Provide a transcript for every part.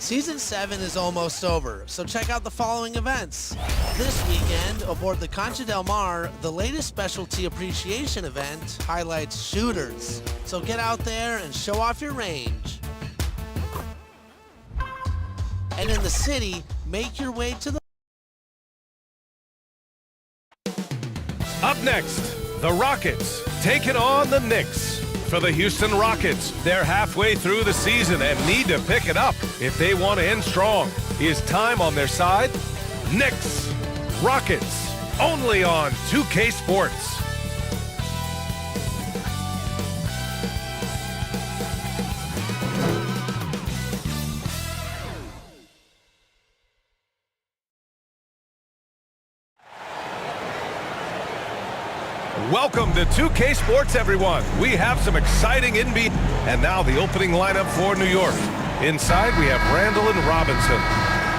Season 7 is almost over, so check out the following events. This weekend, aboard the Concha del Mar, the latest specialty appreciation event highlights shooters. So get out there and show off your range. And in the city, make your way to the... Up next, the Rockets taking on the Knicks. For the Houston Rockets, they're halfway through the season and need to pick it up if they want to end strong. Is time on their side? Knicks, Rockets, only on 2K Sports. Welcome to 2K Sports, everyone. We have some exciting NBA. And now the opening lineup for New York. Inside, we have Randall and Robinson.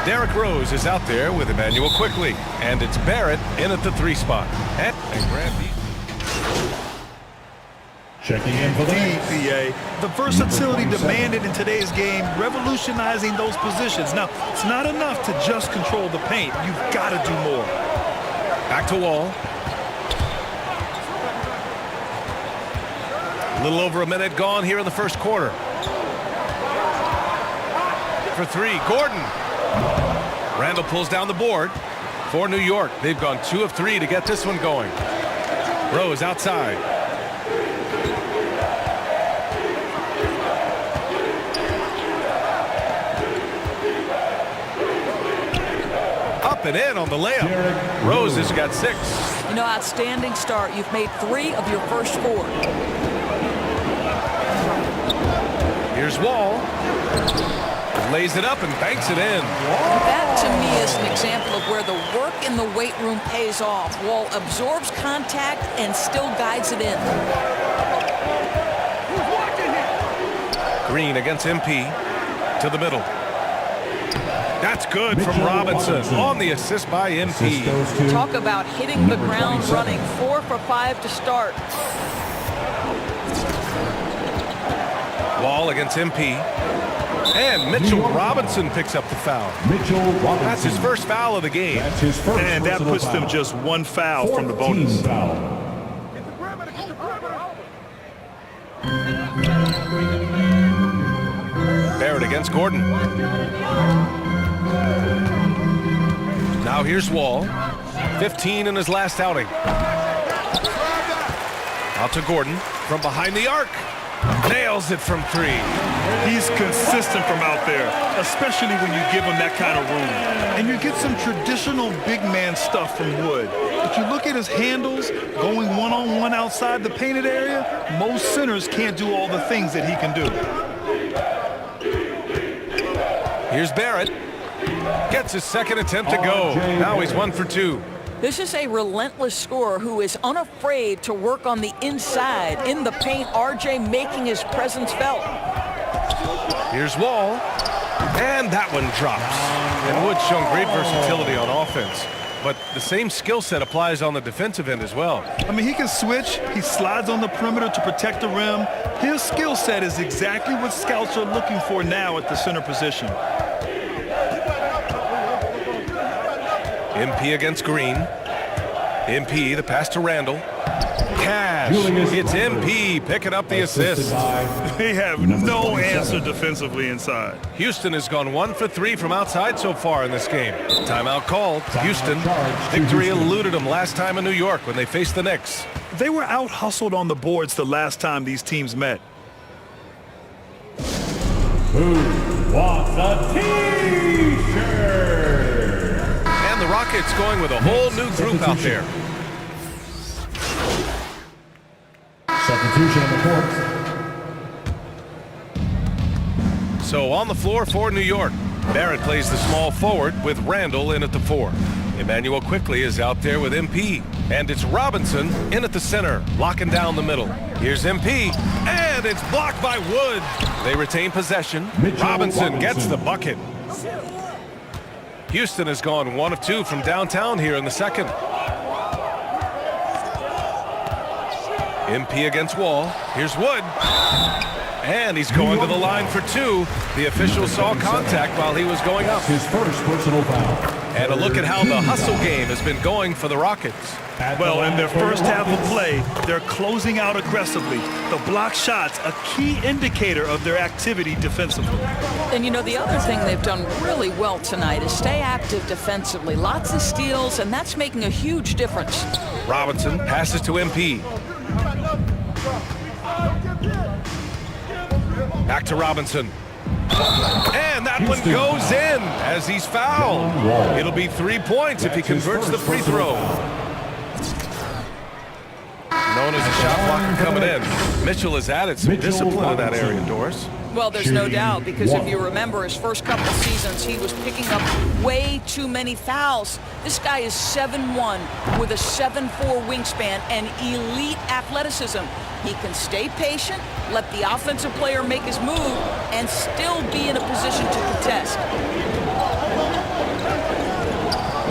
Derrick Rose is out there with Emmanuel Quickly. And it's Barrett in at the 3 spot. And Grant. Checking in for the PA. The versatility demanded in today's game, revolutionizing those positions. Now, it's not enough to just control the paint. You've got to do more. Back to Wall. A little over a minute gone here in the first quarter. For 3, Gordon. Randall pulls down the board for New York. They've gone 2 of 3 to get this one going. Rose outside. Up and in on the layup. Rose has got 6. You know, outstanding start. You've made 3 of your first 4. Here's Wall. Lays it up and banks it in. That, to me, is an example of where the work in the weight room pays off. Wall absorbs contact and still guides it in. Green against MP. To the middle. That's good from Robinson on the assist by MP. Talk about hitting the ground running. 4 for 5 to start. Wall against MP. And Mitchell Robinson picks up the foul. That's his first foul of the game. And that puts them just 1 foul from the bonus. Barrett against Gordon. Now here's Wall. 15 in his last outing. Out to Gordon from behind the arc. Nails it from 3. He's consistent from out there, especially when you give him that kind of room. And you get some traditional big man stuff from Wood. If you look at his handles, going one-on-one outside the painted area, most centers can't do all the things that he can do. Here's Barrett. Gets his second attempt to go. Now he's 1 for 2. This is a relentless scorer who is unafraid to work on the inside. In the paint, RJ making his presence felt. Here's Wall. And that one drops. And Wood's shown great versatility on offense. But the same skill set applies on the defensive end as well. I mean, he can switch. He slides on the perimeter to protect the rim. His skill set is exactly what scouts are looking for now at the center position. MP against Green. MP, the pass to Randall. Cash. It's MP picking up the assist. They have no answer defensively inside. Houston has gone 1 for 3 from outside so far in this game. Timeout called. Houston. Victory eluded them last time in New York when they faced the Knicks. They were out-hustled on the boards the last time these teams met. Who wants a T-shirt? And the Rockets going with a whole new group out there. Substitution on the court. So on the floor for New York, Barrett plays the small forward with Randall in at the 4. Emmanuel quickly is out there with MP. And it's Robinson in at the center, locking down the middle. Here's MP, and it's blocked by Wood. They retain possession. Robinson gets the bucket. Houston has gone 1 of 2 from downtown here in the second. MP against Wall. Here's Wood. And he's going to the line for 2. The official saw contact while he was going up. His first personal foul. And a look at how the hustle game has been going for the Rockets. Well, in their first half of play, they're closing out aggressively. The block shots, a key indicator of their activity defensively. And you know, the other thing they've done really well tonight is stay active defensively. Lots of steals, and that's making a huge difference. Robinson passes to MP. Back to Robinson. And that one goes in as he's fouled. It'll be 3 points if he converts the free throw. Known as a shot blocker coming in. Mitchell has added some discipline in that area, Doris. Well, there's no doubt, because if you remember his first couple of seasons, he was picking up way too many fouls. This guy is 7'1" with a 7'4" wingspan and elite athleticism. He can stay patient, let the offensive player make his move, and still be in a position to contest.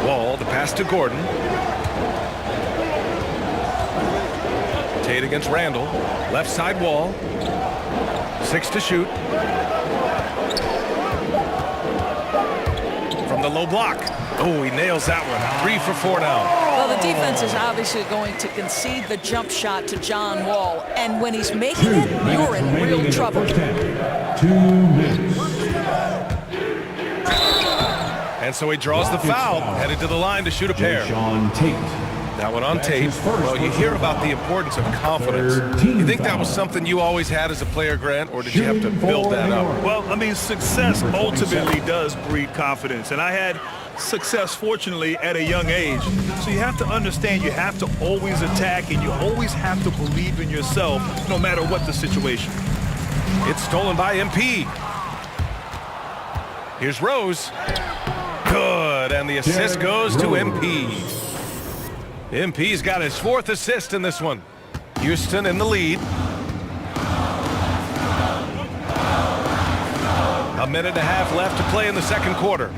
Wall, the pass to Gordon. Tate against Randall. Left side Wall. 6 to shoot. From the low block. Oh, he nails that one. 3 for 4 now. Well, the defense is obviously going to concede the jump shot to John Wall. And when he's making it, you're in real trouble. 2 minutes. And so he draws the foul, headed to the line to shoot a pair. Sean Tate. That one on tape. Well, you hear about the importance of confidence. You think that was something you always had as a player, Grant, or did you have to build that up? Well, I mean, success ultimately does breed confidence. And I had success, fortunately, at a young age. So you have to understand you have to always attack, and you always have to believe in yourself, no matter what the situation. It's stolen by MP. Here's Rose. Good, and the assist goes to MP. MP's got his 4th assist in this one. Houston in the lead. A minute and a half left to play in the second quarter.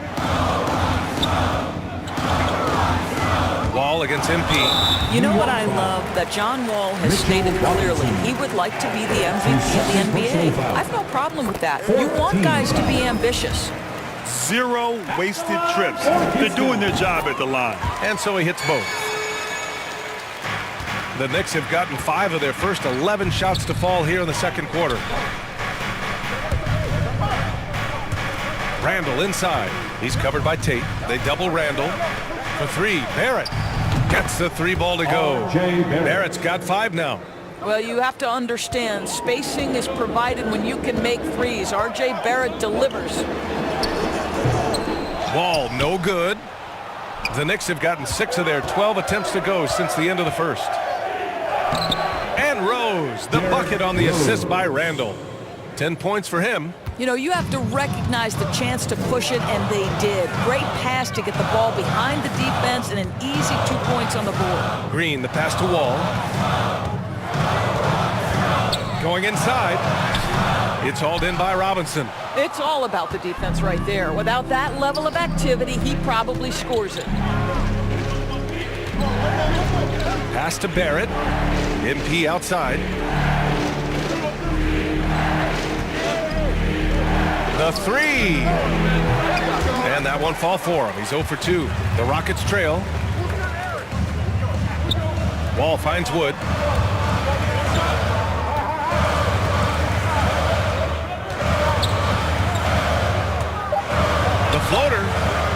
Wall against MP. You know what I love? That John Wall has stated clearly he would like to be the MVP of the NBA. I've no problem with that. You want guys to be ambitious. 0 wasted trips. They're doing their job at the line. And so he hits both. The Knicks have gotten 5 of their first 11 shots to fall here in the second quarter. Randall inside. He's covered by Tate. They double Randall. For 3, Barrett gets the 3 ball to go. Barrett's got 5 now. Well, you have to understand, spacing is provided when you can make threes. R.J. Barrett delivers. Wall, no good. The Knicks have gotten 6 of their 12 attempts to go since the end of the first. And Rose, the bucket on the assist by Randall. 10 points for him. You know, you have to recognize the chance to push it, and they did. Great pass to get the ball behind the defense and an easy 2 points on the board. Green, the pass to Wall. Going inside. It's hauled in by Robinson. It's all about the defense right there. Without that level of activity, he probably scores it. Pass to Barrett. MP outside. The three. And that one fall for him. He's 0 for 2. The Rockets trail. Wall finds Wood. The floater.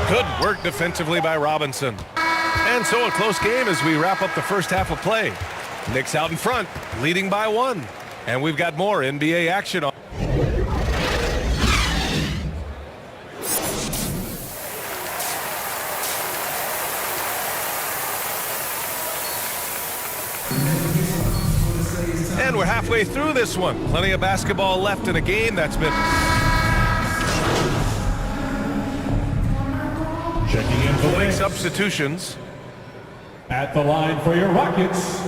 Good work defensively by Robinson. And so a close game as we wrap up the first half of play. Knicks out in front, leading by 1. And we've got more NBA action on. And we're halfway through this one. Plenty of basketball left in a game that's been... Checking in for the Late Knicks. substitutions. At the line for your Rockets.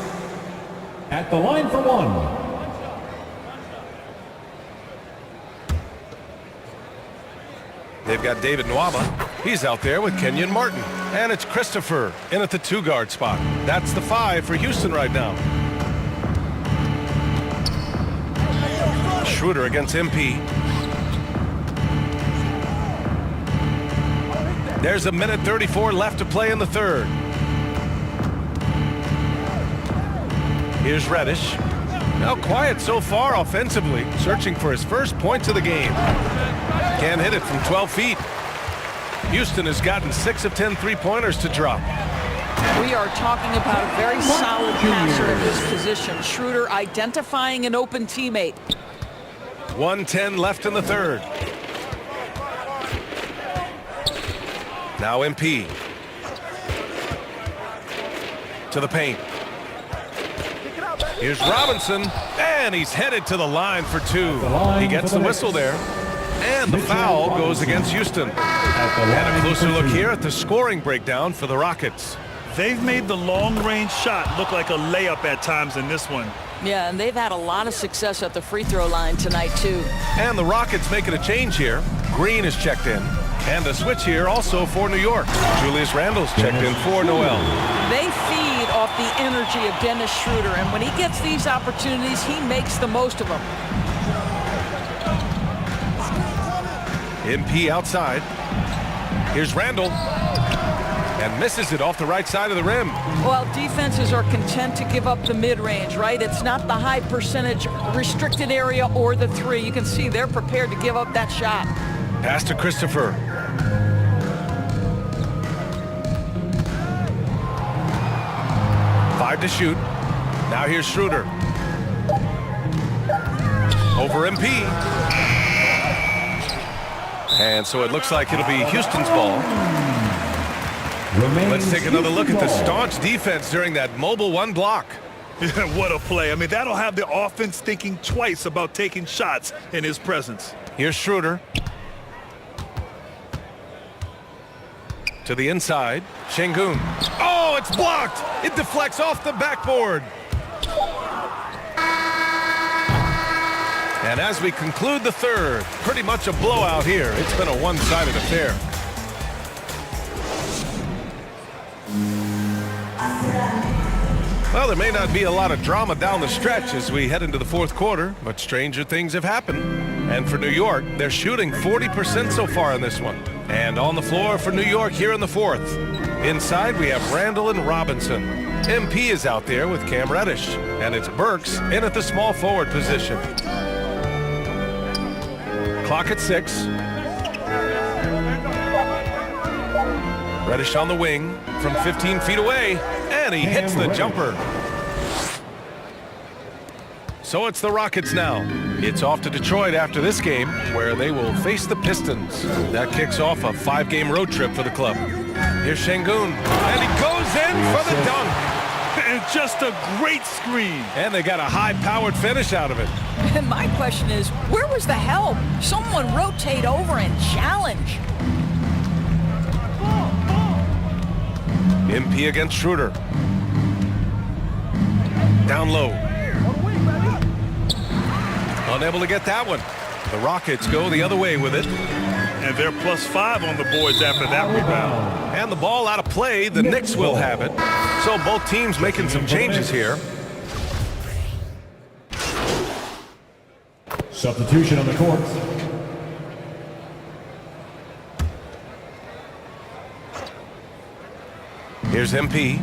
At the line for 1. They've got David Nwaba. He's out there with Kenyon Martin. And it's Christopher in at the 2-guard spot. That's the 5 for Houston right now. Schroeder against MP. There's a minute 34 left to play in the third. Here's Reddish. Now quiet so far offensively, searching for his first points of the game. Can't hit it from 12 feet. Houston has gotten 6 of 10 3-pointers to drop. We are talking about a very solid passer at this position. Schroeder identifying an open teammate. 1:10 left in the third. Now MP. To the paint. Here's Robinson, and he's headed to the line for 2. He gets the whistle there. And the foul goes against Houston. And a closer look here at the scoring breakdown for the Rockets. They've made the long-range shot look like a layup at times in this one. Yeah, and they've had a lot of success at the free throw line tonight, too. And the Rockets making a change here. Green is checked in. And a switch here also for New York. Julius Randle's checked in for Noel. They feed off the energy of Dennis Schroeder, and when he gets these opportunities, he makes the most of them. MP outside. Here's Randle. And misses it off the right side of the rim. Well, defenses are content to give up the mid-range, right? It's not the high percentage restricted area or the 3. You can see they're prepared to give up that shot. Pass to Christopher. Five to shoot. Now here's Schroeder. Over MP. And so it looks like it'll be Houston's ball. Let's take another look at the staunch defense during that mobile 1 block. What a play. I mean, that'll have the offense thinking twice about taking shots in his presence. Here's Schroeder. To the inside. Şengün. Oh, it's blocked. It deflects off the backboard. And as we conclude the third, pretty much a blowout here. It's been a one-sided affair. Well, there may not be a lot of drama down the stretch as we head into the fourth quarter, but stranger things have happened. And for New York, they're shooting 40% so far in this one. And on the floor for New York here in the fourth. Inside, we have Randle and Robinson. MP is out there with Cam Reddish. And it's Burks in at the small forward position. Clock at 6. Reddish on the wing from 15 feet away. And he hits the jumper. So it's the Rockets now. It's off to Detroit after this game, where they will face the Pistons. That kicks off a 5-game road trip for the club. Here's Şengün, and he goes in for the dunk. And just a great screen. And they got a high-powered finish out of it. And my question is, where was the help? Someone rotate over and challenge. MP against Schroeder. Down low. Unable to get that one. The Rockets go the other way with it. And they're +5 on the boards after that rebound. And the ball out of play. The Knicks will have it. So both teams making some changes here. Substitution on the court. Here's MP.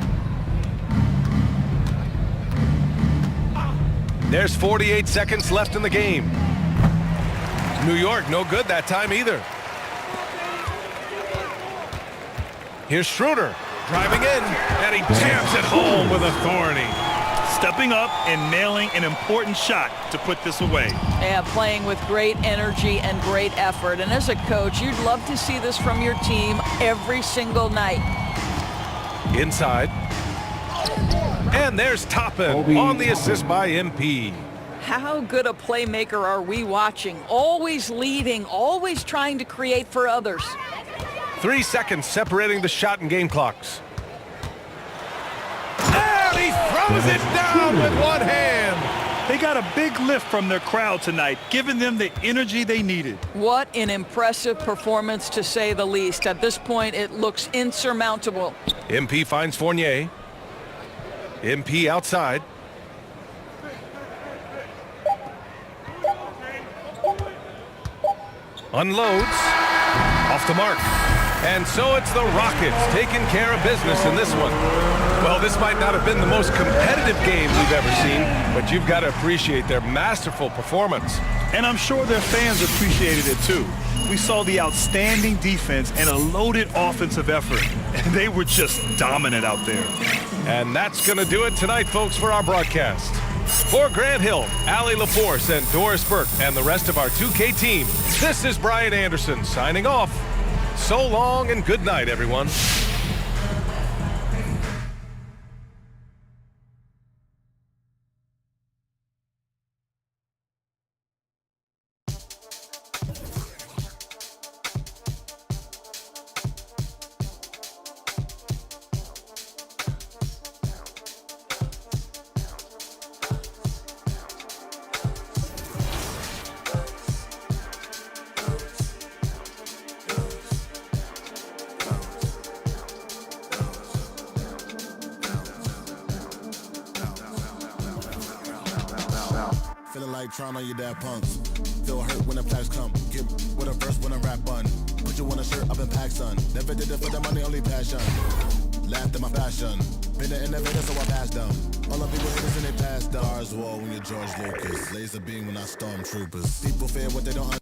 There's 48 seconds left in the game. New York, no good that time either. Here's Schroeder, driving in, and he jams it home with authority. Stepping up and nailing an important shot to put this away. Yeah, playing with great energy and great effort. And as a coach, you'd love to see this from your team every single night. Inside. And there's Toppin on the assist by MP. How good a playmaker are we watching? Always leading, always trying to create for others. 3 seconds separating the shot and game clocks. And he throws it down with one hand. They got a big lift from their crowd tonight, giving them the energy they needed. What an impressive performance, to say the least. At this point, it looks insurmountable. MP finds Fournier. MP outside. Unloads. Off the mark. And so it's the Rockets taking care of business in this one. Well, this might not have been the most competitive game we've ever seen, but you've got to appreciate their masterful performance. And I'm sure their fans appreciated it too. We saw the outstanding defense and a loaded offensive effort, and they were just dominant out there. And that's going to do it tonight, folks, for our broadcast. For Grant Hill, Allie LaForce, and Doris Burke, and the rest of our 2K team, this is Brian Anderson signing off. So long and good night, everyone. Feeling like trying on your dad punks. Feel hurt when the plaques come. Get with a verse when I rap bun. Put you on a shirt up in pack, son. Never did it for the money, only passion. Laughed at my passion. Been an innovator, so I passed them. All of people haters and they passed them. Stars wall when you're George Lucas. Laser beam when I stormtroopers. People fear what they don't understand.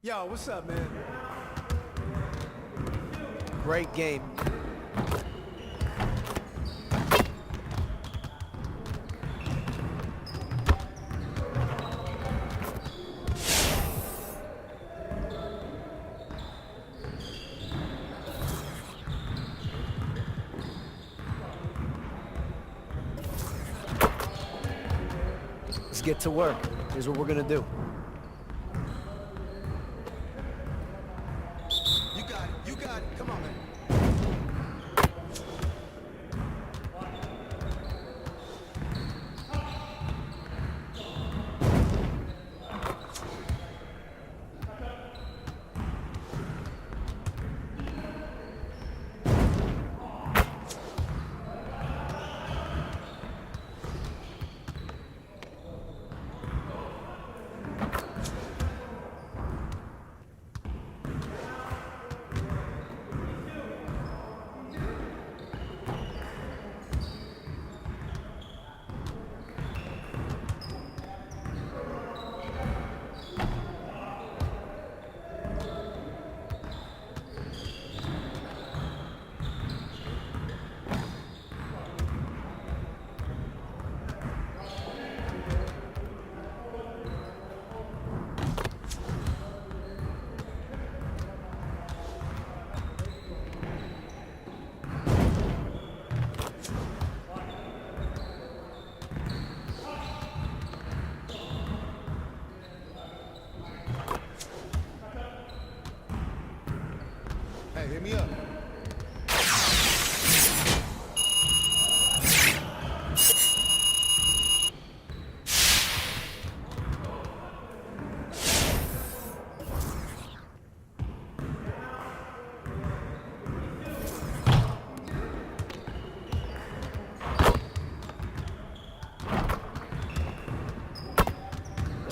Yo, what's up, man? Great game. Let's get to work. Here's what we're gonna do. You got it. Come on, man.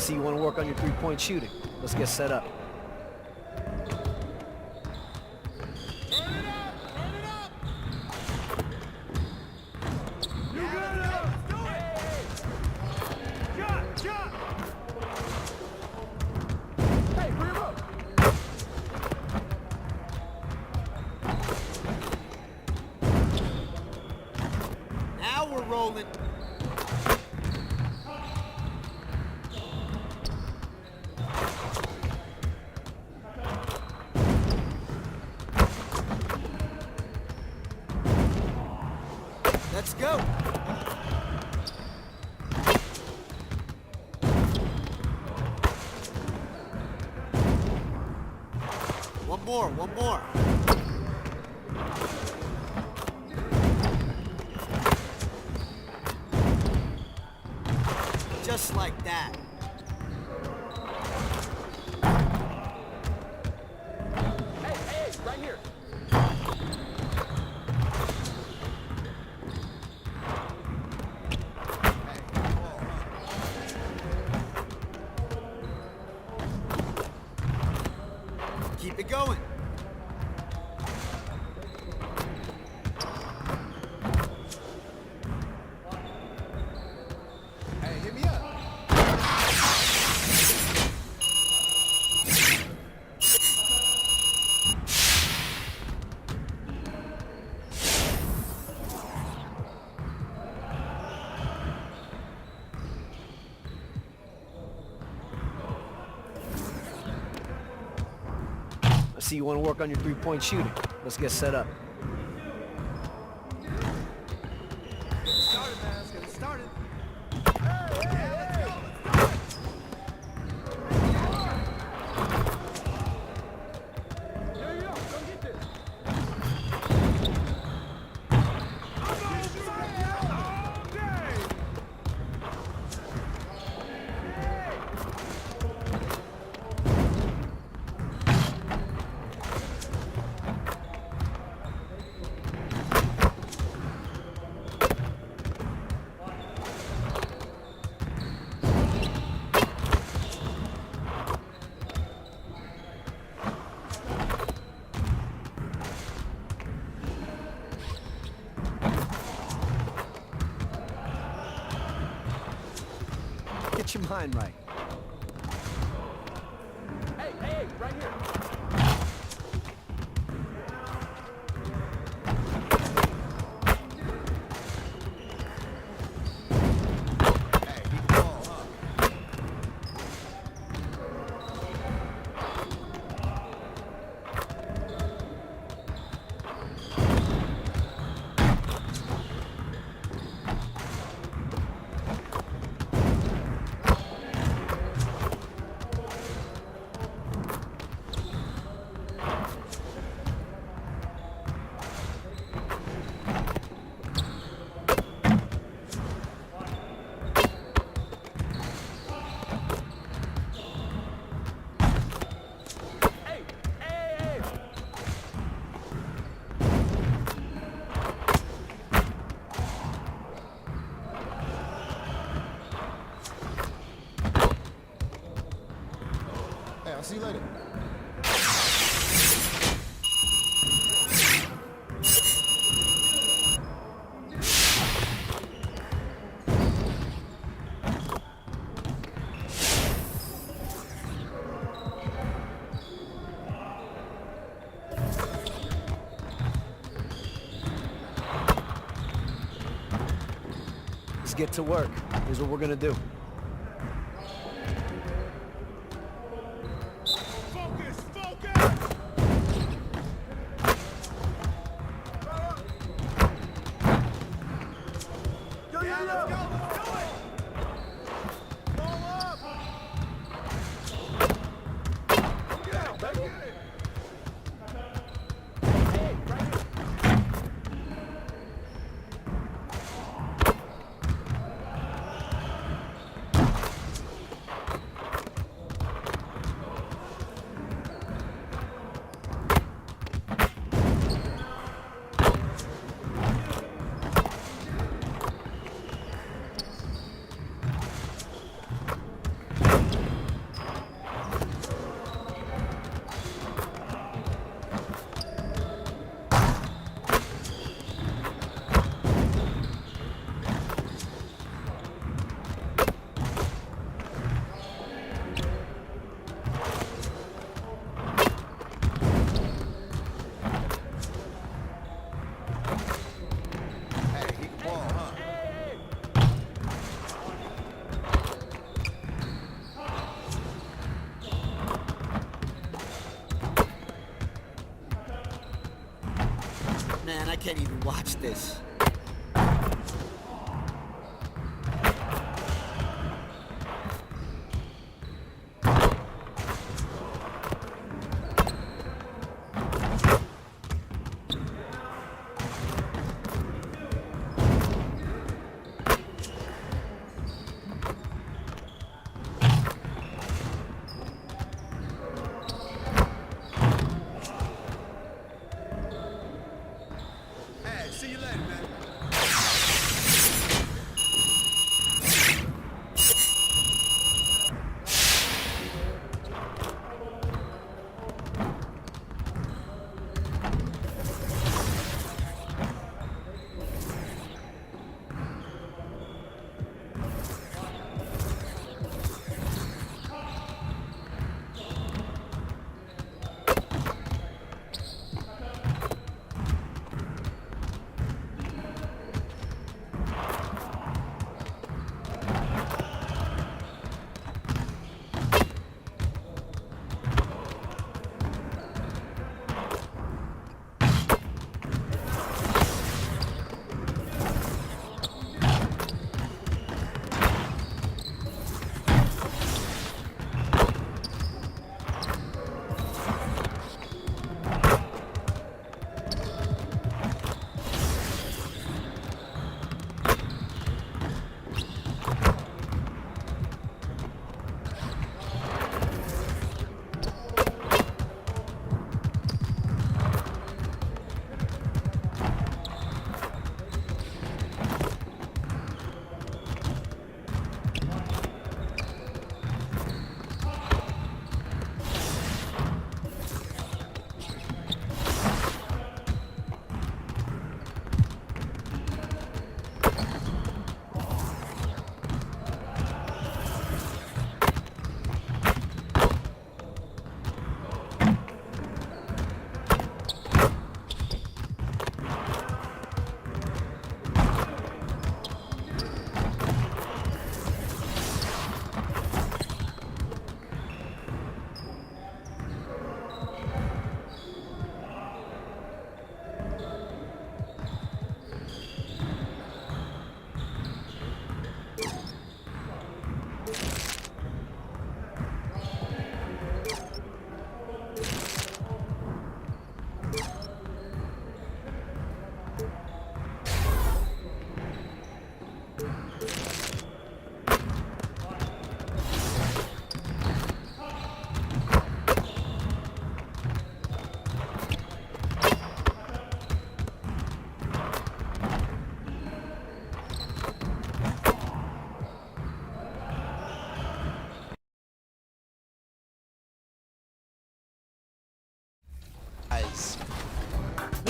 see you want to work on your three-point shooting. Let's get set up. Now we're rolling. Let's go. One more. Just like that. Hey, right here. Keep it going. Hey, hit me up. I see you want to work on your three-point shooting. Let's get set up. Get your mind right. Hey, right here. Hey, keep the ball, huh? Hey, I'll see you later. Let's get to work. Here's what we're gonna do. Watch this.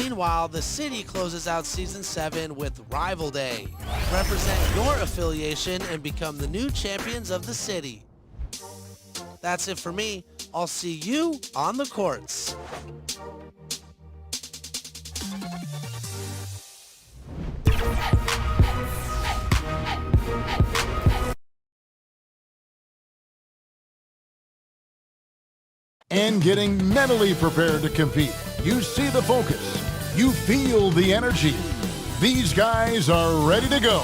Meanwhile, the city closes out Season 7 with Rival Day. Represent your affiliation and become the new champions of the city. That's it for me. I'll see you on the courts. And getting mentally prepared to compete. You see the focus. You feel the energy. These guys are ready to go.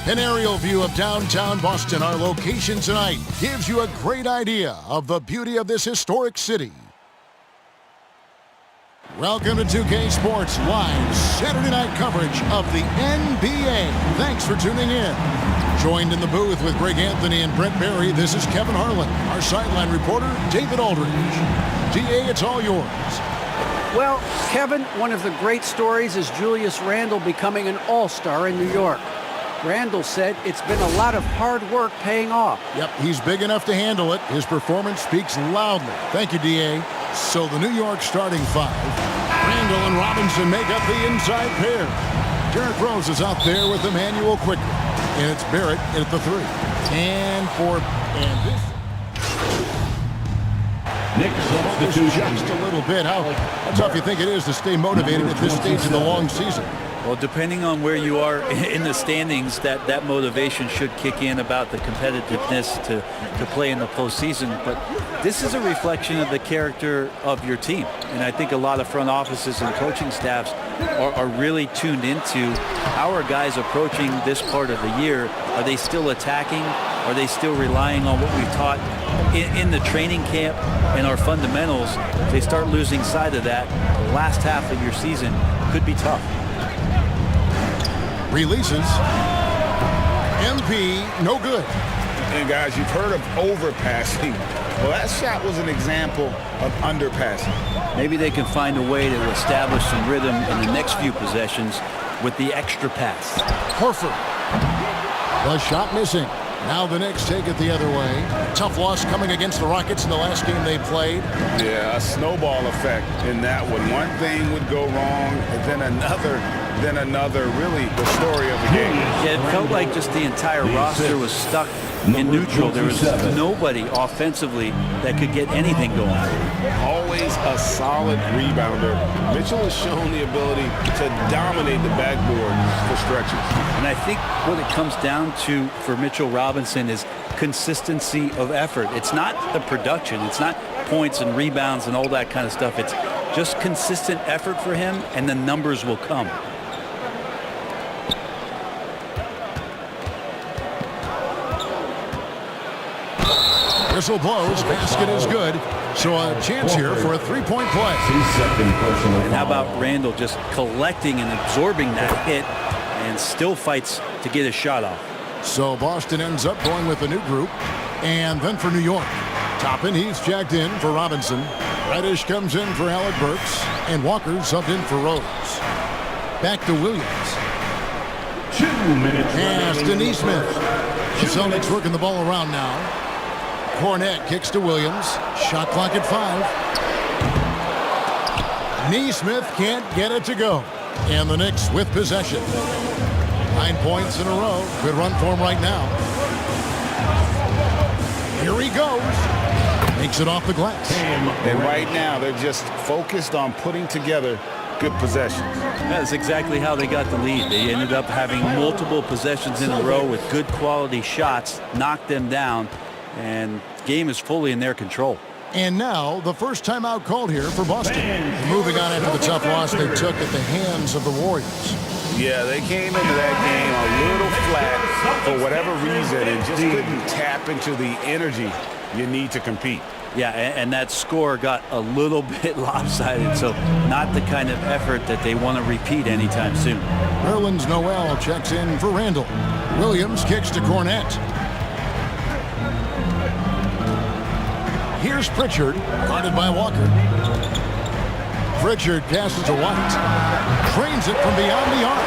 An aerial view of downtown Boston, our location tonight, gives you a great idea of the beauty of this historic city. Welcome to 2K Sports Live Saturday night coverage of the NBA. Thanks for tuning in. Joined in the booth with Greg Anthony and Brent Barry, this is Kevin Harlan. Our sideline reporter, David Aldridge. DA, it's all yours. Well, Kevin, one of the great stories is Julius Randle becoming an all-star in New York. Randle said it's been a lot of hard work paying off. Yep, he's big enough to handle it. His performance speaks loudly. Thank you, DA. So the New York starting five. Randle and Robinson make up the inside pair. Derrick Rose is out there with Emmanuel quickly. And it's Barrett at the three. And this. Nick substitution. Just a little bit. How tough you think it is to stay motivated at this stage of the long season? Well, depending on where you are in the standings, that motivation should kick in about the competitiveness to play in the postseason. But this is a reflection of the character of your team. And I think a lot of front offices and coaching staffs are really tuned into how are guys approaching this part of the year. Are they still attacking? Are they still relying on what we've taught in the training camp and our fundamentals? If they start losing sight of that, the last half of your season could be tough. Releases. MP, no good. And guys, you've heard of overpassing. Well, that shot was an example of underpassing. Maybe they can find a way to establish some rhythm in the next few possessions with the extra pass. Horford. The shot missing. Now the Knicks take it the other way. Tough loss coming against the Rockets in the last game they played. Yeah, a snowball effect in that one. One thing would go wrong, then another. Really the story of the game. Yeah, it felt like just the entire roster was stuck in neutral. There was nobody offensively that could get anything going. Always a solid rebounder. Mitchell has shown the ability to dominate the backboard for stretches. And I think what it comes down to for Mitchell Robinson is consistency of effort. It's not the production. It's not points and rebounds and all that kind of stuff. It's just consistent effort for him, and the numbers will come. Whistle blows. Basket is good. So a chance here for a three-point play. And how about Randall just collecting and absorbing that hit and still fights to get his shot off. So Boston ends up going with a new group. And then for New York. Toppin, he's checked in for Robinson. Reddish comes in for Alec Burks. And Walker subbed in for Rose. Back to Williams. 2 minutes. Pass to Neesmith. The Celtics working the ball around now. Cornette kicks to Williams. Shot clock at 5. Neesmith can't get it to go. And the Knicks with possession. 9 points in a row. Good run for him right now. Here he goes. Makes it off the glass. And right now they're just focused on putting together good possessions. That's exactly how they got the lead. They ended up having multiple possessions in a row with good quality shots, knocked them down, and game is fully in their control. And now the first timeout called here for Boston. Moving on after the tough loss they took at the hands of the Warriors. Yeah, they came into that game a little flat for whatever reason and just couldn't tap into the energy you need to compete. Yeah, and that score got a little bit lopsided, so not the kind of effort that they want to repeat anytime soon. Nerlens Noel checks in for Randall. Williams kicks to Cornette. Here's Pritchard, guarded by Walker. Pritchard passes to White. Trains it from beyond the arc.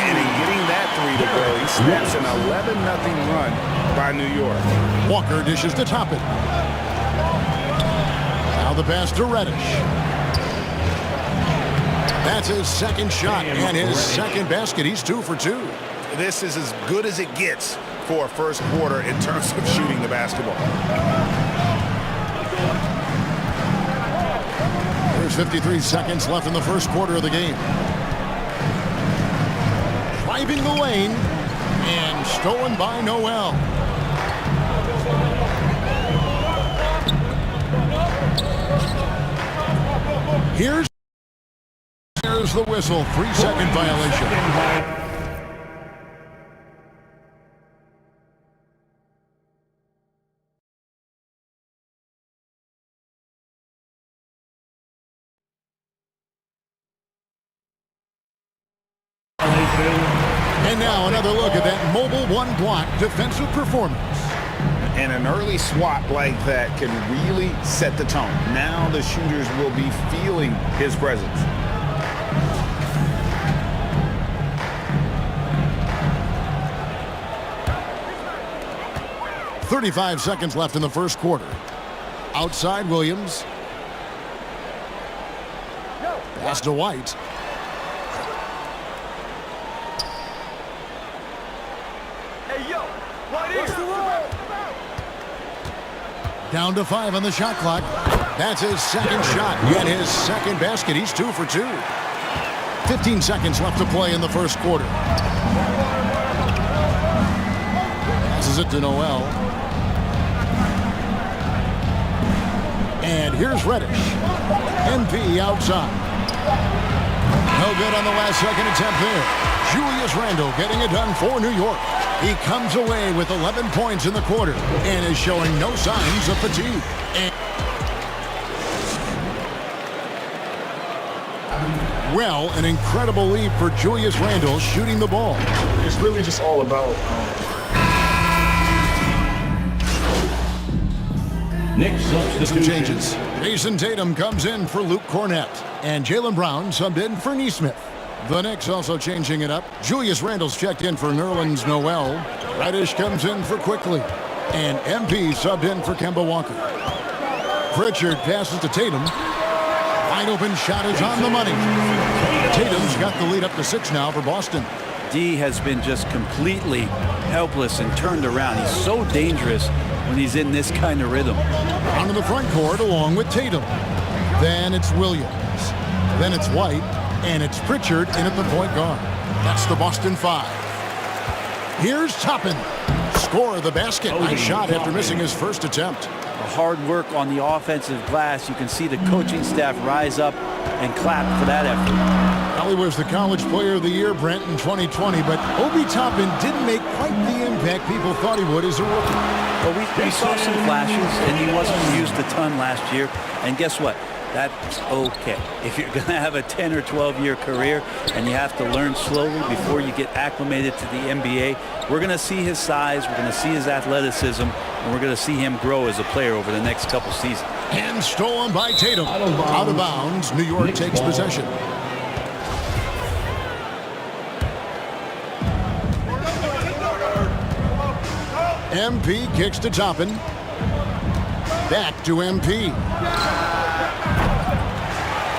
And in getting that three to go, he snaps an 11-0 run by New York. Walker dishes to Toppin. Now the pass to Reddish. That's his second shot and his second basket. He's 2 for 2. This is as good as it gets for a first quarter in terms of shooting the basketball. There's 53 seconds left in the first quarter of the game. Driving the lane and stolen by Noel. Here's the whistle. 3-second violation. And now another look at that mobile one-block defensive performance. And an early swat like that can really set the tone. Now the shooters will be feeling his presence. .35 seconds left in the first quarter. Outside Williams. Pass to White. Down to 5 on the shot clock. That's his second shot and his second basket. He's 2 for 2. 15 seconds left to play in the first quarter. Passes it to Noel. And here's Reddish. MP outside. No good on the last second attempt there. Julius Randle getting it done for New York. He comes away with 11 points in the quarter and is showing no signs of fatigue. Well, an incredible lead for Julius Randle shooting the ball. It's really just all about Knicks some changes. Jason Tatum comes in for Luke Cornett. And Jaylen Brown subbed in for Nesmith. The Knicks also changing it up. Julius Randle's checked in for Nerlens Noel. Reddish comes in for Quickly. And MP subbed in for Kemba Walker. Pritchard passes to Tatum. Wide open shot is on the money. Tatum's got the lead up to 6 now for Boston. D has been just completely helpless and turned around. He's so dangerous when he's in this kind of rhythm. Onto the front court along with Tatum. Then it's Williams. Then it's White. And it's Pritchard in at the point guard. That's the Boston 5. Here's Toppin. Score of the basket. Nice shot after missing his first attempt. Hard work on the offensive glass. You can see the coaching staff rise up and clap for that effort. Well, he was the College Player of the Year, Brent, in 2020, but Obi Toppin didn't make quite the impact people thought he would as a rookie. Well, we saw some flashes, and he wasn't used a ton last year. And guess what? That's okay. If you're going to have a 10 or 12-year career and you have to learn slowly before you get acclimated to the NBA, we're going to see his size, we're going to see his athleticism, and we're going to see him grow as a player over the next couple seasons. And stolen by Tatum. Out of bounds. New York takes possession. MP kicks to Toppin. Back to MP.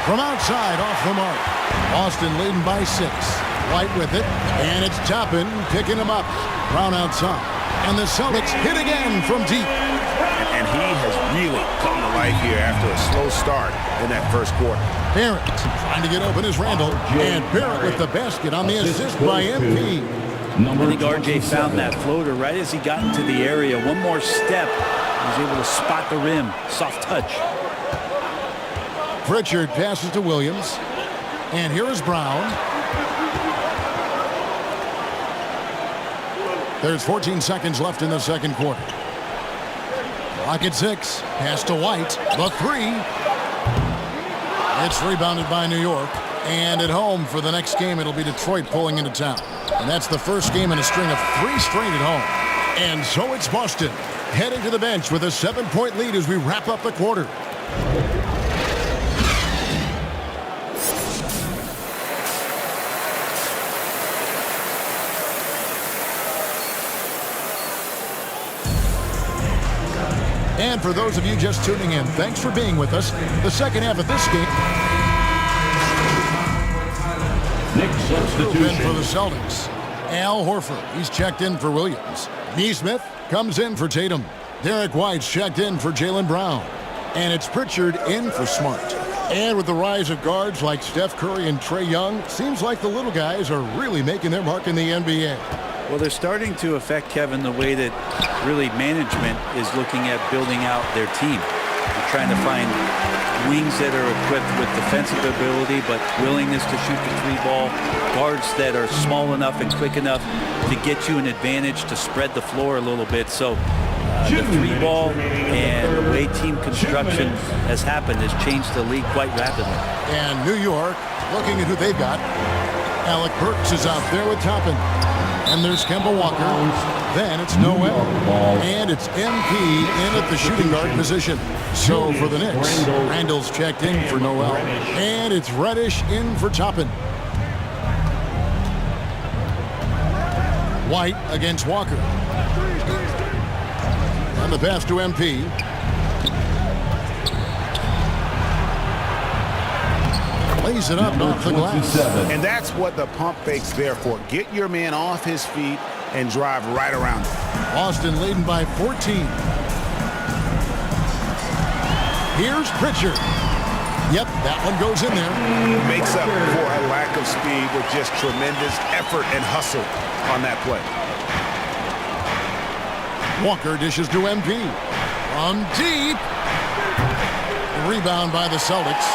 From outside, off the mark. Boston leading by 6. White with it, and it's Toppin picking him up. Brown outside. And the Celtics hit again from deep. And he has really come to life here after a slow start in that first quarter. Barrett trying to get open is Randle. And Barrett with the basket on the assist by MP. I think RJ found that floater right as he got into the area. One more step. He was able to spot the rim. Soft touch. Pritchard passes to Williams. And here is Brown. There's 14 seconds left in the second quarter. Clock at 6. Pass to White. The 3. It's rebounded by New York. And at home for the next game, it'll be Detroit pulling into town. And that's the first game in a string of 3 straight at home. And so it's Boston heading to the bench with a 7-point lead as we wrap up the quarter. And for those of you just tuning in, thanks for being with us. The second half of this game. Knicks substitution. For the Celtics. Al Horford, he's checked in for Williams. Nesmith comes in for Tatum. Derek White's checked in for Jaylen Brown. And it's Pritchard in for Smart. And with the rise of guards like Steph Curry and Trae Young, seems like the little guys are really making their mark in the NBA. Well, they're starting to affect, Kevin, the way that really management is looking at building out their team. They're trying to find wings that are equipped with defensive ability but willingness to shoot the 3-ball, guards that are small enough and quick enough to get you an advantage to spread the floor a little bit. So the 3-ball and the way team construction has happened has changed the league quite rapidly. And New York, looking at who they've got, Alec Burks is out there with Toppin. And there's Kemba Walker. Then it's Noel. And it's MP in at the shooting guard position. So for the Knicks, Randle's checked in for Noel. And it's Reddish in for Toppin. White against Walker. And the pass to MP. Lays it up off the glass. And that's what the pump fake's there for. Get your man off his feet and drive right around him. Boston leading by 14. Here's Pritchard. Yep, that one goes in there. Makes up for a lack of speed with just tremendous effort and hustle on that play. Walker dishes to MP. From deep. Rebound by the Celtics.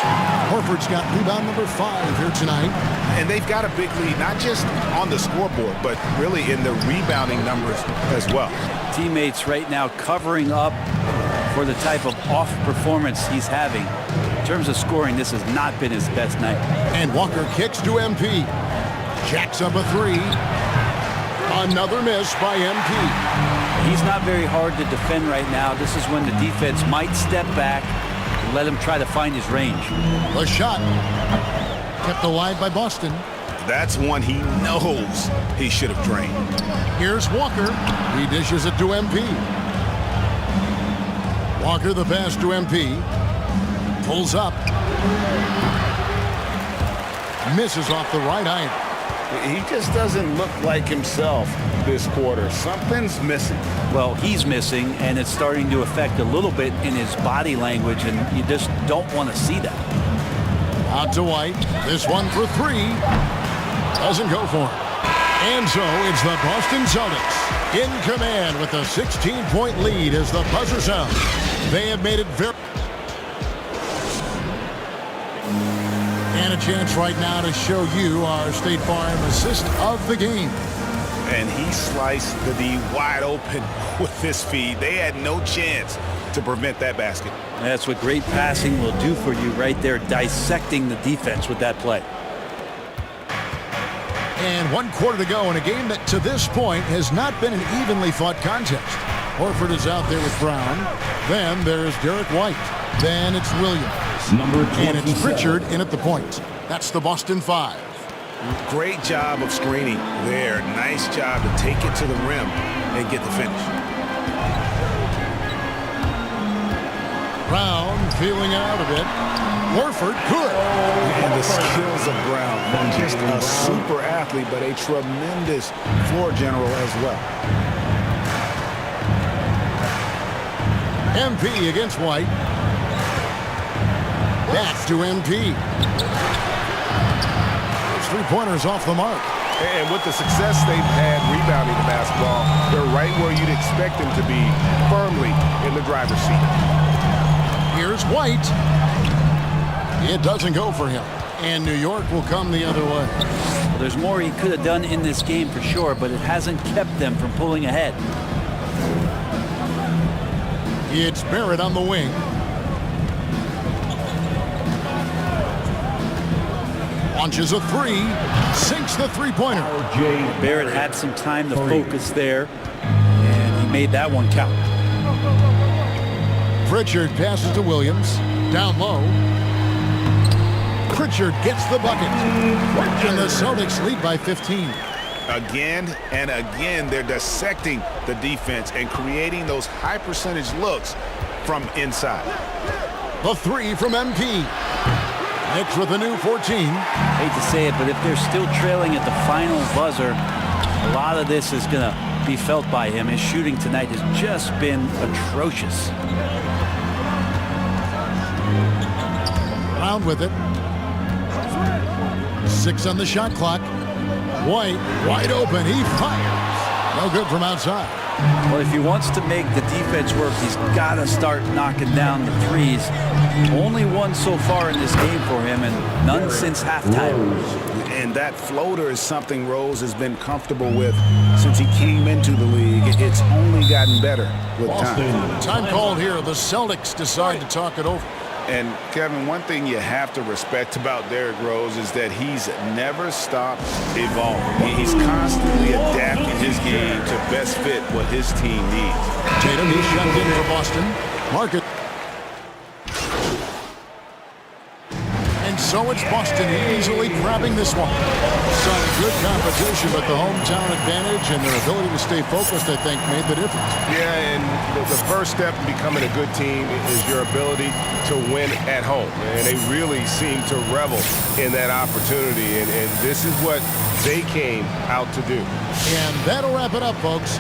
Horford's got rebound number 5 here tonight. And they've got a big lead, not just on the scoreboard, but really in the rebounding numbers as well. Teammates right now covering up for the type of off performance he's having. In terms of scoring, this has not been his best night. And Walker kicks to MP. Jacks up a 3. Another miss by MP. He's not very hard to defend right now. This is when the defense might step back and let him try to find his range. The shot kept alive by Boston. That's one he knows he should have drained. Here's Walker. He dishes it to MP. Walker the pass to MP. Pulls up. Misses off the right iron. He just doesn't look like himself this quarter. Something's missing. Well, he's missing, and it's starting to affect a little bit in his body language, and you just don't want to see that. Out to White. This one for 3. Doesn't go for him. And so it's the Boston Celtics in command with a 16-point lead as the buzzer sounds. They have made it very... And a chance right now to show you our State Farm assist of the game. And he sliced the D wide open with this feed. They had no chance to prevent that basket. That's what great passing will do for you right there, dissecting the defense with that play. And 1 quarter to go in a game that to this point has not been an evenly fought contest. Horford is out there with Brown. Then there's Derek White. Then it's Williams. And it's Pritchard in at the point. That's the Boston 5. Great job of screening there. Nice job to take it to the rim and get the finish. Brown feeling out a bit. Horford good. And the skills of Brown. Not just a super athlete, but a tremendous floor general as well. MP against White. Back to MP. Those 3-pointers off the mark. And with the success they've had rebounding the basketball, they're right where you'd expect them to be, firmly in the driver's seat. Here's White. It doesn't go for him. And New York will come the other way. Well, there's more he could have done in this game for sure, but it hasn't kept them from pulling ahead. It's Barrett on the wing. Launches a 3. Sinks the 3-pointer. Barrett had some time to focus there, and he made that one count. Pritchard passes to Williams. Down low. Pritchard gets the bucket. And the Celtics lead by 15. Again and again, they're dissecting the defense and creating those high-percentage looks from inside. The 3 from MP. Knicks with a new 14. Hate to say it, but if they're still trailing at the final buzzer, a lot of this is going to be felt by him. His shooting tonight has just been atrocious. Round with it. 6 on the shot clock. White wide open. He fires. No good from outside. Well, if he wants to make the defense work, he's got to start knocking down the threes. Only one so far in this game for him, and none since halftime. And that floater is something Rose has been comfortable with since he came into the league. It's only gotten better with time. Time called here. The Celtics decide to talk it over. And, Kevin, one thing you have to respect about Derrick Rose is that he's never stopped evolving. He's constantly adapting his game to best fit what his team needs. Tatum is shut in for Boston. Market. And so it's Boston easily grabbing this one. Some good competition, but the hometown advantage and their ability to stay focused, I think, made the difference. Yeah, and the first step in becoming a good team is your ability to win at home. And they really seem to revel in that opportunity. And this is what they came out to do. And that'll wrap it up, folks.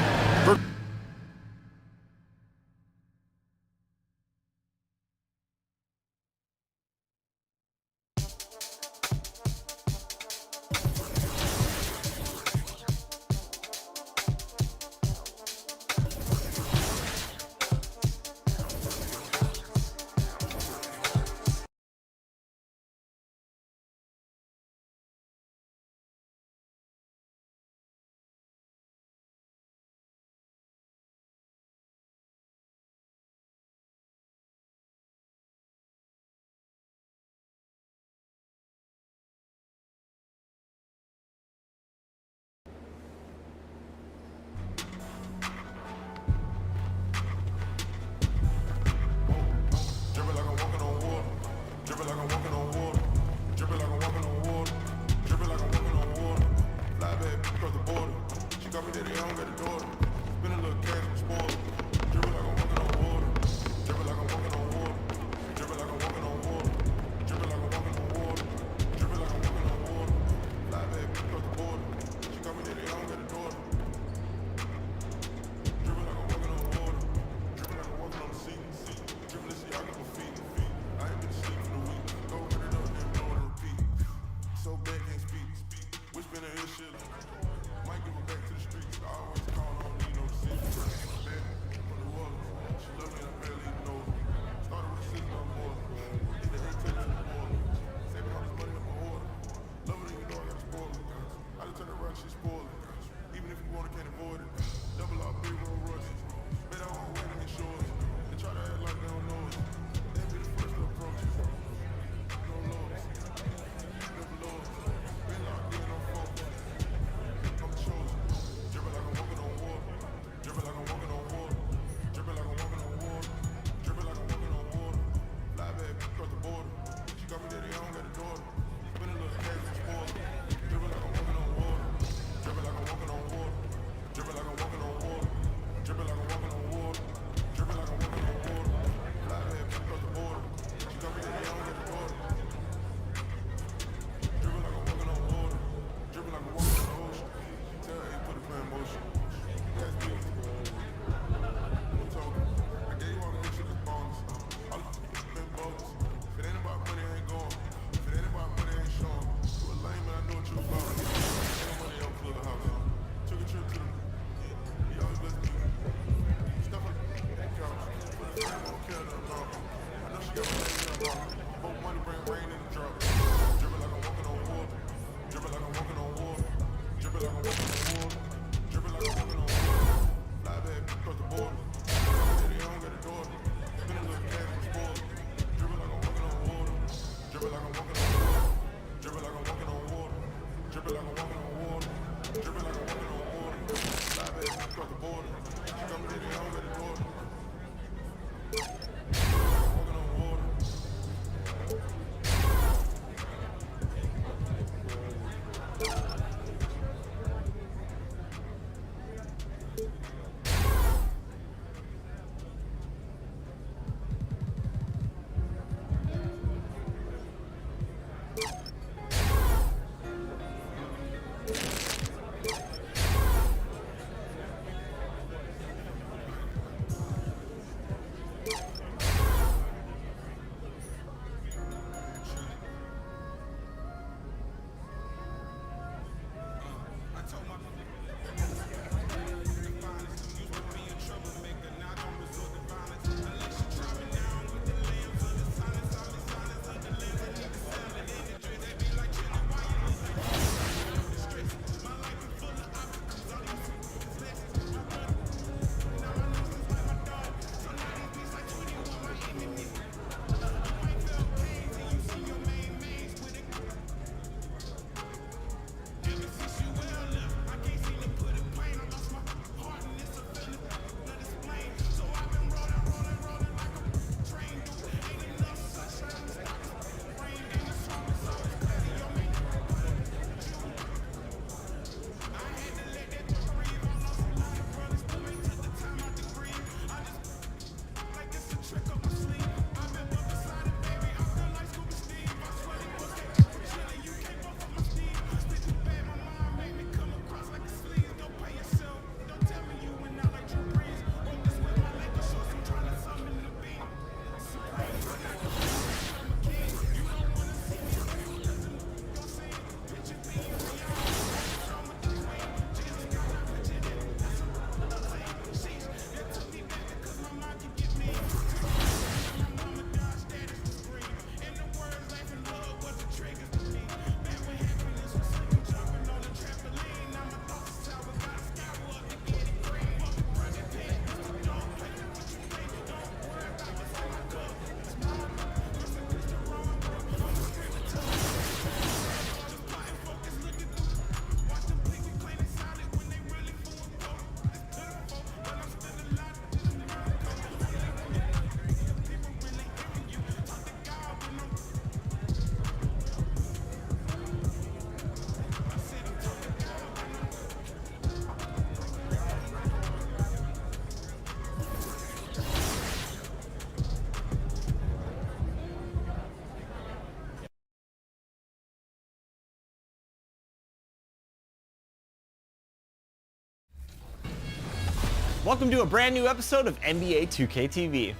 Welcome to a brand new episode of NBA 2K TV.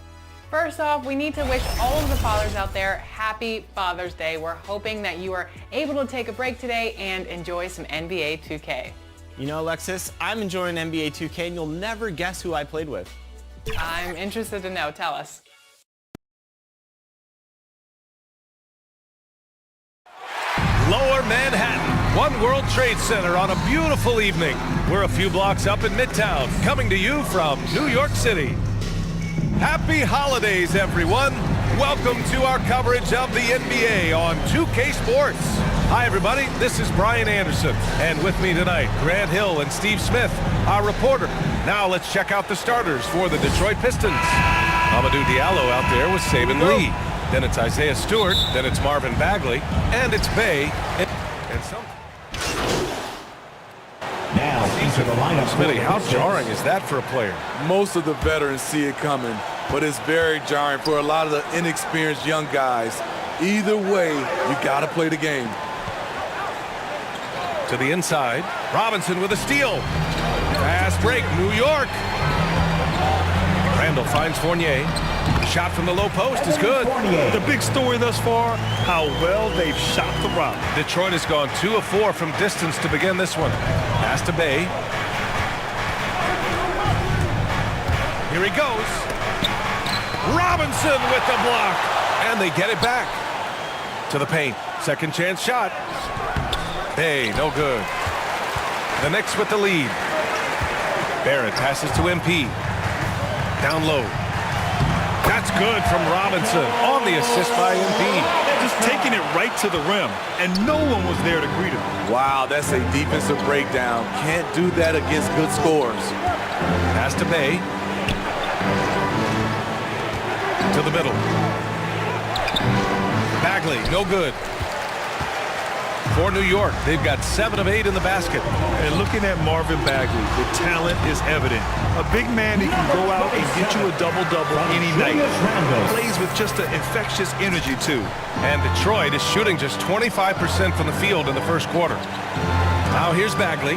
First off, we need to wish all of the fathers out there happy Father's Day. We're hoping that you are able to take a break today and enjoy some NBA 2K. You know, Alexis, I'm enjoying NBA 2K and you'll never guess who I played with. I'm interested to know. Tell us. Lower Manhattan, One World Trade Center on a beautiful evening. We're a few blocks up in Midtown, coming to you from New York City. Happy holidays, everyone. Welcome to our coverage of the NBA on 2K Sports. Hi, everybody. This is Brian Anderson. And with me tonight, Grant Hill and Steve Smith, our reporter. Now let's check out the starters for the Detroit Pistons. Amadou Diallo out there with Saban Lee. Then it's Isaiah Stewart, then it's Marvin Bagley, and it's Bay. And some. Now into the lineup. Smitty, how jarring is that for a player? Most of the veterans see it coming, but it's very jarring for a lot of the inexperienced young guys. Either way, you got to play the game. To the inside, Robinson with a steal. Fast break, New York. Randall finds Fournier. Shot from the low post is good. The big story thus far, how well they've shot the rock. Detroit has gone 2 of 4 from distance to begin this one. Pass to Bay. Here he goes. Robinson with the block. And they get it back. To the paint. Second chance shot. Bay, no good. The Knicks with the lead. Barrett passes to MP. Down low. That's good from Robinson on the assist by MP. Just taking it right to the rim, and no one was there to greet him. Wow, that's a defensive breakdown. Can't do that against good scores. Pass to Bay. To the middle. Bagley, no good. For New York, they've got 7 of 8 in the basket. And looking at Marvin Bagley, the talent is evident. A big man that can go out and get you a double-double any night. Plays with just an infectious energy, too. And Detroit is shooting just 25% from the field in the first quarter. Now here's Bagley.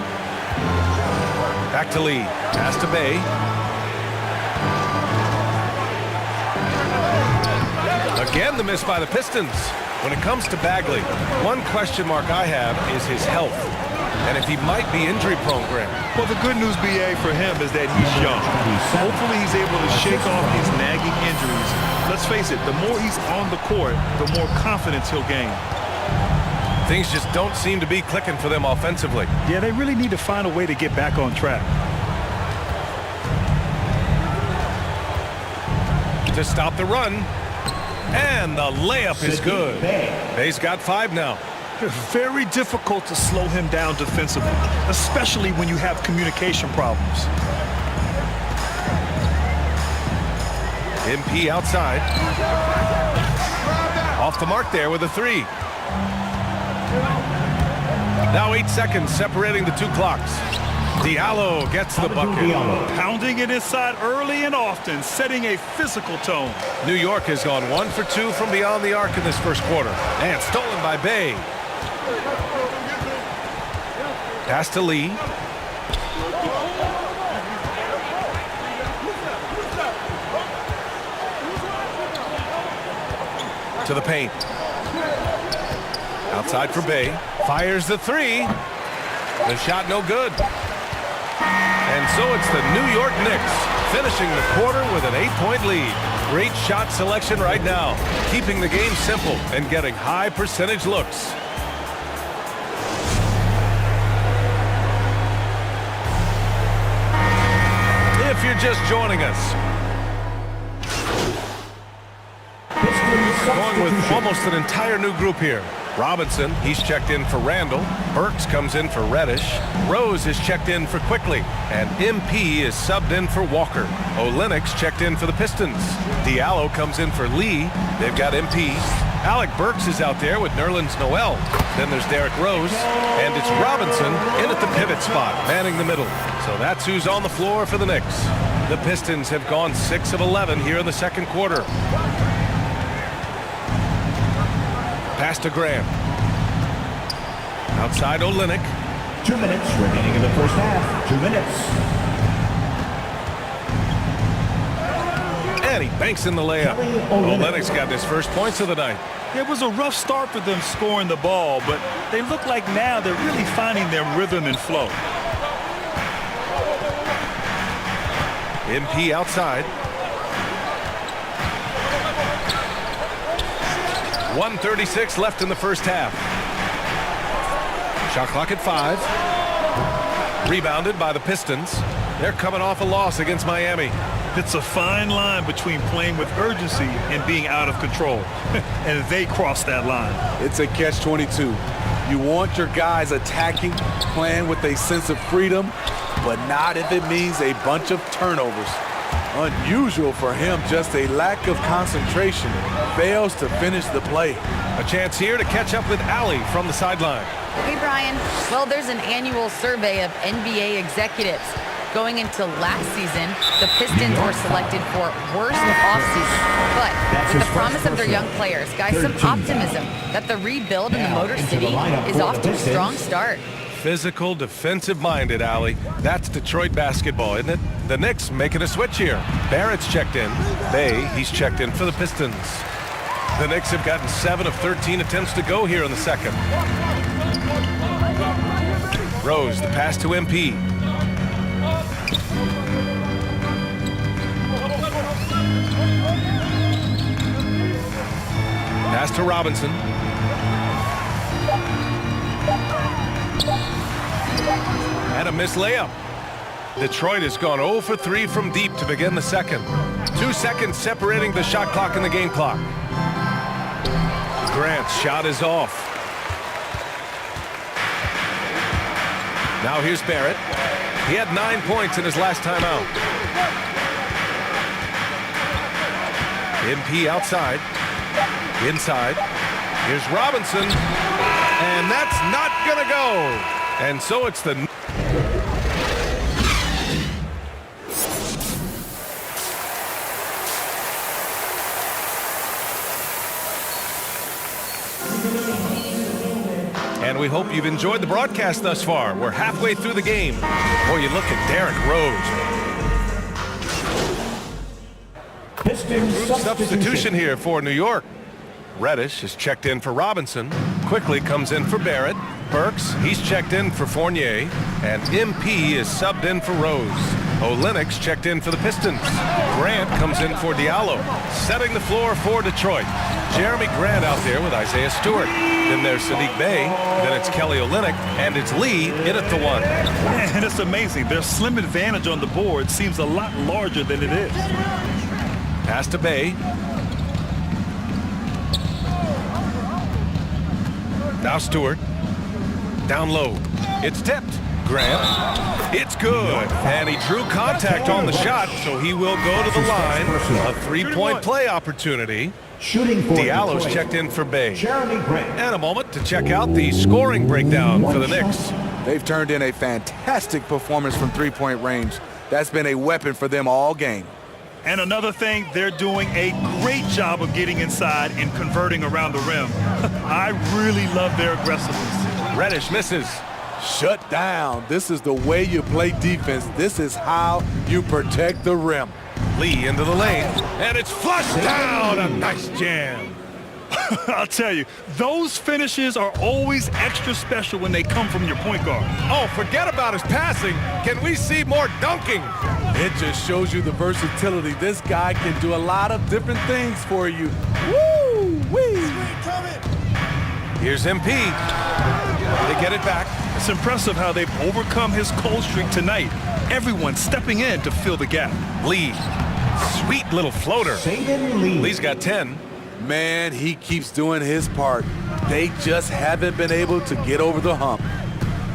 Back to Lee. Pass to Bay. Again, the miss by the Pistons. When it comes to Bagley, one question mark I have is his health. And if he might be injury-prone, Grant. Well, the good news, BA, for him is that he's young. Hopefully he's able to shake off these nagging injuries. Let's face it, the more he's on the court, the more confidence he'll gain. Things just don't seem to be clicking for them offensively. Yeah, they really need to find a way to get back on track. To stop the run. And the layup is good. Bay's got 5 now. Very difficult to slow him down defensively, especially when you have communication problems. MP outside. Off the mark there with a 3. Now 8 seconds separating the 2 clocks. Diallo gets the bucket. Pounding it inside early and often, setting a physical tone. New York has gone 1 for 2 from beyond the arc in this first quarter. And stolen by Bay. Pass to Lee. To the paint. Outside for Bay. Fires the 3. The shot no good. And so it's the New York Knicks finishing the quarter with an 8-point lead. Great shot selection right now, keeping the game simple and getting high percentage looks. If you're just joining us, going with almost an entire new group here. Robinson, he's checked in for Randall. Burks comes in for Reddish. Rose is checked in for Quickly. And MP is subbed in for Walker. Olynyk's checked in for the Pistons. Diallo comes in for Lee. They've got MP. Alec Burks is out there with Nerlens Noel. Then there's Derrick Rose. And it's Robinson in at the pivot spot, manning the middle. So that's who's on the floor for the Knicks. The Pistons have gone 6 of 11 here in the second quarter. Pass to Graham. Outside Olynyk. 2 minutes remaining in the first half. 2 minutes. And he banks in the layup. Olenek's got his first points of the night. It was a rough start for them scoring the ball, but they look like now they're really finding their rhythm and flow. MP outside. 1:36 left in the first half. Shot clock at 5. Rebounded by the Pistons. They're coming off a loss against Miami. It's a fine line between playing with urgency and being out of control. And they crossed that line. It's a catch-22. You want your guys attacking, playing with a sense of freedom, but not if it means a bunch of turnovers. Unusual for him, just a lack of concentration. Fails to finish the play. A chance here to catch up with Allie from the sideline. Hey, Brian. Well, there's an annual survey of NBA executives. Going into last season, the Pistons were selected for worst offseason. But with the promise of their young players, guys, some optimism that the rebuild in the Motor City is off to a strong start. Physical, defensive-minded, Allie. That's Detroit basketball, isn't it? The Knicks making a switch here. Barrett's checked in. He's checked in for the Pistons. The Knicks have gotten 7 of 13 attempts to go here in the second. Rose, the pass to MP. Pass to Robinson. And a missed layup. Detroit has gone 0 for 3 from deep to begin the second. 2 seconds separating the shot clock and the game clock. Grant's shot is off. Now here's Barrett. He had 9 points in his last time out. MP outside. Inside. Here's Robinson. And that's not going to go. And so it's the... And we hope you've enjoyed the broadcast thus far. We're halfway through the game. Boy, you look at Derrick Rose. Group substitution here for New York. Reddish is checked in for Robinson. Quickly comes in for Barrett. Burks, he's checked in for Fournier. And MP is subbed in for Rose. Olenek's checked in for the Pistons. Grant comes in for Diallo. Setting the floor for Detroit. Jeremy Grant out there with Isaiah Stewart. Then there's Sadiq Bey. Then it's Kelly Olynyk. And it's Lee in at the 1. And it's amazing. Their slim advantage on the board seems a lot larger than it is. Pass to Bey. Now Stewart. Down low. It's tipped. Grant. It's good. And he drew contact on the shot, so he will go to the line. A 3-point play opportunity. Diallo's checked in for Bey. And a moment to check out the scoring breakdown for the Knicks. They've turned in a fantastic performance from three-point range. That's been a weapon for them all game. And another thing, they're doing a great job of getting inside and converting around the rim. I really love their aggressiveness. Reddish misses. Shut down. This is the way you play defense. This is how you protect the rim. Lee into the lane, and it's flushed down. A nice jam. I'll tell you, those finishes are always extra special when they come from your point guard. Oh, forget about his passing. Can we see more dunking? It just shows you the versatility. This guy can do a lot of different things for you. Woo-wee. Here's MP. They get it back. It's impressive how they've overcome his cold streak tonight. Everyone stepping in to fill the gap. Lee. Sweet little floater. Lee's got 10. Man, he keeps doing his part. They just haven't been able to get over the hump.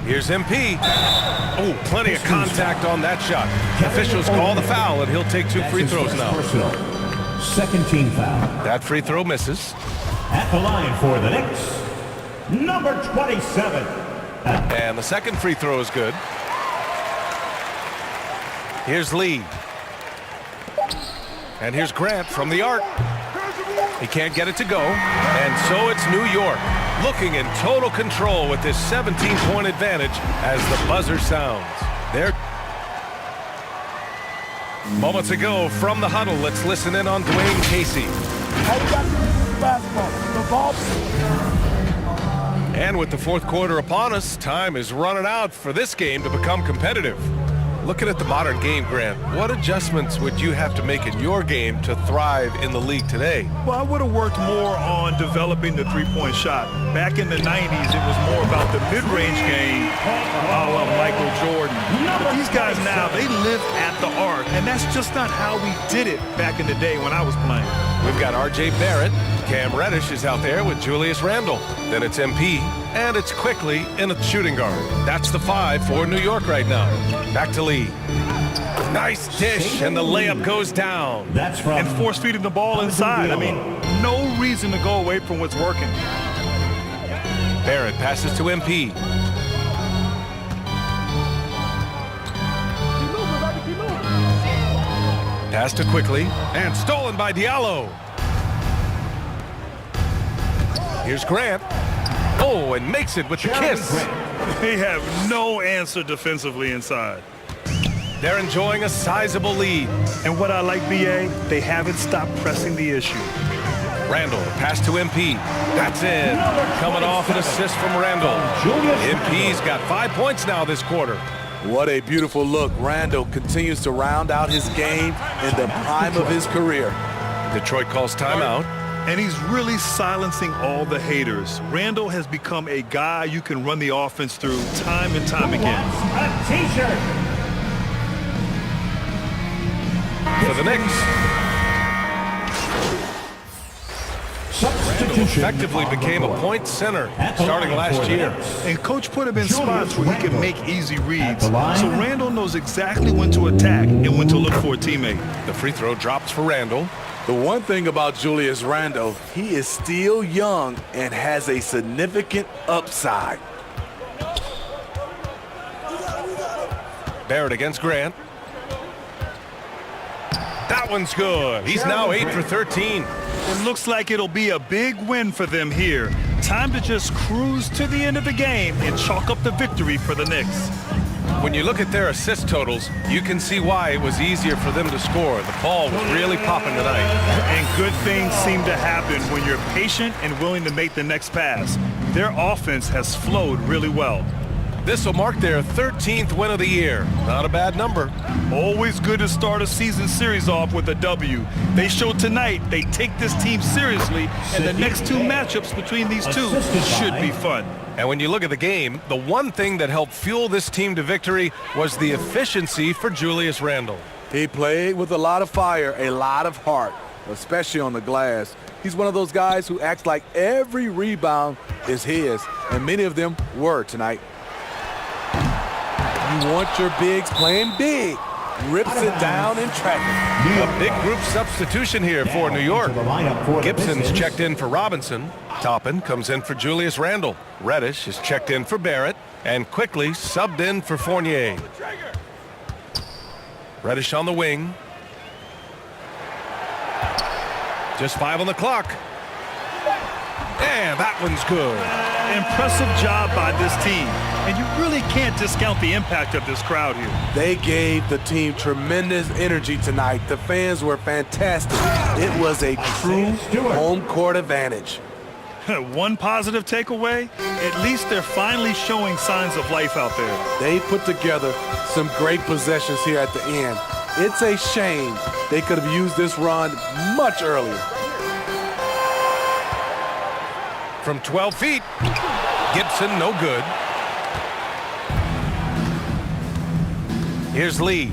Here's MP. Oh, plenty of contact on that shot. Officials call the foul, and he'll take 2 free throws now. Second team foul. That free throw misses. At the line for the Knicks, number 27. And the second free throw is good. Here's Lee. And here's Grant from the arc. He can't get it to go. And so it's New York looking in total control with this 17-point advantage as the buzzer sounds. Moments ago from the huddle, let's listen in on Dwayne Casey. And with the fourth quarter upon us, time is running out for this game to become competitive. Looking at the modern game, Grant, what adjustments would you have to make in your game to thrive in the league today? Well, I would have worked more on developing the three-point shot. Back in the 90s, it was more about the mid-range game, a la Michael Jordan. But these guys now, they live at the arc, and that's just not how we did it back in the day when I was playing. We've got R.J. Barrett. Cam Reddish is out there with Julius Randle. Then it's MP, and it's quickly in a shooting guard. That's the 5 for New York right now. Back to Lee. Nice dish, and the layup goes down. And force-feeding the ball inside. I mean, no reason to go away from what's working. Barrett passes to MP. Pass to Quickly, and stolen by Diallo. Here's Grant. Oh, and makes it with the kiss. They have no answer defensively inside. They're enjoying a sizable lead. And what I like, BA, they haven't stopped pressing the issue. Randle, pass to MP. That's in. Coming off an assist from Randle. MP's got 5 points now this quarter. What a beautiful look. Randle continues to round out his game in the prime of his career. Detroit calls timeout. And he's really silencing all the haters. Randle has become a guy you can run the offense through time and time again. A t-shirt. For the Knicks. Randle effectively became a point center starting last year. And coach put him in spots where he can make easy reads. So Randle knows exactly when to attack and when to look for a teammate. The free throw drops for Randle. The one thing about Julius Randle, he is still young and has a significant upside. Barrett against Grant. That one's good. He's now 8 for 13. It looks like it'll be a big win for them here. Time to just cruise to the end of the game and chalk up the victory for the Knicks. When you look at their assist totals, you can see why it was easier for them to score. The ball was really popping tonight. And good things seem to happen when you're patient and willing to make the next pass. Their offense has flowed really well. This will mark their 13th win of the year. Not a bad number. Always good to start a season series off with a W. They showed tonight they take this team seriously, and the next two matchups between these two should be fun. And when you look at the game, the one thing that helped fuel this team to victory was the efficiency for Julius Randle. He played with a lot of fire, a lot of heart, especially on the glass. He's one of those guys who acts like every rebound is his, and many of them were tonight. You want your bigs playing big. Rips it down in traffic. A big group substitution here for New York. Gibson's checked in for Robinson. Toppin comes in for Julius Randle. Reddish is checked in for Barrett. And Quickly subbed in for Fournier. Reddish on the wing. Just 5 on the clock. And that one's good. Impressive job by this team. And you really can't discount the impact of this crowd here. They gave the team tremendous energy tonight. The fans were fantastic. It was a true home court advantage. One positive takeaway, at least they're finally showing signs of life out there. They put together some great possessions here at the end. It's a shame they could have used this run much earlier. From 12 feet, Gibson no good. Here's Lee.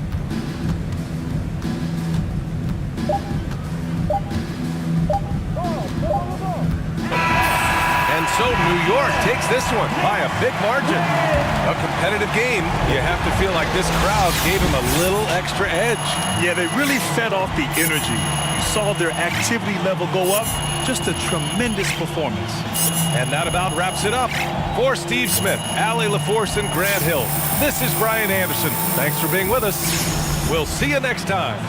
And so New York takes this one by a big margin. A competitive game. You have to feel like this crowd gave them a little extra edge. Yeah, they really fed off the energy. You saw their activity level go up. Just a tremendous performance. And that about wraps it up. For Steve Smith, Allie LaForce, and Grant Hill, this is Brian Anderson. Thanks for being with us. We'll see you next time.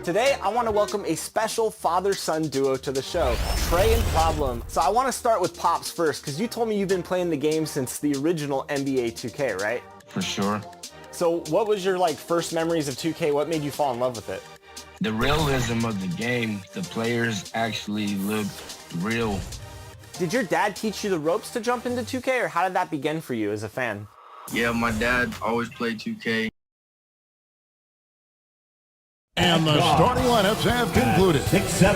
Today, I want to welcome a special father-son duo to the show, Trey and Problem. So I want to start with Pops first, because you told me you've been playing the game since the original NBA 2K, right? For sure. So what was your first memories of 2K? What made you fall in love with it? The realism of the game, the players actually looked real. Did your dad teach you the ropes to jump into 2K, or how did that begin for you as a fan? Yeah, my dad always played 2K. And the starting lineups have concluded.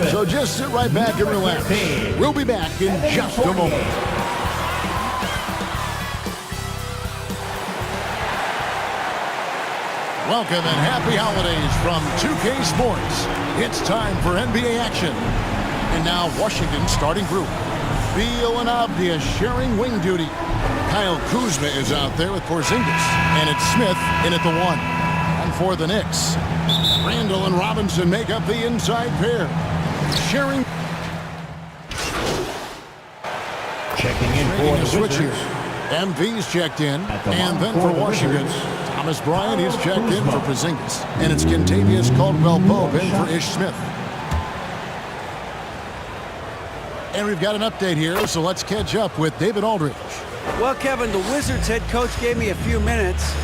So just sit right back and relax. We'll be back in just a moment. Welcome and happy holidays from 2K Sports. It's time for NBA action. And now Washington's starting group. Beal and Avdia sharing wing duty. Kyle Kuzma is out there with Porzingis. And it's Smith in at the 1. And for the Knicks, Randall and Robinson make up the inside pair. Sharing. Checking in for the switch Wizards. here. MV's checked in. And then for Washington, Thomas Bryant is checked in for Porzingis. And it's Kentavious Caldwell-Pope in for Ish Smith. And we've got an update here, so let's catch up with David Aldridge. Well, Kevin, the Wizards head coach gave me a few minutes.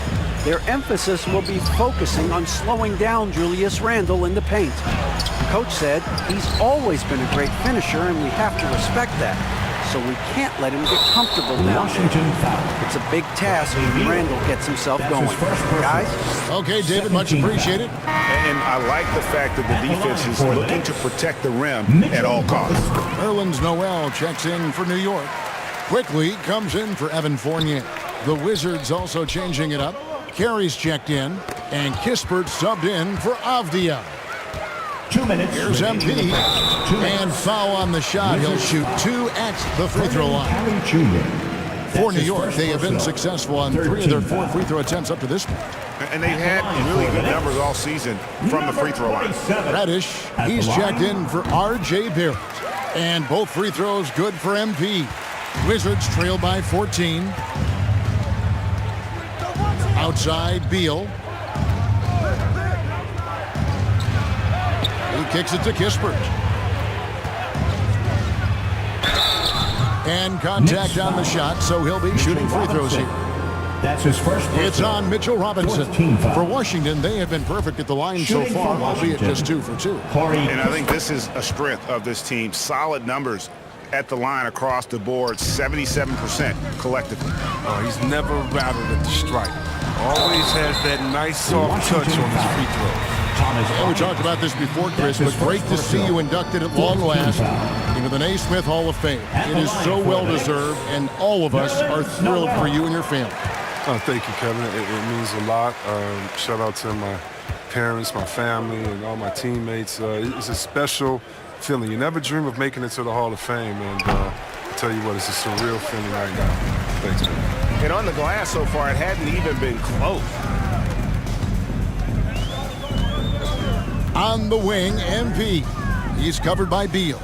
Their emphasis will be focusing on slowing down Julius Randle in the paint. The coach said he's always been a great finisher, and we have to respect that. So we can't let him get comfortable now. It's a big task when Randle gets himself going. Guys? Okay, David, much appreciated. And I like the fact that the defense is looking to protect the rim at all costs. Nerlens Noel checks in for New York. Quickly comes in for Evan Fournier. The Wizards also changing it up. Carey's checked in, and Kispert subbed in for Avdia. 2 minutes. Here's MP, and foul on the shot. He'll shoot 2 at the free throw line. For New York, they have been successful on 3 of their 4 free throw attempts up to this point. And they've had really good numbers all season from the free throw line. Reddish, he's checked in for R.J. Barrett. And both free throws good for MP. Wizards trail by 14. Outside, Beal. He kicks it to Kispert. And contact on the shot, so he'll be shooting free throws here. That's his first. It's on Mitchell Robinson. For Washington, they have been perfect at the line so far, albeit just 2 for 2. And I think this is a strength of this team. Solid numbers at the line across the board, 77% collectively. Oh, he's never rattled at the stripe. Always has that nice soft touch on his free throw. And we talked about this before, Chris, but great to see you inducted at long last into the Naismith Hall of Fame. It is so well-deserved, and all of us are thrilled for you and your family. Oh, thank you, Kevin. It means a lot. Shout out to my parents, my family, and all my teammates. It's a special feeling. You never dream of making it to the Hall of Fame, and I tell you what, it's a surreal feeling right now. Thanks, man. And on the glass so far, it hadn't even been close. On the wing, MP. He's covered by Beal.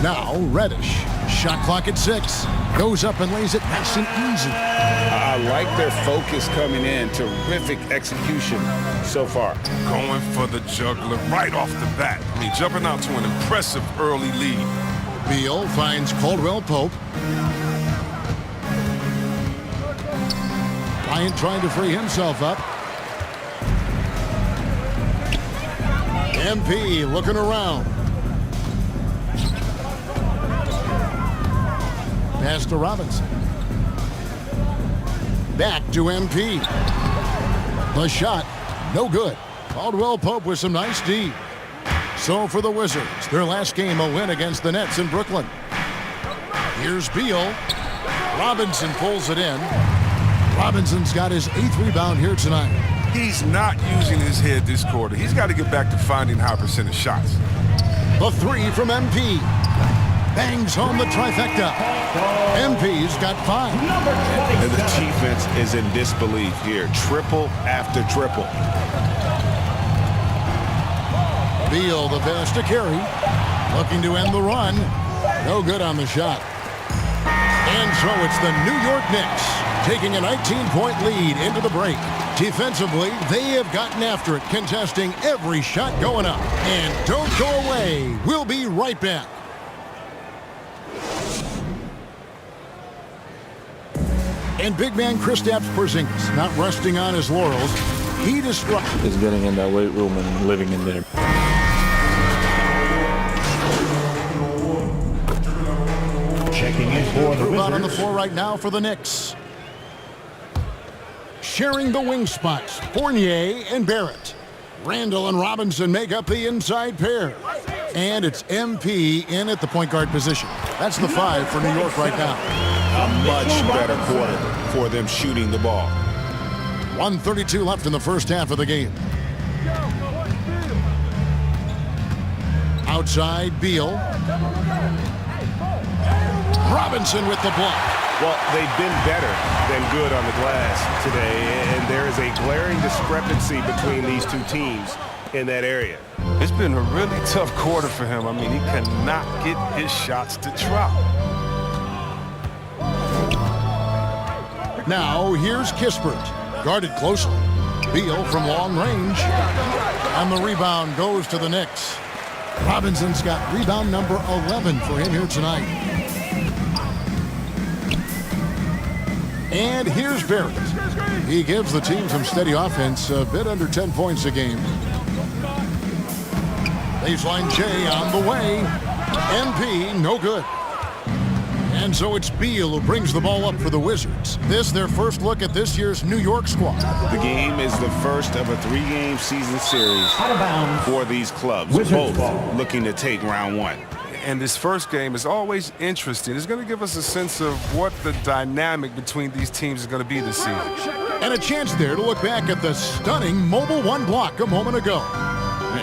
Now, Reddish. Shot clock at 6. Goes up and lays it nice and easy. I like their focus coming in. Terrific execution so far. Going for the juggler right off the bat. I mean, jumping out to an impressive early lead. Beal finds Caldwell Pope. Bryant trying to free himself up. MP looking around. Pass to Robinson. Back to MP. The shot, no good. Caldwell Pope with some nice D. So for the Wizards, their last game a win against the Nets in Brooklyn. Here's Beal. Robinson pulls it in. Robinson's got his 8th rebound here tonight. He's not using his head this quarter. He's got to get back to finding high percentage shots. The 3 from MP. Bangs home the trifecta. MP's got 5. And the defense is in disbelief here. Triple after triple. Beal the pass to carry. Looking to end the run. No good on the shot. And so it's the New York Knicks taking a 19-point lead into the break. Defensively, they have gotten after it, contesting every shot going up. And don't go away. We'll be right back. And big man Kristaps Porzingis not resting on his laurels. He disrupted. Is getting in that weight room and living in there. Checking in for the Wizards. On the floor right now for the Knicks. Sharing the wing spots, Fournier and Barrett. Randall and Robinson make up the inside pair. And it's MP in at the point guard position. That's the 5 for New York right now. A much better quarter for them shooting the ball. 1:32 left in the first half of the game. Outside, Beal. Robinson with the block. Well, they've been better than good on the glass today, and there is a glaring discrepancy between these two teams in that area. It's been a really tough quarter for him. I mean, he cannot get his shots to drop. Now, here's Kispert. Guarded closely. Beal from long range. And the rebound goes to the Knicks. Robinson's got rebound number 11 for him here tonight. And here's Barrett. He gives the team some steady offense, a bit under 10 points a game. Baseline J on the way. MP, no good. And so it's Beal who brings the ball up for the Wizards. This their first look at this year's New York squad. The game is the first of a 3-game season series for these clubs, both looking to take round 1. And this first game is always interesting. It's going to give us a sense of what the dynamic between these teams is going to be this season. And a chance there to look back at the stunning Mobile 1 block a moment ago.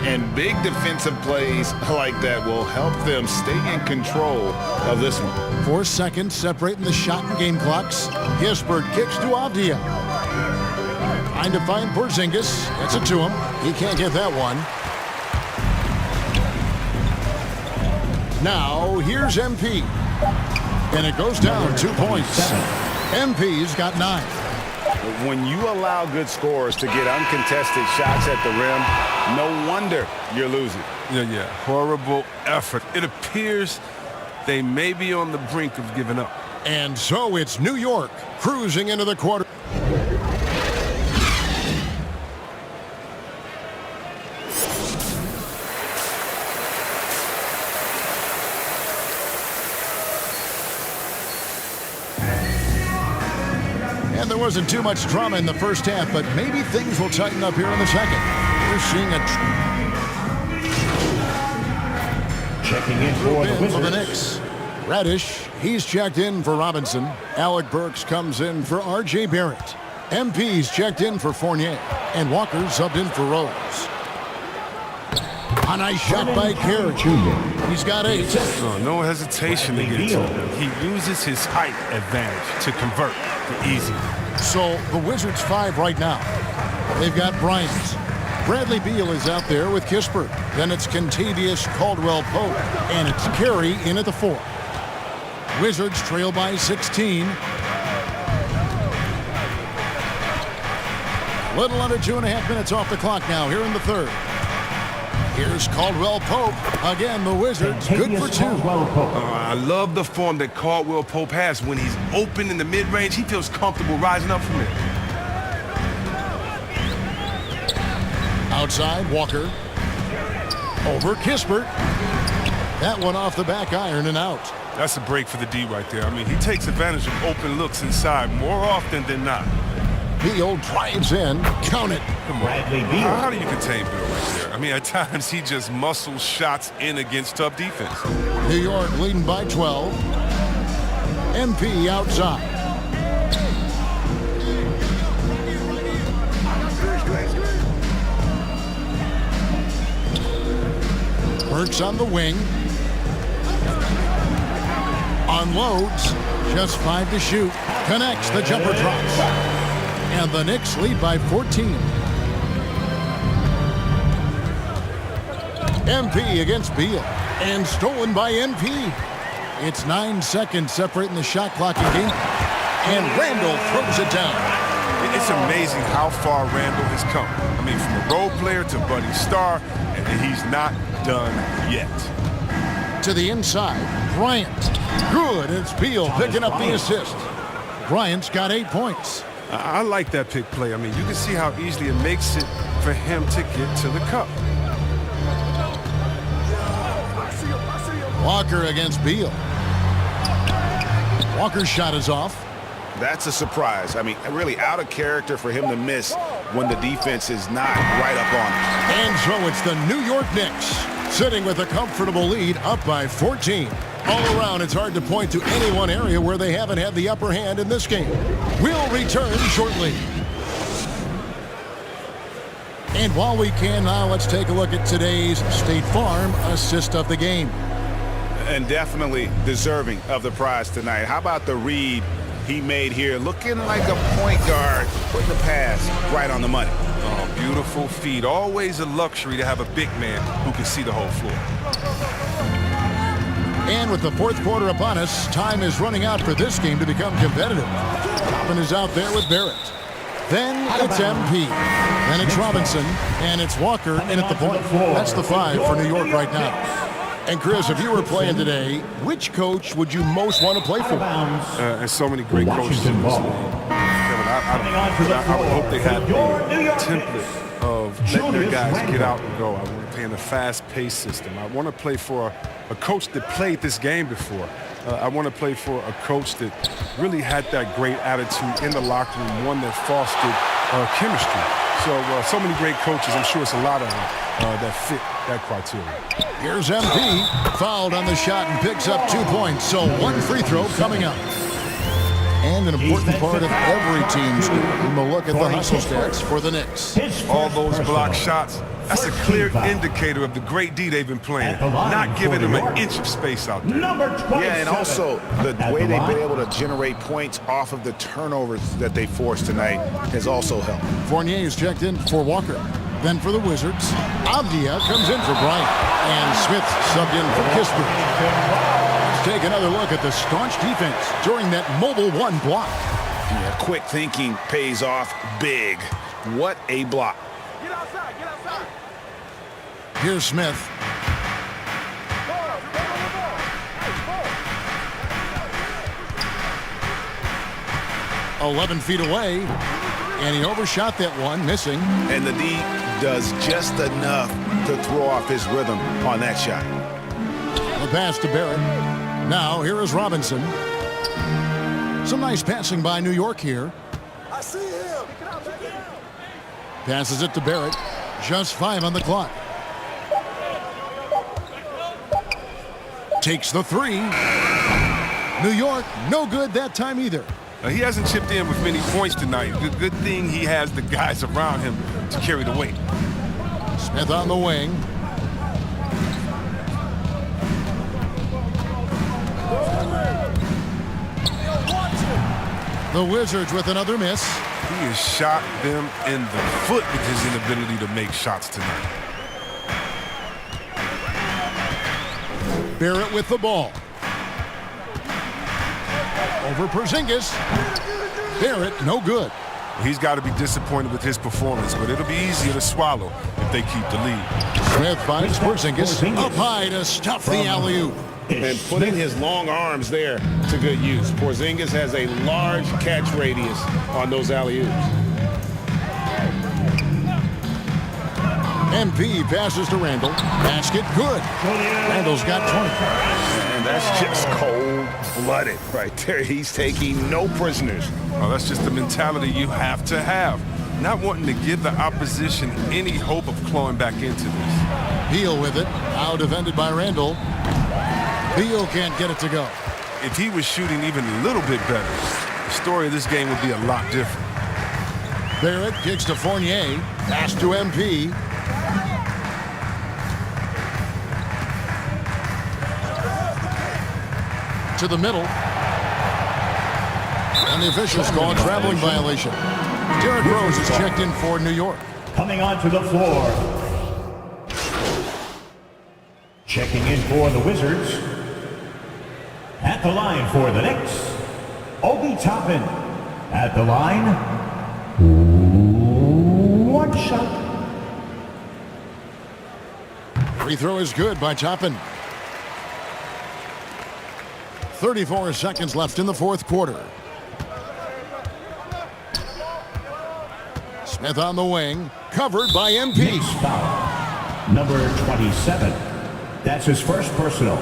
And big defensive plays like that will help them stay in control of this one. 4 seconds separating the shot and game clocks. Kispert kicks to Avdia. Trying to find Porzingis. Gets it to him. He can't get that one. Now, here's MP. And it goes down 2 points. MP's got 9. When you allow good scorers to get uncontested shots at the rim, no wonder you're losing. Yeah. Horrible effort. It appears they may be on the brink of giving up. And so it's New York cruising into the quarter. And there wasn't too much drama in the first half, but maybe things will tighten up here in the second. We're seeing a checking in for the Knicks. Reddish, he's checked in for Robinson. Alec Burks comes in for R.J. Barrett. MP's checked in for Fournier, and Walker subbed in for Rose. A nice shot by Carey. He's got 8. No hesitation to get to him. He uses his height advantage to convert the easy. So the Wizards 5 right now. They've got Bryant. Bradley Beal is out there with Kispert. Then it's Contavious Caldwell-Pope, and it's Carey in at the 4. Wizards trail by 16. Little under 2.5 minutes off the clock now here in the 3rd. Here's Caldwell-Pope. Again, the Wizards good for 2. I love the form that Caldwell-Pope has. When he's open in the mid-range, he feels comfortable rising up from it. Outside, Walker. Over Kispert. That one off the back iron and out. That's a break for the D right there. I mean, he takes advantage of open looks inside more often than not. Beal drives in. Count it. Come on. How do you contain Beal right there? I mean, at times he just muscles shots in against tough defense. New York leading by 12. MP outside. Burks on the wing. Unloads. Just 5 to shoot. Connects. The jumper drops. And the Knicks lead by 14. MP against Beal. And stolen by MP. It's 9 seconds separating the shot clock and game. And Randall throws it down. It's amazing how far Randall has come. I mean, from a role player to budding star, and he's not done yet. To the inside, Bryant. Good, it's Beal picking up the assist. Bryant's got 8 points. I like that pick play. I mean, you can see how easily it makes it for him to get to the cup. Walker against Beal. Walker's shot is off. That's a surprise. I mean, really out of character for him to miss when the defense is not right up on him. And so it's the New York Knicks sitting with a comfortable lead up by 14. All around, it's hard to point to any one area where they haven't had the upper hand in this game. We'll return shortly. And while we can now, let's take a look at today's State Farm assist of the game. And definitely deserving of the prize tonight. How about the read he made here, looking like a point guard, putting the pass right on the money. Oh, beautiful feed. Always a luxury to have a big man who can see the whole floor. And with the 4th quarter upon us, time is running out for this game to become competitive. Robin is out there with Barrett. Then it's MP. Then it's Robinson. And it's Walker in at the point. That's the 5 for New York right now. And Chris, if you were playing today, which coach would you most want to play for? And so many great coaches in this league. Kevin, I would hope they had the template of letting their guys get out and go. I want to play in a fast-paced system. I want to play for a coach that played this game before. I want to play for a coach that really had that great attitude in the locker room, one that fostered chemistry. So many great coaches. I'm sure it's a lot of them that fit that criteria. Here's MP, fouled on the shot and picks up 2 points. So 1 free throw coming up. And an important part of every team's game, we'll look at the hustle stats for the Knicks. All those block shots, that's a clear indicator of the great D they've been playing, not giving them an inch of space out there. Yeah, and also the way they've been able to generate points off of the turnovers that they forced tonight has also helped. Fournier is checked in for Walker. Then for the Wizards, Avdia comes in for Bryant. And Smith subbed in for Kispert. Let's take another look at the staunch defense during that mobile 1 block. Yeah, quick thinking pays off big. What a block. Get outside, get outside. Here's Smith. Go, 11 feet away. And he overshot that one, missing. And the D does just enough to throw off his rhythm on that shot. The pass to Barrett. Now, here is Robinson. Some nice passing by New York here. I see him. Passes it to Barrett. Just 5 on the clock. Takes the 3. New York, no good that time either. He hasn't chipped in with many points tonight. Good thing he has the guys around him to carry the weight. Smith on the wing. The Wizards with another miss. He has shot them in the foot with his inability to make shots tonight. Barrett with the ball. Over Porzingis. Barrett, no good. He's got to be disappointed with his performance, but it'll be easier to swallow if they keep the lead. Smith finds Porzingis up high to stuff the alley-oop. And putting his long arms there to good use. Porzingis has a large catch radius on those alley-oops. MP passes to Randall. Basket good. Randall's got 20. And that's just cold-blooded right there. He's taking no prisoners. Oh, that's just the mentality you have to have. Not wanting to give the opposition any hope of clawing back into this. Beal with it. Now defended by Randall. Beal can't get it to go. If he was shooting even a little bit better, the story of this game would be a lot different. Barrett kicks to Fournier. Pass to MP. To the middle. And the officials call a traveling violation. Derrick Rose is checked in for New York. Coming onto the floor. Checking in for the Wizards. At the line for the Knicks, Obi Toppin. At the line, one shot. Free throw is good by Toppin. 34 seconds left in the fourth quarter. Smith on the wing, covered by MP. Knicks foul. Number 27. That's his first personal.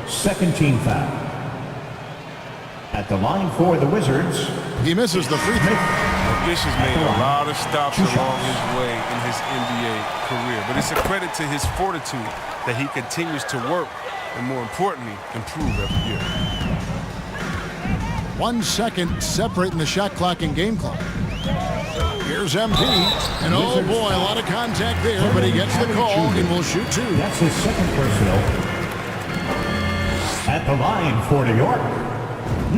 Second team foul. At the line for the Wizards, he misses the free throw. Bish has made a lot of stops along his way in his NBA career, but it's a credit to his fortitude that he continues to work and, more importantly, improve every year. 1 second separating the shot clock and game clock. Here's MP, and oh boy, a lot of contact there, but he gets the call and will shoot two. That's his second personal. At the line for New York,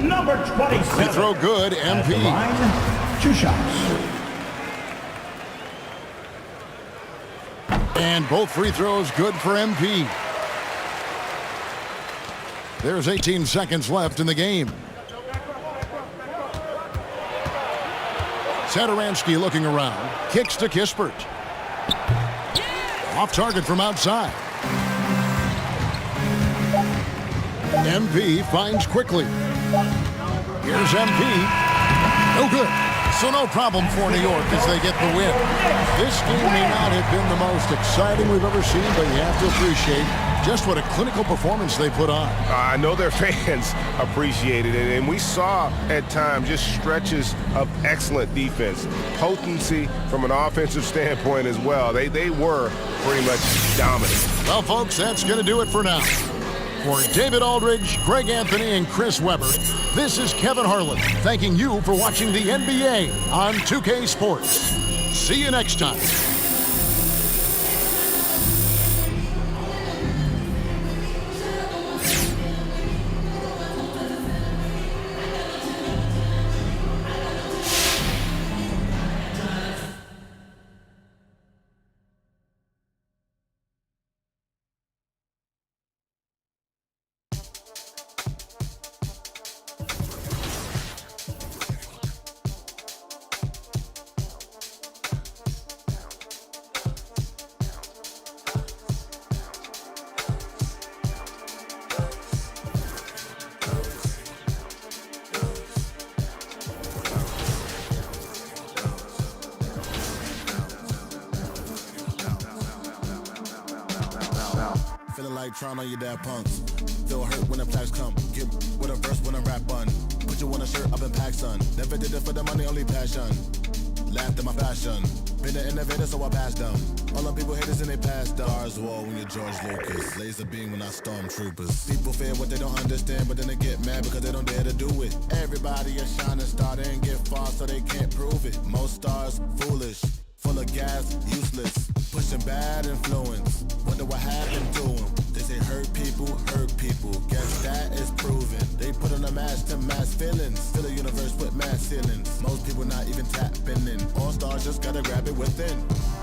number 27. Free throw good, MP. At the line, 2 shots. And both free throws good for MP. There's 18 seconds left in the game. Satoransky looking around. Kicks to Kispert. Off target from outside. MP finds quickly. Here's MP. No good. So no problem for New York as they get the win. This game may not have been the most exciting we've ever seen, but you have to appreciate just what a clinical performance they put on. I know their fans appreciated it, and we saw at times just stretches of excellent defense. Potency from an offensive standpoint as well. They were pretty much dominant. Well, folks, that's going to do it for now. For David Aldridge, Greg Anthony, and Chris Webber, this is Kevin Harlan thanking you for watching the NBA on 2K Sports. See you next time. Feeling like trying on your dad punks. Feel hurt when the plaques come. Get with a verse when I rap bun. Put you on a shirt up in pack, son. Never did it for the money, only passion. Laughed at my fashion. Been an innovator, so I passed them. All them people haters and they passed them. Stars wall when you're George Lucas. Laser beam when I stormtroopers. People fear what they don't understand, but then they get mad because they don't dare to do it. Everybody a shining star, they ain't get far, so they can't prove it. Most stars, foolish. Full of gas, useless. Pushing bad influence. Wonder what happened to them. They say hurt people, hurt people. Guess that is proven. They put on a mask to mask feelings. Fill the universe with mass ceilings. Most people not even tapping in. All stars just gotta grab it within.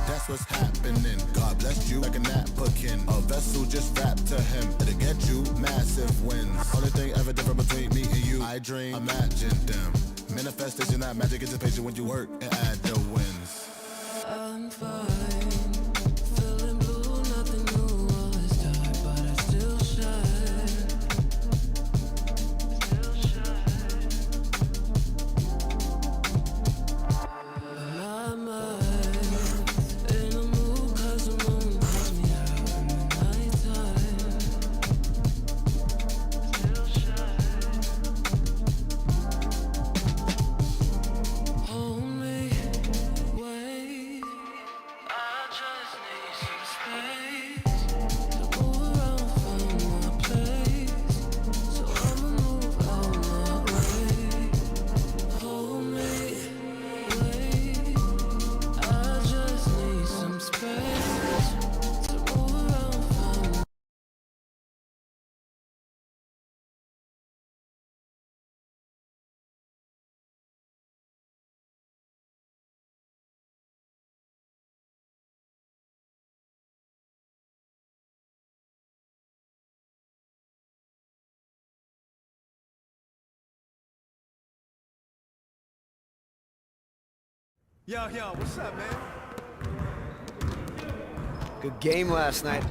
That's what's happening. God bless you like a napkin. A vessel just wrapped to him. It'll get you massive wins. Only thing ever different between me and you. I dream, imagine them. Manifestation, not magic, it's a patient when you work and add the wins. I'm fine, feeling blue, nothing new, all is dark, but I still shine. My mind's in a mood 'cause the moon brings me out in the nighttime. Hold me, wait. I just need some space to move around, find my place. So I'ma move out my way. Hold me, wait. I just need some space to move around, find my Yo, what's up, man? Good game last night.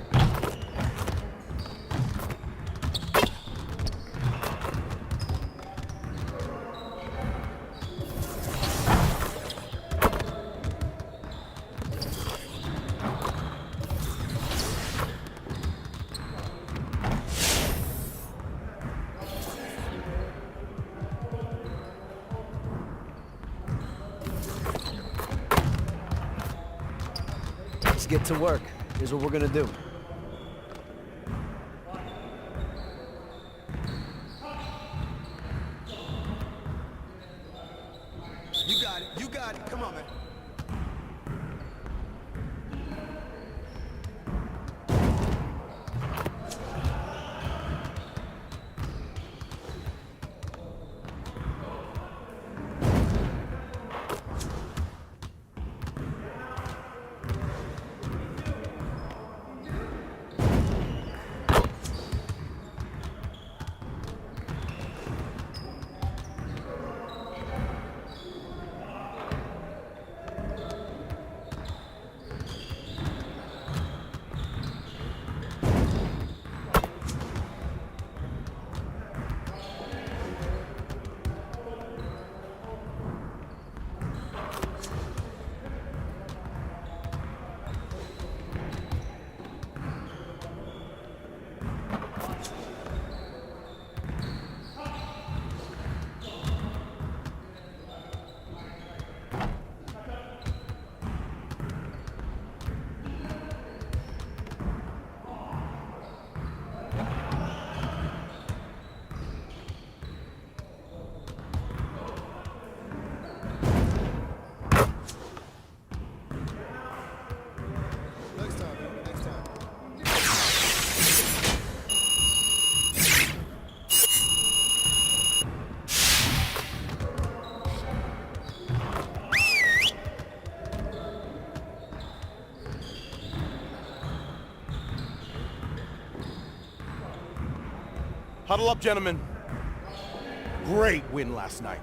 Let's get to work. Here's what we're gonna do. You got it. Come on, man. Huddle up, gentlemen. Great win last night.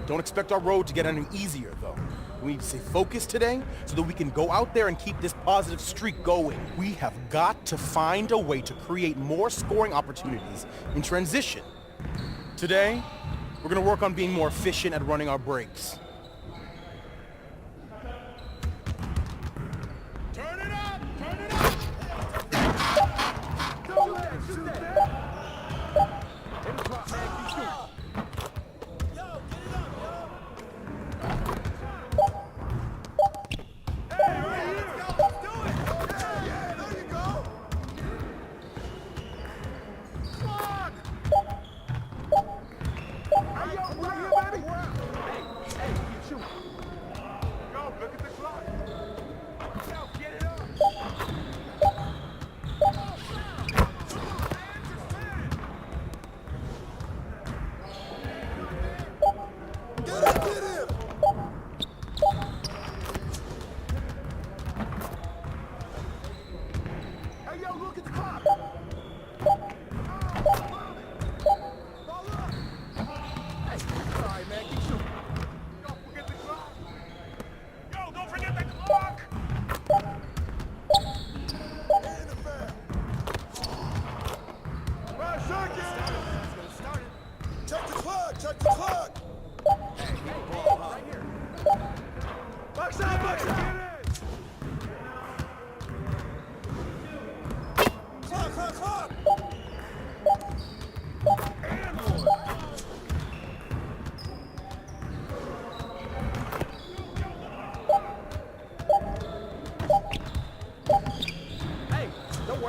Don't expect our road to get any easier, though. We need to stay focused today so that we can go out there and keep this positive streak going. We have got to find a way to create more scoring opportunities in transition. Today, we're going to work on being more efficient at running our breaks.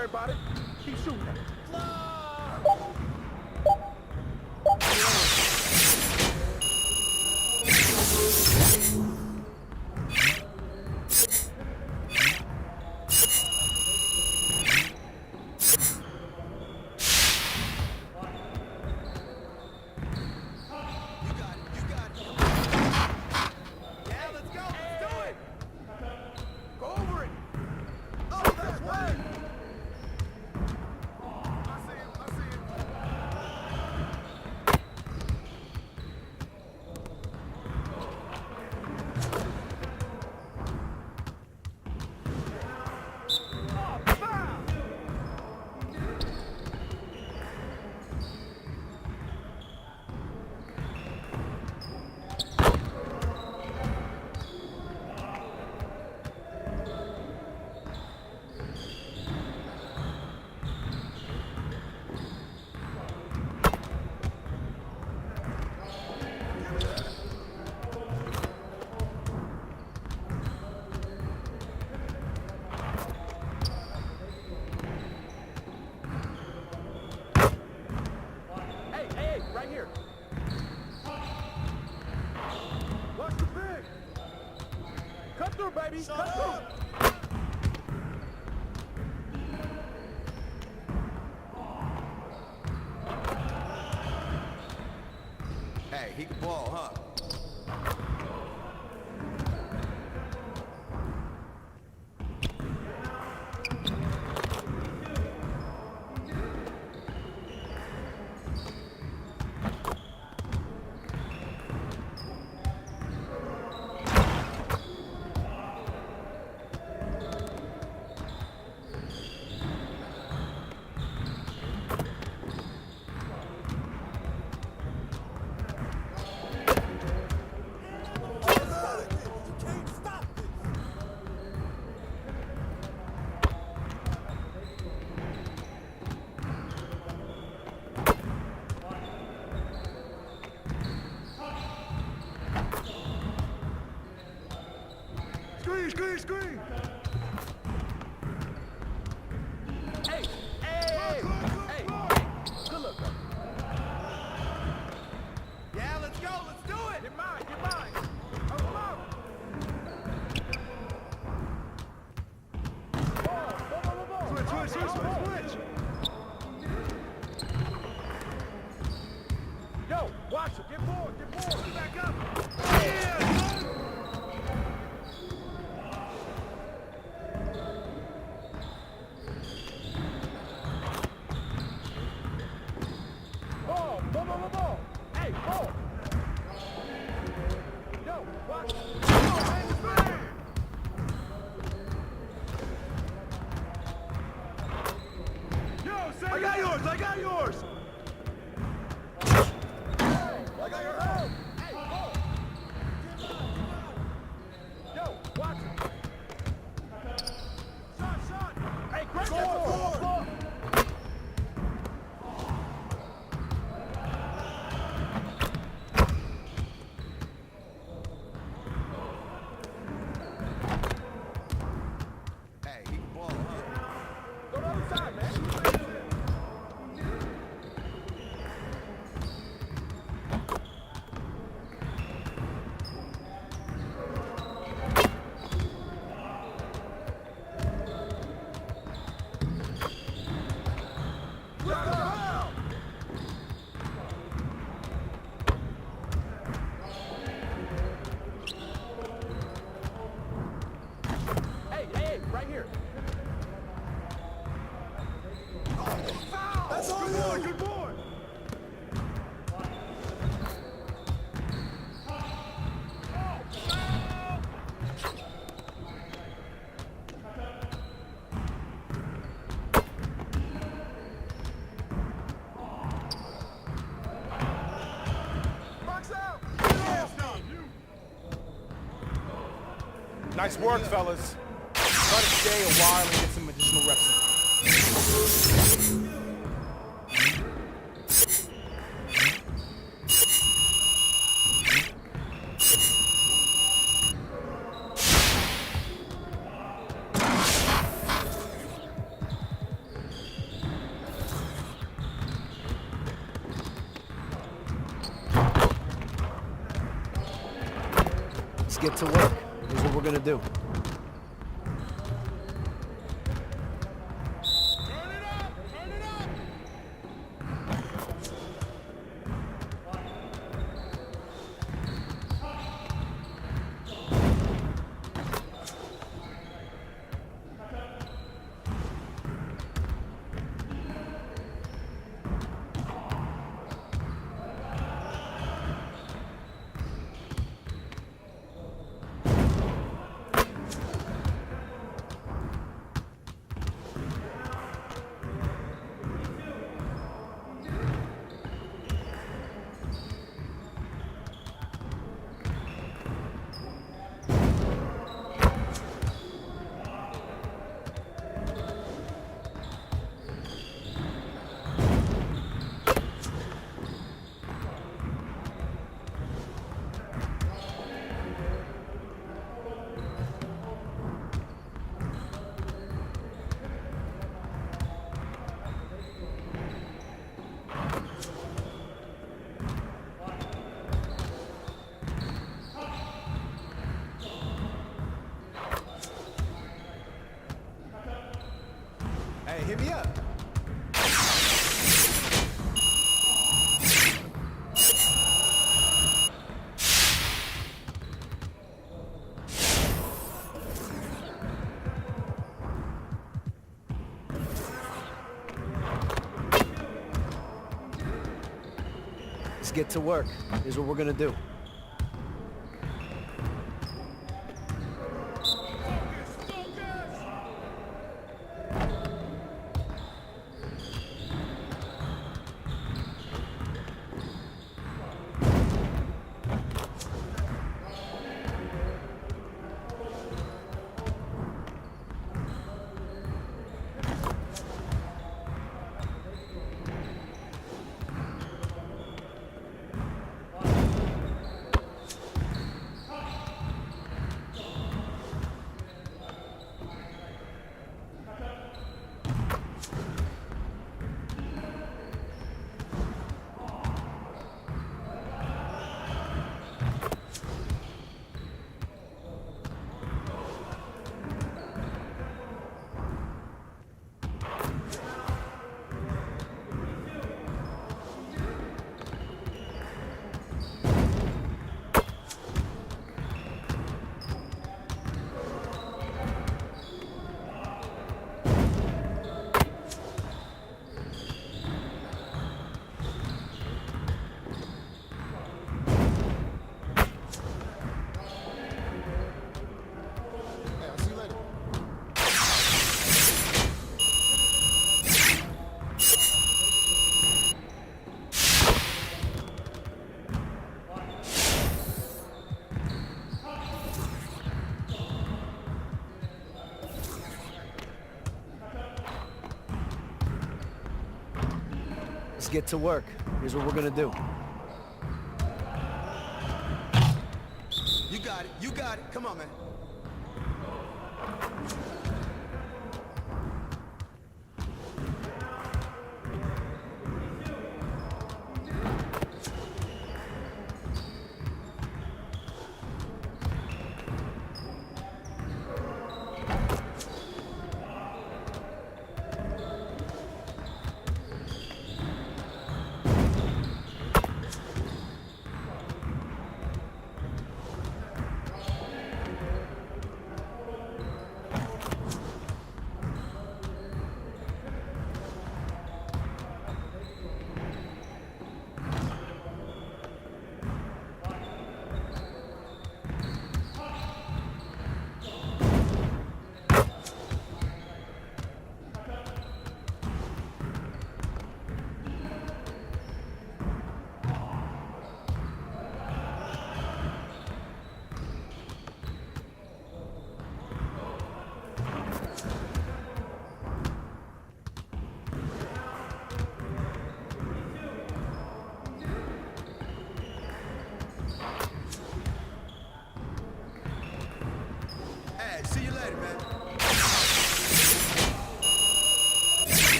worry about it. Keep shooting. Baby, cut through. Hey, he can ball, huh? Screen! Hey! Good look, bro. Yeah, let's go. Let's do it. Get mine. Oh, come on. Ball. Switch. Yo, watch it. Get more. Back up. Yeah. Ball. Hey, ball. Yo, watch. Yo, I got yours. I got yours. Hey, ball. Yo, watch. Shot. Hey, great. Score. Hey, right here. That's all good. Good boy. Nice work, fellas. Try to stay a while and get some additional reps in. get to work. Here's what we're gonna do. Hey, hit me up. Let's get to work. Here's what we're gonna do. Let's get to work. Here's what we're gonna do. You got it. You got it. Come on, man.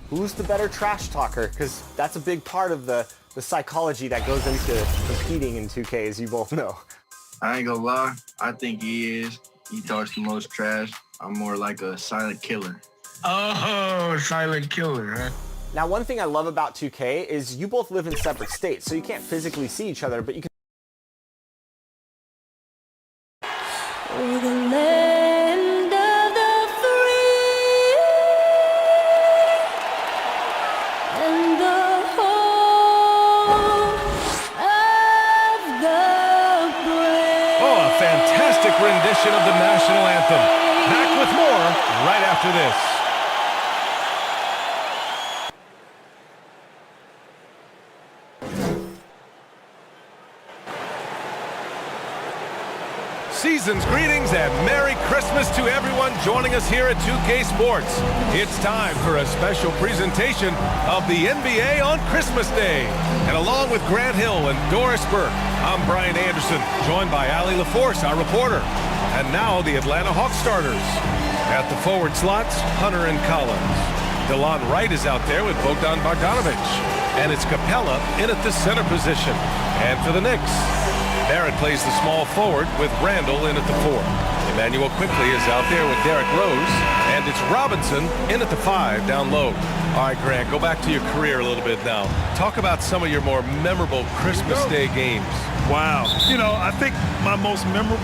who's the better trash talker? Because that's a big part of the psychology that goes into competing in 2K, as you both know. I ain't gonna lie, I think he is. He talks the most trash. I'm more like a silent killer. Oh, silent killer, huh? Now, one thing I love about 2K is you both live in separate states, so you can't physically see each other, but you can. We're the land of the free and the home of the brave. Oh, a fantastic rendition of the national anthem. Back with more right after this. Season's greetings and Merry Christmas to everyone joining us here at 2K Sports. It's time for a special presentation of the NBA on Christmas Day. And along with Grant Hill and Doris Burke, I'm Brian Anderson, joined by Allie LaForce, our reporter. And now the Atlanta Hawks starters. At the forward slots, Hunter and Collins. DeLon Wright is out there with Bogdan Bogdanovic. And it's Capella in at the center position. And for the Knicks, Barrett plays the small forward with Randall in at the 4. Emmanuel Quickley is out there with Derrick Rose, and it's Robinson in at the 5 down low. All right, Grant, go back to your career a little bit now. Talk about some of your more memorable Christmas Day games. Wow. You know, I think my most memorable...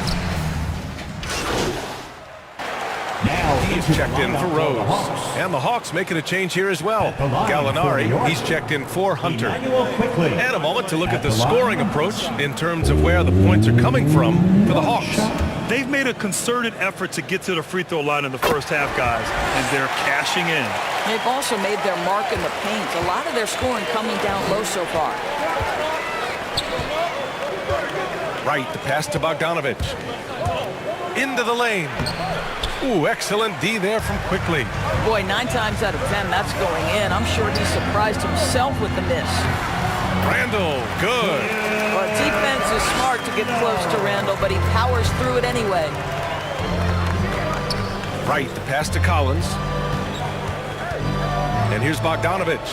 Now he's checked in for Rose. And the Hawks making a change here as well. Gallinari, he's checked in for Hunter. And a moment to look at the scoring approach in terms of where the points are coming from for the Hawks. They've made a concerted effort to get to the free throw line in the first half, guys, and they're cashing in. They've also made their mark in the paint. A lot of their scoring coming down low so far. Right, the pass to Bogdanovic. Into the lane. Ooh, excellent D there from Quickley. Boy, 9 times out of 10, that's going in. I'm sure he surprised himself with the miss. Randall, good. Well, defense is smart to get close to Randall, but he powers through it anyway. Right, the pass to Collins. And here's Bogdanovic.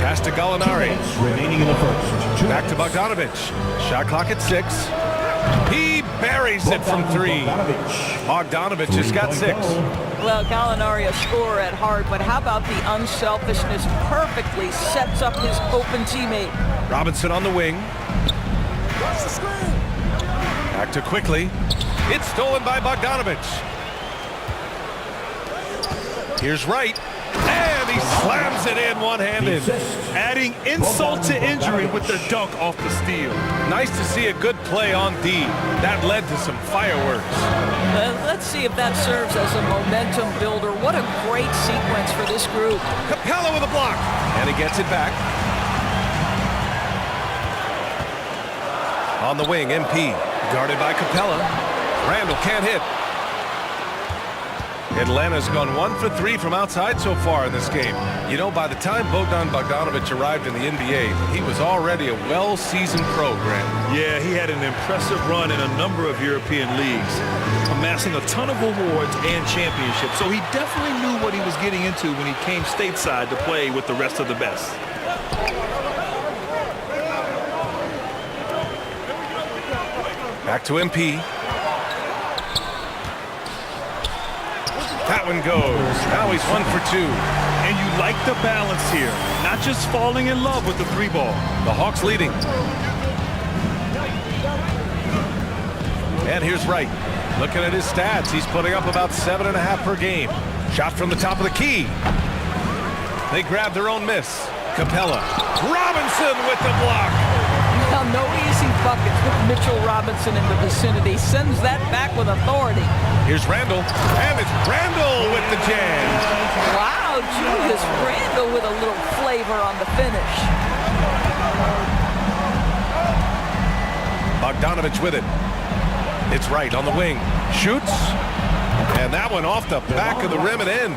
Pass to Gallinari. Remaining in the first. Back to Bogdanovic. Shot clock at 6. He buries it from 3. Bogdanovic has got 6. Well, Gallinari a scorer at heart, but how about the unselfishness? Perfectly sets up his open teammate. Robinson on the wing. Back to Quickley. It's stolen by Bogdanovic. Here's Wright. And he slams it in one-handed. Adding insult to injury with the dunk off the steal. Nice to see a good play on D. That led to some fireworks. Let's see if that serves as a momentum builder. What a great sequence for this group. Capella with a block. And he gets it back. On the wing, MP. Guarded by Capella. Randall can't hit. Atlanta's gone 1 for 3 from outside so far in this game. You know, by the time Bogdan Bogdanovic arrived in the NBA, he was already a well-seasoned pro, Grant. Yeah, he had an impressive run in a number of European leagues, amassing a ton of awards and championships. So he definitely knew what he was getting into when he came stateside to play with the rest of the best. Back to MP. That one goes. Now he's 1 for 2. And you like the balance here. Not just falling in love with the 3 ball. The Hawks leading. And here's Wright. Looking at his stats, he's putting up about 7.5 per game. Shot from the top of the key. They grab their own miss. Capella. Robinson with the block. Now, no easy buckets with Mitchell Robinson in the vicinity. Sends that back with authority. Here's Randall. And it's Randall with the jam. Wow, Julius Randall with a little flavor on the finish. Bogdanovic with it. It's Wright on the wing. Shoots. And that one off the back of the rim and in.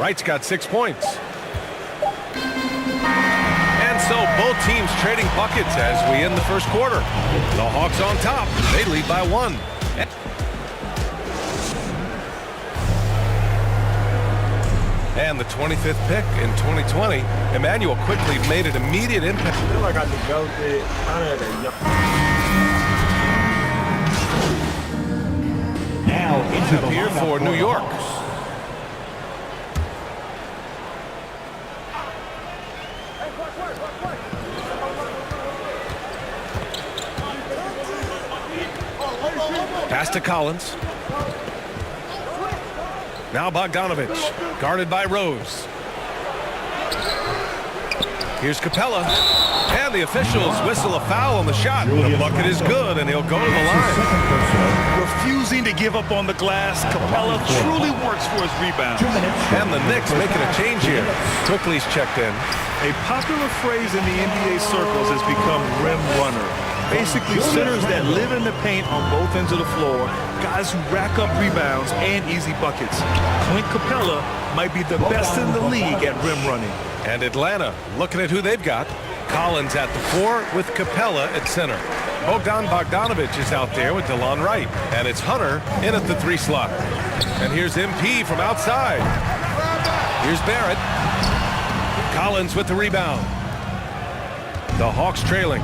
Wright's got 6 points. And so both teams trading buckets as we end the first quarter. The Hawks on top. They lead by 1. And the 25th pick in 2020, Emmanuel quickly made an immediate impact. I feel like I developed it kind of at a young... Now into the here for New York. Pass to Collins. Now Bogdanovich, guarded by Rose. Here's Capella, and the officials whistle a foul on the shot. The bucket is good, and he'll go to the line. Refusing to give up on the glass, Capella truly works for his rebound. And the Knicks making a change here. Quickly's checked in. A popular phrase in the NBA circles has become rim runner. Basically, centers that live in the paint on both ends of the floor, guys who rack up rebounds and easy buckets. Clint Capella might be the best in the league at rim running. And Atlanta looking at who they've got. Collins at the 4 with Capella at center. Bogdanovich is out there with DeLon Wright. And it's Hunter in at the 3 slot. And here's MP from outside. Here's Barrett. Collins with the rebound. The Hawks trailing.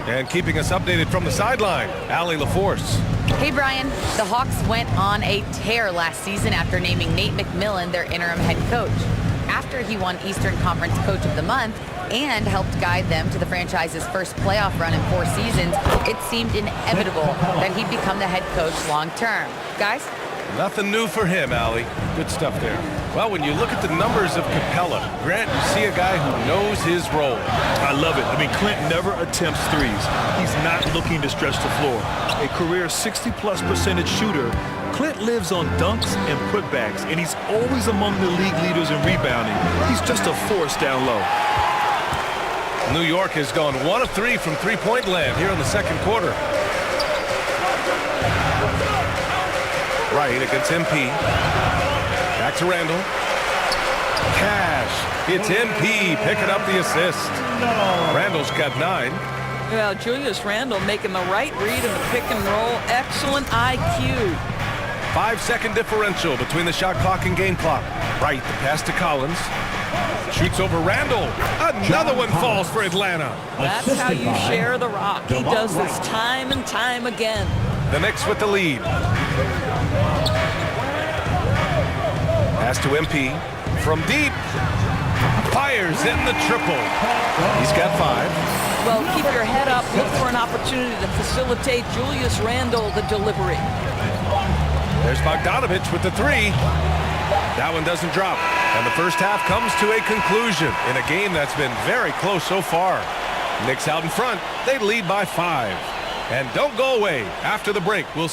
And keeping us updated from the sideline, Allie LaForce. Hey, Brian. The Hawks went on a tear last season after naming Nate McMillan their interim head coach. After he won Eastern Conference Coach of the Month and helped guide them to the franchise's first playoff run in 4 seasons, it seemed inevitable that he'd become the head coach long term. Guys? Nothing new for him, Allie. Good stuff there. Well, when you look at the numbers of Capella, Grant, you see a guy who knows his role. I love it. I mean, Clint never attempts threes. He's not looking to stretch the floor. A career 60+% shooter, Clint lives on dunks and putbacks, and he's always among the league leaders in rebounding. He's just a force down low. New York has gone 1 of 3 from three-point land here in the second quarter. Right against MP. Back to Randall. Cash. It's MP picking up the assist. Randall's got 9. Well, Julius Randle making the right read in the pick and roll. Excellent IQ. 5-second differential between the shot clock and game clock. Right, the pass to Collins. Shoots over Randall. Another one falls for Atlanta. That's how you share the rock. He does this time and time again. The Knicks with the lead. Pass to MP. From deep. Fires in the triple. He's got 5. Well, keep your head up. Look for an opportunity to facilitate Julius Randle the delivery. There's Bogdanovich with the 3. That one doesn't drop. And the first half comes to a conclusion in a game that's been very close so far. Knicks out in front. They lead by 5. And don't go away. After the break, we'll...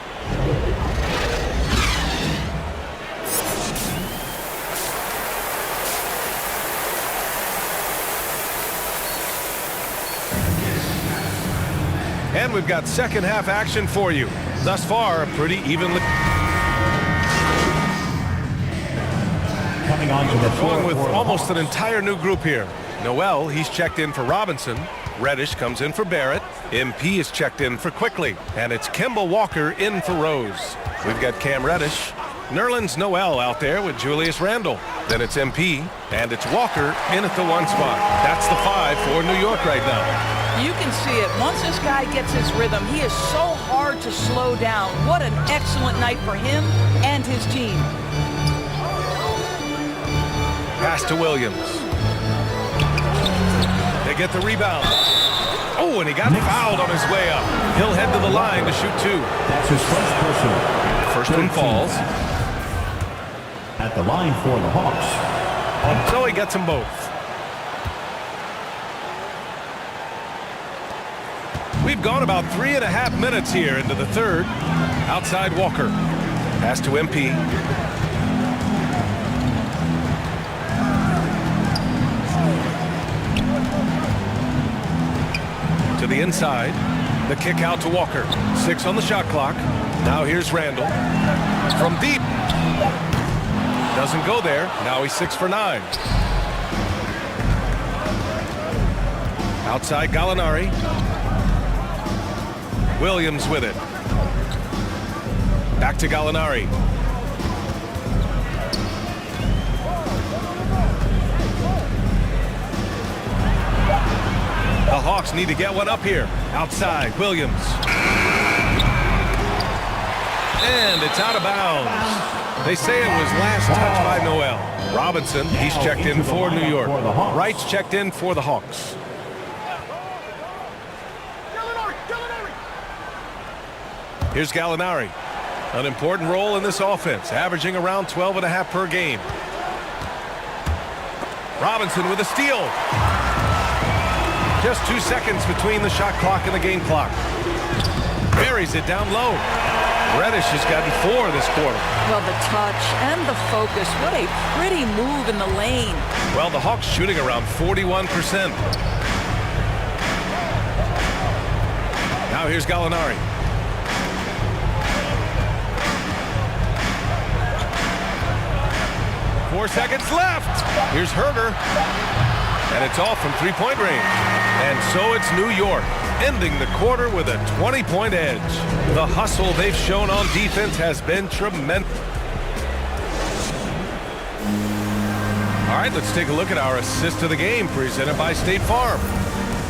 And we've got second half action for you. Thus far, a pretty evenly... Coming on to the floor with almost an entire new group here. Noel, he's checked in for Robinson. Reddish comes in for Barrett. MP is checked in for Quickly. And it's Kemba Walker in for Rose. We've got Cam Reddish. Nerlens Noel out there with Julius Randle. Then it's MP, and it's Walker in at the 1 spot. That's the 5 for New York right now. You can see it. Once this guy gets his rhythm, he is so hard to slow down. What an excellent night for him and his team. Pass to Williams. They get the rebound. Oh, and he got fouled on his way up. He'll head to the line to shoot 2. That's his first personal. First one falls. At the line for the Hawks. So he gets them both. We've gone about 3.5 minutes here into the third. Outside Walker. Pass to MP. To the inside. The kick out to Walker. 6 on the shot clock. Now here's Randall. From deep. Doesn't go there. Now he's 6 for 9. Outside Gallinari. Williams with it. Back to Gallinari. The Hawks need to get one up here. Outside, Williams. And it's out of bounds. They say it was last touched by Noel. Robinson, he's checked in for New York. Wright's checked in for the Hawks. Here's Gallinari. An important role in this offense, averaging around 12.5 per game. Robinson with a steal. Just 2 seconds between the shot clock and the game clock. Buries it down low. Reddish has gotten 4 this quarter. Well, the touch and the focus. What a pretty move in the lane. Well, the Hawks shooting around 41%. Now here's Gallinari. Four seconds left. Here's Herder. And it's off from three-point range. And so it's New York, ending the quarter with a 20-point edge. The hustle they've shown on defense has been tremendous. All right, let's take a look at our assist of the game presented by State Farm.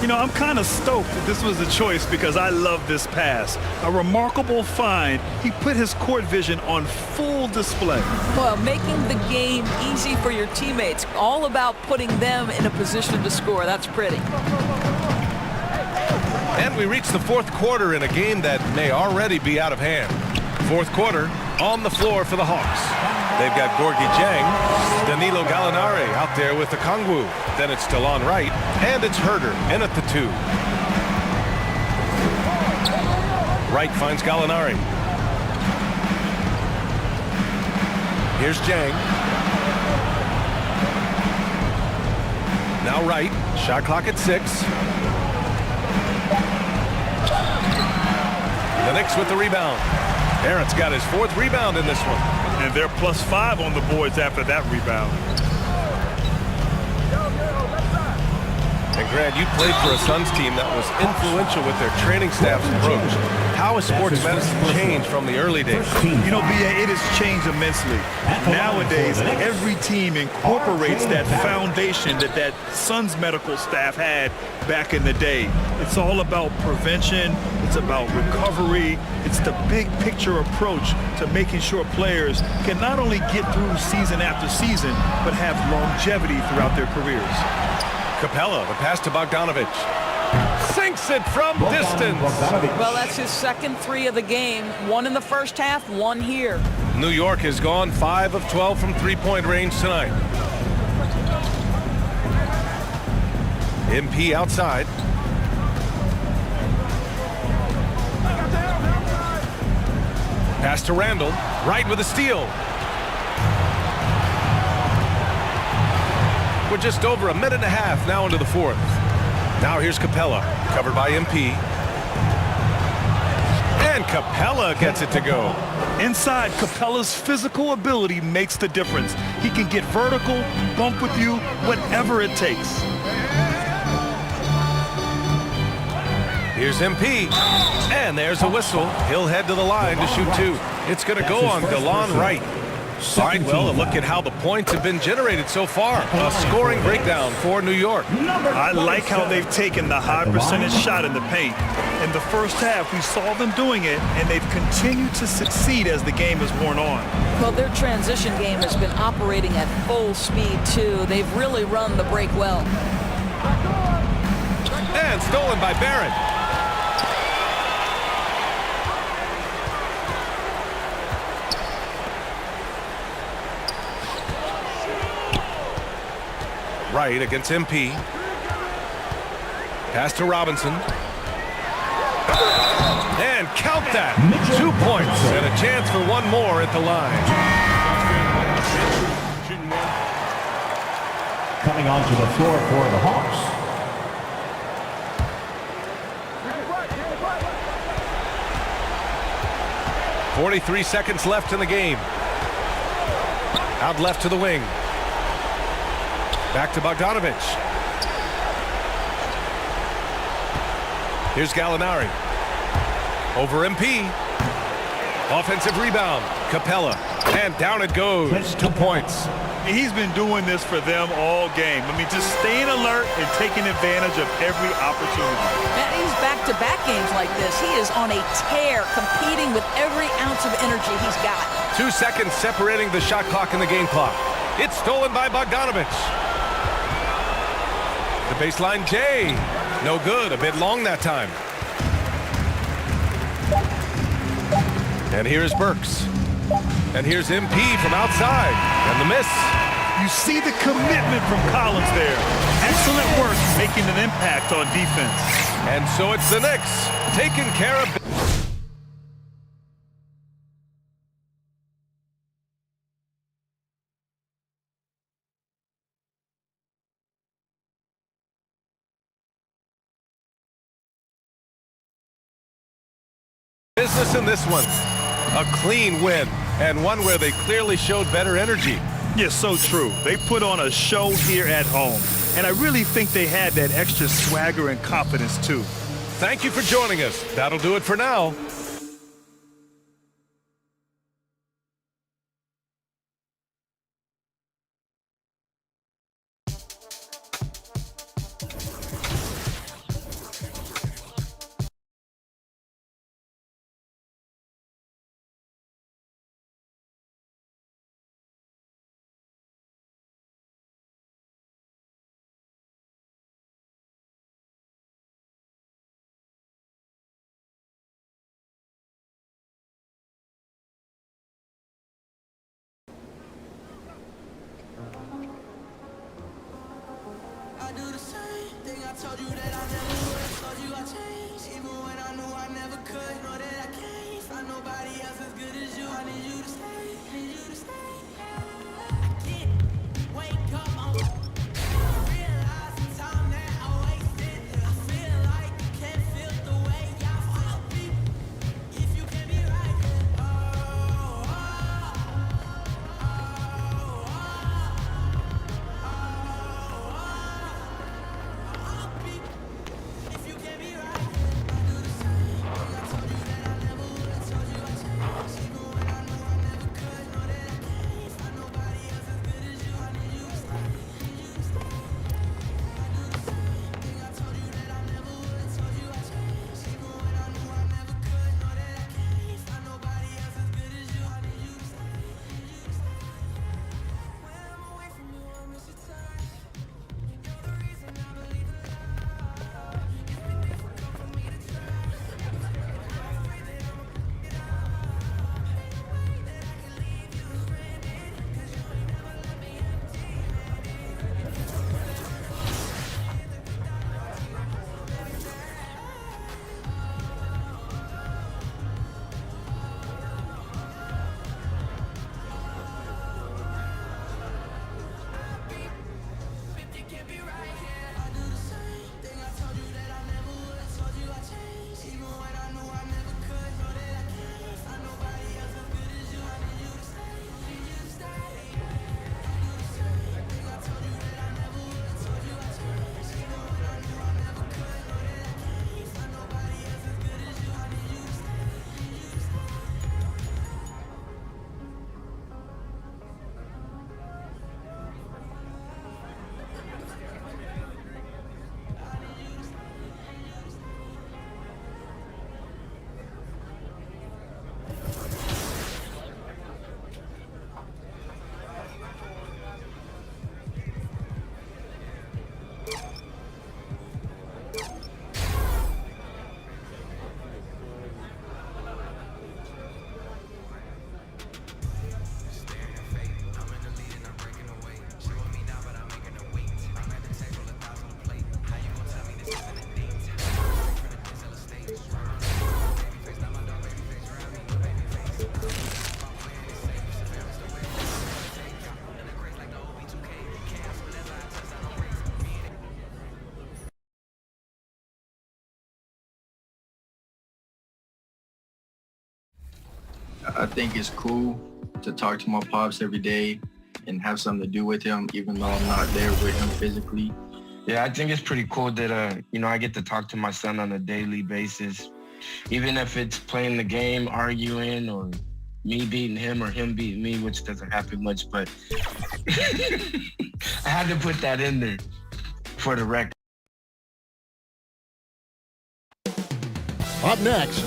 You know, I'm kind of stoked that this was a choice because I love this pass. A remarkable find. He put his court vision on full display. Well, making the game easy for your teammates. All about putting them in a position to score. That's pretty. And we reach the fourth quarter in a game that may already be out of hand. Fourth quarter on the floor for the Hawks. They've got Gorgui Dieng, Danilo Gallinari out there with the Okongwu. Then it's DeLon Wright, and it's Herder in at the 2. Wright finds Gallinari. Here's Dieng. Now Wright, shot clock at 6. The Knicks with the rebound. Barrett's got his 4th rebound in this one. And they're +5 on the boards after that rebound. And Grant, you played for a Suns team that was influential with their training staff's approach. How has sports medicine changed from the early days? You know, B.A., it has changed immensely. Nowadays, every team incorporates that foundation that Suns medical staff had back in the day. It's all about prevention. It's about recovery. It's the big picture approach to making sure players can not only get through season after season, but have longevity throughout their careers. Capella, the pass to Bogdanovic. Sinks it from distance. Well, that's his second 3 of the game. 1 in the first half, 1 here. New York has gone 5 of 12 from three-point range tonight. MP outside. Pass to Randall. Wright with a steal. We're just over a minute and a half now into the 4th. Now here's Capella, covered by MP. And Capella gets it to go. Inside, Capella's physical ability makes the difference. He can get vertical, bump with you, whatever it takes. Here's MP. And there's a whistle. He'll head to the line to shoot 2. It's going to go on DeLon Wright. All right, well, a look at how the points have been generated so far. A scoring breakdown for New York. I like how they've taken the high percentage shot in the paint. In the first half, we saw them doing it, and they've continued to succeed as the game has worn on. Well, their transition game has been operating at full speed, too. They've really run the break well. And stolen by Barrett. Wright against MP. Pass to Robinson. And count that. 2 points and a chance for 1 more at the line. Coming onto the floor for the Hawks. .43 seconds left in the game. Out left to the wing. Back to Bogdanovic. Here's Gallinari. Over MP. Offensive rebound. Capella. And down it goes. 2 points. And he's been doing this for them all game. I mean, just staying alert and taking advantage of every opportunity. And he's back-to-back games like this. He is on a tear, competing with every ounce of energy he's got. 2 seconds separating the shot clock and the game clock. It's stolen by Bogdanovich. The baseline J. No good. A bit long that time. And here's Burks. And here's MP from outside. And the miss. You see the commitment from Collins there. Excellent work making an impact on defense. And so it's the Knicks taking care of... business in this one. A clean win, and one where they clearly showed better energy. Yes, so true. They put on a show here at home, and I really think they had that extra swagger and confidence too. Thank you for joining us. That'll do it for now. Told you that I never would, told you I changed. Even when I knew I never could, know that I can't find nobody else as good as you. I need you to stay, need you to stay. I can't wake up on realize the time that I wasted. I feel like you can't feel the way I feel. If you can be right, I think it's cool to talk to my pops every day and have something to do with him, even though I'm not there with him physically. Yeah, I think it's pretty cool that, I get to talk to my son on a daily basis, even if it's playing the game, arguing, or, me beating him or him beating me, which doesn't happen much, but I had to put that in there for the record. Up next,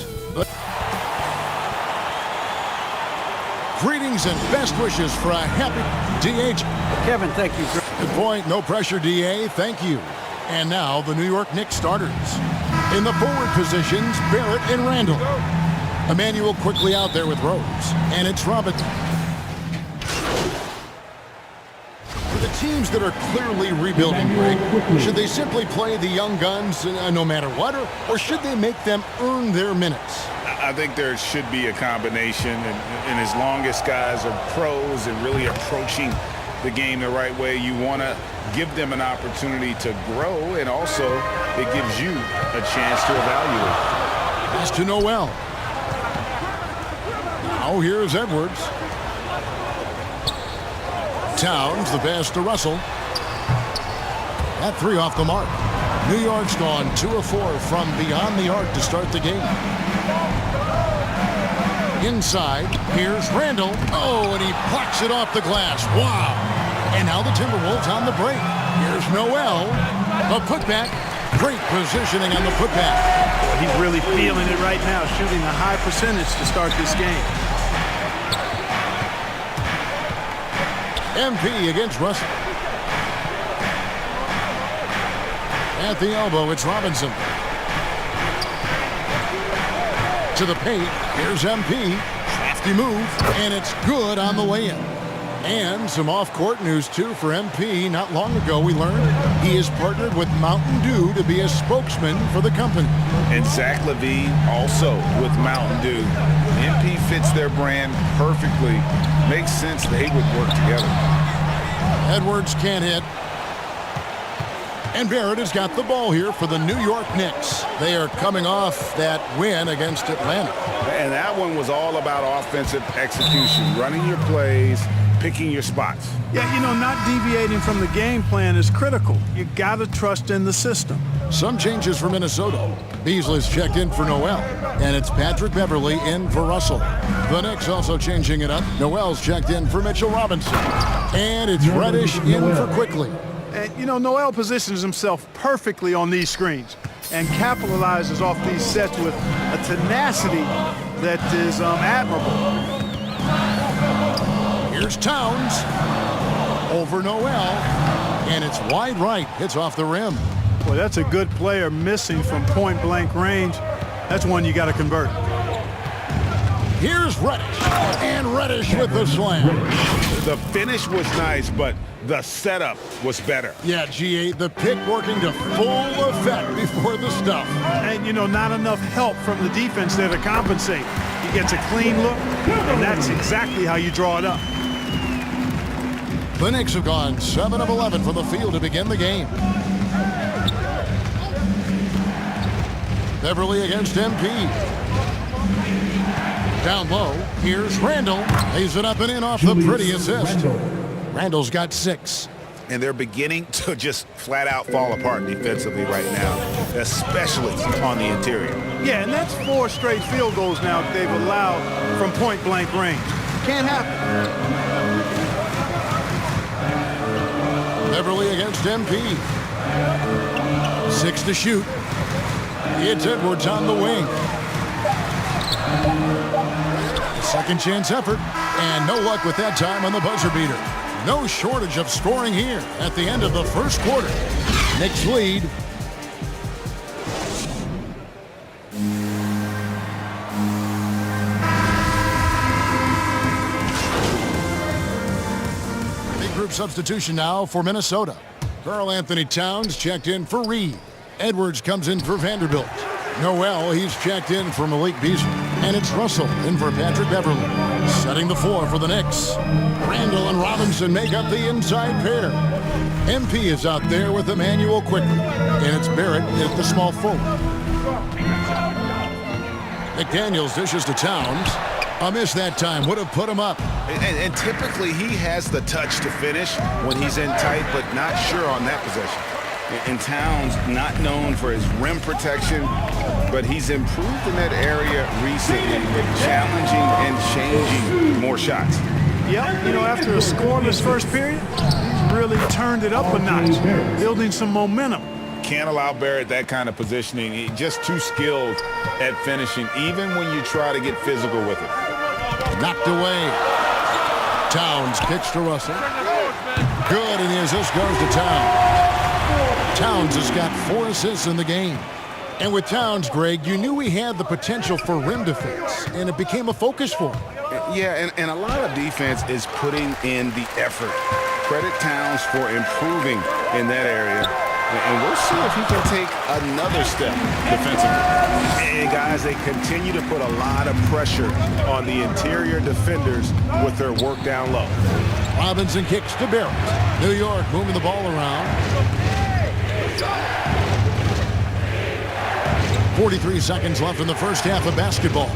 greetings and best wishes for a happy DH. Kevin, thank you. Good point. No pressure, DA. Thank you. And now the New York Knicks starters. In the forward positions, Barrett and Randall. Emmanuel quickly out there with Rose. And it's Robinson. For the teams that are clearly rebuilding, Greg, should they simply play the young guns no matter what, or should they make them earn their minutes? I think there should be a combination, and as long as guys are pros and really approaching the game the right way, you want to give them an opportunity to grow, and also it gives you a chance to evaluate. Pass to Noel. Now here's Edwards. Towns, the pass to Russell. That 3 off the mark. New York's gone 2 of 4 from beyond the arc to start the game. Inside, here's Randall. Oh, and he plucks it off the glass. Wow. And now the Timberwolves on the break. Here's Noel. The putback. Great positioning on the putback. Boy, he's really feeling it right now, shooting a high percentage to start this game. MP against Russell. At the elbow, it's Robinson. To the paint, here's MP. Crafty move, and it's good on the way in. And some off-court news, too, for MP. Not long ago, we learned he has partnered with Mountain Dew to be a spokesman for the company. And Zach LaVine also with Mountain Dew. MP fits their brand perfectly. Makes sense they would work together. Edwards can't hit. And Barrett has got the ball here for the New York Knicks. They are coming off that win against Atlanta. And that one was all about offensive execution, running your plays, picking your spots. Yeah, you know, not deviating from the game plan is critical. You got to trust in the system. Some changes for Minnesota. Beasley's checked in for Noel, and it's Patrick Beverley in for Russell. The Knicks also changing it up. Noel's checked in for Mitchell Robinson, and it's Reddish in for Quickly. And, you know, Noel positions himself perfectly on these screens and capitalizes off these sets with a tenacity that is admirable. Here's Towns over Noel, and it's wide right. Hits off the rim. Boy, that's a good player missing from point-blank range. That's one you got to convert. Here's Reddish, and Reddish with the slam. The finish was nice, but the setup was better. Yeah, GA, the pick working to full effect before the stuff. And, you know, not enough help from the defense there to compensate. He gets a clean look, and that's exactly how you draw it up. The Knicks have gone 7 of 11 from the field to begin the game. Beverley against MP. Down low, here's Randall. Lays it up and in off the pretty assist. Randall's got 6. And they're beginning to just flat out fall apart defensively right now, especially on the interior. Yeah, and that's 4 straight field goals now that they've allowed from point-blank range. Can't happen. Beverley against MP. 6 to shoot. It's Edwards on the wing. Second chance effort, and no luck with that time on the buzzer beater. No shortage of scoring here at the end of the first quarter. Knicks lead. Big group substitution now for Minnesota. Karl Anthony Towns checked in for Reed. Edwards comes in for Vanderbilt. Noel, he's checked in for Malik Beasley. And it's Russell in for Patrick Beverley. Setting the floor for the Knicks. Randall and Robinson make up the inside pair. MP is out there with Emmanuel Quickly. And it's Barrett at the small forward. McDaniels dishes to Towns. A miss that time would have put him up. And typically he has the touch to finish when he's in tight, but not sure on that possession. And Towns, not known for his rim protection, but he's improved in that area recently, challenging and changing more shots. Yep, you know, after a scoreless first period, he's really turned it up a notch, building some momentum. Can't allow Barrett that kind of positioning. He's just too skilled at finishing, even when you try to get physical with it. Knocked away. Towns kicks to Russell. Good, and the assist goes to Towns. Towns has got 4 assists in the game. And with Towns, Greg, you knew he had the potential for rim defense, and it became a focus for him. Yeah, and a lot of defense is putting in the effort. Credit Towns for improving in that area. And we'll see if he can take another step defensively. And guys, they continue to put a lot of pressure on the interior defenders with their work down low. Robinson kicks to Barrett. New York moving the ball around. 43 seconds left in the first half of basketball.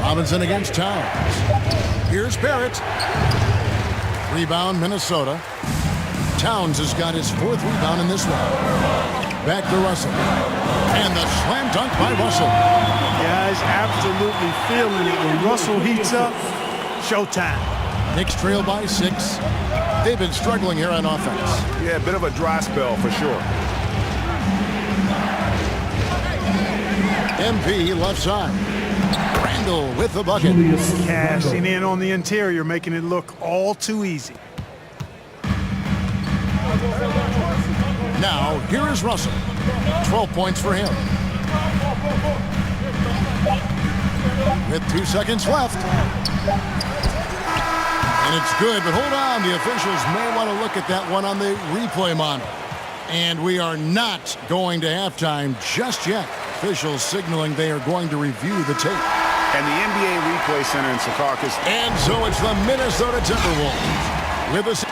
Robinson against Towns. Here's Barrett. Rebound, Minnesota. Towns has got his 4th rebound in this one. Back to Russell. And the slam dunk by Russell. Guys absolutely feeling it. When Russell heats up, showtime. Knicks trail by 6. They've been struggling here on offense. Yeah, a bit of a dry spell for sure. MP left side. Randall with the bucket. Cashing in on the interior, making it look all too easy. Now, here is Russell. 12 points for him. With 2 seconds left. And it's good, but hold on. The officials may want to look at that one on the replay monitor. And we are not going to halftime just yet. Officials signaling they are going to review the tape. And the NBA Replay Center in Secaucus. And so it's the Minnesota Timberwolves with us.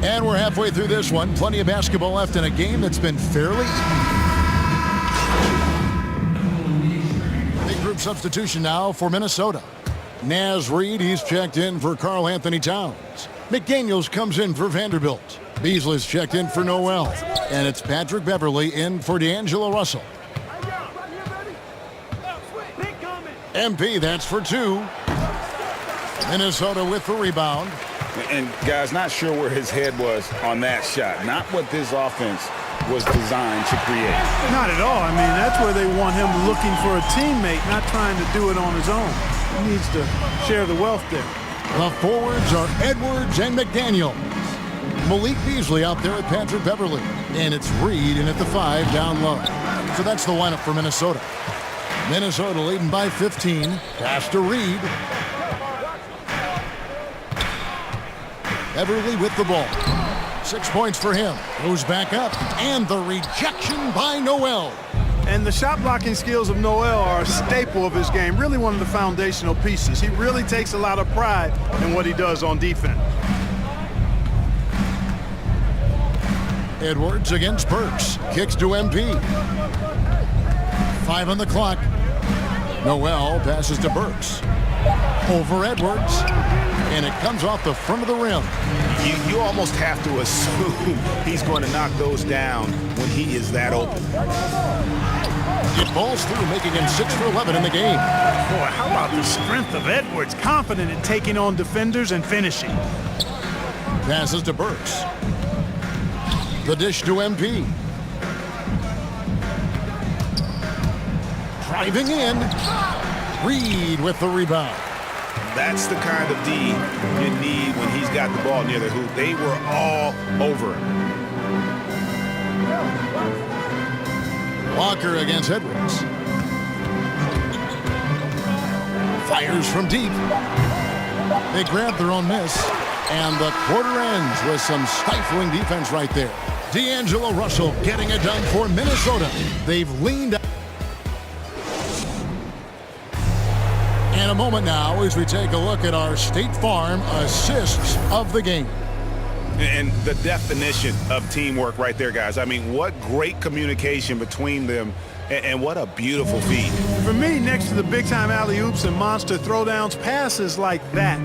And we're halfway through this one. Plenty of basketball left in a game that's been fairly... Big group substitution now for Minnesota. Naz Reid, he's checked in for Karl Anthony Towns. McDaniels comes in for Vanderbilt. Beasley's checked in for Noel. And it's Patrick Beverley in for D'Angelo Russell. MP, that's for 2. Minnesota with the rebound. And guys, not sure where his head was on that shot. Not what this offense was designed to create. Not at all. I mean, that's where they want him looking for a teammate, not trying to do it on his own. He needs to share the wealth there. The forwards are Edwards and McDaniel. Malik Beasley out there with Patrick Beverley. And it's Reed in at the 5 down low. So that's the lineup for Minnesota. Minnesota leading by 15. Pass to Reed. Beverley with the ball. 6 points for him. Goes back up. And the rejection by Noel. And the shot blocking skills of Noel are a staple of his game. Really one of the foundational pieces. He really takes a lot of pride in what he does on defense. Edwards against Burks. Kicks to MP. 5 on the clock. Noel passes to Burks. Over Edwards. And it comes off the front of the rim. You almost have to assume he's going to knock those down when he is that open. It falls through, making him 6 for 11 in the game. Boy, how about the strength of Edwards? Confident in taking on defenders and finishing. Passes to Burks. The dish to MP. Driving in. Reed with the rebound. That's the kind of D you need when he's got the ball near the hoop. They were all over him. Walker against Edwards. Fires from deep. They grab their own miss. And the quarter ends with some stifling defense right there. D'Angelo Russell getting it done for Minnesota. They've leaned out. And a moment now as we take a look at our State Farm assists of the game. And the definition of teamwork right there, guys. I mean, what great communication between them And what a beautiful feed. For me, next to the big-time alley-oops and monster throwdowns, passes like that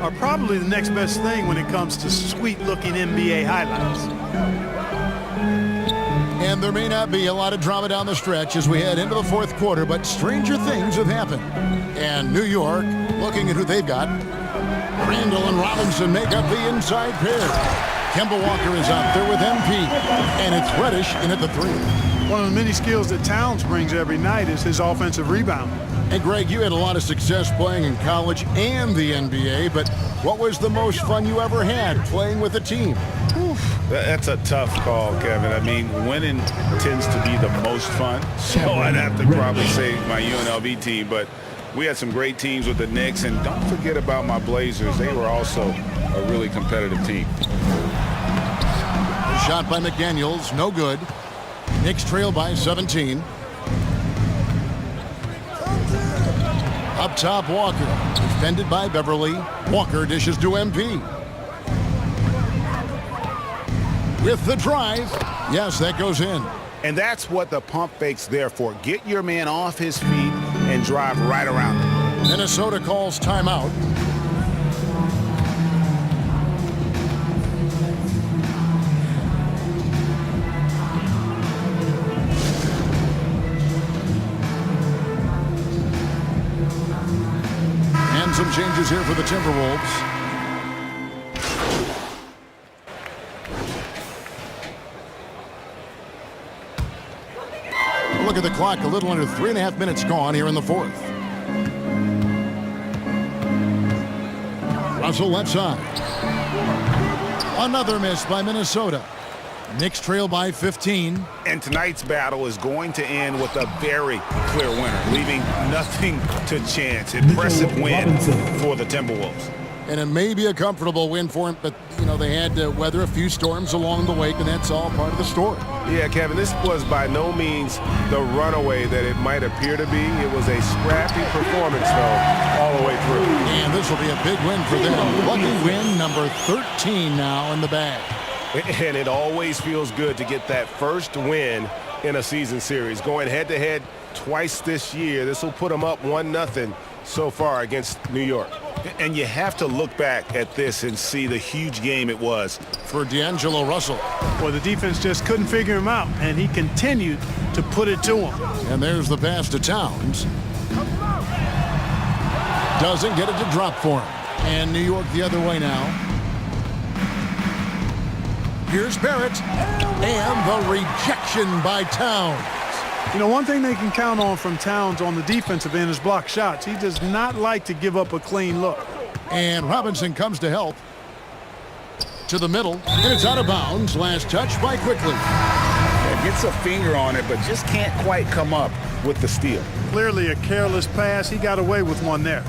are probably the next best thing when it comes to sweet-looking NBA highlights. And there may not be a lot of drama down the stretch as we head into the fourth quarter, but stranger things have happened. And New York, looking at who they've got, Randall and Robinson make up the inside pair. Kemba Walker is out there with MP, and it's Reddish in at the three. One of the many skills that Towns brings every night is his offensive rebound. Hey, Greg, you had a lot of success playing in college and the NBA, but what was the most fun you ever had playing with a team? That's a tough call, Kevin. I mean, winning tends to be the most fun, so I'd have to probably say my UNLV team, but we had some great teams with the Knicks, and don't forget about my Blazers. They were also a really competitive team. A shot by McDaniels, no good. Knicks trail by 17. Up top, Walker. Defended by Beverly. Walker dishes to MP. With the drive. Yes, that goes in. And that's what the pump fake's there for. Get your man off his feet and drive right around him. Minnesota calls timeout. And some changes here for the Timberwolves. Look at the clock, a little under 3.5 minutes gone here in the fourth. Russell left side. Another miss by Minnesota. Knicks trail by 15. And tonight's battle is going to end with a very clear winner, leaving nothing to chance. Impressive win for the Timberwolves. And it may be a comfortable win for him, but, you know, they had to weather a few storms along the way, and that's all part of the story. Yeah, Kevin, this was by no means the runaway that it might appear to be. It was a scrappy performance, though, all the way through. And this will be a big win for them. Lucky win number 13 now in the bag. And it always feels good to get that first win in a season series. Going head-to-head twice this year, this will put them up 1-0 so far against New York. And you have to look back at this and see the huge game it was for D'Angelo Russell. Well, the defense just couldn't figure him out, and he continued to put it to him. And there's the pass to Towns. Doesn't get it to drop for him. And New York the other way now. Here's Barrett. And the rejection by Towns. You know, one thing they can count on from Towns on the defensive end is block shots. He does not like to give up a clean look. And Robinson comes to help. To the middle, and it's out of bounds. Last touch by Quickly. Gets a finger on it, but just can't quite come up with the steal. Clearly a careless pass. He got away with one there.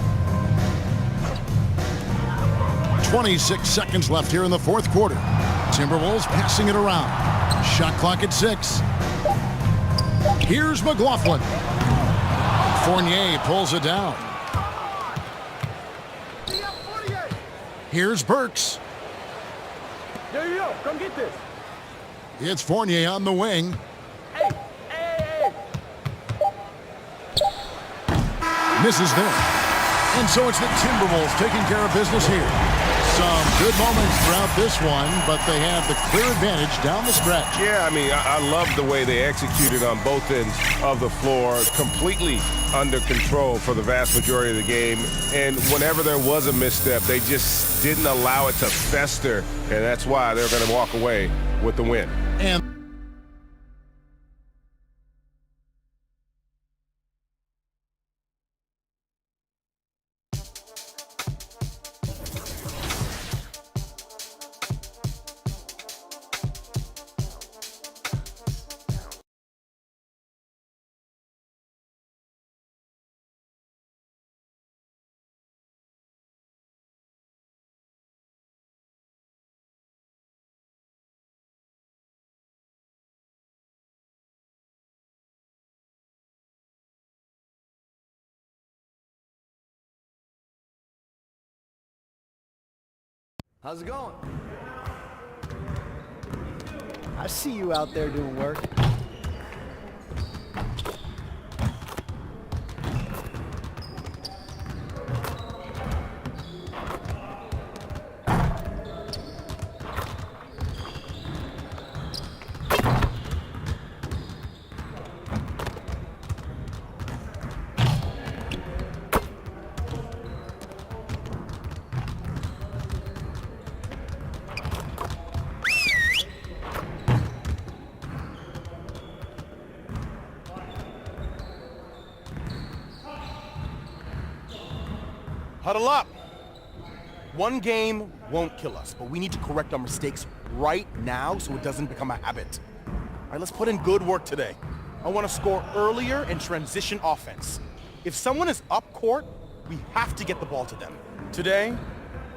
26 seconds left here in the fourth quarter. Timberwolves passing it around. Shot clock at 6. Here's McLaughlin. Fournier pulls it down. Here's Burks. There you go. Come get this. It's Fournier on the wing. Hey, hey, hey. Misses there. And so it's the Timberwolves taking care of business here. Some good moments throughout this one, but they have the clear advantage down the stretch. Yeah, I mean, I love the way they executed on both ends of the floor, completely under control for the vast majority of the game. And whenever there was a misstep, they just didn't allow it to fester, and that's why they're going to walk away with the win. And how's it going? I see you out there doing work. Huddle up. One game won't kill us, but we need to correct our mistakes right now so it doesn't become a habit. All right, let's put in good work today. I want to score earlier and transition offense. If someone is up court, we have to get the ball to them. Today,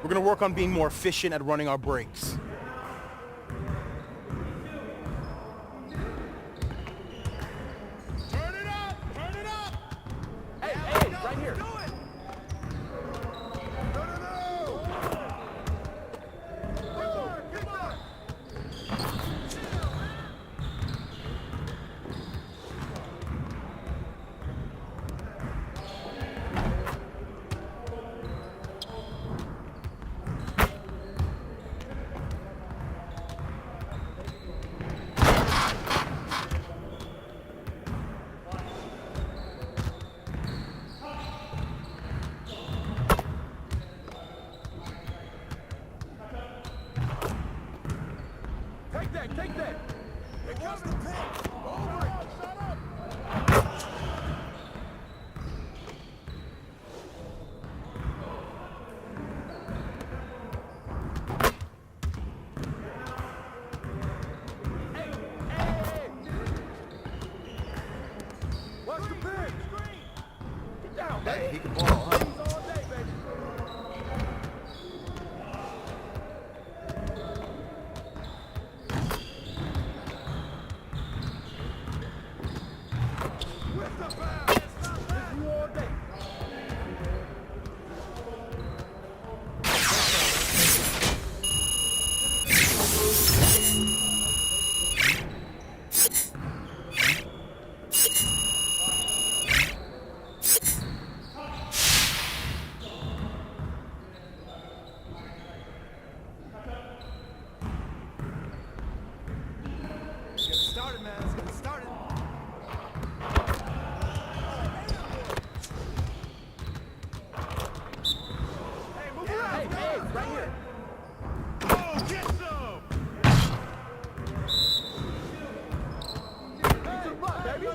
we're going to work on being more efficient at running our breaks. Turn it up! Turn it up! Hey, right here. Do it! Take that! Here comes the pick! Over it! Shut up! Hey! Watch the pick! Get down, baby! Hey, he can ball, huh? All day, baby! Right here. Oh, get some! Get some butt, baby.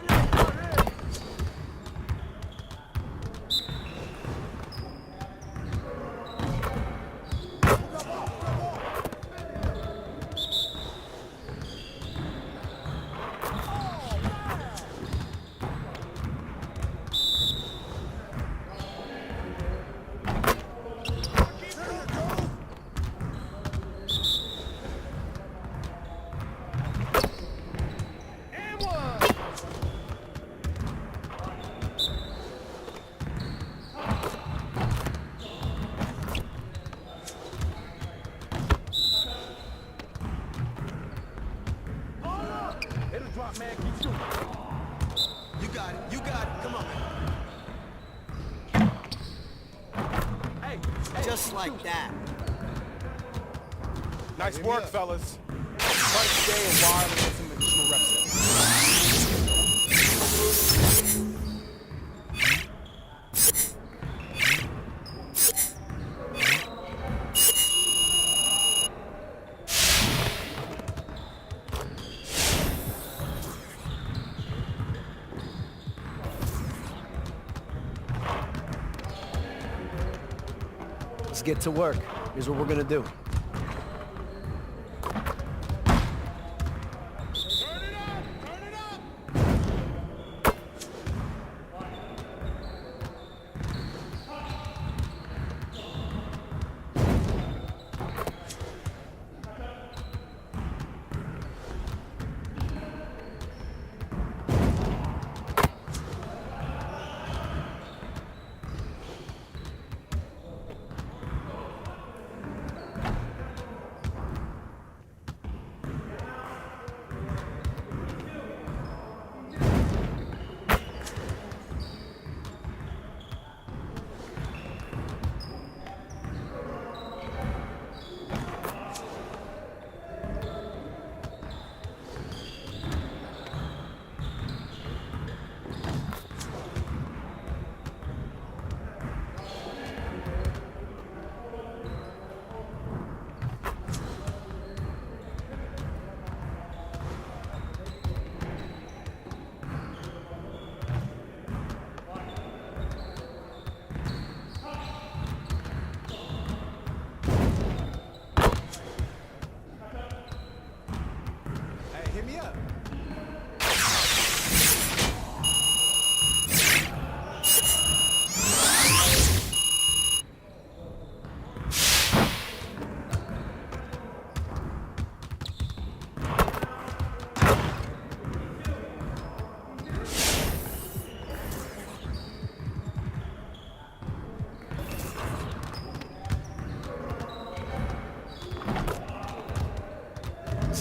Man, keep shooting. You got it. You got it. Come on, man. Hey, just like that. Nice work, fellas. Try to stay a while and get some additional reps in. Let's get to work. Here's what we're gonna do.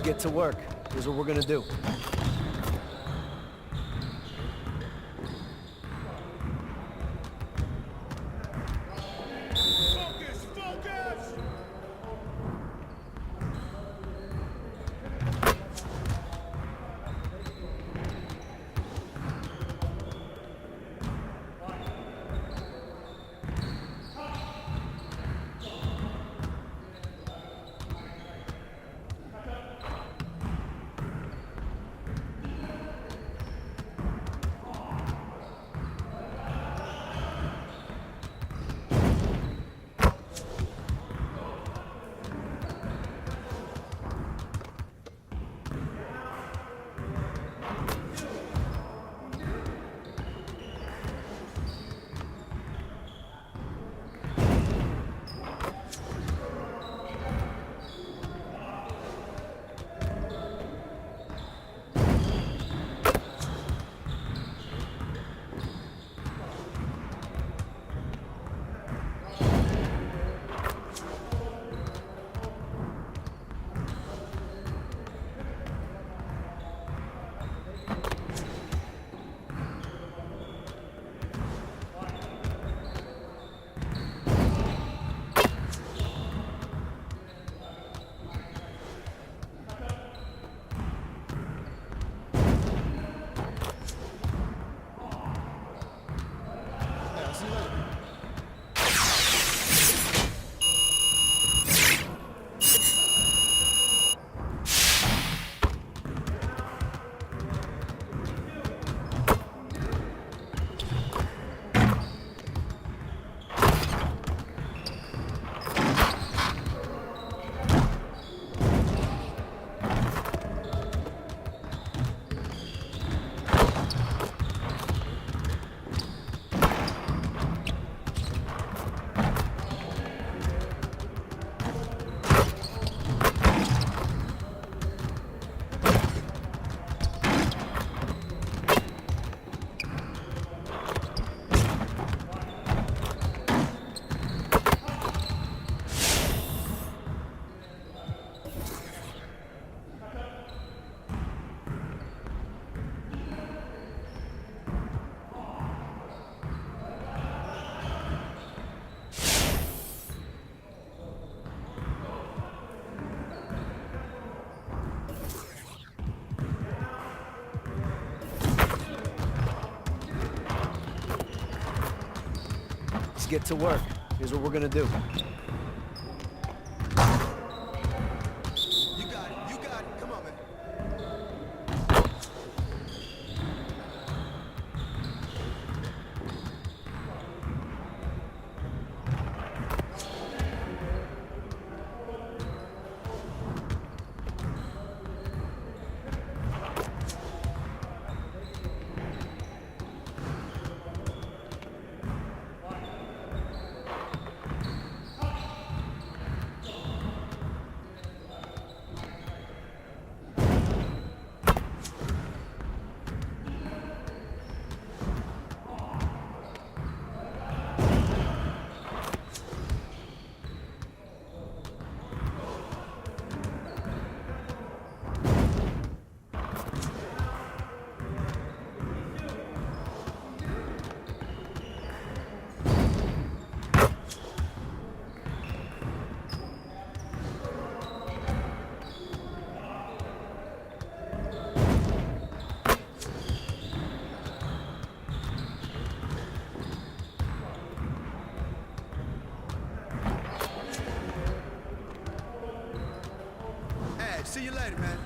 get to work. Here's what we're gonna do. Get to work. Here's what we're gonna do. You got it. You got it. Come on, man. See you later, man.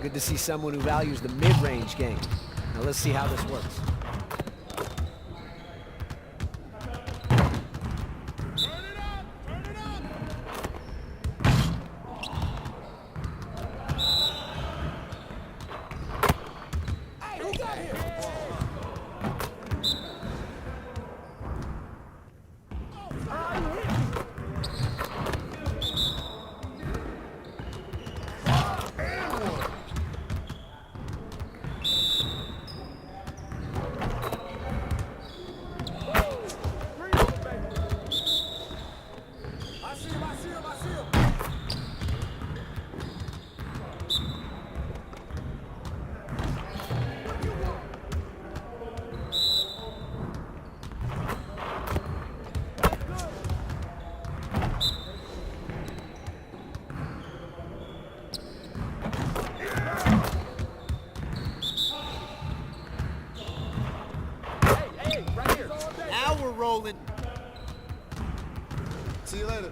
Good to see someone who values the mid-range game. Now let's see how this works. Rolling. See you later.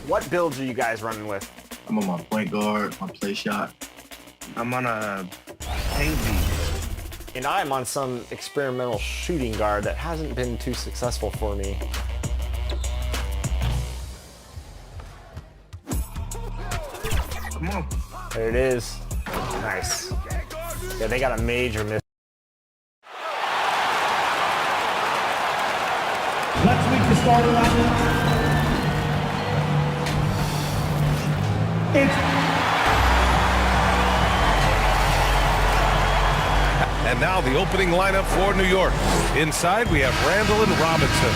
What builds are you guys running with? I'm on my point guard, my play shot. I'm on a paint beat. And I'm on some experimental shooting guard that hasn't been too successful for me. Come on. There it is. Nice. Yeah, they got a major miss. Let's meet the starter lineup. And now the opening lineup for New York. Inside, we have Randall and Robinson.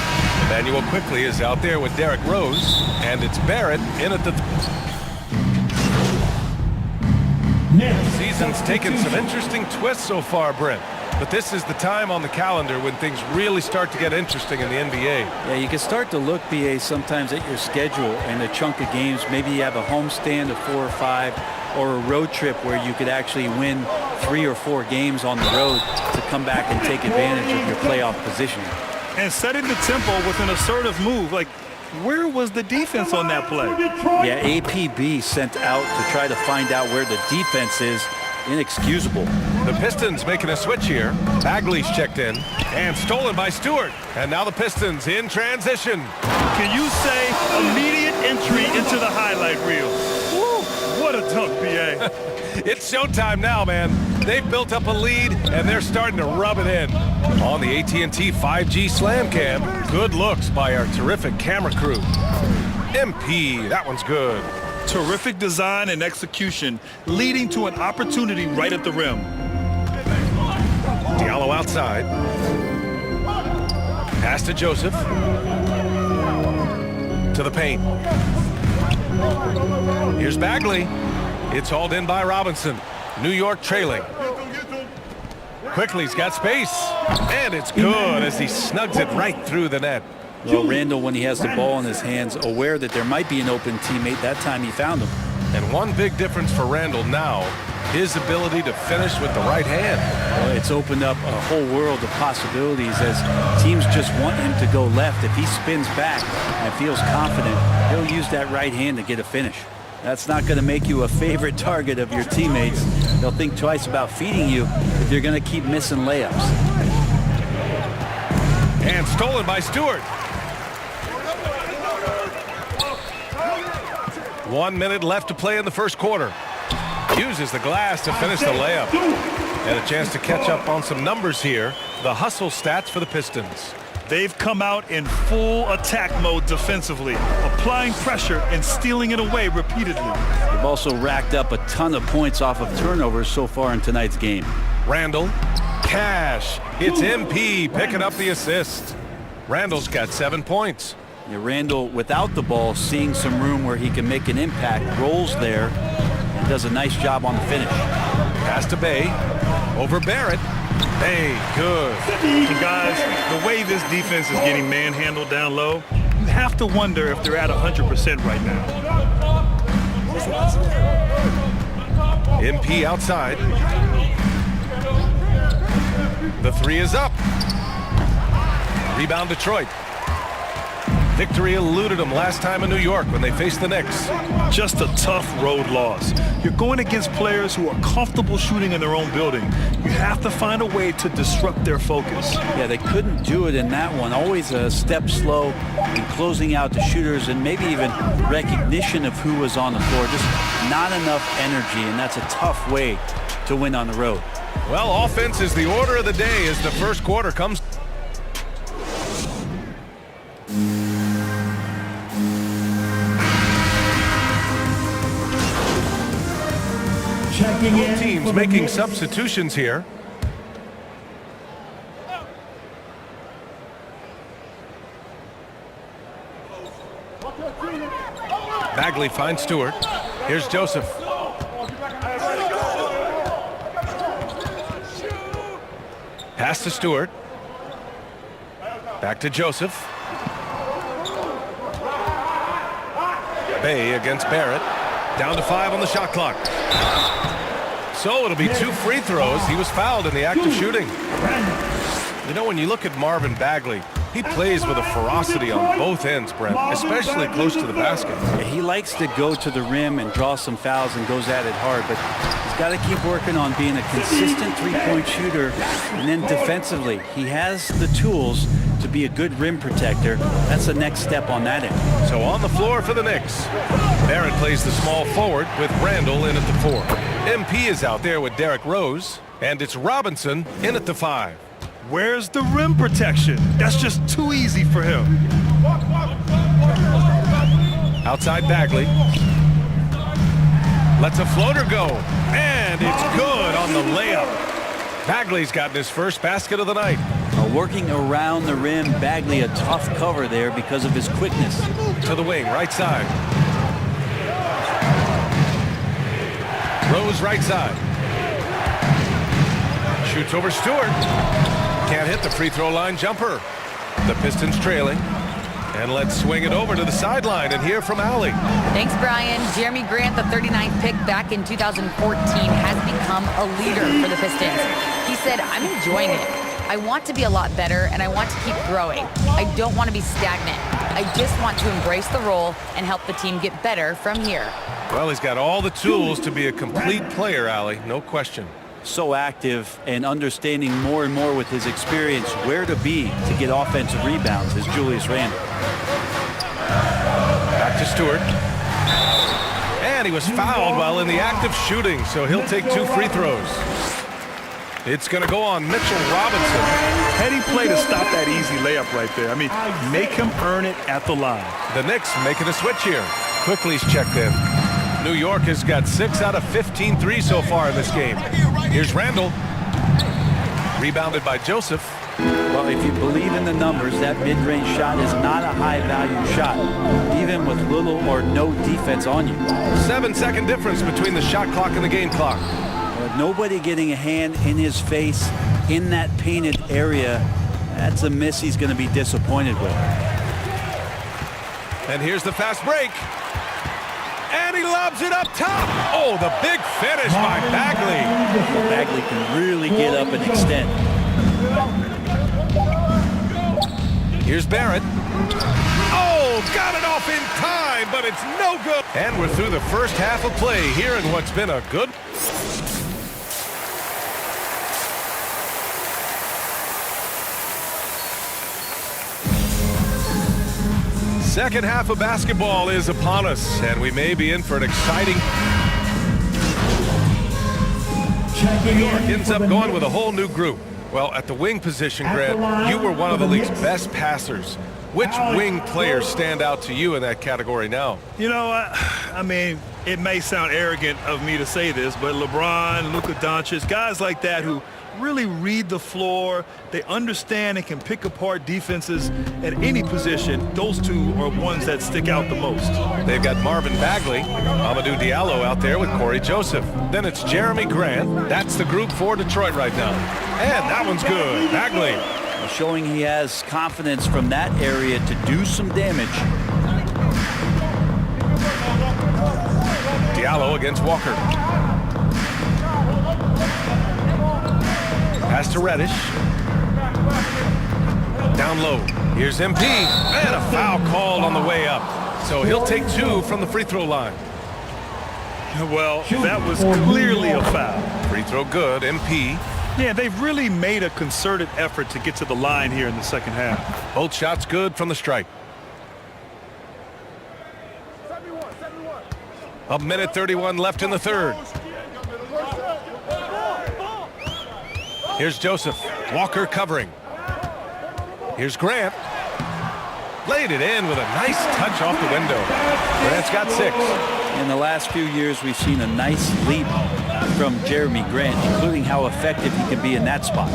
Emmanuel quickly is out there with Derrick Rose, and it's Barrett in at the... The season's taken some interesting twists so far, Brent. But this is the time on the calendar when things really start to get interesting in the NBA. Yeah, you can start to look, BA, sometimes at your schedule and a chunk of games. Maybe you have a homestand of 4 or 5 or a road trip where you could actually win 3 or 4 games on the road to come back and take advantage of your playoff position. And setting the tempo with an assertive move. Like, where was the defense on that play? Yeah, APB sent out to try to find out where the defense is. Inexcusable. The Pistons making a switch here. Bagley's checked in and stolen by Stewart. And now the Pistons in transition. Can you say immediate entry into the highlight reel? PA. It's showtime now, man. They've built up a lead, and they're starting to rub it in. On the AT&T 5G Slam Cam, good looks by our terrific camera crew. MP, that one's good. Terrific design and execution, leading to an opportunity right at the rim. Diallo outside. Pass to Joseph. To the paint. Here's Bagley. It's hauled in by Robinson. New York trailing. Quickly's got space. And it's good as he snugs it right through the net. Well, Randall, when he has the ball in his hands, aware that there might be an open teammate, that time he found him. And one big difference for Randall now, his ability to finish with the right hand. Well, it's opened up a whole world of possibilities as teams just want him to go left. If he spins back and feels confident, he'll use that right hand to get a finish. That's not going to make you a favorite target of your teammates. They'll think twice about feeding you if you're going to keep missing layups. And stolen by Stewart. 1 minute left to play in the first quarter. Uses the glass to finish the layup. And a chance to catch up on some numbers here. The hustle stats for the Pistons. They've come out in full attack mode defensively, applying pressure and stealing it away repeatedly. They've also racked up a ton of points off of turnovers so far in tonight's game. Randall, Cash, it's MP picking up the assist. Randall's got 7 points. Yeah, Randall, without the ball, seeing some room where he can make an impact, rolls there, and does a nice job on the finish. Pass to Bay, over Barrett. Bay, good. And guys, the way this defense is getting manhandled down low, you have to wonder if they're at 100% right now. MP outside. The three is up. Rebound Detroit. Victory eluded them last time in New York when they faced the Knicks. Just a tough road loss. You're going against players who are comfortable shooting in their own building. You have to find a way to disrupt their focus. Yeah, they couldn't do it in that one. Always a step slow in closing out the shooters and maybe even recognition of who was on the floor. Just not enough energy, and that's a tough way to win on the road. Well, offense is the order of the day as the first quarter comes. Both teams making substitutions here. Bagley finds Stewart. Here's Joseph. Pass to Stewart. Back to Joseph. Bay against Barrett. Down to 5 on the shot clock. So it'll be 2 free throws. He was fouled in the act of shooting. You know, when you look at Marvin Bagley, he plays with a ferocity on both ends, Brent, especially close to the basket. Yeah, he likes to go to the rim and draw some fouls and goes at it hard, but he's got to keep working on being a consistent three-point shooter. And then defensively, he has the tools to be a good rim protector. That's the next step on that end. So on the floor for the Knicks, Barrett plays the small forward with Randall in at the 4. MP is out there with Derrick Rose, and it's Robinson in at the 5. Where's the rim protection? That's just too easy for him. Outside Bagley. Lets a floater go, and it's good on the layup. Bagley's gotten his first basket of the night. Working around the rim, Bagley a tough cover there because of his quickness. To the wing, right side. Rose right side. Shoots over Stewart. Can't hit the free throw line jumper. The Pistons trailing. And let's swing it over to the sideline and hear from Allie. Thanks, Brian. Jeremy Grant, the 39th pick back in 2014, has become a leader for the Pistons. He said, "I'm enjoying it. I want to be a lot better, and I want to keep growing. I don't want to be stagnant. I just want to embrace the role and help the team get better from here." Well, he's got all the tools to be a complete player, Allie, no question. So active and understanding more and more with his experience where to be to get offensive rebounds is Julius Randle. Back to Stewart. And he was fouled while in the act of shooting, so he'll take 2 free throws. It's going to go on Mitchell Robinson. Heady play to stop that easy layup right there. I mean, make him earn it at the line. The Knicks making a switch here. Quickly's checked in. New York has got 6 out of 15 threes so far in this game. Here's Randall. Rebounded by Joseph. Well, if you believe in the numbers, that mid-range shot is not a high-value shot, even with little or no defense on you. 7-second difference between the shot clock and the game clock. But nobody getting a hand in his face in that painted area, that's a miss he's going to be disappointed with. And here's the fast break. And he lobs it up top. Oh, the big finish by Bagley. Bagley can really get up and extend. Here's Barrett. Oh, got it off in time, but it's no good. And we're through the first half of play here in what's been a good... Second half of basketball is upon us, and we may be in for an exciting... New York ends up going with a whole new group. Well, at the wing position, Grant, you were one of the league's best passers. Which wing players stand out to you in that category now? You know, I mean, it may sound arrogant of me to say this, but LeBron, Luka Doncic, guys like that who really read the floor, they understand and can pick apart defenses at any position. Those two are ones that stick out the most. They've got Marvin Bagley, Amadou Diallo out there with Corey Joseph. Then it's Jeremy Grant. That's the group for Detroit right now. And that one's good. Bagley. Showing he has confidence from that area to do some damage. Diallo against Walker. Pass to Reddish. Down low. Here's MP. And a foul called on the way up. So he'll take 2 from the free throw line. Well, that was clearly a foul. Free throw good. MP. Yeah, they've really made a concerted effort to get to the line here in the second half. Both shots good from the stripe. A minute 31 left in the third. Here's Joseph. Walker covering. Here's Grant. Laid it in with a nice touch off the window. Grant's got 6. In the last few years, we've seen a nice leap from Jeremy Grant, including how effective he can be in that spot.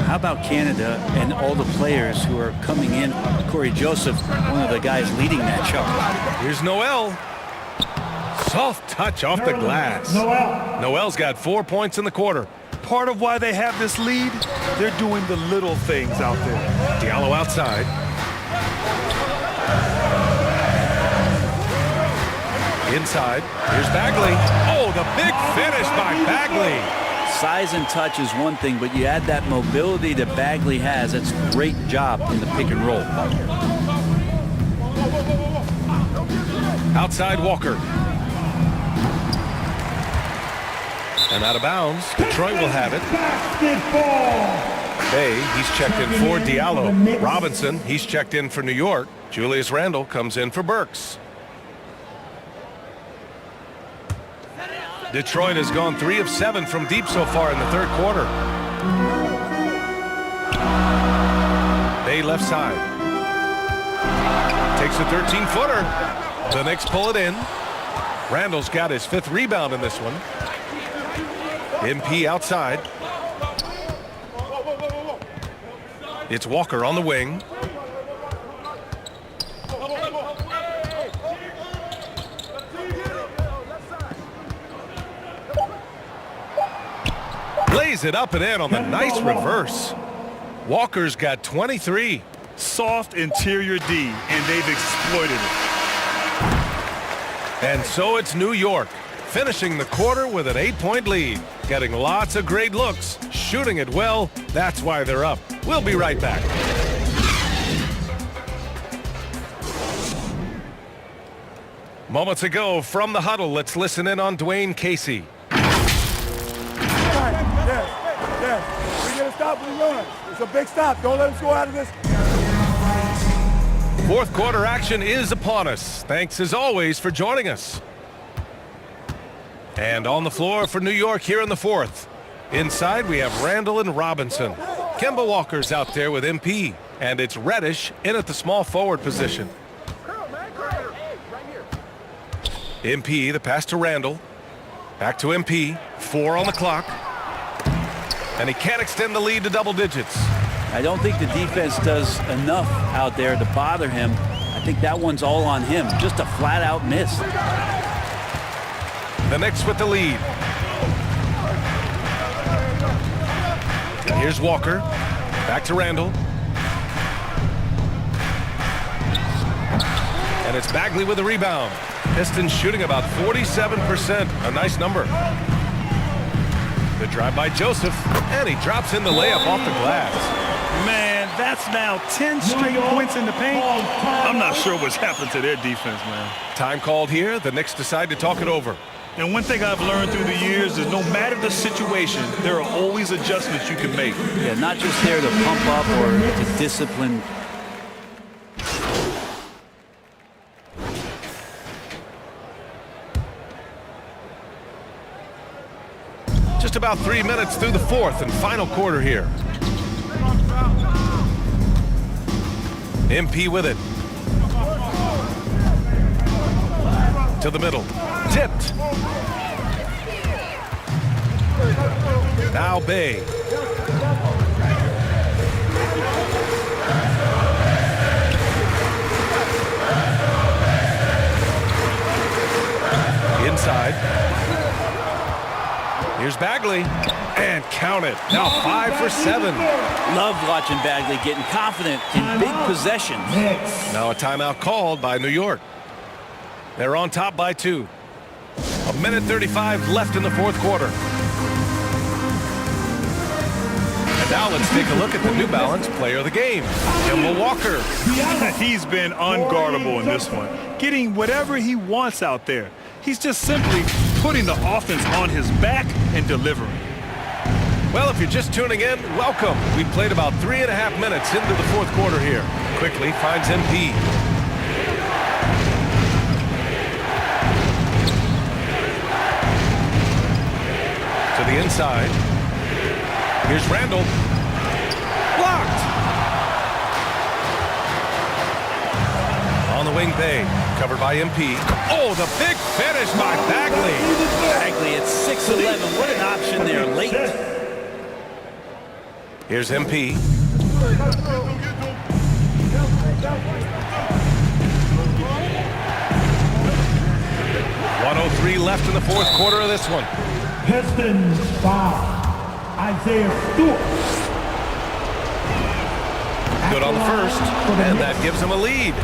How about Canada and all the players who are coming in? Corey Joseph, one of the guys leading that charge. Here's Noel. Soft touch off the glass. Noel's got 4 points in the quarter. Part of why they have this lead, they're doing the little things out there. Diallo outside. Inside. Here's Bagley. Oh, the big finish by Bagley. Size and touch is one thing, but you add that mobility that Bagley has. That's a great job in the pick and roll. Outside Walker. And out of bounds. Detroit will have it. Bay, he's checked in for Diallo. Robinson, he's checked in for New York. Julius Randle comes in for Burks. Detroit has gone 3 of 7 from deep so far in the third quarter. Bay left side. Takes a 13-footer. The Knicks pull it in. Randall's got his 5th rebound in this one. MP outside. It's Walker on the wing. Lays it up and in on the nice reverse. Walker's got 23. Soft interior D, and they've exploited it. And so it's New York, finishing the quarter with an 8-point lead. Getting lots of great looks, shooting it well. That's why they're up. We'll be right back. Moments ago from the huddle, let's listen in on Dwayne Casey. Yes. We get a stop and run. It's a big stop. Don't let us go out of this. Fourth quarter action is upon us. Thanks as always for joining us. And on the floor for New York here in the fourth. Inside, we have Randall and Robinson. Kemba Walker's out there with MP. And it's Reddish in at the small forward position. MP, the pass to Randall. Back to MP. 4 on the clock. And he can't extend the lead to double digits. I don't think the defense does enough out there to bother him. I think that one's all on him. Just a flat-out miss. The Knicks with the lead. And here's Walker. Back to Randall. And it's Bagley with the rebound. Pistons shooting about 47%. A nice number. The drive by Joseph. And he drops in the layup off the glass. Man, that's now 10 straight points in the paint. I'm not sure what's happened to their defense, man. Time called here. The Knicks decide to talk it over. And one thing I've learned through the years is no matter the situation, there are always adjustments you can make. Yeah, not just there to pump up or to discipline. Just about 3 minutes through the fourth and final quarter here. MP with it. To the middle. Tipped. Now Bay. Inside. Here's Bagley. And count it. Now 5 for 7. Love watching Bagley getting confident in big possessions. Now a timeout called by New York. They're on top by 2. 1:35 left in the fourth quarter. And now let's take a look at the New Balance player of the game, Kemba Walker. He's been unguardable in this one, getting whatever he wants out there. He's just simply putting the offense on his back and delivering. Well, if you're just tuning in, welcome. We played about 3.5 minutes into the fourth quarter here. Quickly finds MP. To the inside. Here's Randall. Blocked. On the wing, Bay. Covered by MP. Oh, the big finish by Bagley. Bagley at 6'11". What an option there late. Here's MP. 1:03 left in the fourth quarter of this one. Pistons foul. Isaiah Stewart. Good on the first, and that gives him a lead.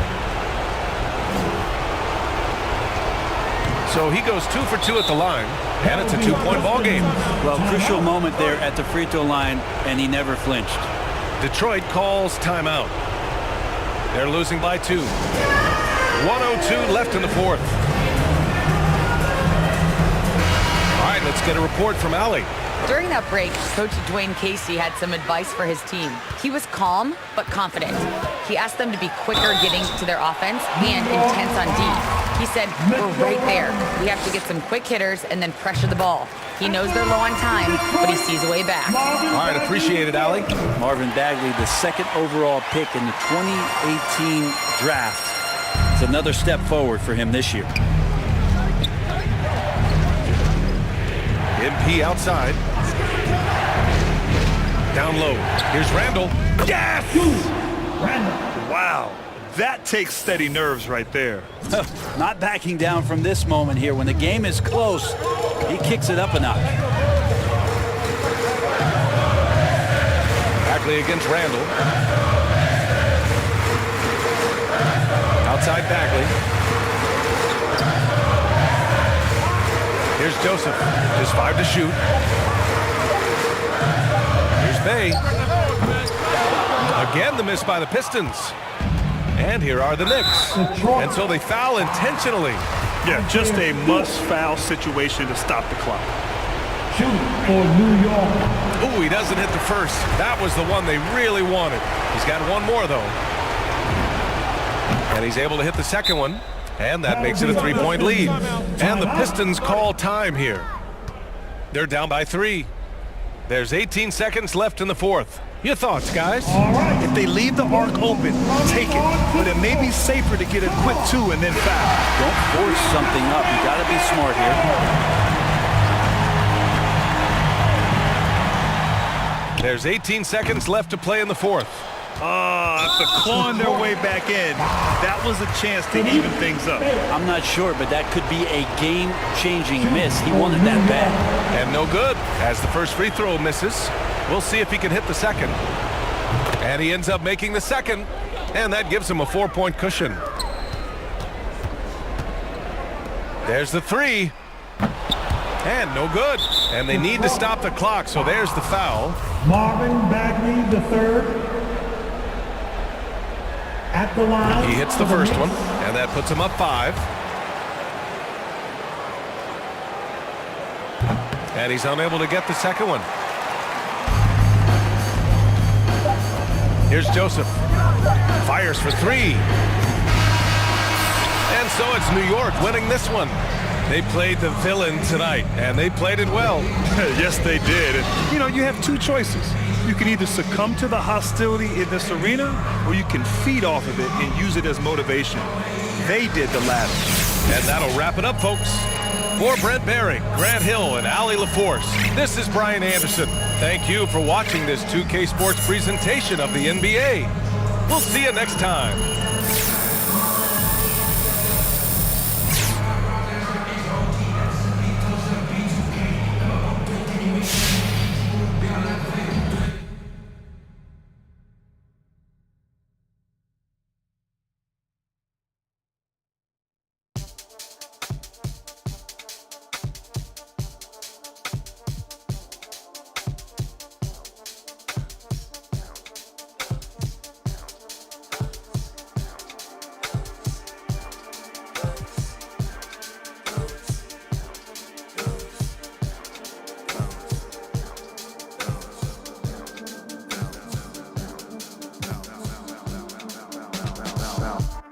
So he goes 2 for 2 at the line, and it's a 2-point ball game. Well, crucial moment there at the free throw line, and he never flinched. Detroit calls timeout. They're losing by 2. 1:02 left in the fourth. All right, let's get a report from Allie. During that break, Coach Dwayne Casey had some advice for his team. He was calm but confident. He asked them to be quicker getting to their offense and intense on D. He said, we're right there. We have to get some quick hitters and then pressure the ball. He knows they're low on time, but he sees a way back. All right, appreciate it, Allie. Marvin Bagley, the second overall pick in the 2018 draft. It's another step forward for him this year. MP outside. Down low. Here's Randall. Yes! Wow. That takes steady nerves right there. Not backing down from this moment here. When the game is close, he kicks it up a notch. Bagley against Randall. Outside Bagley. Here's Joseph. Just 5 to shoot. Here's Bay. Again, the miss by the Pistons. And here are the Knicks. And so they foul intentionally. Yeah, just a must-foul situation to stop the clock. Shooting for New York. Ooh, he doesn't hit the first. That was the one they really wanted. He's got one more, though. And he's able to hit the second one. And that makes it a 3-point lead. And the Pistons call time here. They're down by 3. There's 18 seconds left in the fourth. Your thoughts, guys? If they leave the arc open, take it. But it may be safer to get a quick 2 and then foul. Don't force something up. You got to be smart here. There's 18 seconds left to play in the fourth. After clawing their way back in, that was a chance to even things up. I'm not sure, but that could be a game-changing miss. He wanted that bad. And no good, as the first free throw misses. We'll see if he can hit the second. And he ends up making the second, and that gives him a 4-point cushion. There's the 3. And no good. And they need to stop the clock, so there's the foul. Marvin Bagley III. At the line. He hits the first one, and that puts him up 5. And he's unable to get the second one. Here's Joseph. Fires for 3. And so it's New York winning this one. They played the villain tonight, and they played it well. Yes, they did. And, you have 2 choices. You can either succumb to the hostility in this arena, or you can feed off of it and use it as motivation. They did the latter. And that'll wrap it up, folks. For Brent Baring, Grant Hill, and Allie LaForce, this is Brian Anderson. Thank you for watching this 2K Sports presentation of the NBA. We'll see you next time.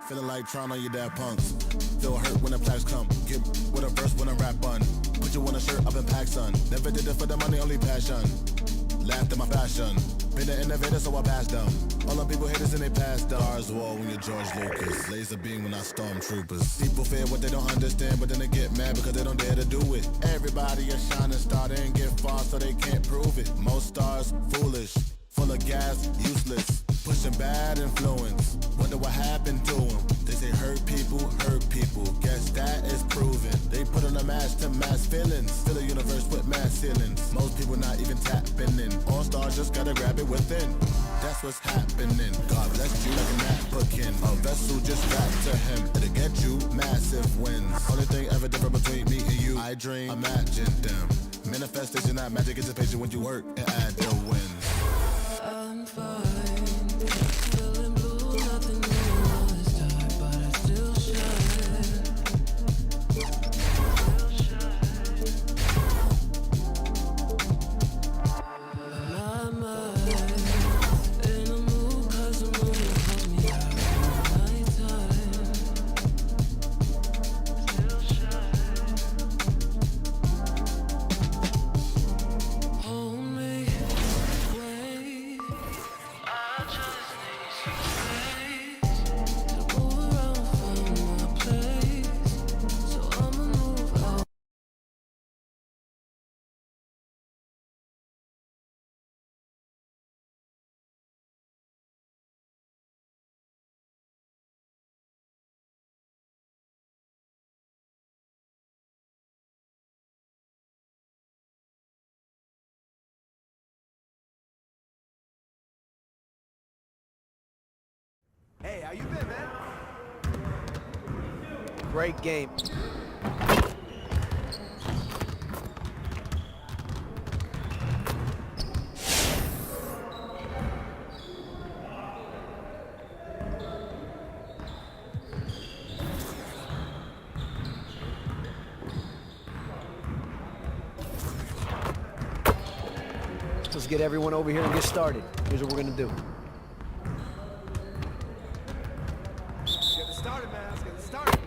Feeling like trying on your dad punks. Feel hurt when the plaques come. Get with a verse when I rap on. Put you on a shirt up in pack, son. Never did it for the money, only passion. Laughed at my fashion. Been an innovator, so I passed them. All them people haters and they passed them. Stars wall when you're George Lucas. Laser beam when I stormtroopers. People fear what they don't understand, but then they get mad because they don't dare to do it. Everybody a shining star, they ain't get far, so they can't prove it. Most stars, foolish. Full of gas, useless. Pushing bad influence. Wonder what happened to them. They say hurt people, guess that is proven. They put on a mask to mask feelings. Fill a universe with mass ceilings. Most people not even tapping in. All stars just gotta grab it within. That's what's happening. God bless you like a napkin. A vessel just wrapped to him. It'll get you massive wins. Only thing ever different between me and you, I dream, imagine them. Manifestation, not magic, it's a patient when you work and add your wins. I'm fine. Feeling blue, nothing new is dark, but I still shine. My mind in a mood, 'cause the moon calls me out at nighttime. Still shine. Hold me. Hey, how you been, man? Great game. Let's get everyone over here and get started. Here's what we're gonna do. Let's get it started, man. Let's get it started.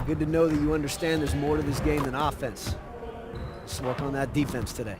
Good to know that you understand there's more to this game than offense. Let's work on that defense today.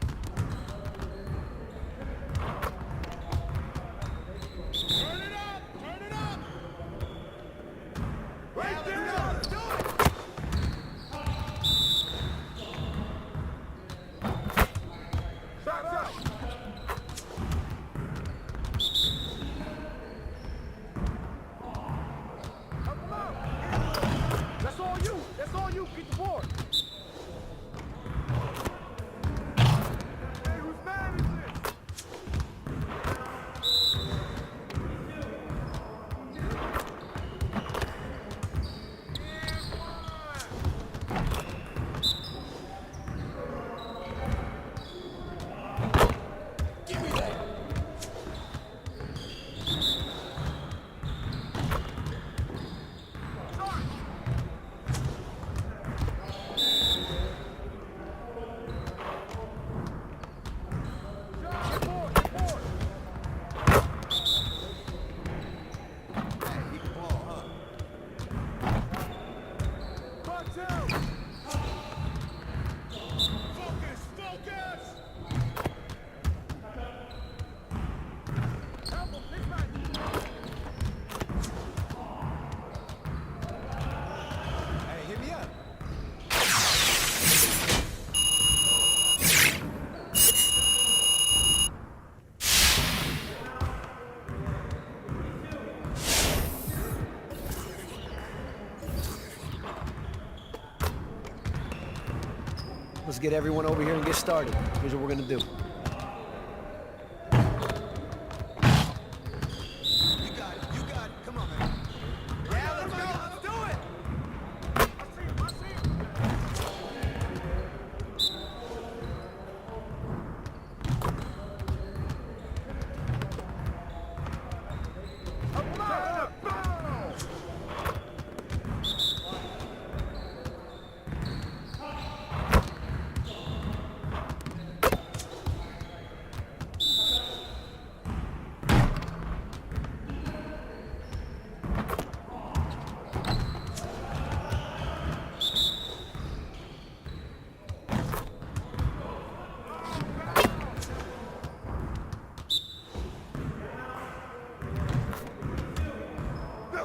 Let's get everyone over here and get started. Here's what we're gonna do.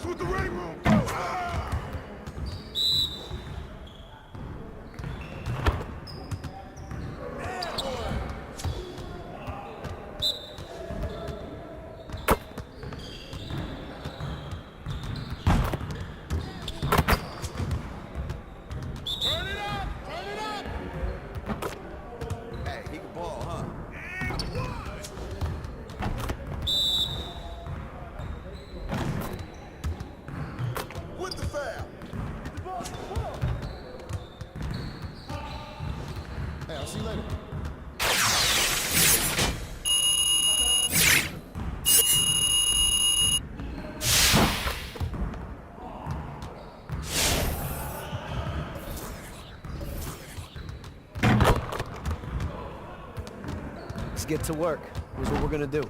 With the ring room, go! Turn it up! Turn it up! Hey, he can ball, huh? With the foul. Hey, I'll see you later. Let's get to work. Here's what we're gonna do.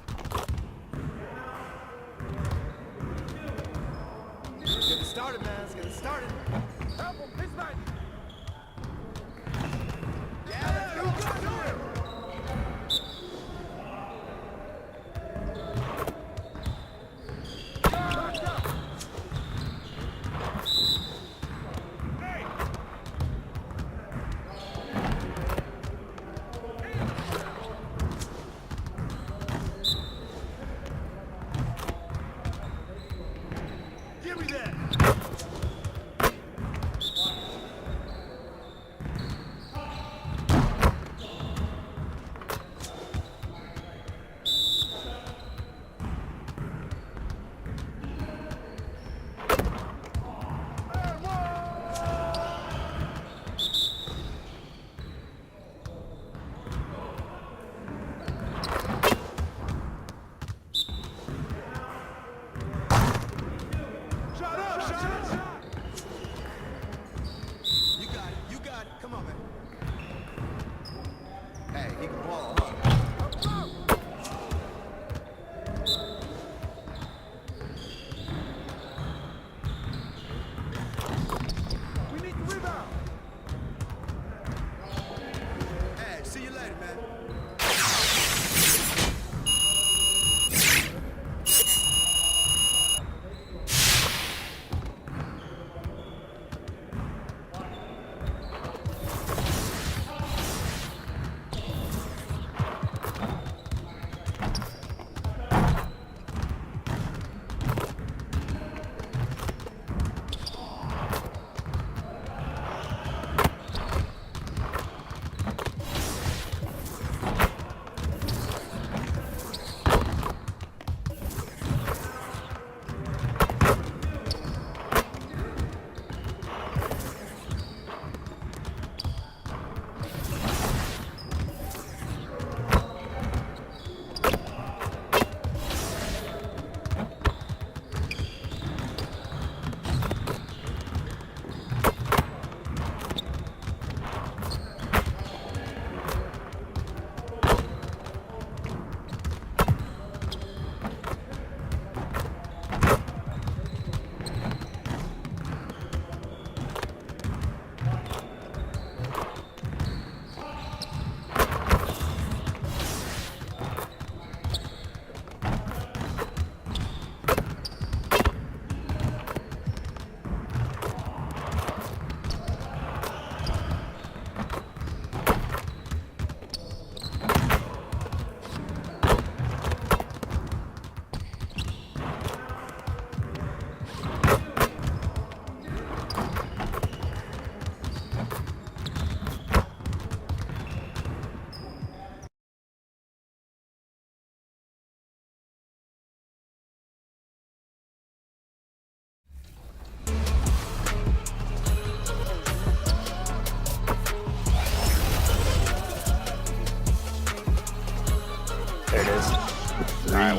Let's get it started, man. Let's get it started. Help him. This man. Yeah, let's go. Give me that. Shut up, shut up. You got it, you got it. Come on, man. Hey, he can ball, huh? We need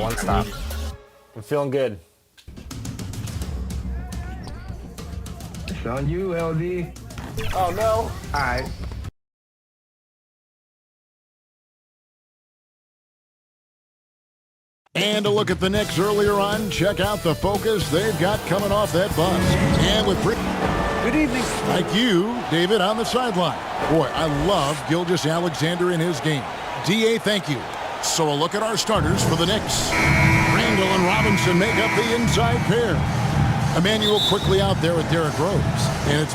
one stop. I'm feeling good. It's on you, LD. Oh, no. All right. And a look at the Knicks earlier on. Check out the focus they've got coming off that bus. And with good evening. Like you, David, on the sideline. Boy, I love Gilgeous-Alexander in his game. D.A., thank you. So a look at our starters for the Knicks. Randall and Robinson make up the inside pair. Emmanuel quickly out there with Derrick Rose. And it's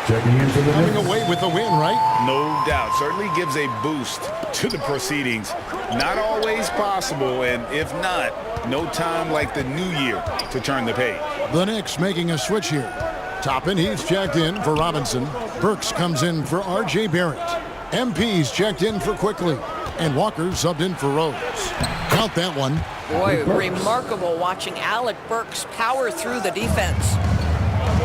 checking in for the coming away with the win, right? No doubt. Certainly gives a boost to the proceedings. Not always possible, and if not, no time like the new year to turn the page. The Knicks making a switch here. Toppin, he's checked in for Robinson. Burks comes in for R.J. Barrett. MP's checked in for Quickly. And Walker subbed in for Rose. Count that one. Boy, remarkable watching Alec Burks power through the defense.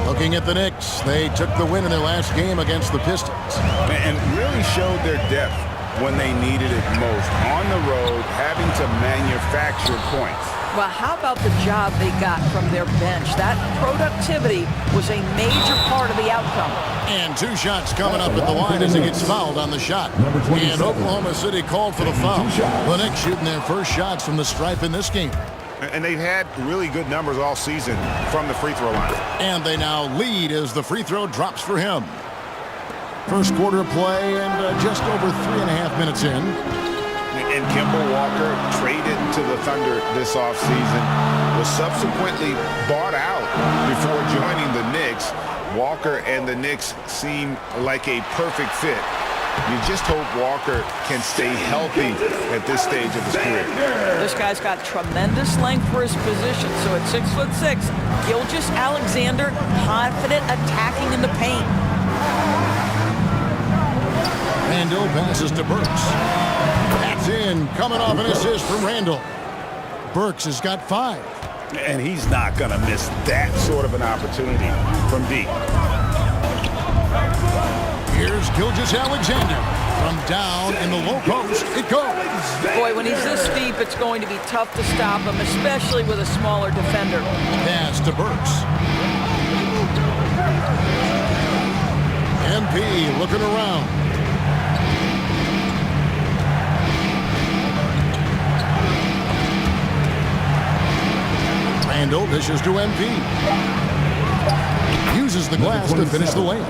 Looking at the Knicks, they took the win in their last game against the Pistons. And really showed their depth when they needed it most. On the road, having to manufacture points. Well, how about the job they got from their bench? That productivity was a major part of the outcome. And 2 shots coming up at the line as he gets fouled on the shot. And Oklahoma City called for the foul. The Knicks shooting their first shots from the stripe in this game. And they've had really good numbers all season from the free throw line. And they now lead as the free throw drops for him. First quarter of play and just over 3.5 minutes in. And Kemba Walker, traded to the Thunder this offseason, was subsequently bought out before joining the Knicks. Walker and the Knicks seem like a perfect fit. You just hope Walker can stay healthy at this stage of his career. This guy's got tremendous length for his position. So at 6'6", Gilgeous-Alexander, confident attacking in the paint. Randall passes to Burks. That's in, coming off an assist from Randall. Burks has got 5. And he's not going to miss that sort of an opportunity from deep. Here's Gilgeous-Alexander from down in the low post. It goes. Boy, when he's this deep, it's going to be tough to stop him, especially with a smaller defender. Pass to Burks. MP looking around. Randall dishes to MP. Uses the glass to finish the lane.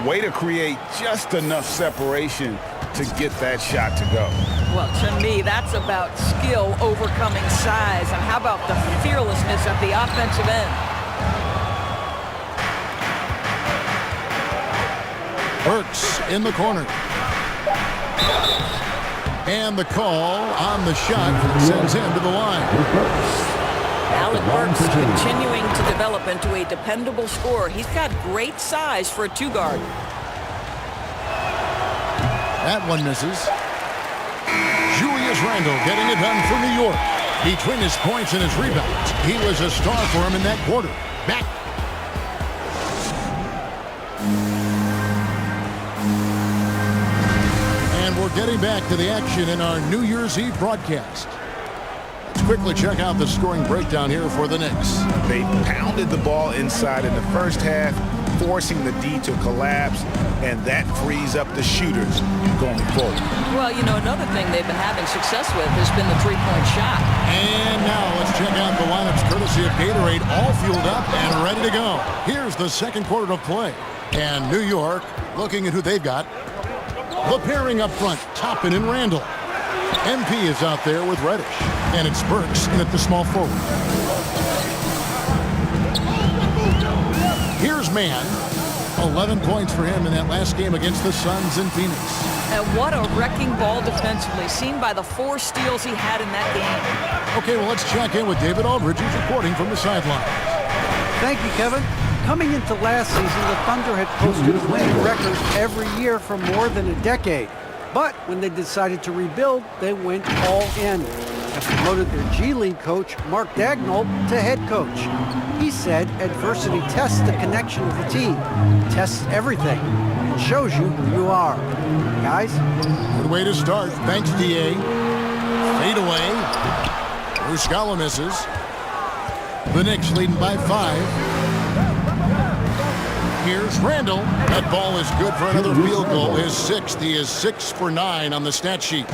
Way to create just enough separation to get that shot to go. Well, to me, that's about skill overcoming size. And how about the fearlessness at the offensive end? Burks in the corner. And the call on the shot sends him to the line. Alec Burks continuing to develop into a dependable scorer. He's got great size for a 2-guard. That one misses. Julius Randle getting it done for New York. Between his points and his rebounds, he was a star for him in that quarter. Back. And we're getting back to the action in our New Year's Eve broadcast. Quickly check out the scoring breakdown here for the Knicks. They pounded the ball inside in the first half, forcing the D to collapse, and that frees up the shooters going forward. Well, you know, another thing they've been having success with has been the 3-point shot. And now let's check out the lineups courtesy of Gatorade, all fueled up and ready to go. Here's the second quarter of play. And New York, looking at who they've got. The pairing up front, Toppin and Randall. MP is out there with Reddish. And it's Burks in at the small forward. Here's Mann. 11 points for him in that last game against the Suns in Phoenix. And what a wrecking ball defensively, seen by the 4 steals he had in that game. Okay, well, let's check in with David Aldridge, who's reporting from the sideline. Thank you, Kevin. Coming into last season, the Thunder had posted winning records every year for more than a decade. But when they decided to rebuild, they went all in. have promoted their G League coach, Mark Dagnall, to head coach. He said adversity tests the connection of the team, tests everything, and shows you who you are. Guys? Good way to start. Thanks, D.A. Fade away. Muscala misses. The Knicks leading by 5. Here's Randall. That ball is good for another field goal. His 6th. He is 6 for 9 on the stat sheet.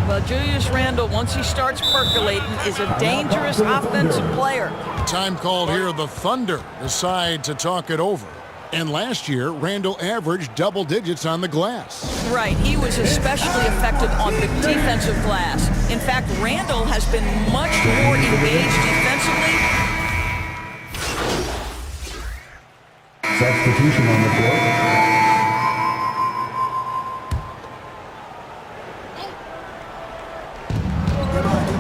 Well, Julius Randle, once he starts percolating, is a dangerous offensive player. Time called here. The Thunder decide to talk it over. And last year, Randle averaged double digits on the glass. Right. He was especially effective on the defensive glass. In fact, Randle has been much more engaged defensively. Substitution on the court.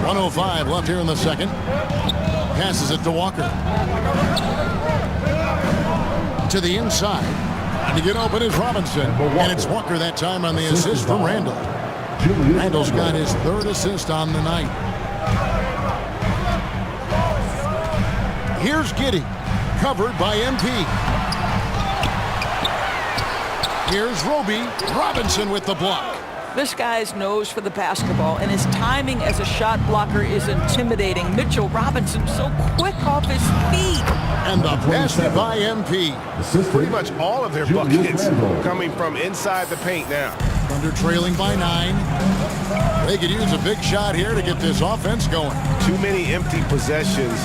.105 left here in the second. Passes it to Walker. To the inside. And to get open is Robinson. And it's Walker that time on the assist from Randle. Randle's got his 3rd assist on the night. Here's Giddey. Covered by MP. Here's Roby. Robinson with the block. This guy's nose for the basketball, and his timing as a shot blocker is intimidating. Mitchell Robinson so quick off his feet. And the basket by MP. Pretty much all of their buckets coming from inside the paint now. Thunder trailing by 9. They could use a big shot here to get this offense going. Too many empty possessions.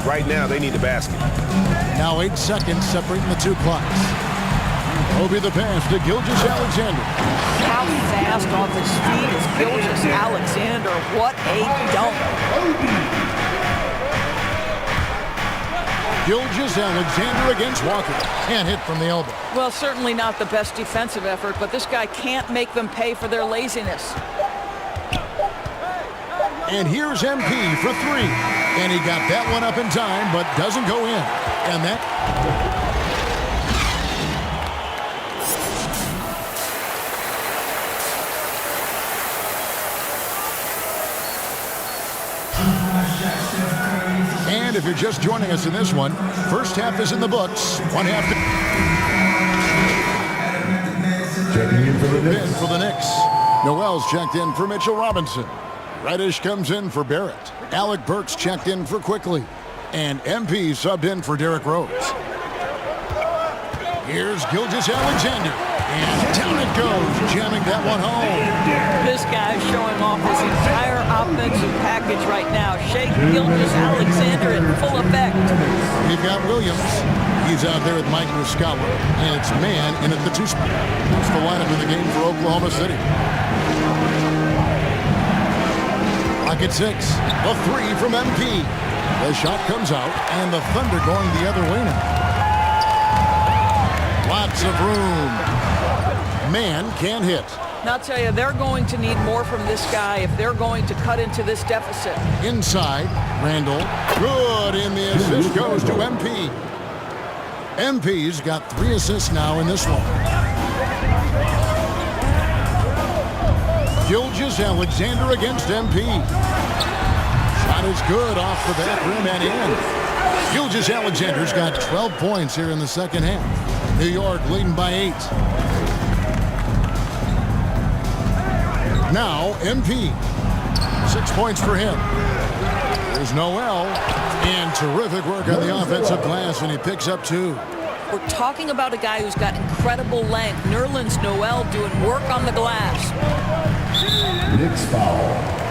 Right now, they need the basket. Now 8 seconds separating the two clocks. Roby the pass to Gilgeous Alexander. How fast off his feet is Gilgeous Alexander. What a dunk. Gilgeous Alexander against Walker. Can't hit from the elbow. Well, certainly not the best defensive effort, but this guy can't make them pay for their laziness. And here's MP for 3. And he got that one up in time, but doesn't go in. And that... And if you're just joining us in this one, first half is in the books. One half checking in for the Knicks. Noel's checked in for Mitchell Robinson. Reddish comes in for Barrett. Alec Burks checked in for Quickly. And MP subbed in for Derrick Rose. Here's Gilgeous Alexander. And down it goes, jamming that one home. This guy's showing off his entire offensive package right now. Shea Gilgeous-Alexander in full effect. We've got Williams. He's out there with Mike Muscala. And it's man in at the 2 spot. That's the lineup in the game for Oklahoma City. Rocket 6. The 3 from MP. The shot comes out, and the Thunder going the other way now. Lots of room. Man can't hit. Now, I'll tell you, they're going to need more from this guy if they're going to cut into this deficit. Inside, Randall. Good, and the assist goes to MP. MP's got 3 assists now in this one. Gilgeous Alexander against MP. Shot is good off the back rim and in. Gilgeous Alexander's got 12 points here in the second half. New York leading by 8. Now, MP. 6 points for him. There's Noel. And terrific work on the offensive glass, and he picks up 2. We're talking about a guy who's got incredible length. Nerlens Noel doing work on the glass. Knicks foul.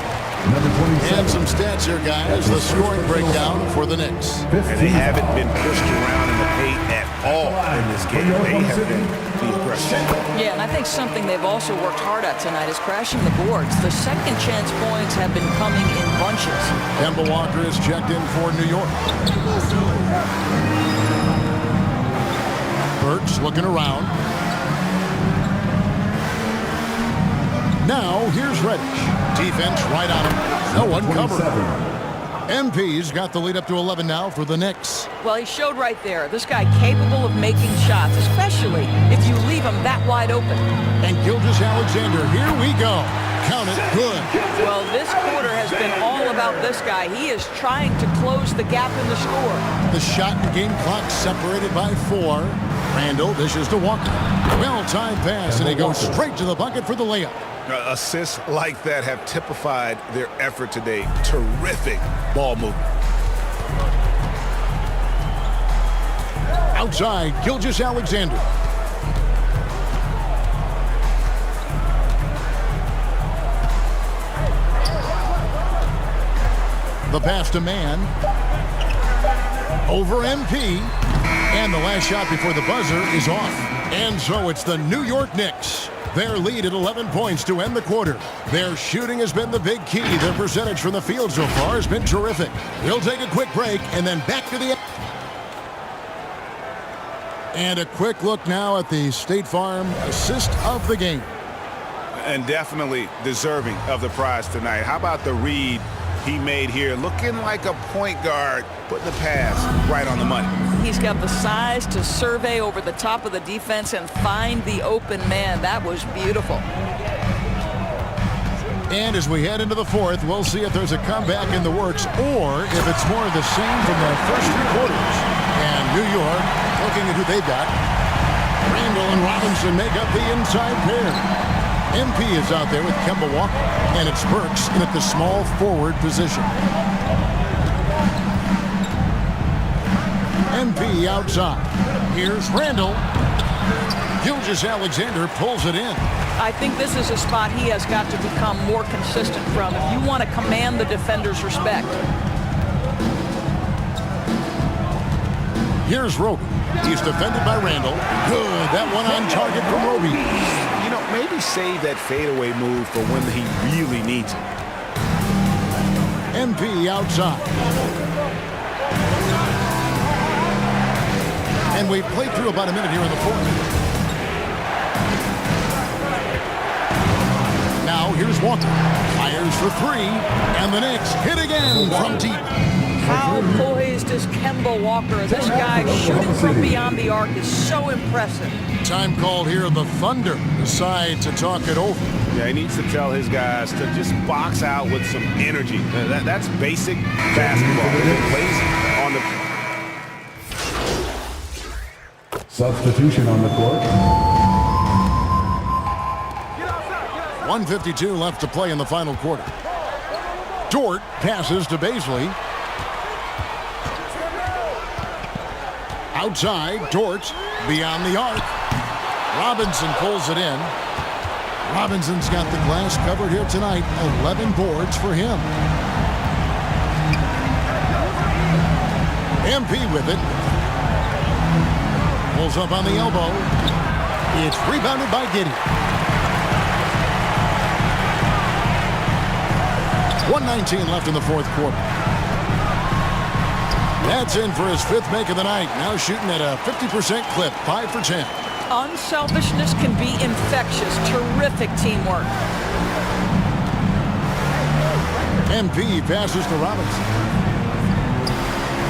Number 27. And some stats here, guys. The scoring breakdown for the Knicks. And they haven't been pushed around in the paint at all in this game. They have been the aggressor. Yeah, and I think something they've also worked hard at tonight is crashing the boards. The second chance points have been coming in bunches. Kemba Walker is checked in for New York. Burks looking around. Now, here's Reddish. Defense right on him. No one covered. MP's got the lead up to 11 now for the Knicks. Well, he showed right there. This guy capable of making shots, especially if you leave him that wide open. And Gilgeous Alexander, here we go. Count it, good. Well, this quarter has been all about this guy. He is trying to close the gap in the score. The shot and game clock separated by 4. Randall dishes to Walker. Well-timed pass, and he goes straight to the bucket for the layup. Assists like that have typified their effort today. Terrific ball movement. Outside, Gilgeous-Alexander. The pass to Mann. Over MP. And the last shot before the buzzer is off. And so it's the New York Knicks. Their lead at 11 points to end the quarter. Their shooting has been the big key. Their percentage from the field so far has been terrific. We'll take a quick break and then back to the... And a quick look now at the State Farm assist of the game. And definitely deserving of the prize tonight. How about the read he made here? Looking like a point guard, putting the pass right on the money. He's got the size to survey over the top of the defense and find the open man. That was beautiful. And as we head into the fourth, we'll see if there's a comeback in the works or if it's more of the same from the first 3 quarters. And New York, looking at who they've got, Randall and Robinson make up the inside pair. MP is out there with Kemba Walker, and it's Burks in at the small forward position. MP outside. Here's Randall. Gilgeous-Alexander pulls it in. I think this is a spot he has got to become more consistent from if you want to command the defender's respect. Here's Roby. He's defended by Randall. Good. That one on target from Roby. You know, maybe save that fadeaway move for when he really needs it. MP outside. And we've played through about a minute here in the fourth. Now here's Walker. Fires for 3. And the Knicks hit again from deep. How poised is Kemba Walker? This guy shooting from beyond the arc is so impressive. Time called here. The Thunder decide to talk it over. Yeah, he needs to tell his guys to just box out with some energy. That's basic basketball. It plays on the... Substitution on the court. 1:52 left to play in the final quarter. Dort passes to Baisley. Outside, Dort beyond the arc. Robinson pulls it in. Robinson's got the glass covered here tonight. 11 boards for him. MP with it. Pulls up on the elbow. It's rebounded by Giddey. 1:19 left in the fourth quarter. That's in for his 5th make of the night. Now shooting at a 50% clip, 5 for 10. Unselfishness can be infectious. Terrific teamwork. MP passes to Robinson.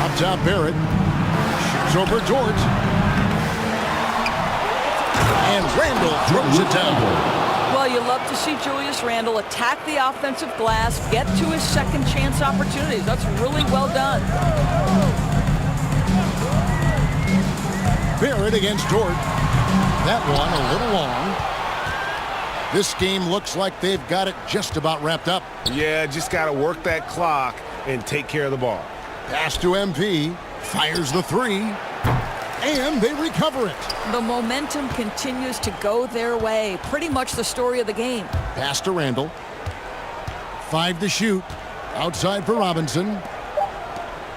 Up top, Barrett. Shoots over Dort. And Randall throws it down. Well, you love to see Julius Randle attack the offensive glass, get to his second chance opportunities. That's really well done. Barrett against Dort. That one a little long. This game looks like they've got it just about wrapped up. Yeah, just got to work that clock and take care of the ball. Pass to MP. Fires the 3. And they recover it. The momentum continues to go their way. Pretty much the story of the game. Pass to Randall. 5 to shoot. Outside for Robinson.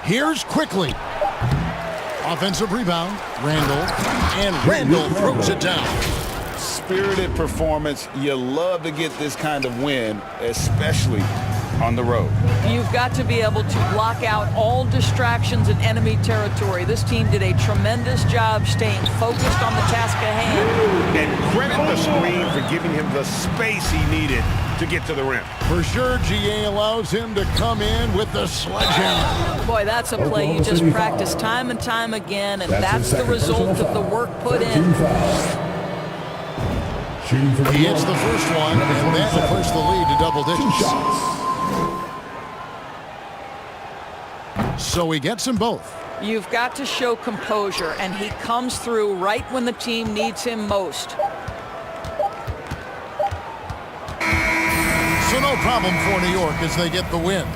Here's Quickly. Offensive rebound. Randall. And Randall throws it down. Spirited performance. You love to get this kind of win, especially on the road. You've got to be able to block out all distractions in enemy territory. This team did a tremendous job staying focused on the task at hand. And credit the screen for giving him the space he needed to get to the rim. For sure, GA allows him to come in with the sledgehammer. Boy, that's a play you just practice time and time again, and that's the result of the work put in. He hits the first one, and that will push the lead to double digits. So he gets them both. You've got to show composure, and he comes through right when the team needs him most. So no problem for New York as they get the win.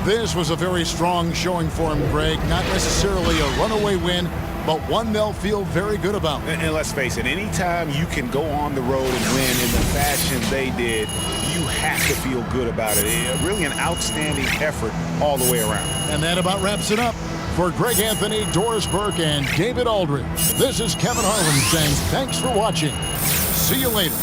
This was a very strong showing for him, Greg. Not necessarily a runaway win, but one they'll feel very good about. And let's face it, anytime you can go on the road and win in the fashion they did, you have to feel good about it. Really an outstanding effort all the way around. And that about wraps it up. For Greg Anthony, Doris Burke, and David Aldridge, this is Kevin Harlan saying thanks for watching. See you later.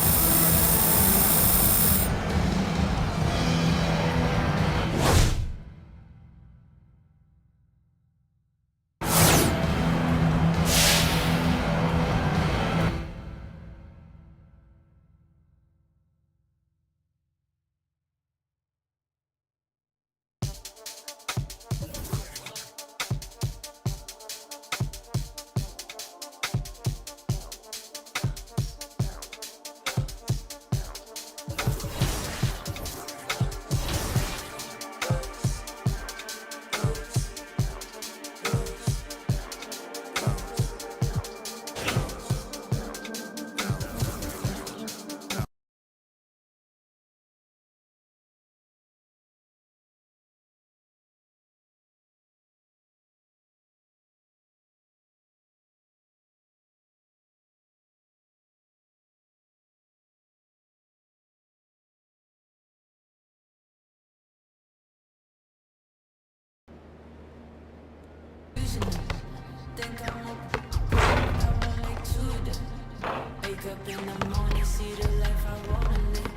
Wake up in the morning, see the life I wanna live.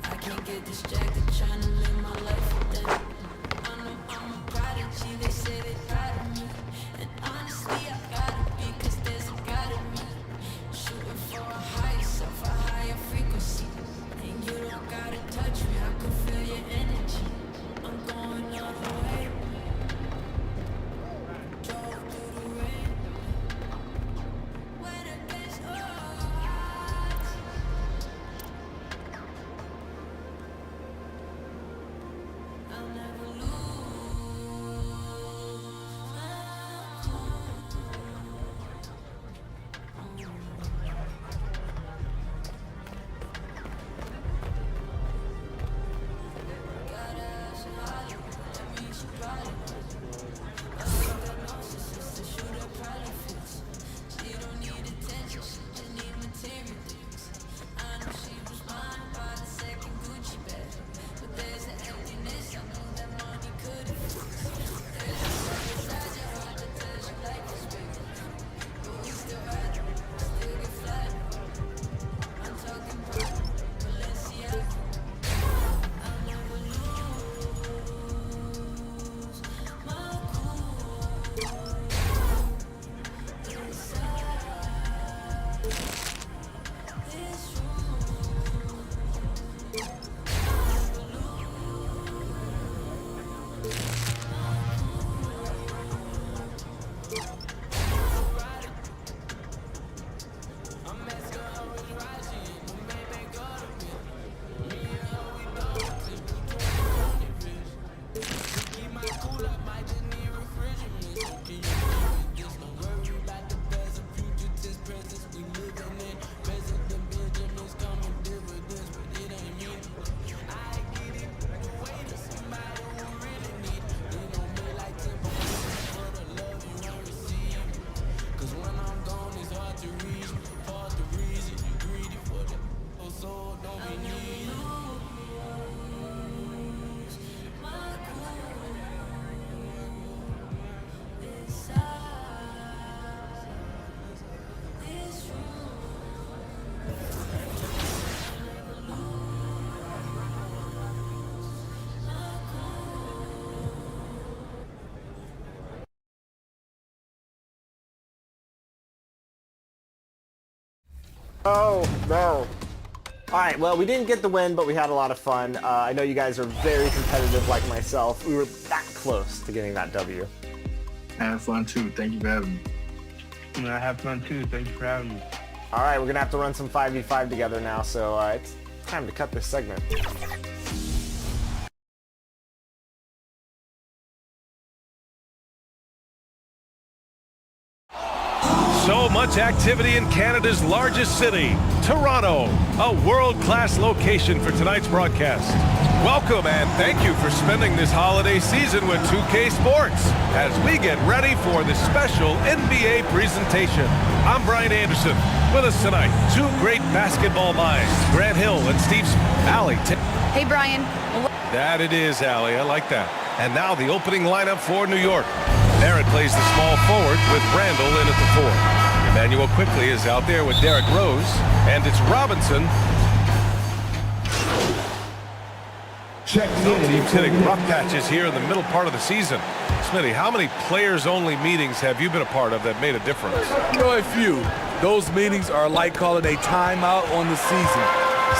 I can't get distracted trying to live my life with them. I know I'm a prodigy, they say they proud of me. And honestly, I gotta be, cause there's a God in me. Shooting for a higher self, a higher frequency. And you don't gotta touch me, I can feel your energy. I'm going all the way. Drove through the rain. When it gets I'll never lose my cool. Gotta ask Holly, that means she probably I think that narcissist, the shooter probably fits. She don't need attention, she just need material things. I know she was mine by the second Gucci bag, but there's an emptiness I know that money couldn't fix. There's a song inside your heart that tells you life is big, but we still ride, still get flat. I'm talking about Balenciaga. I'll never lose my cool inside this Oh, no. All right, well, we didn't get the win, but we had a lot of fun. I know you guys are very competitive like myself. We were that close to getting that W. I had fun too. Thank you for having me. I have fun too. Thank you for having me. All right, we're going to have to run some 5v5 together now, so it's time to cut this segment. So much activity in Canada's largest city, Toronto, a world-class location for tonight's broadcast. Welcome and thank you for spending this holiday season with 2K Sports as we get ready for the special NBA presentation. I'm Brian Anderson. With us tonight, two great basketball minds, Grant Hill and Steve Allie. Hey, Brian. That it is, Allie. I like that. And now the opening lineup for New York. Barrett plays the small forward with Randall in at the 4. Emmanuel Quickly is out there with Derrick Rose, and it's Robinson. Some teams hitting rough patches here in the middle part of the season. Smitty, how many players-only meetings have you been a part of that made a difference? You know, a few. Those meetings are like calling a timeout on the season.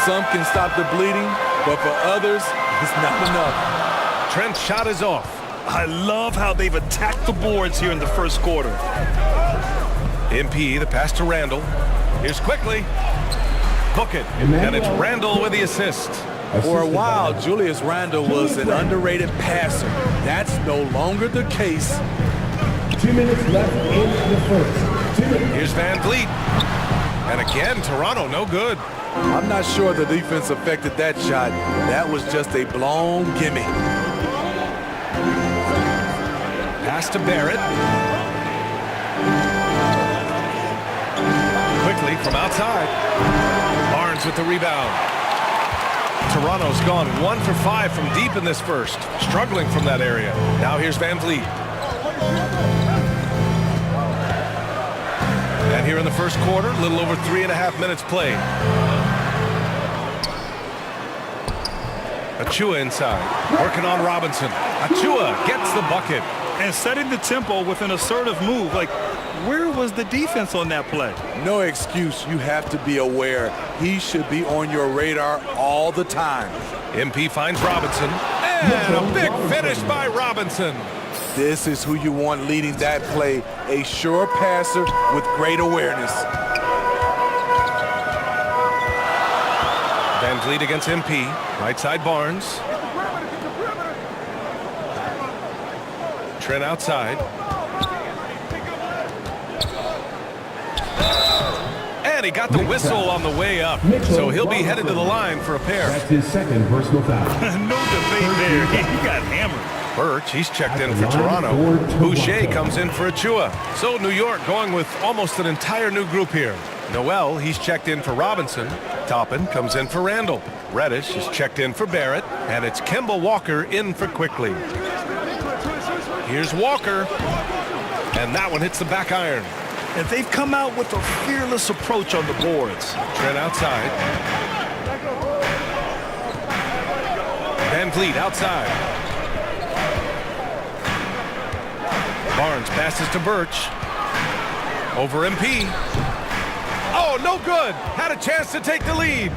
Some can stop the bleeding, but for others, it's not enough. Trent's shot is off. I love how they've attacked the boards here in the first quarter. MP, the pass to Randall. Here's Quickly. Book it. And it's Randall with the assist. For a while, Julius Randle was an underrated passer. That's no longer the case. 2 minutes left in the first. 2 minutes. Here's Van Vliet. And again, Toronto, no good. I'm not sure the defense affected that shot. That was just a blown gimme. Pass to Barrett. Quickly from outside. Barnes with the rebound. Toronto's gone 1 for 5 from deep in this first. Struggling from that area. Now here's Van Vliet. And here in the first quarter, a little over 3.5 minutes played. Achua inside, working on Robinson. Achua gets the bucket. And setting the tempo with an assertive move. Like, where was the defense on that play? No excuse. You have to be aware. He should be on your radar all the time. MP finds Robinson. And a big finish by Robinson. This is who you want leading that play. A sure passer with great awareness. Van Vliet against MP. Right side Barnes. Trent outside. And he got the whistle on the way up. So he'll be headed to the line for a pair. That's his second personal foul. No debate there. He got hammered. Birch, he's checked in for Toronto. Boucher comes in for Achua. So New York going with almost an entire new group here. Noel, he's checked in for Robinson. Toppin comes in for Randall. Reddish is checked in for Barrett. And it's Kemba Walker in for Quickly. Here's Walker. And that one hits the back iron. And they've come out with a fearless approach on the boards. Trent outside. Van Vliet outside. Barnes passes to Birch. Over MP. Oh, no good. Had a chance to take the lead.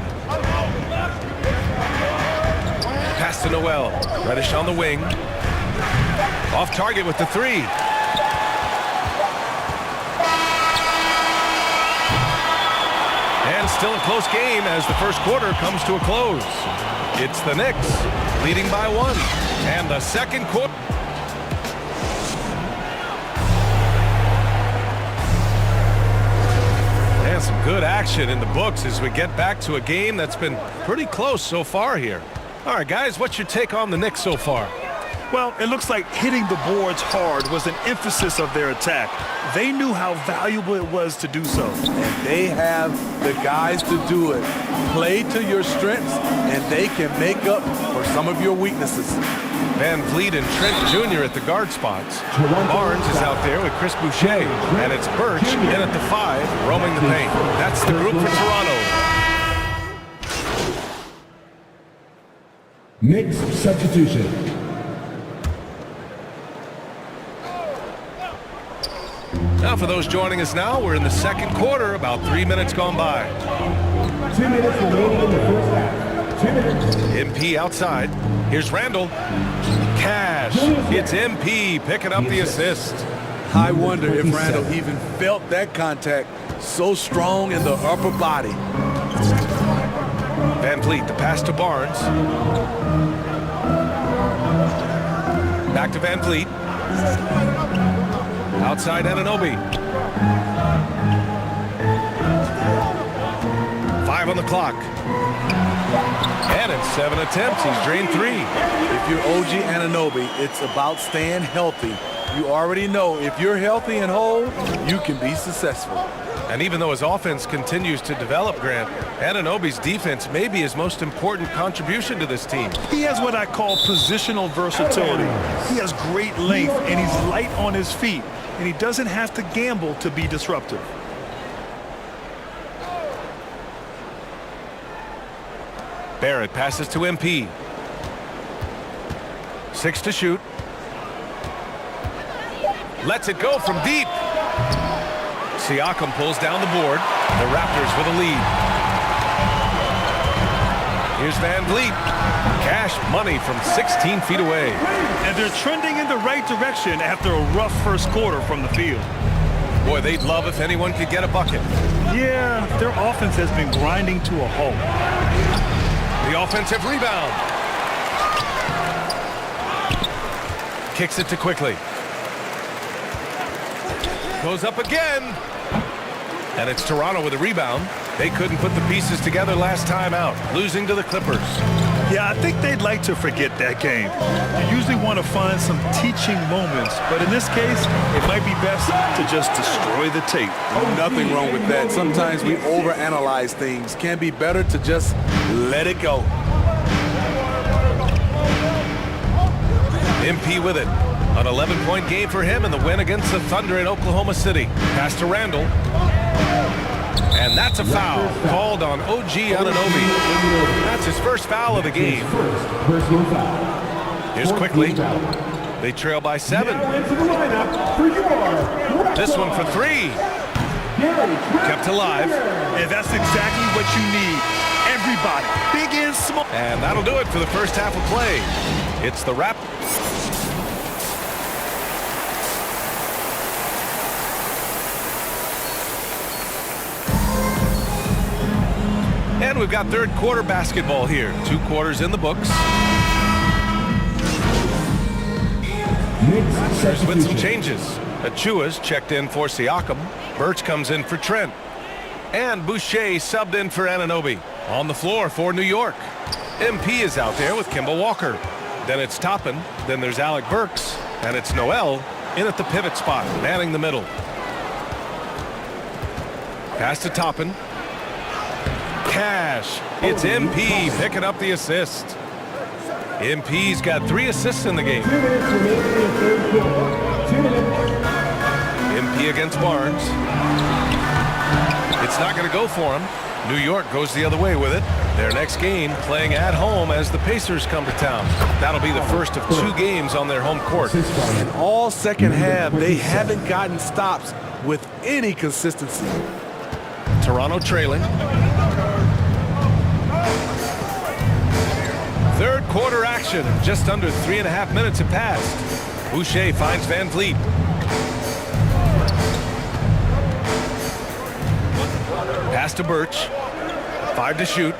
Pass to Noel. Reddish on the wing. Off target with the 3. And still a close game as the first quarter comes to a close. It's the Knicks leading by 1. And the second quarter. And some good action in the books as we get back to a game that's been pretty close so far here. All right, guys, what's your take on the Knicks so far? Well, it looks like hitting the boards hard was an emphasis of their attack. They knew how valuable it was to do so. And they have the guys to do it. Play to your strengths, and they can make up for some of your weaknesses. Van Vliet and Trent Jr. at the guard spots. Barnes is out there with Chris Boucher. And it's Birch in at the 5, roaming the paint. That's the group for Toronto. Knicks substitution. Now for those joining us now, we're in the second quarter, about 3 minutes gone by. 2 minutes remaining in the first half. 2 minutes. MP outside. Here's Randall. Cash. It's MP picking up the assist. I wonder if Randall even felt that contact. So strong in the upper body. Van Vliet, the pass to Barnes. Back to Van Vliet. Outside Anunoby. 5 on the clock. And in 7 attempts, he's drained 3. If you're OG Anunoby, it's about staying healthy. You already know if you're healthy and whole, you can be successful. And even though his offense continues to develop, Grant, Anunoby's defense may be his most important contribution to this team. He has what I call positional versatility. He has great length, and he's light on his feet, and he doesn't have to gamble to be disruptive. Barrett passes to MP. 6 to shoot. Lets it go from deep. Siakam pulls down the board. The Raptors with a lead. Here's Van Vliet. Cash money from 16 feet away. And they're trending in the right direction after a rough first quarter from the field. Boy, they'd love if anyone could get a bucket. Yeah, their offense has been grinding to a halt. The offensive rebound. Kicks it to Quickly. Goes up again. And it's Toronto with a rebound. They couldn't put the pieces together last time out, losing to the Clippers. Yeah, I think they'd like to forget that game. You usually want to find some teaching moments, but in this case, it might be best to just destroy the tape. Nothing wrong with that. Sometimes we overanalyze things. Can be better to just let it go. MP with it. An 11-point game for him in the win against the Thunder in Oklahoma City. Pass to Randall. And that's a foul called on OG Anunoby. That's his first foul of the game. Here's Quickly. They trail by 7. This one for 3. Kept alive. And that's exactly what you need. Everybody, big and small. And that'll do it for the first half of play. It's the Raptors. And we've got third quarter basketball here. 2 quarters in the books. Raptors with some changes. Achua's checked in for Siakam. Birch comes in for Trent. And Boucher subbed in for Anunoby. On the floor for New York. MP is out there with Kemba Walker. Then it's Toppin. Then there's Alec Burks. And it's Noel in at the pivot spot, manning the middle. Pass to Toppin. Cash. It's MP picking up the assist. MP's got 3 assists in the game. MP against Barnes. It's not going to go for him. New York goes the other way with it. Their next game playing at home as the Pacers come to town. That'll be the first of 2 games on their home court. And all second half, they haven't gotten stops with any consistency. Toronto trailing. Third quarter action. Just under 3.5 minutes have passed. Boucher finds Van Vliet. Pass to Birch. 5 to shoot.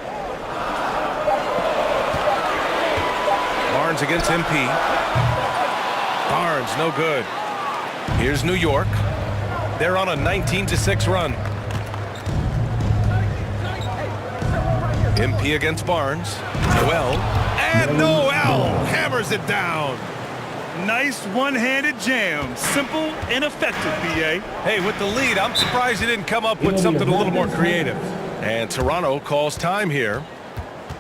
Barnes against MP. Barnes, no good. Here's New York. They're on a 19-6 run. MP against Barnes. Noel. And Noel hammers it down. Nice one-handed jam. Simple and effective, B.A. Hey, with the lead, I'm surprised he didn't come up with something a little more creative. And Toronto calls time here.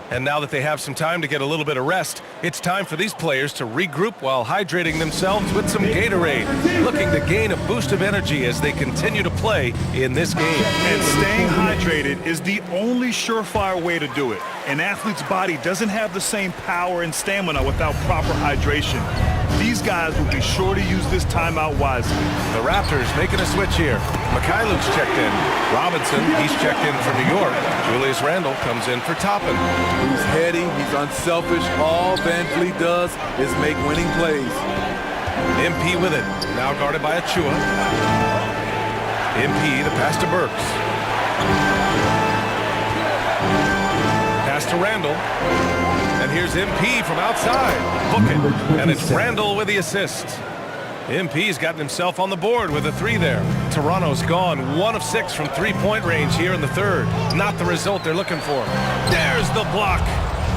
And now that they have some time to get a little bit of rest, it's time for these players to regroup while hydrating themselves with some Gatorade, looking to gain a boost of energy as they continue to play in this game. And staying hydrated is the only surefire way to do it. An athlete's body doesn't have the same power and stamina without proper hydration. These guys will be sure to use this timeout wisely. The Raptors making a switch here. Mikhailov's checked in. Robinson, he's checked in for New York. Julius Randle comes in for Toppin. He's heady, he's unselfish. All Van Vliet does is make winning plays. MP with it. Now guarded by Achua. MP, the pass to Burks. Pass to Randall. And here's MP from outside. Book it. And it's Randall with the assist. MP's gotten himself on the board with a 3 there. Toronto's gone 1 of 6 from three-point range here in the third. Not the result they're looking for. There's the block.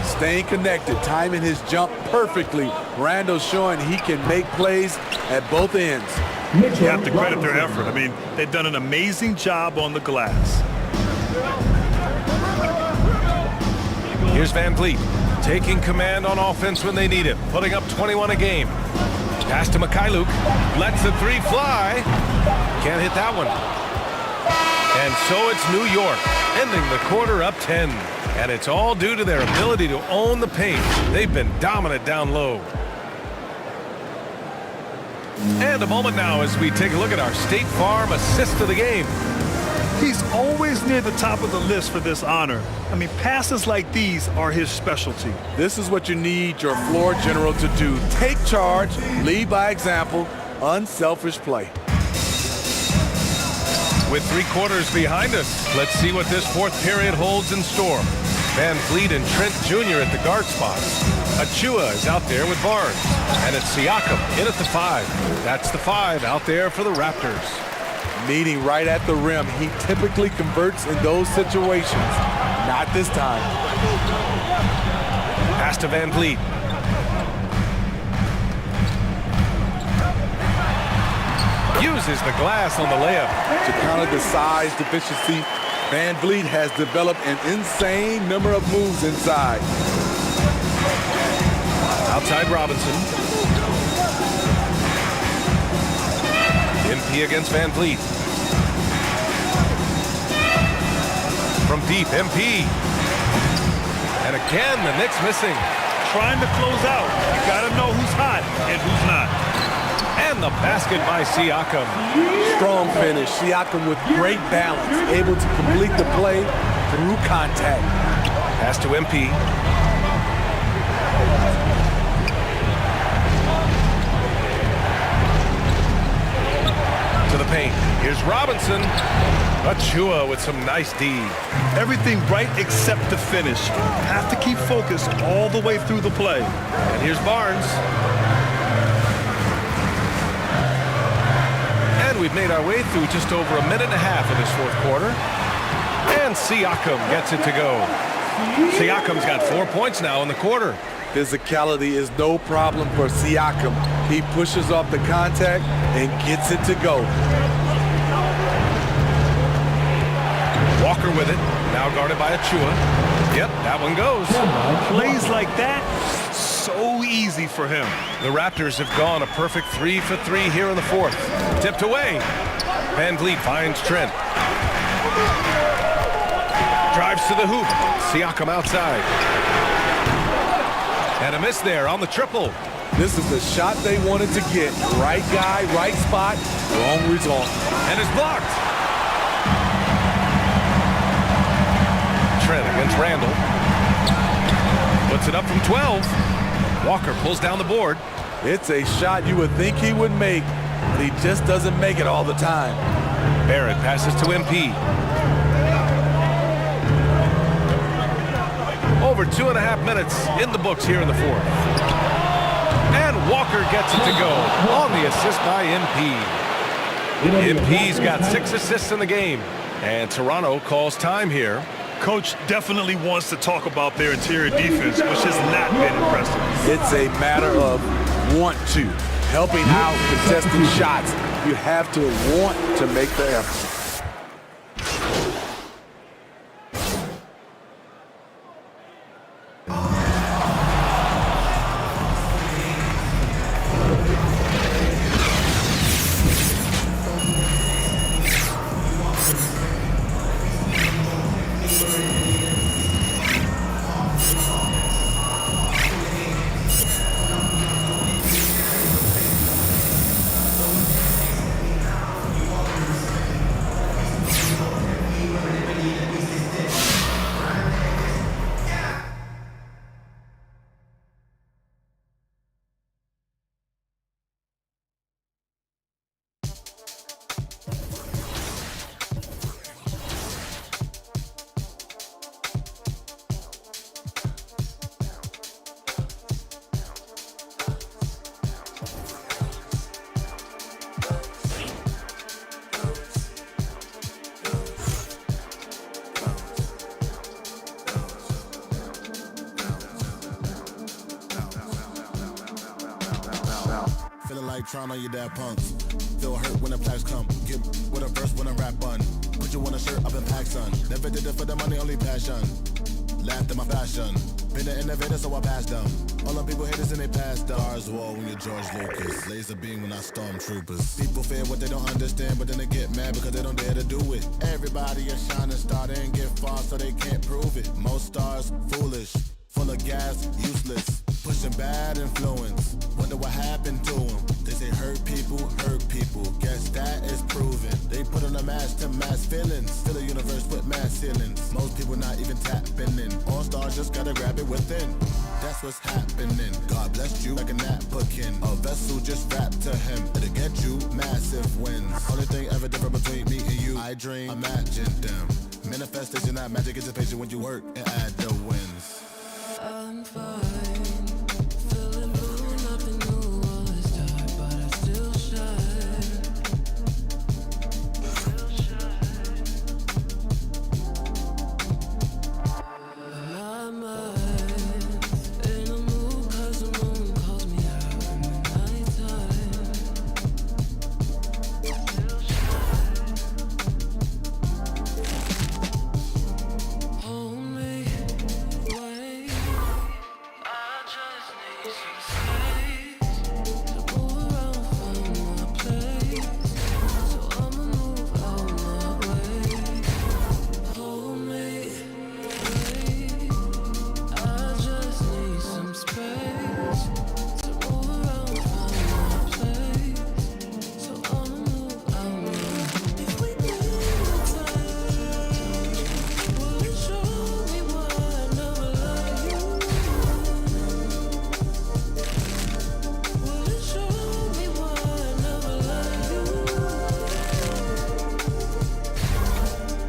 Staying connected, timing his jump perfectly. Randall showing he can make plays at both ends. You have to credit their effort. I mean, they've done an amazing job on the glass. Here's Van Vliet, taking command on offense when they need it, putting up 21 a game. Pass to Mikhailuk, lets the 3 fly. Can't hit that one. And so it's New York, ending the quarter up 10. And it's all due to their ability to own the paint. They've been dominant down low. And a moment now as we take a look at our State Farm assist of the game. He's always near the top of the list for this honor. I mean, passes like these are his specialty. This is what you need your floor general to do. Take charge, lead by example, unselfish play. With 3 quarters behind us, let's see what this fourth period holds in store. Van Vliet and Trent Jr. at the guard spots. Achua is out there with Barnes. And it's Siakam in at the 5. That's the 5 out there for the Raptors. Meeting right at the rim. He typically converts in those situations. Not this time. Pass to Van Vliet. Uses the glass on the layup. To counter the size deficiency, Van Vliet has developed an insane number of moves inside. Outside Robinson. MP against Van Vliet. From deep, MP. And again, the Knicks missing. Trying to close out. You gotta know who's hot and who's not. And the basket by Siakam. Strong finish. Siakam with great balance, able to complete the play through contact. Pass to MP. To the paint. Here's Robinson. Achua with some nice D. Everything right except the finish. Have to keep focused all the way through the play. And here's Barnes. And we've made our way through just over a minute and a half in this fourth quarter. And Siakam gets it to go. Siakam's got 4 points now in the quarter. Physicality is no problem for Siakam. He pushes off the contact and gets it to go. Walker with it, now guarded by Achua. Yep, that one goes. Plays like that, so easy for him. The Raptors have gone a perfect 3 for 3 here in the fourth. Tipped away. Van Vliet finds Trent. Drives to the hoop. Siakam outside. And a miss there on the triple. This is the shot they wanted to get. Right guy, right spot, wrong result. And it's blocked. Trent against Randall. Puts it up from 12. Walker pulls down the board. It's a shot you would think he would make, but he just doesn't make it all the time. Barrett passes to MP. Over 2.5 minutes in the books here in the fourth. And Walker gets it to go on the assist by MP. MP's got 6 assists in the game. And Toronto calls time here. Coach definitely wants to talk about their interior defense, which has not been impressive. It's a matter of want to. Helping out, contesting shots. You have to want to make the effort. like trying on your dad punks. Feel hurt when the plaques come. Get with a verse when I rap on. Put you on a shirt up in packs on. Never did it for the money, only passion. Laughed at my fashion. Been an innovator, so I passed them. All them people haters and they passed them. Stars wall when you're George Lucas. Laser beam when I stormtroopers. People fear what they don't understand, but then they get mad because they don't dare to do it. Everybody a shining star, they ain't get far, so they can't prove it. Most stars, foolish. Full of gas, useless. Pushing bad influence. Wonder what happened to them. They say hurt people, hurt people. Guess that is proven. They put on a mask to mask feelings. Still a universe with mass ceilings. Most people not even tapping in. All stars just gotta grab it within. That's what's happening. God blessed you like a napkin. A vessel just wrapped to him. It'll get you massive wins. Only thing ever different between me and you. I dream, imagine them. Manifestation, not magic, anticipation when you work and add the wins. I'm fine, feeling blue, nothing new, all is dark, but I still shine. My mind in a mood 'cause the moon calls me out in the nighttime. Hold me, wait. I just need some space to move around, find my place. So I'ma move out my way. Hold me, wait. I just need some space to move around, find my place. So I'ma move out my way. If we give it time, will it show me why I never loved you? Will it show me why I never loved you?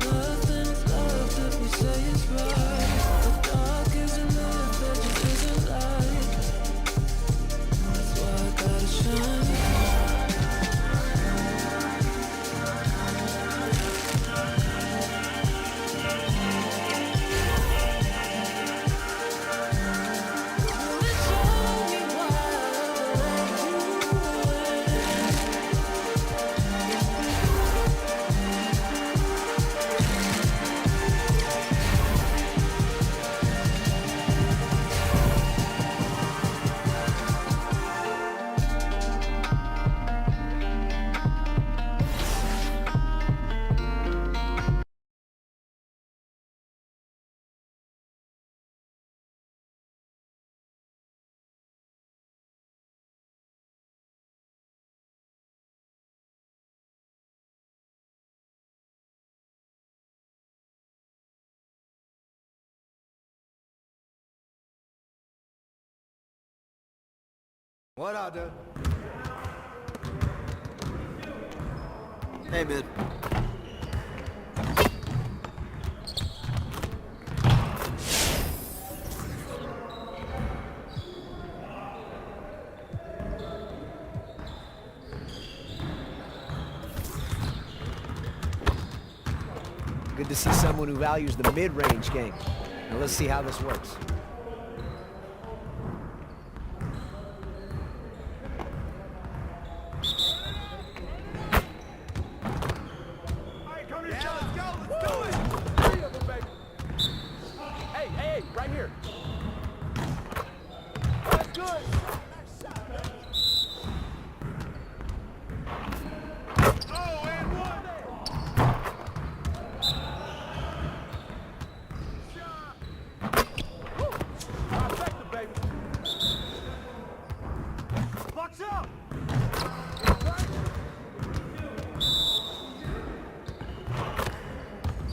Nothing's left if we say it's right. The dark isn't lit, there just isn't light. That's why I gotta shine. Will it show me why I ever let you What I do? Hey, man. Good to see someone who values the mid-range game. Now let's see how this works. Hey, right here. That's good. Oh, and one. Effective, baby. Box up.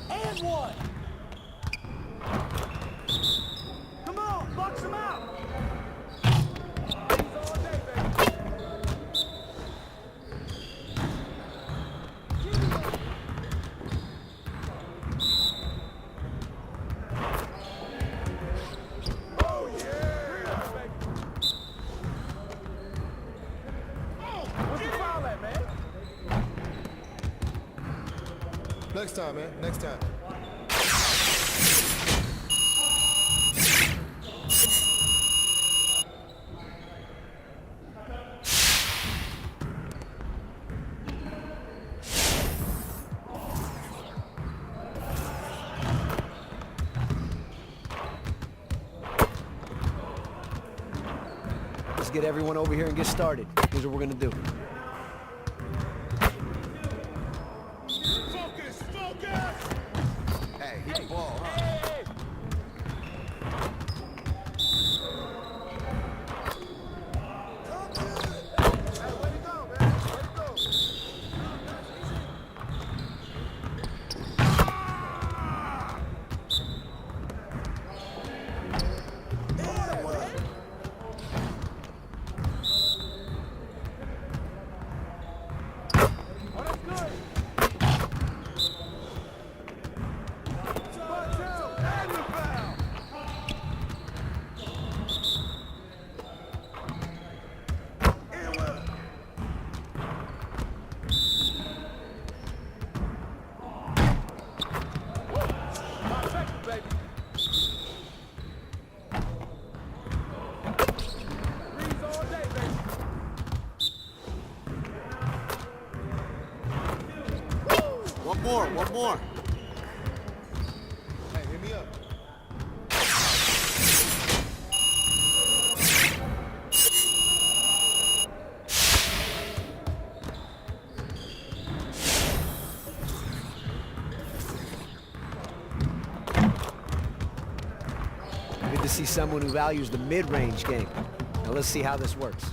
And one. Come on, box him out. He's all day, baby. Oh, yeah, baby. Where's the foul at, man? Next time, man. Next time. get everyone over here and get started. Here's what we're going to do. Focus! Focus! Hey, hit the ball, huh? One more. Hey, hit me up. Good to see someone who values the mid-range game. Now let's see how this works.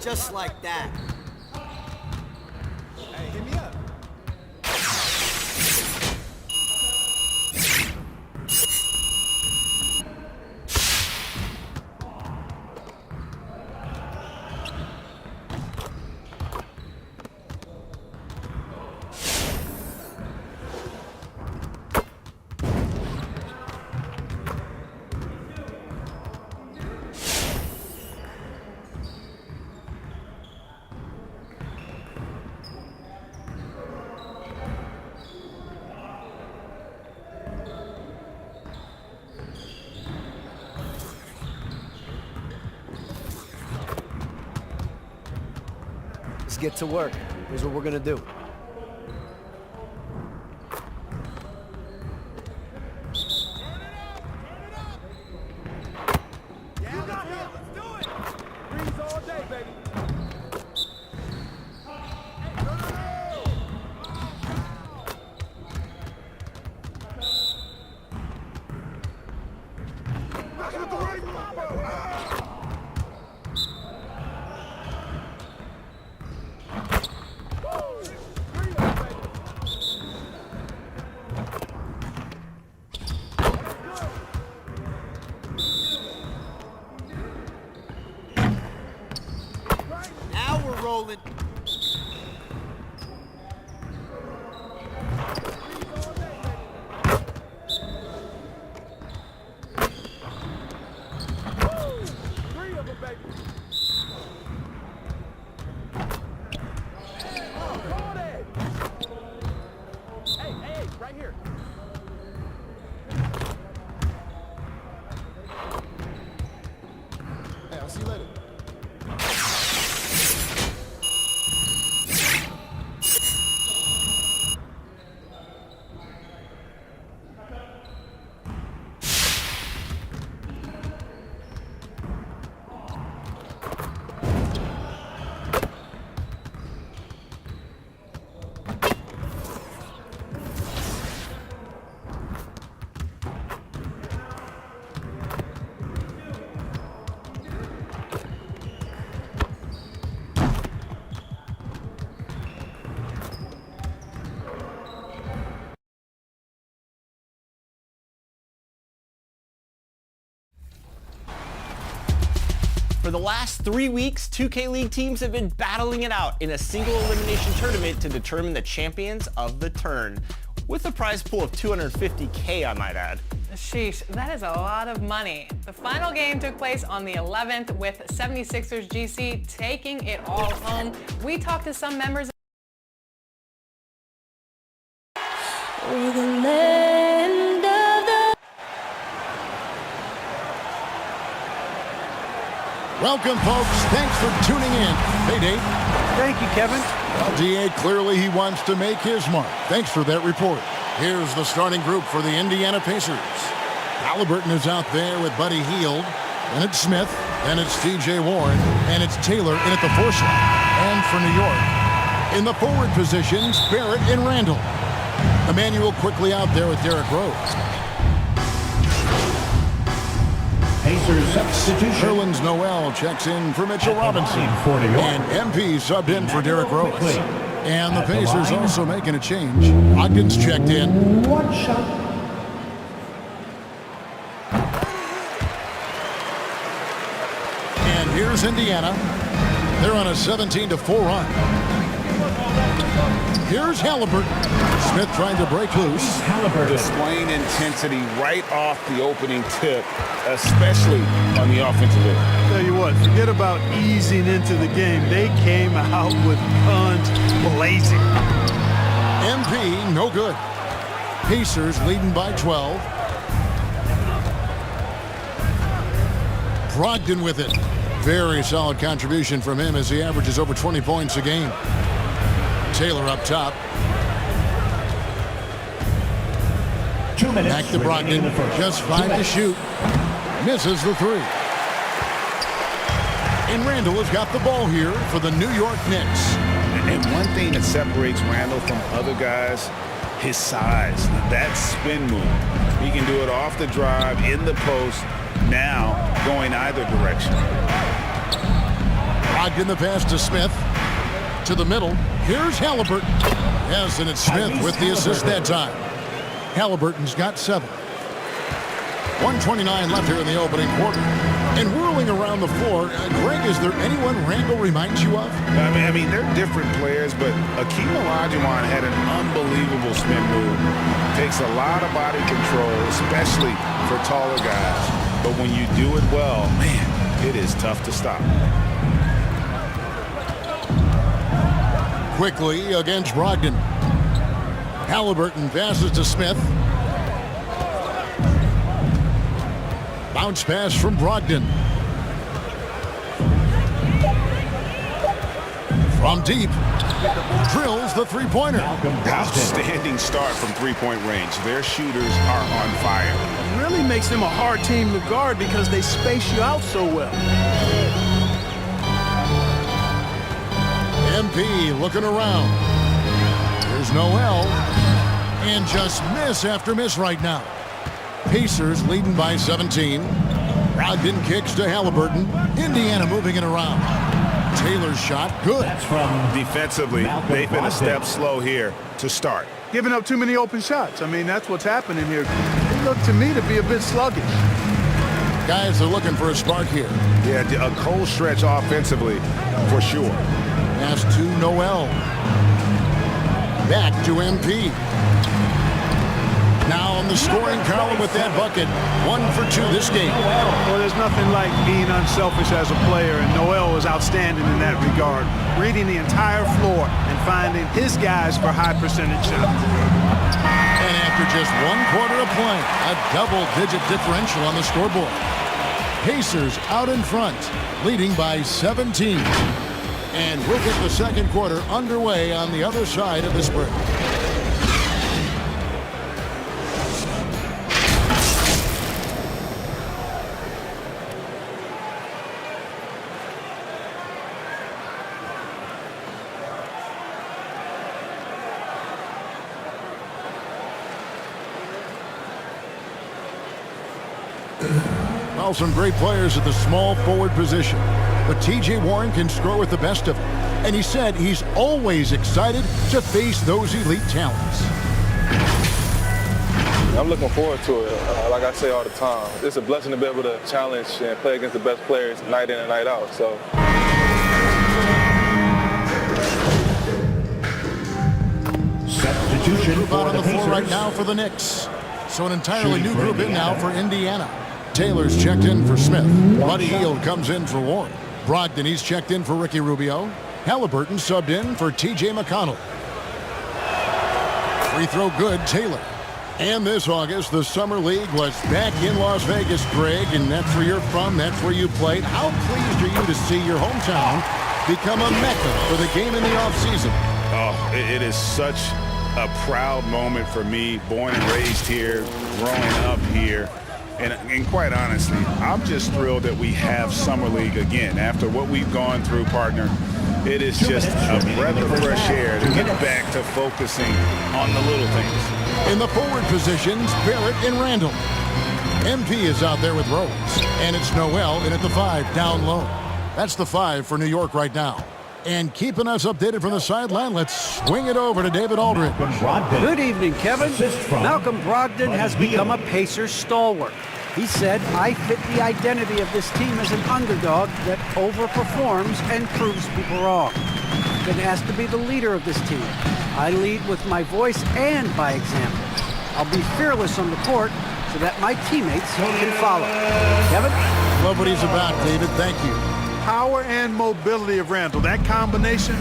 Just like that. Hey, hit me up. Let's get to work. Here's what we're gonna do. You got him! Let's do it! Breeze all day, baby! Now we're rolling. Three of them, baby! Hey, right here. Hey, I'll see you later. For the last 3 weeks, 2K League teams have been battling it out in a single elimination tournament to determine the champions of the turn, with a prize pool of $250K, I might add. Sheesh, that is a lot of money. The final game took place on the 11th with 76ers GC taking it all home. We talked to some members. We're the land of the... Welcome, folks. Thanks for tuning in. Hey, Dave. Thank you, Kevin. Well, D.A., clearly he wants to make his mark. Thanks for that report. Here's the starting group for the Indiana Pacers. Halliburton is out there with Buddy Hield. Then it's Smith. Then it's T.J. Warren. And it's Taylor in at the 4 slot. And for New York, in the forward positions, Barrett and Randall. Emmanuel quickly out there with Derrick Rose. Pacers substitution. Nerlens Noel checks in for Mitchell Robinson. And MP subbed in for Derrick Rose. And the Pacers also making a change. Watkins checked in. One shot. And here's Indiana. They're on a 17-4 run. Here's Halliburton. Smith trying to break loose. Displaying intensity right off the opening tip, especially on the offensive end. Tell you what, forget about easing into the game. They came out with guns blazing. MP, no good. Pacers leading by 12. Brogdon with it. Very solid contribution from him as he averages over 20 points a game. Taylor up top. 2 minutes. Back to Brogdon. Just 5 to shoot. Misses the 3. And Randall has got the ball here for the New York Knicks. And one thing that separates Randall from other guys, his size. That spin move. He can do it off the drive, in the post, now going either direction. Brogdon the pass to Smith. To the middle. Here's Halliburton. Yes, and it's Smith with the assist that time. Halliburton's got 7. 1:29 left here in the opening quarter. And whirling around the floor, Greg, is there anyone Randall reminds you of? I mean, they're different players, but Akeem Olajuwon had an unbelievable spin move. Takes a lot of body control, especially for taller guys. But when you do it well, man, it is tough to stop. Quickly against Brogdon. Halliburton passes to Smith. Bounce pass from Brogdon. From deep. Drills the three-pointer. Outstanding start from three-point range. Their shooters are on fire. It really makes them a hard team to guard because they space you out so well. MP looking around. Here's Noel. And just miss after miss right now. Pacers leading by 17. Brogdon kicks to Halliburton. Indiana moving it around. Taylor's shot, good. That's from defensively, they've been a step slow here to start. Giving up too many open shots. I mean, that's what's happening here. They look to me to be a bit sluggish. Guys are looking for a spark here. Yeah, a cold stretch offensively, for sure. Pass to Noel. Back to MP. Now on the scoring column with that bucket. 1 for 2 this game. Well, there's nothing like being unselfish as a player, and Noel was outstanding in that regard. Reading the entire floor and finding his guys for high percentage shots. And after just 1 quarter of play, a double-digit differential on the scoreboard. Pacers out in front, leading by 17. And we'll get the second quarter underway on the other side of this break. Well, some great players at the small forward position. But T.J. Warren can score with the best of them. And he said he's always excited to face those elite talents. I'm looking forward to it. Like I say all the time, it's a blessing to be able to challenge and play against the best players night in and night out. So. Substitution Group out for on the the floor right Pacers. now for the Knicks. So an entirely Shooting new for group in now Indiana. for Indiana. Taylor's checked in for Smith. Buddy Hield comes in for Warren. Brogdon, he's checked in for Ricky Rubio. Halliburton subbed in for T.J. McConnell. Free throw good, Taylor. And this August, the Summer League was back in Las Vegas, Greg, and that's where you're from, that's where you played. How pleased are you to see your hometown become a mecca for the game in the offseason? Oh, it is such a proud moment for me, born and raised here, growing up here. And quite honestly, I'm just thrilled that we have Summer League again. After what we've gone through, partner, it is just a breath of fresh air to get back to focusing on the little things. In the forward positions, Barrett and Randall. MP is out there with Rose. And it's Noel in at the 5, down low. That's the 5 for New York right now. And keeping us updated from the sideline, let's swing it over to David Aldridge. Good evening, Kevin. Malcolm Brogdon has become a Pacers stalwart. He said, I fit the identity of this team as an underdog that overperforms and proves people wrong. I've been asked to be the leader of this team. I lead with my voice and by example. I'll be fearless on the court so that my teammates can follow. Kevin? Love what he's about, David. Thank you. Power and mobility of Randall. That combination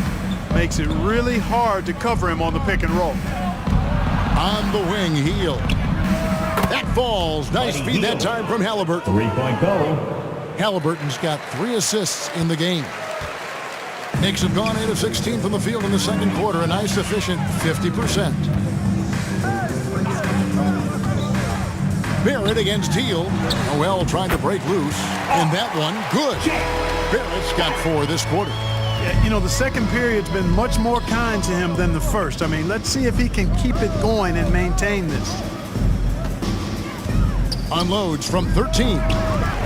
makes it really hard to cover him on the pick and roll. On the wing, Hield. That falls. Nice feed that time from Halliburton. 3-point goal. Halliburton's got 3 assists in the game. Knicks have gone 8 of 16 from the field in the second quarter, a nice efficient 50%. Barrett against Hield. Noel trying to break loose. And that one, good. Barrett's got 4 this quarter. Yeah, you know, the second period's been much more kind to him than the first. I mean, let's see if he can keep it going and maintain this. Unloads from 13.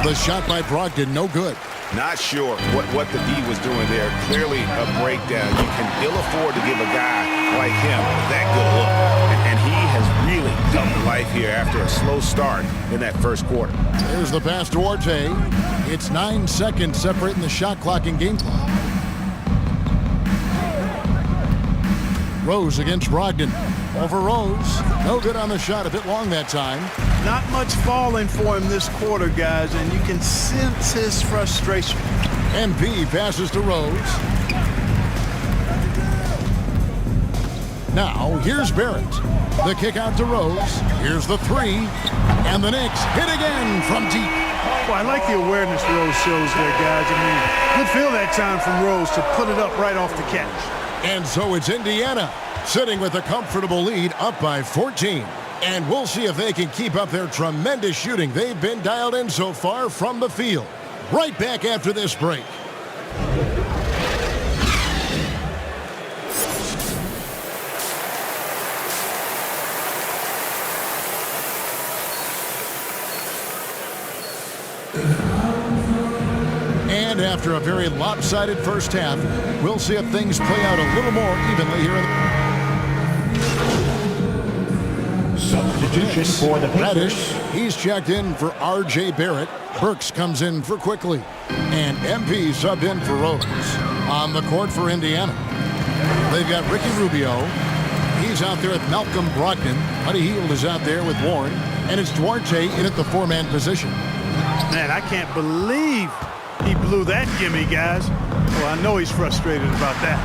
The shot by Brogdon, no good. Not sure what the D was doing there. Clearly a breakdown. You can ill afford to give a guy like him that good a look. And he has really come to life here after a slow start in that first quarter. There's the pass to Duarte. It's 9 seconds separating the shot clock and game clock. Rose against Brogdon. Over Rose. No good on the shot. A bit long that time. Not much falling for him this quarter, guys, and you can sense his frustration. MP passes to Rose. Now, here's Barrett. The kick out to Rose. Here's the 3. And the Knicks hit again from deep. Oh, I like the awareness Rose shows there, guys. I mean, good feel that time from Rose to put it up right off the catch. And so it's Indiana sitting with a comfortable lead, up by 14. And we'll see if they can keep up their tremendous shooting they've been dialed in so far from the field. Right back after this break. And after a very lopsided first half, we'll see if things play out a little more evenly here in the... Substitution for the Pacers. He's checked in for R.J. Barrett. Burks comes in for Quickly. And MP subbed in for Rose. On the court for Indiana, they've got Ricky Rubio. He's out there with Malcolm Brogdon. Buddy Hield is out there with Warren. And it's Duarte in at the 4-man position. Man, I can't believe he blew that gimme, guys. Well, I know he's frustrated about that.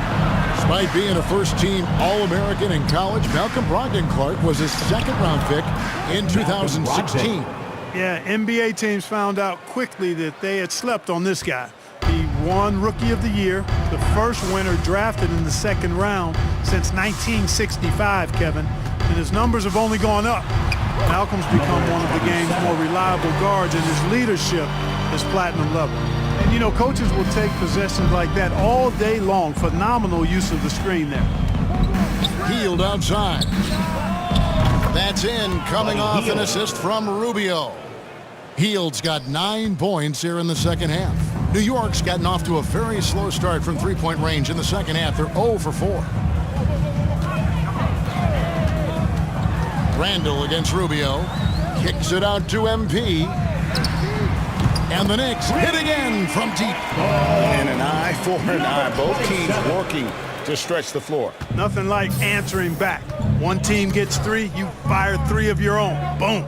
Despite being a first-team All-American in college, Malcolm Brogdon Clark was his second-round pick in 2016. Yeah, NBA teams found out quickly that they had slept on this guy. He won Rookie of the Year, the first winner drafted in the second round since 1965, Kevin. And his numbers have only gone up. Malcolm's become one of the game's more reliable guards, and his leadership is platinum level. And, you know, coaches will take possessions like that all day long. Phenomenal use of the screen there. Hield outside. That's in, coming off an assist from Rubio. Hield's got 9 points here in the second half. New York's gotten off to a very slow start from three-point range in the second half. They're 0 for 4. Randall against Rubio. Kicks it out to MP. And the Knicks hit again from deep. And an eye for an eye. Both teams working to stretch the floor. Nothing like answering back. One team gets 3, you fire 3 of your own. Boom.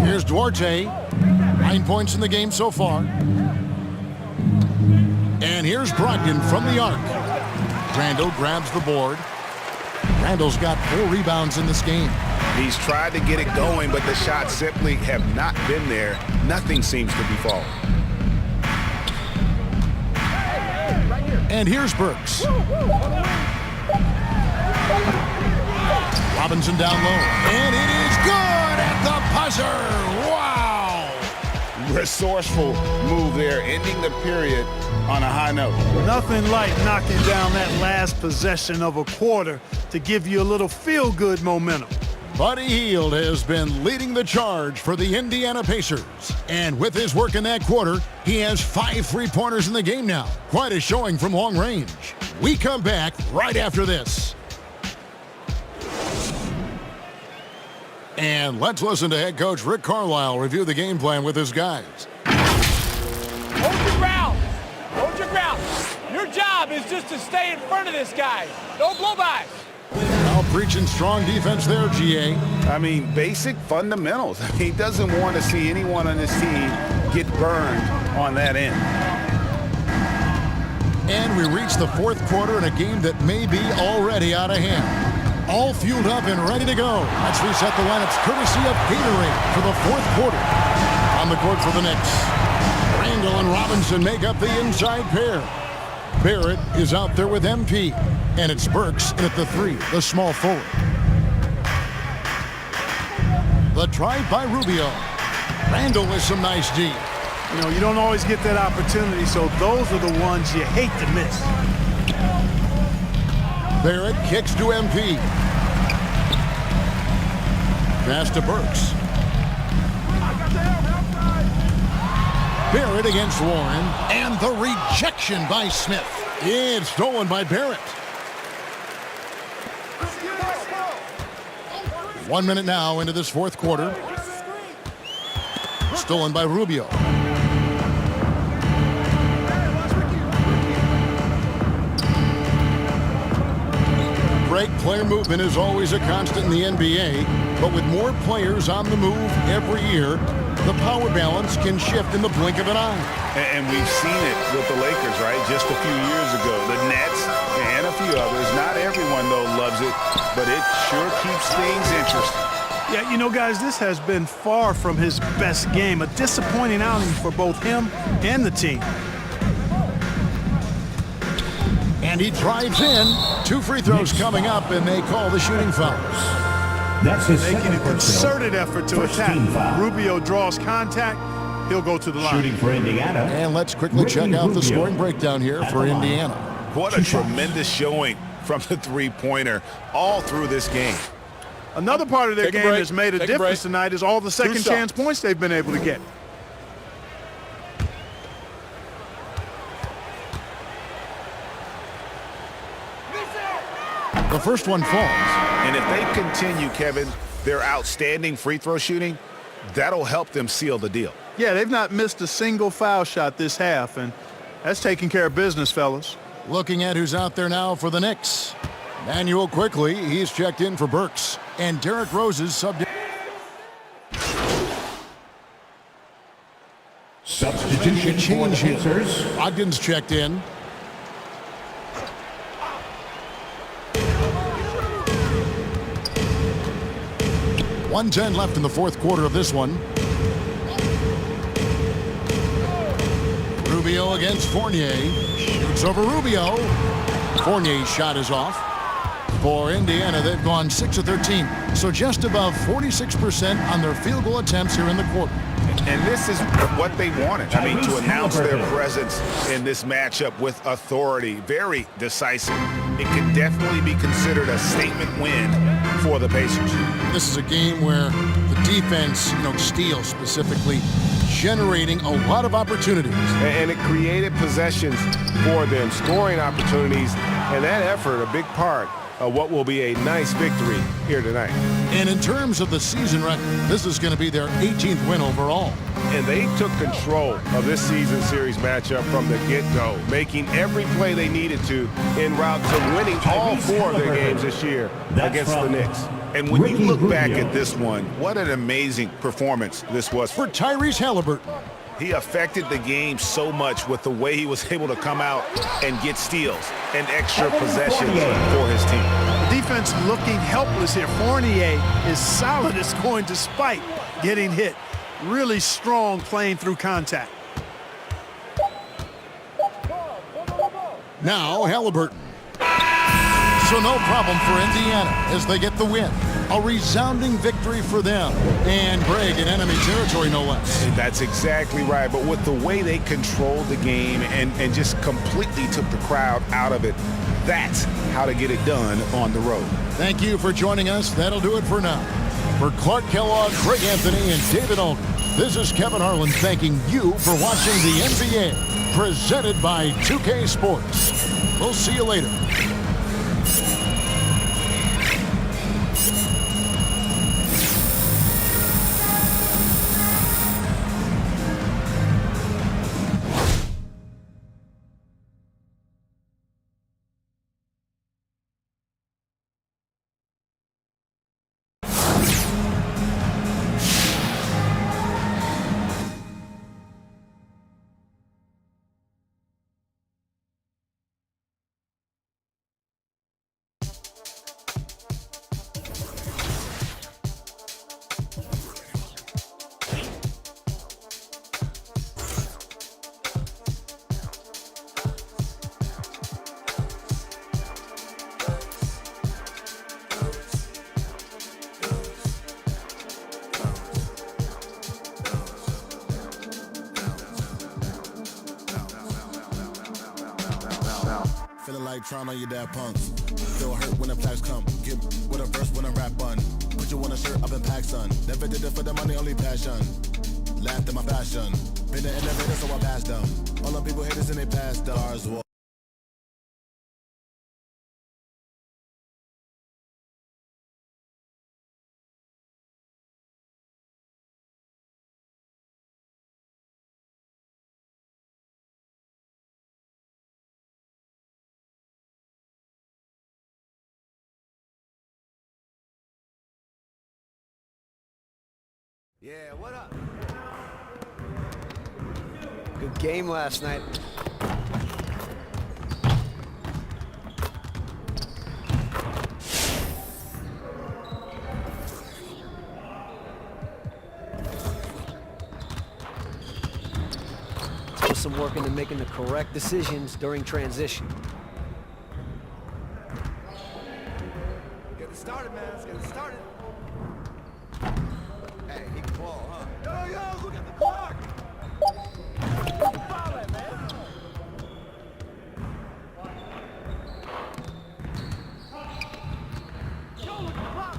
Here's Duarte. 9 points in the game so far. And here's Brogdon from the arc. Randall grabs the board. Randall's got 4 rebounds in this game. He's tried to get it going, but the shots simply have not been there. Nothing seems to be falling. And here's Burks. Robinson down low. And it is good at the buzzer. Wow! Resourceful move there, ending the period on a high note. Nothing like knocking down that last possession of a quarter to give you a little feel-good momentum. Buddy Hield has been leading the charge for the Indiana Pacers. And with his work in that quarter, he has 5 3-pointers in the game now. Quite a showing from long range. We come back right after this. And let's listen to head coach Rick Carlisle review the game plan with his guys. Hold your ground. Hold your ground. Your job is just to stay in front of this guy. Don't blow by. Now preaching strong defense there, GA. I mean, basic fundamentals. He doesn't want to see anyone on his team get burned on that end. And we reach the 4th quarter in a game that may be already out of hand. All fueled up and ready to go. Let's reset the lineups courtesy of Gatorade for the 4th quarter. On the court for the Knicks, Randall and Robinson make up the inside pair. Barrett is out there with MP. And it's Burks in at the 3, the small forward. The drive by Rubio. Randall with some nice D. You know, you don't always get that opportunity, so those are the ones you hate to miss. Barrett kicks to MP. Pass to Burks. Barrett against Warren. And the rejection by Smith. It's stolen by Barrett. 1 minute now into this 4th quarter. Stolen by Rubio. Break player movement is always a constant in the NBA, but with more players on the move every year, the power balance can shift in the blink of an eye. And we've seen it with the Lakers, right? Just a few years ago. The Nets and a few others. Not everyone, though, loves it, but it sure keeps things interesting. Yeah, you know, guys, this has been far from his best game. A disappointing outing for both him and the team. And he drives in. 2 free throws coming up, and they call the shooting fouls. That's his making a concerted effort to attack. Rubio draws contact. He'll go to the line. Shooting for Indiana. And let's quickly check out the scoring breakdown here for Indiana. What a tremendous showing from the 3-pointer all through this game. Another part of their game that's made a difference tonight is all the second chance points they've been able to get. The first one falls. And if they continue, Kevin, their outstanding free throw shooting, that'll help them seal the deal. Yeah, they've not missed a single foul shot this half, and that's taking care of business, fellas. Looking at who's out there now for the Knicks. Manuel quickly, he's checked in for Burks. And Derrick Rose is subbed in. Substitution change here. Ogden's checked in. .110 left in the 4th quarter of this one. Rubio against Fournier. Shoots over Rubio. Fournier's shot is off. For Indiana, they've gone 6 of 13. So just above 46% on their field goal attempts here in the quarter. And this is what they wanted. I mean, to announce their presence in this matchup with authority. Very decisive. It could definitely be considered a statement win for the Pacers. This is a game where the defense, steals specifically, generating a lot of opportunities. And it created possessions for them, scoring opportunities, and that effort, a big part what will be a nice victory here tonight. And in terms of the season record, this is going to be their 18th win overall. And they took control of this season series matchup from the get-go, making every play they needed to en route to winning all 4 of their games this year against the Knicks. And when you look back at this one, what an amazing performance this was for Tyrese Halliburton. He affected the game so much with the way he was able to come out and get steals and extra possessions for his team. The defense looking helpless here. Fournier is solid at scoring despite getting hit. Really strong playing through contact. Now Halliburton. So no problem for Indiana as they get the win. A resounding victory for them. And Greg in enemy territory, no less. That's exactly right. But with the way they controlled the game and just completely took the crowd out of it, that's how to get it done on the road. Thank you for joining us. That'll do it for now. For Clark Kellogg, Greg Anthony, and David Aldridge, this is Kevin Harlan thanking you for watching the NBA, presented by 2K Sports. We'll see you later. Feeling like trying on your dad punks. Feel hurt when the plaques come. Get with a verse when I rap bun. Put you on a shirt up in pack, son. Never did it for the money, only passion. Laughed at my fashion. Been an innovator, so I passed them. All them people haters in they past stars. Yeah, what up? Good game last night. Put some work into making the correct decisions during transition. Get it started, man. Let's get it started. Hey, he can ball, huh? Yo, look at the clock! Foul it, man. Yo, look at the clock!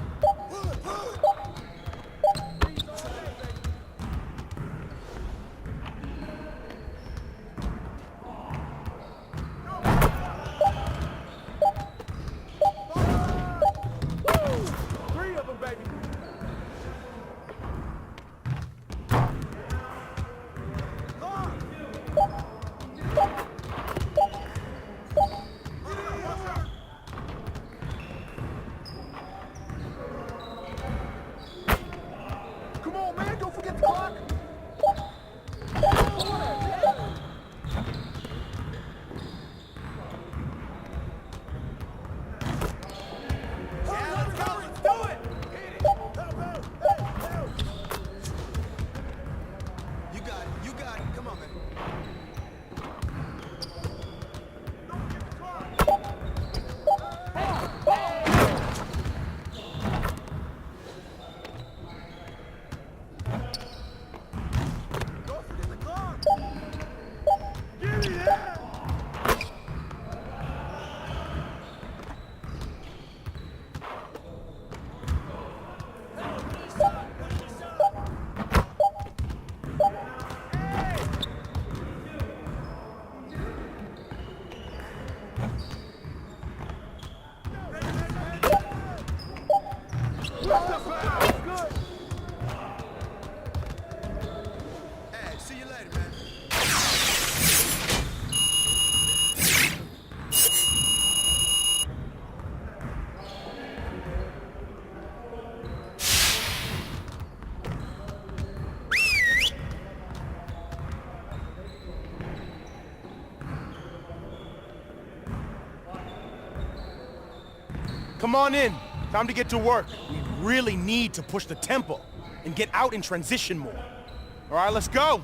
Come on in. Time to get to work. We really need to push the tempo and get out in transition more. All right, let's go.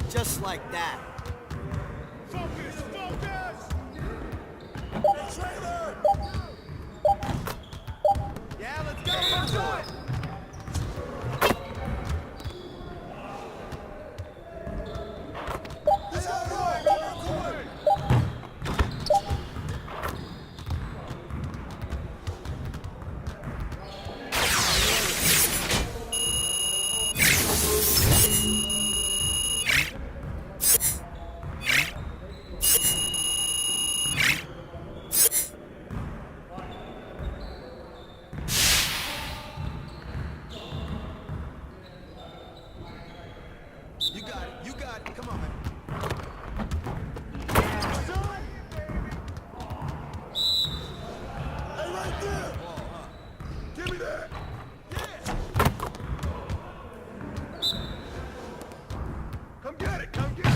Just like that. Focus, focus! Yeah, let's go, let's do it! You got it. Come on, man. Hey, right there! Give me that! Come get it, come get it!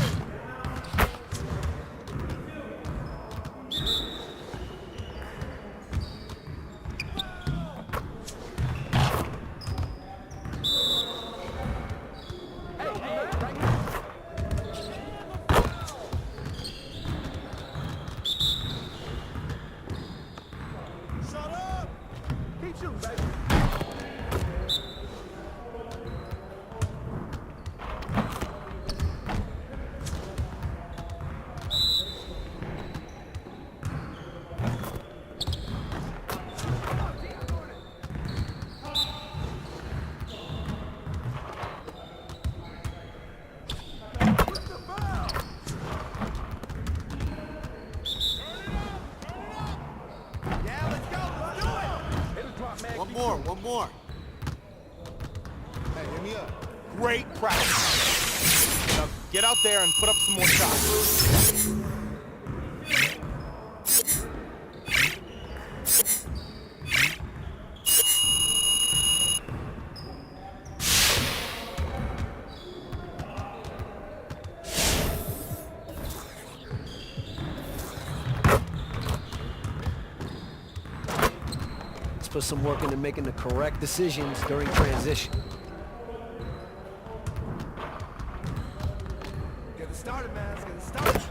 One more. Hey, hit me up. Great practice. Now get out there and put up some more shots. Put some work into making the correct decisions during transition. Get it started, man. Let's get it started.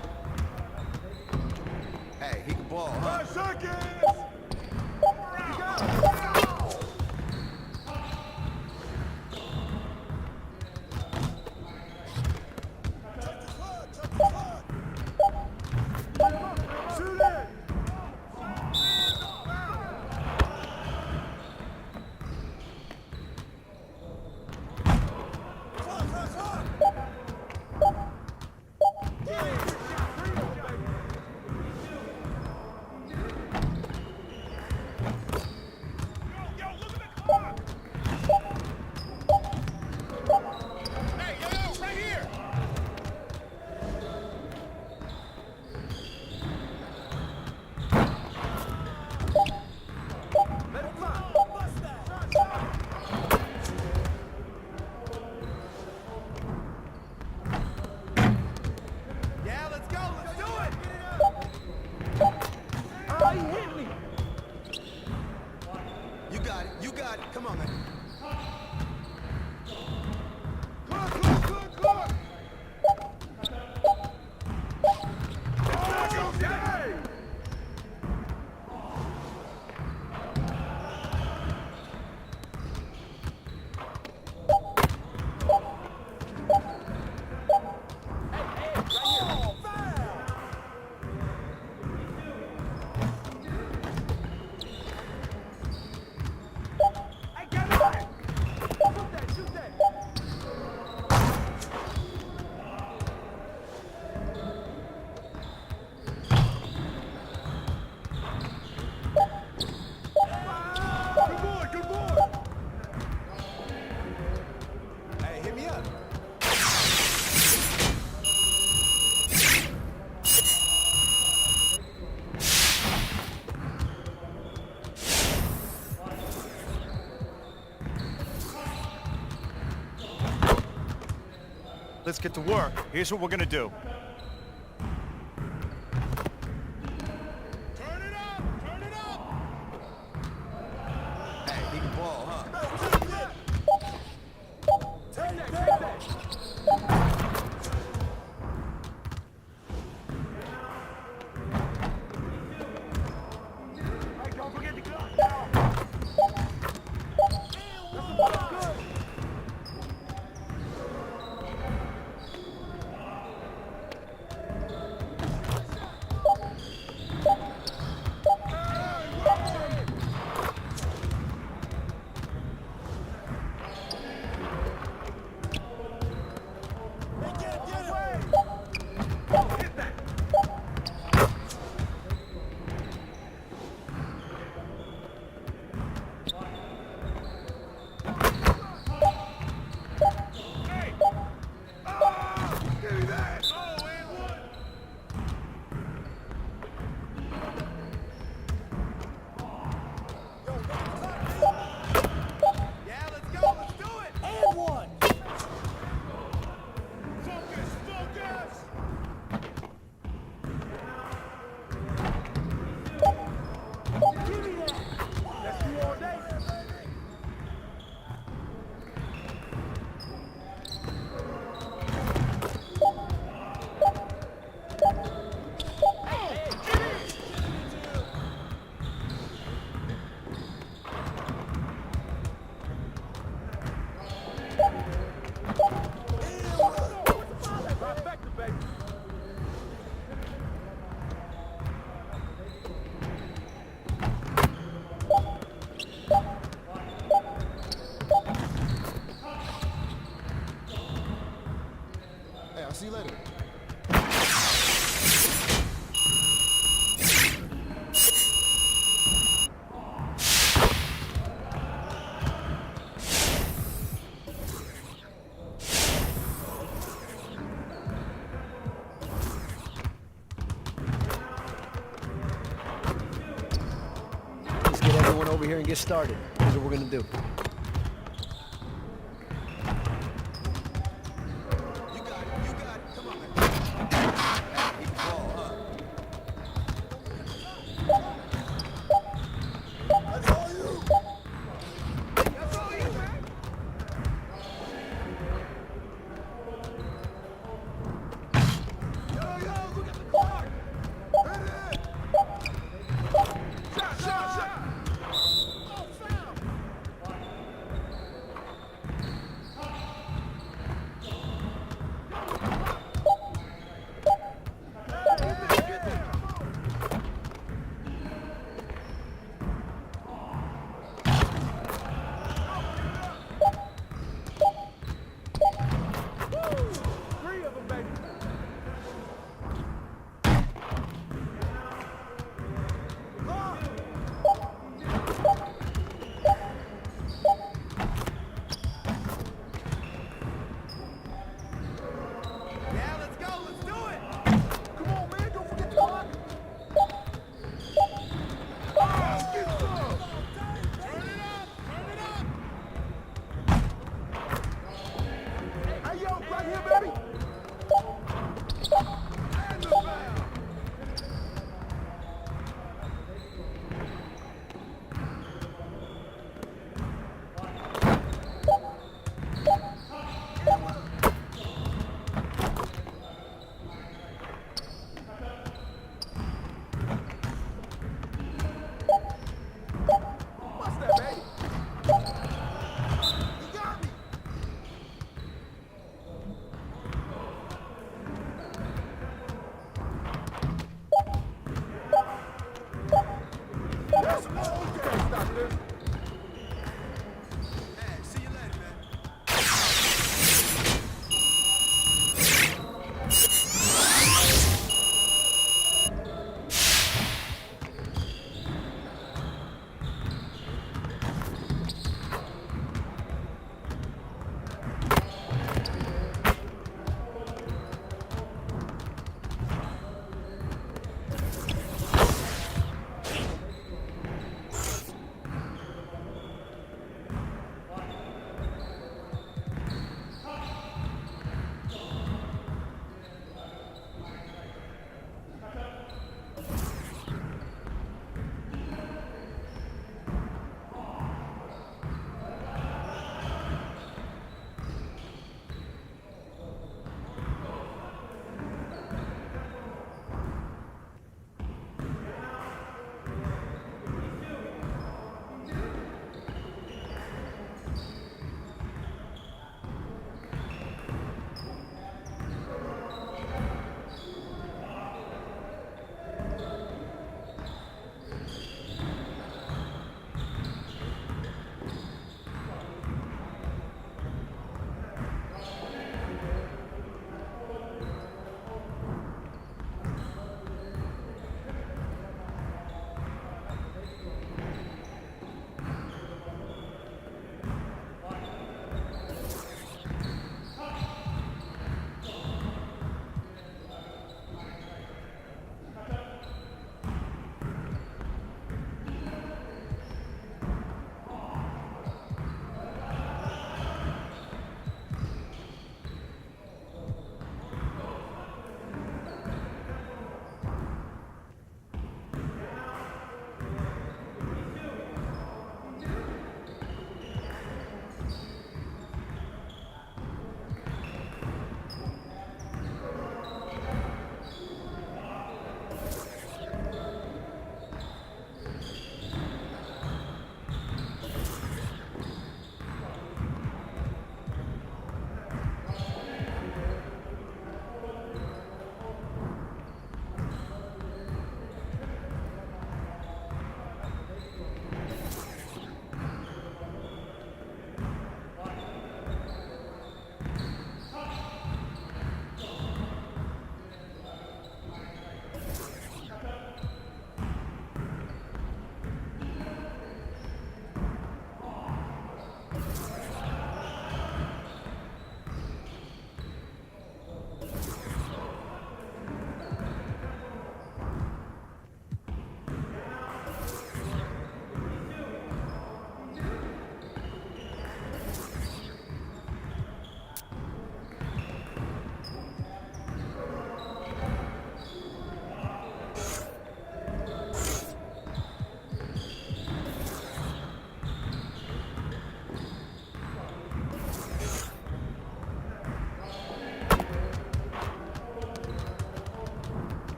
Hey, he can ball, huh? 5 seconds! Shoot it! let's get to work. Here's what we're gonna do. Turn it up! Turn it up! Hey, he can ball, huh? Take that! Hey, don't forget the clock. Hey, I'll see you later. Let's get everyone over here and get started. Here's what we're gonna do.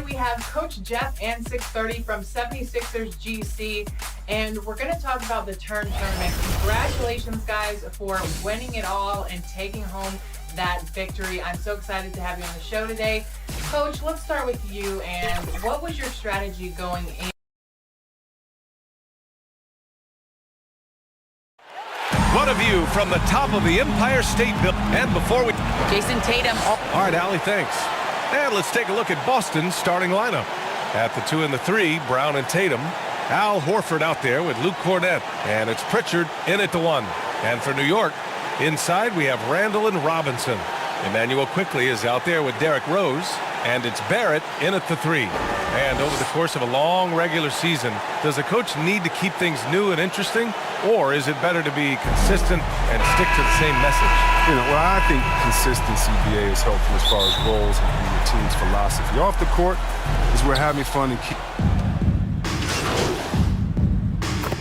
we have Coach Jeff and 630 from 76ers GC, and we're going to talk about the Turn Tournament. Congratulations, guys, for winning it all and taking home that victory. I'm so excited to have you on the show today. Coach, let's start with you, and what was your strategy going in? What a view from the top of the Empire State Building. And before we... Jason Tatum. All right, Allie, thanks. And let's take a look at Boston's starting lineup. At the 2 and the 3, Brown and Tatum. Al Horford out there with Luke Cornett. And it's Pritchard in at the 1. And for New York, inside we have Randall and Robinson. Emmanuel Quickley is out there with Derrick Rose. And it's Barrett in at the 3. And over the course of a long regular season, does a coach need to keep things new and interesting? Or is it better to be consistent and stick to the same message? You know, well, I think consistency, BA, is helpful as far as roles and your team's philosophy. Off the court is where having fun and keep...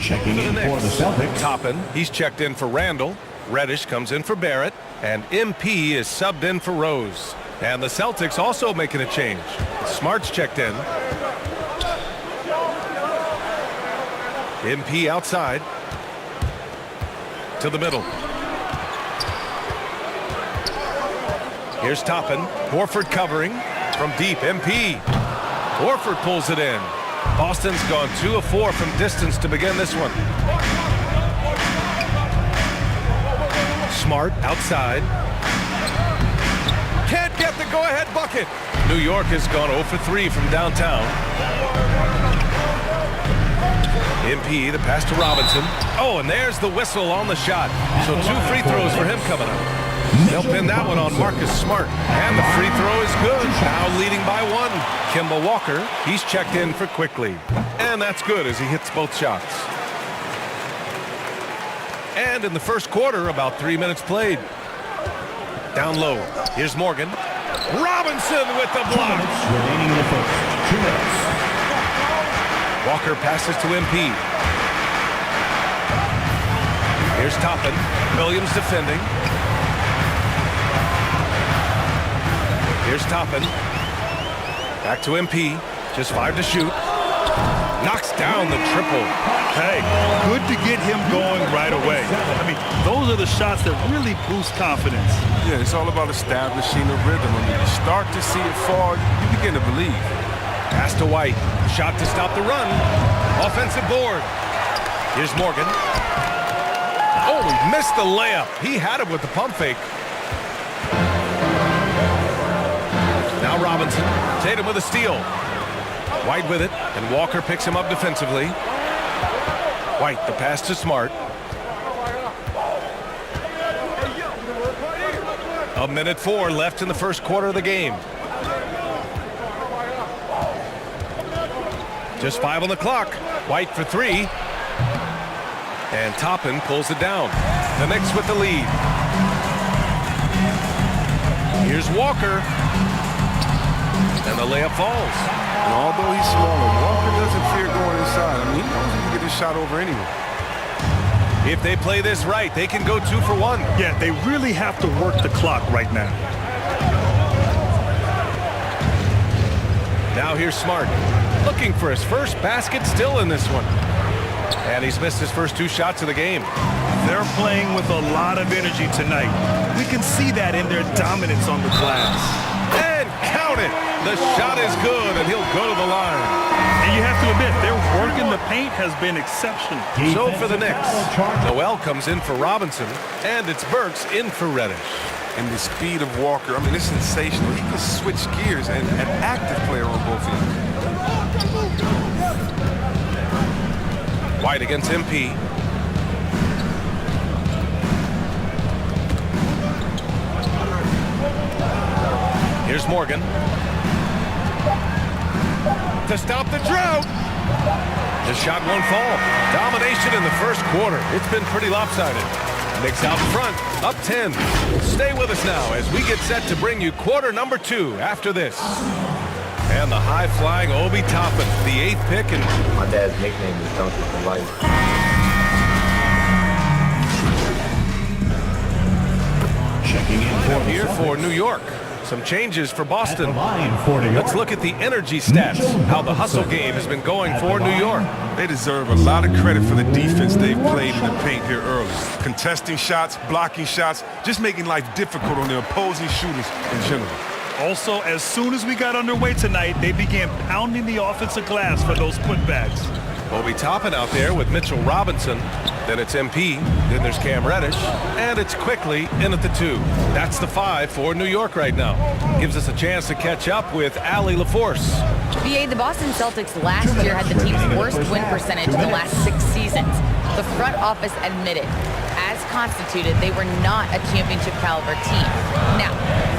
Checking in for the Celtics. Toppin, he's checked in for Randall. Reddish comes in for Barrett. And MP is subbed in for Rose. And the Celtics also making a change. Smart's checked in. MP outside. To the middle. Here's Toppin. Horford covering. From deep, MP. Horford pulls it in. Boston's gone 2 of 4 from distance to begin this one. Smart outside. Can't get the go-ahead bucket. New York has gone 0 for 3 from downtown. MP, the pass to Robinson. Oh, and there's the whistle on the shot. So 2 free throws for him coming up. They'll pin that one on Marcus Smart. And the free throw is good. Now leading by 1. Kemba Walker, he's checked in for Quickley. And that's good as he hits both shots. And in the first quarter, about 3 minutes played. Down low. Here's Morgan. Robinson with the block. Remaining in the first. 2 minutes. Walker passes to MP. Here's Toppin. Williams defending. Here's Toppin. Back to MP. Just 5 to shoot. Knocks down the triple. Hey, good to get him going right away. I mean, those are the shots that really boost confidence. Yeah, it's all about establishing a rhythm. When you start to see it fall, you begin to believe. Pass to White. Shot to stop the run. Offensive board. Here's Morgan. Oh, he missed the layup. He had it with the pump fake. Now Robinson. Tatum with a steal. White with it, and Walker picks him up defensively. White, the pass to Smart. A minute 4 left in the first quarter of the game. Just 5 on the clock. White for 3. And Toppin pulls it down. The Knicks with the lead. Here's Walker. And the layup falls. And although he's smaller, Walker doesn't fear going inside. I mean, he knows he can get his shot over anyway. If they play this right, they can go 2 for 1. Yeah, they really have to work the clock right now. Now here's Smart. Looking for his first basket still in this one. And he's missed his first 2 shots of the game. They're playing with a lot of energy tonight. We can see that in their dominance on the glass. And count it. The shot is good, and he'll go to the line. And you have to admit, their work in the paint has been exceptional. So for the Knicks, Noel comes in for Robinson, and it's Burks in for Reddish. And the speed of Walker, I mean, it's sensational. He can switch gears, and an active player on both ends. White against MP. Here's Morgan. To stop the drought. The shot won't fall. Domination in the first quarter. It's been pretty lopsided. Knicks out front, up 10. Stay with us now as we get set to bring you quarter number 2 after this. And the high-flying Obi Toppin, the 8th pick. And my dad's nickname is Donkey for life. Checking in here for New York. Some changes for Boston. For New York, Let's look at the energy stats, how the hustle game has been going for New York. They deserve a lot of credit for the defense they've played in the paint here early. Contesting shots, blocking shots, just making life difficult on the opposing shooters in general. Also, as soon as we got underway tonight, they began pounding the offensive glass for those putbacks. Obi Toppin out there with Mitchell Robinson. Then it's MP. Then there's Cam Reddish. And it's Quickly in at the 2. That's the 5 for New York right now. Gives us a chance to catch up with Allie LaForce. BA, the Boston Celtics last year had the team's worst win percentage in the last 6 seasons. The front office admitted, as constituted, they were not a championship caliber team. Now,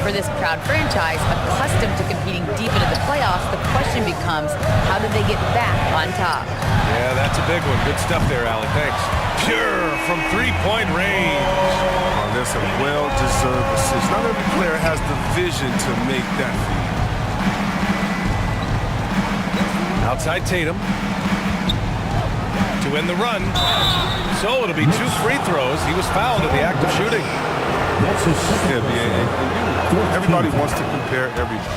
for this proud franchise, accustomed to competing deep into the playoffs, the question becomes, how do they get back on top? Yeah, that's a big one. Good stuff there, Allie. Thanks. Pure from three-point range. Oh, that's a well-deserved assist. Not every player has the vision to make that feed. Outside Tatum. To win the run. So it'll be 2 free throws. He was fouled in the act of shooting. Everybody wants to compare everybody.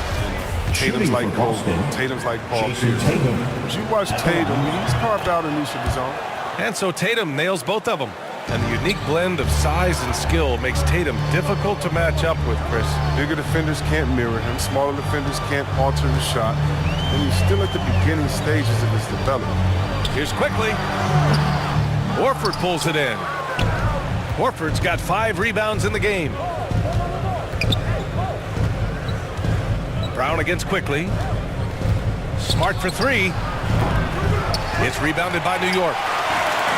Tatum's like Kobe. Tatum's like Paul Pierce. But you watch Tatum, he's carved out a niche of his own. And so Tatum nails both of them. And the unique blend of size and skill makes Tatum difficult to match up with, Chris. Bigger defenders can't mirror him. Smaller defenders can't alter the shot. And he's still at the beginning stages of his development. Here's Quickly. Horford pulls it in. Horford's got 5 rebounds in the game. Brown against Quickly. Smart for 3. It's rebounded by New York.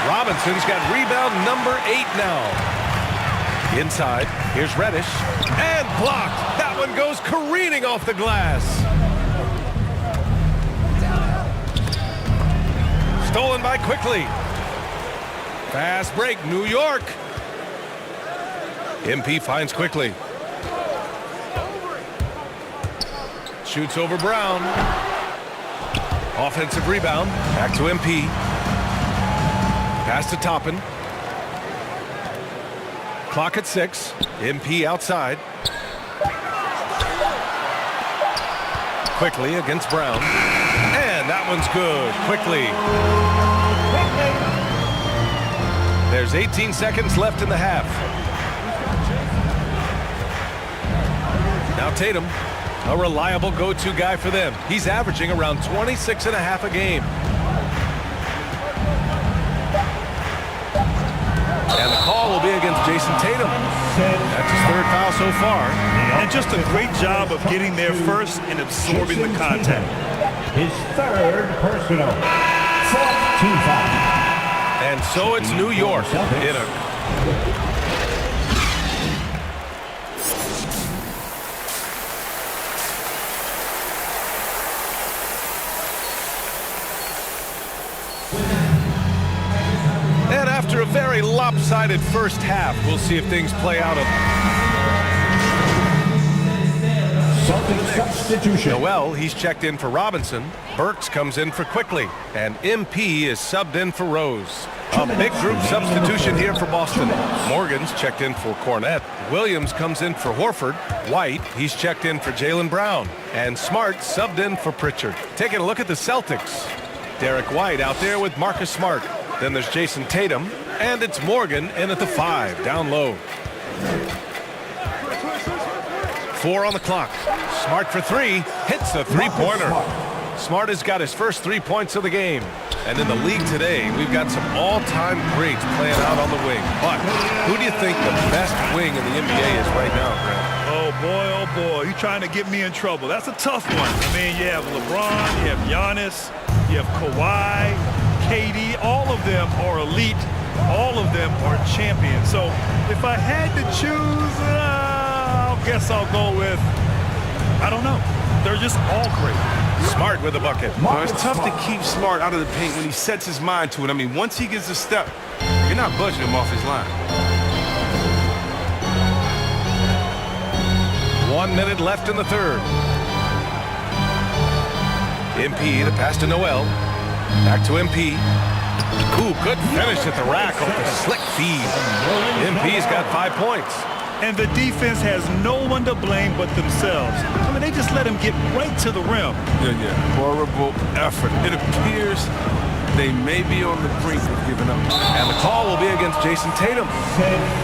Robinson's got rebound number 8 now. Inside, here's Reddish. And blocked. That one goes careening off the glass. Stolen by Quickly. Fast break, New York. MP finds Quickly. Shoots over Brown. Offensive rebound. Back to MP. Pass to Toppin. Clock at 6. MP outside. Quickly against Brown. And that one's good. Quickly. There's 18 seconds left in the half. Now Tatum, a reliable go-to guy for them. He's averaging around 26 and a half a game. And the call will be against Jason Tatum. That's his 3rd foul so far. And just a great job of getting there first and absorbing the contact. His 3rd personal. 4th team foul. And so it's New York in a... And after a very lopsided first half, we'll see if things play out. Substitution. Noel, he's checked in for Robinson. Burks comes in for Quickly. And MP is subbed in for Rose. A big group substitution here for Boston. Morgan's checked in for Cornette. Williams comes in for Horford. White, he's checked in for Jaylen Brown. And Smart subbed in for Pritchard. Taking a look at the Celtics. Derek White out there with Marcus Smart. Then there's Jason Tatum. And it's Morgan in at the 5, down low. 4 on the clock. Smart for 3. Hits the three-pointer. Smart has got his first 3 points of the game. And in the league today, we've got some all-time greats playing out on the wing. But who do you think the best wing in the NBA is right now, Grant? Oh, boy, you're trying to get me in trouble. That's a tough one. I mean, you have LeBron, you have Giannis, you have Kawhi, KD. All of them are elite. All of them are champions. So if I had to choose, I guess I'll go with, I don't know. They're just all great. Smart with a bucket. Well, it's tough to keep Smart out of the paint when he sets his mind to it. I mean, once he gets a step, you're not budging him off his line. 1 minute left in the 3rd. MP, the pass to Noel. Back to MP. Ooh, good finish at the rack off the slick feed. MP's got 5 points. And the defense has no one to blame but themselves. I mean, they just let him get right to the rim. Yeah. Horrible effort. It appears they may be on the brink of giving up. And the call will be against Jason Tatum.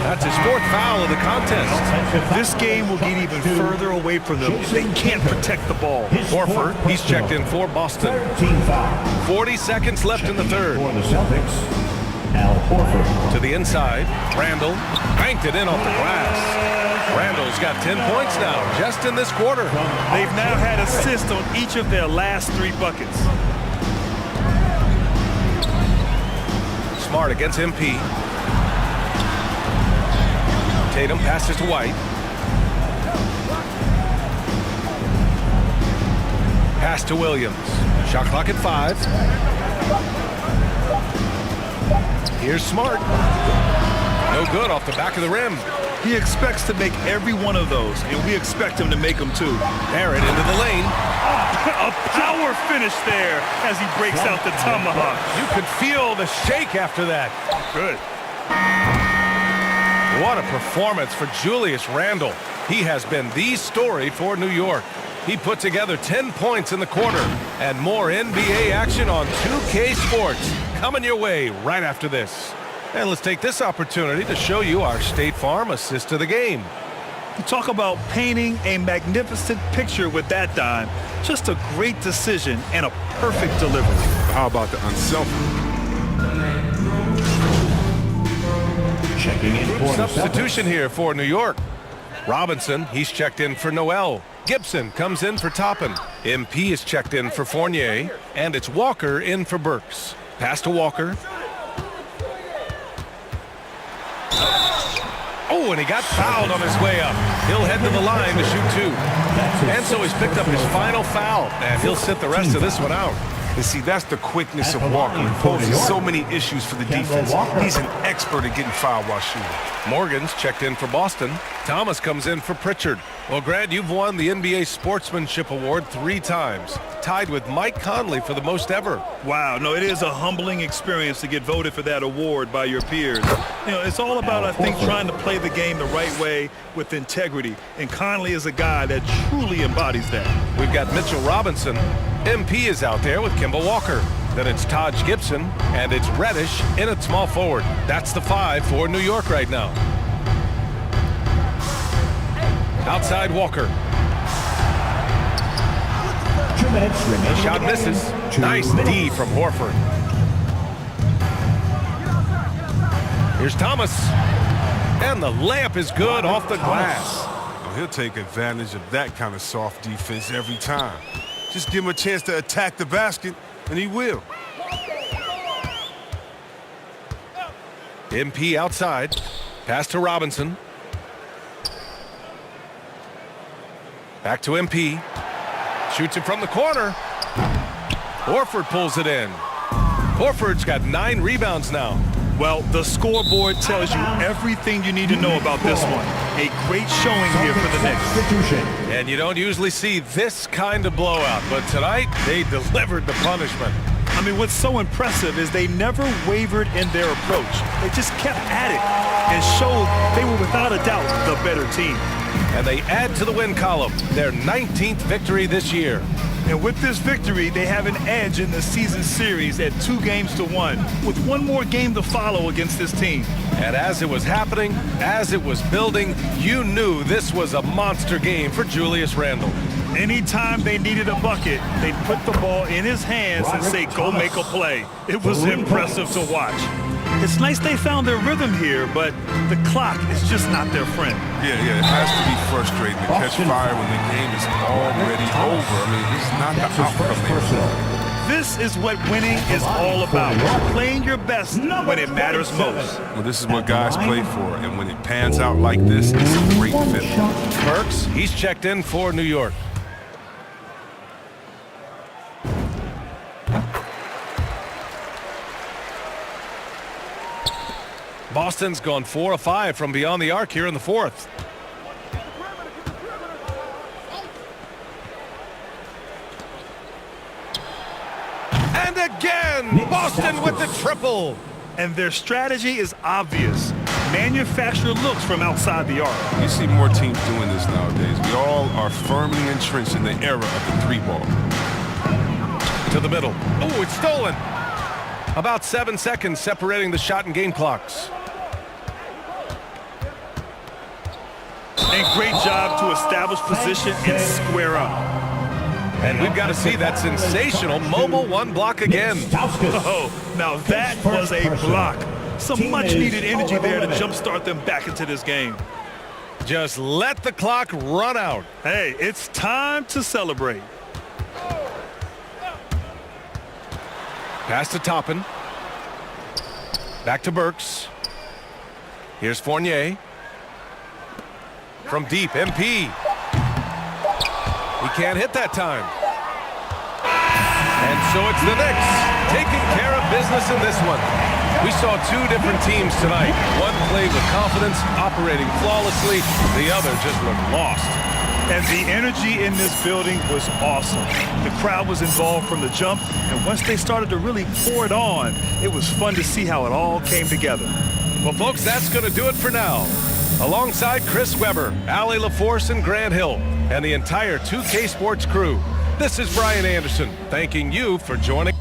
That's his 4th foul of the contest. This game will get even further away from them if they can't protect the ball. Horford, he's checked in for Boston. 40 seconds left in the 3rd. For the Celtics, Al Horford. To the inside, Randall banked it in off the glass. Randall's got 10 points now, just in this quarter. They've now had assists on each of their last 3 buckets. Smart against MP. Tatum passes to White. Pass to Williams. Shot clock at 5. Here's Smart. No good off the back of the rim. He expects to make every one of those, and we expect him to make them too. Barrett into the lane. A power finish there as he breaks out the tomahawk. You could feel the shake after that. Good. What a performance for Julius Randle. He has been the story for New York. He put together 10 points in the quarter, and more NBA action on 2K Sports coming your way right after this. And let's take this opportunity to show you our State Farm assist of the game. You talk about painting a magnificent picture with that dime. Just a great decision and a perfect delivery. How about the unselfish? Checking in for the Substitution here for New York. Robinson, he's checked in for Noel. Gibson comes in for Toppin. MP is checked in for Fournier. And it's Walker in for Burks. Pass to Walker. Oh, and he got fouled on his way up. He'll head to the line to shoot 2. And so he's picked up his final foul, and he'll sit the rest of this one out. And see, that's the quickness of Walker. He poses so many issues for the defense. He's an expert at getting fouled while shooting. Morgan's checked in for Boston. Thomas comes in for Pritchard. Well, Grant, you've won the NBA Sportsmanship Award 3 times, tied with Mike Conley for the most ever. Wow, no, it is a humbling experience to get voted for that award by your peers. You know, it's all about, I think, trying to play the game the right way with integrity. And Conley is a guy that truly embodies that. We've got Mitchell Robinson. MP is out there with Kemba Walker. Then it's Taj Gibson, and it's Reddish in at small forward. That's the 5 for New York right now. Outside Walker. 2 minutes remaining. Shot misses. Nice D from Horford. Here's Thomas. And the layup is good off the glass. Well, he'll take advantage of that kind of soft defense every time. Just give him a chance to attack the basket, and he will. MP outside. Pass to Robinson. Back to MP. Shoots it from the corner. Horford pulls it in. Horford's got 9 rebounds now. Well, the scoreboard tells you everything you need to know about this one. A great showing here for the Knicks. And you don't usually see this kind of blowout, but tonight they delivered the punishment. I mean, what's so impressive is they never wavered in their approach. They just kept at it and showed they were without a doubt the better team. And they add to the win column, their 19th victory this year. And with this victory, they have an edge in the season series at 2-1, with one more game to follow against this team. And as it was happening, as it was building, you knew this was a monster game for Julius Randle. Anytime they needed a bucket, they'd put the ball in his hands and say, go make a play. It was impressive to watch. It's nice they found their rhythm here, but the clock is just not their friend. Yeah, it has to be frustrating to catch fire when the game is already over. I mean, it's not the outcome. This is what winning is all about. Playing your best when it matters most. Well, this is what guys play for, and when it pans out like this, it's a great fit. Burks, he's checked in for New York. Boston's gone 4 of 5 from beyond the arc here in the 4th. And again, Boston with the triple. And their strategy is obvious. manufacture looks from outside the arc. You see more teams doing this nowadays. We all are firmly entrenched in the era of the 3-ball. To the middle. Oh, it's stolen. About 7 seconds separating the shot and game clocks. And great job to establish position and square up. And we've got to see that sensational mobile one block again. Oh, now that was a block. Some much-needed energy there to jumpstart them back into this game. Just let the clock run out. Hey, it's time to celebrate. Pass to Toppin. Back to Burks. Here's Fournier. From deep, MP. He can't hit that time. And so it's the Knicks taking care of business in this one. We saw two different teams tonight. One played with confidence, operating flawlessly. The other just looked lost. And the energy in this building was awesome. The crowd was involved from the jump, and once they started to really pour it on, it was fun to see how it all came together. Well, folks, that's going to do it for now. Alongside Chris Webber, Allie LaForce, and Grant Hill, and the entire 2K Sports crew, this is Brian Anderson, thanking you for joining.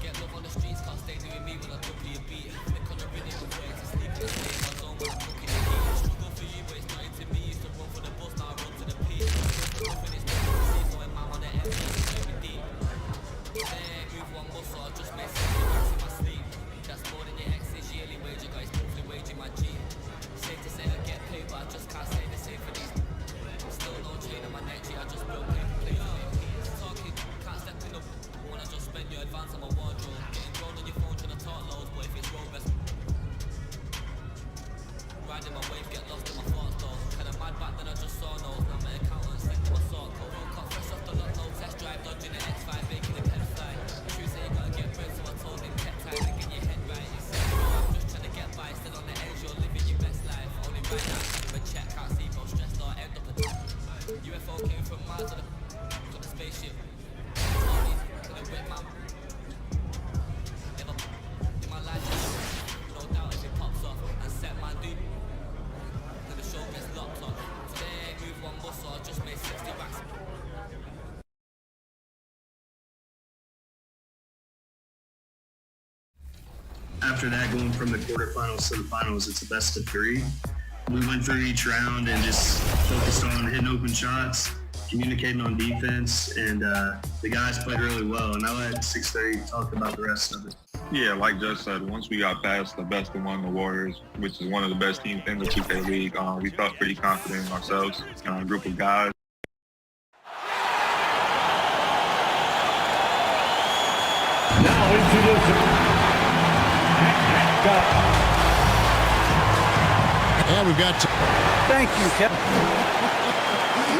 Get love on the streets, can't stay doing me when I drop you a beat. Lick on the after that, going from the quarterfinals to the finals, it's a best of 3. We went through each round and just focused on hitting open shots, communicating on defense, and the guys played really well. And I'll let 630 talk about the rest of it. Yeah, like Judge said, once we got past the best of 1, the Warriors, which is one of the best teams in the 2K League, we felt pretty confident in ourselves, a group of guys. Now introducing And we've got... Thank you, Kevin.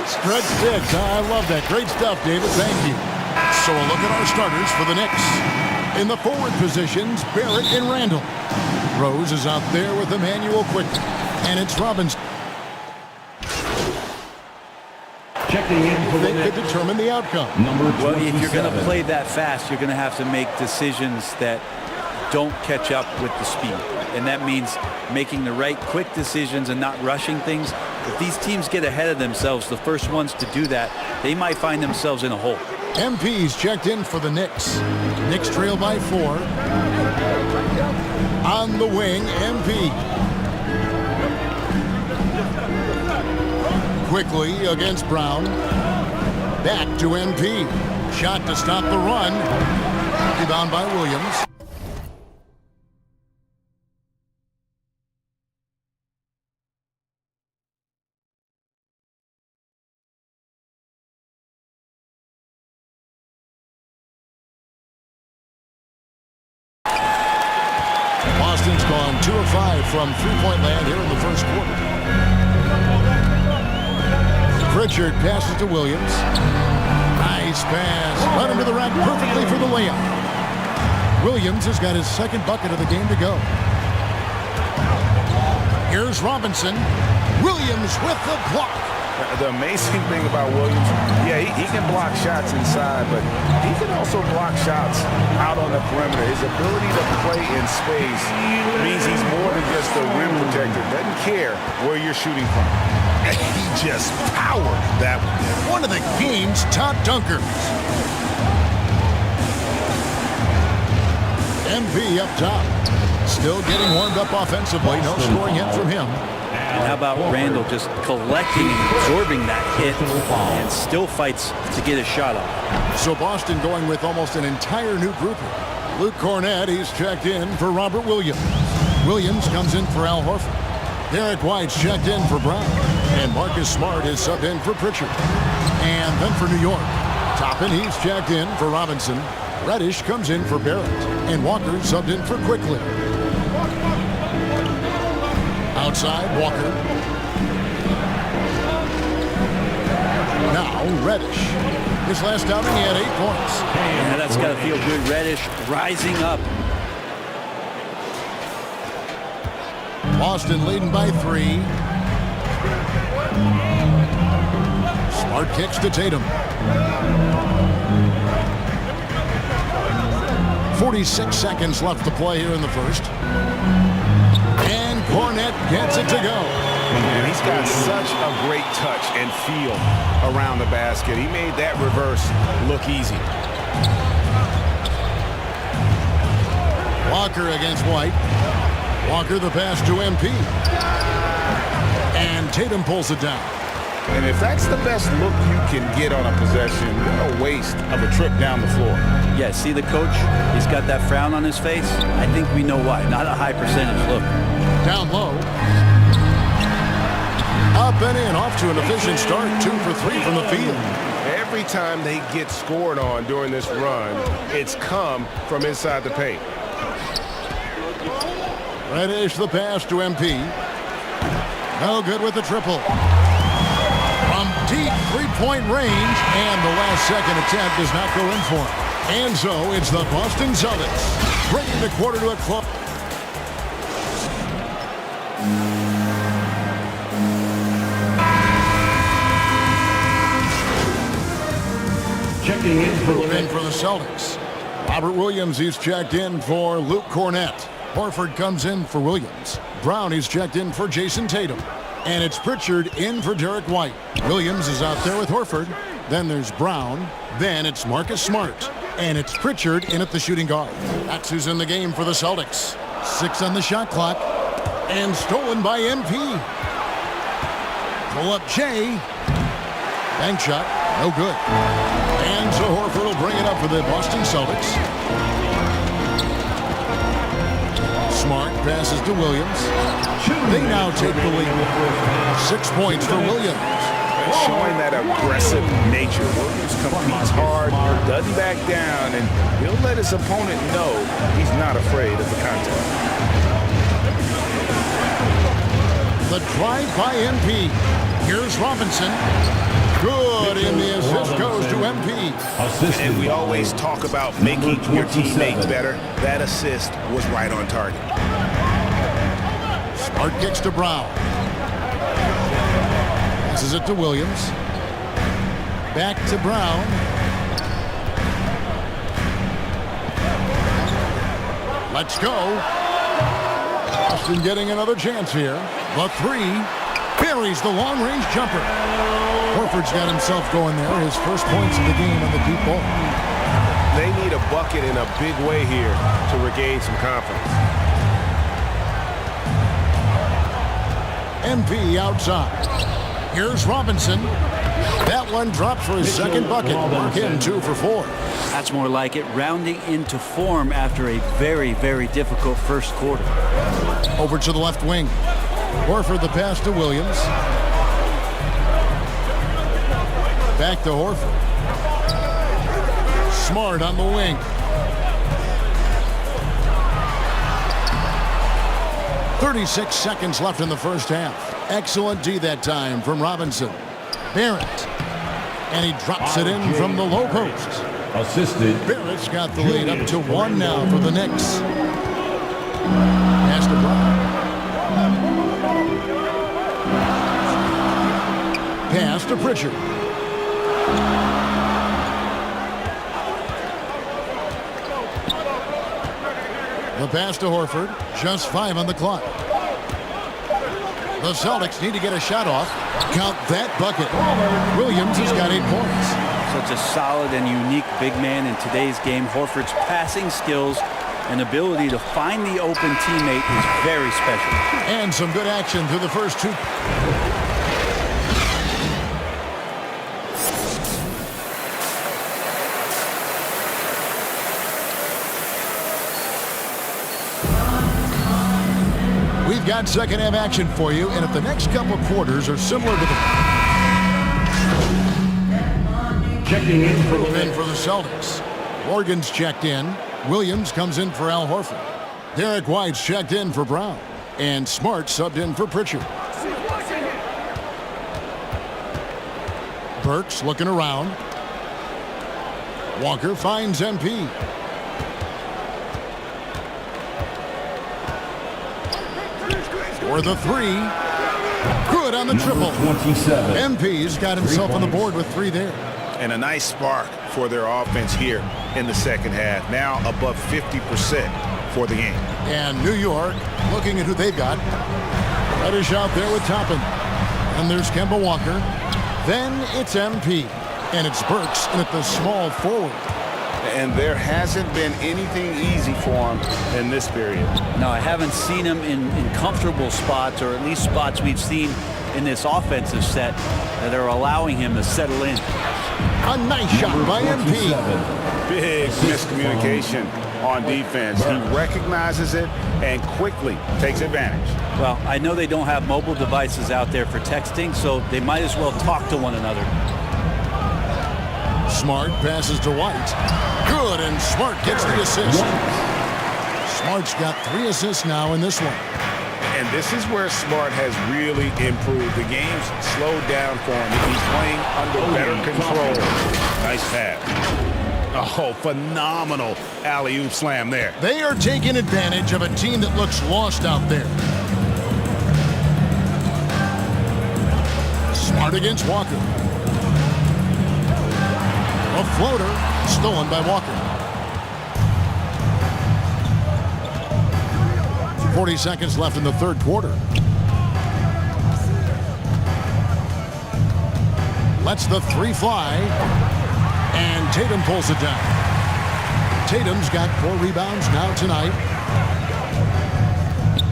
Stretch 6. I love that. Great stuff, David. Thank you. So a look at our starters for the Knicks. In the forward positions, Barrett and Randall. Rose is out there with Emmanuel Quick. And it's Robinson. Checking in for they could determine the outcome. Well, if you're going to play that fast, you're going to have to make decisions that don't catch up with the speed. And that means making the right quick decisions and not rushing things. If these teams get ahead of themselves, the first ones to do that, they might find themselves in a hole. MP's checked in for the Knicks. Knicks trail by 4. On the wing, MP. Quickly against Brown. Back to MP. Shot to stop the run. Rebound by Williams. Boston's gone 2 of 5 from three-point land here in the first quarter. Pritchard passes to Williams. Nice pass. Right under the rack perfectly for the layup. Williams has got his second bucket of the game to go. Here's Robinson. Williams with the block. The amazing thing about Williams, yeah, he can block shots inside, but he can also block shots out on the perimeter. His ability to play in space means he's more than just a rim protector. Doesn't care where you're shooting from. And he just powered that one of the game's top dunkers. MP up top. Still getting warmed up offensively. No scoring yet from him. And how about Randall just collecting and absorbing that hit and still fights to get a shot off. So Boston going with almost an entire new group. Luke Cornett, he's checked in for Robert Williams. Williams comes in for Al Horford. Derek White's checked in for Brown. And Marcus Smart is subbed in for Pritchard. And then for New York, Toppin, he's checked in for Robinson. Reddish comes in for Barrett. And Walker subbed in for Quickly. Outside, Walker. Now, Reddish. His last outing, he had 8 points. Yeah, that's got to feel good. Reddish rising up. Boston leading by 3. Smart kicks to Tatum. 46 seconds left to play here in the first. And Cornett gets it to go. And he's got such a great touch and feel around the basket. He made that reverse look easy. Walker against White. Walker the pass to MP. And Tatum pulls it down. And if that's the best look you can get on a possession, what a waste of a trip down the floor. Yeah, see the coach? He's got that frown on his face. I think we know why. Not a high percentage look. Down low. Up and in, off to an efficient start. 2 for 3 from the field. Every time they get scored on during this run, it's come from inside the paint. Reddish the pass to MP. No good with the triple. From deep three-point range, and the last second attempt does not go in for him. And so it's the Boston Celtics bringing the quarter to a close. Checking in for the Celtics. Robert Williams, he's checked in for Luke Cornett. Horford comes in for Williams. Brown, he's checked in for Jason Tatum. And it's Pritchard in for Derek White. Williams is out there with Horford. Then there's Brown. Then it's Marcus Smart. And it's Pritchard in at the shooting guard. That's who's in the game for the Celtics. 6 on the shot clock. And stolen by MP. Pull up Jay. Bank shot. No good. And so Horford will bring it up for the Boston Celtics. Smart passes to Williams. They now take the lead. 6 points for Williams. Showing that aggressive nature. Williams competes hard, doesn't back down, and he'll let his opponent know he's not afraid of the contact. The drive by MP. Here's Robinson. Good, and the assist goes to MP. And we always talk about making your teammates better. That assist was right on target. Smart kicks to Brown. Passes it to Williams. Back to Brown. Let's go. Boston getting another chance here. The 3 buries the long-range jumper. Horford's got himself going there. His first points of the game on the deep ball. They need a bucket in a big way here to regain some confidence. MP outside. Here's Robinson. That one drops for his second bucket. Mark him 2 for 4. That's more like it, rounding into form after a very, very difficult first quarter. Over to the left wing. Horford the pass to Williams. Back to Horford. Smart on the wing. .36 seconds left in the first half. Excellent D that time from Robinson. Barrett. And he drops it in from the low post. Assisted. Barrett's got the lead up to 1 now for the Knicks. Pass to Brown. Pass to Pritchard. The pass to Horford. Just 5 on the clock. The Celtics need to get a shot off. Count that bucket. Williams has got 8 points. Such a solid and unique big man in today's game. Horford's passing skills and ability to find the open teammate is very special. And some good action through the first 2. We've got second half action for you, and if the next couple of quarters are similar to the Checking in for the Celtics. Morgan's checked in. Williams comes in for Al Horford. Derek White's checked in for Brown. And Smart subbed in for Pritchard. Burks looking around. Walker finds MP. For the 3. Good on the triple. 27. MP's got himself on the board with 3 there. And a nice spark for their offense here in the second half. Now above 50% for the game. And New York looking at who they've got. Reddish out there with Toppin. And there's Kemba Walker. Then it's MP. And it's Burks in at the small forward. And there hasn't been anything easy for him in this period. No, I haven't seen him in comfortable spots, or at least spots we've seen in this offensive set that are allowing him to settle in. A nice shot by MP. Big miscommunication on defense. He recognizes it and quickly takes advantage. Well, I know they don't have mobile devices out there for texting, so they might as well talk to one another. Smart passes to White. Good, and Smart gets the assist. Smart's got 3 assists now in this one. And this is where Smart has really improved. The game's slowed down for him. He's playing under better control. Nice pass. Oh, phenomenal alley-oop slam there. They are taking advantage of a team that looks lost out there. Smart against Walker. A floater stolen by Walker. 40 seconds left in the third quarter. Lets the 3 fly. And Tatum pulls it down. Tatum's got 4 rebounds now tonight.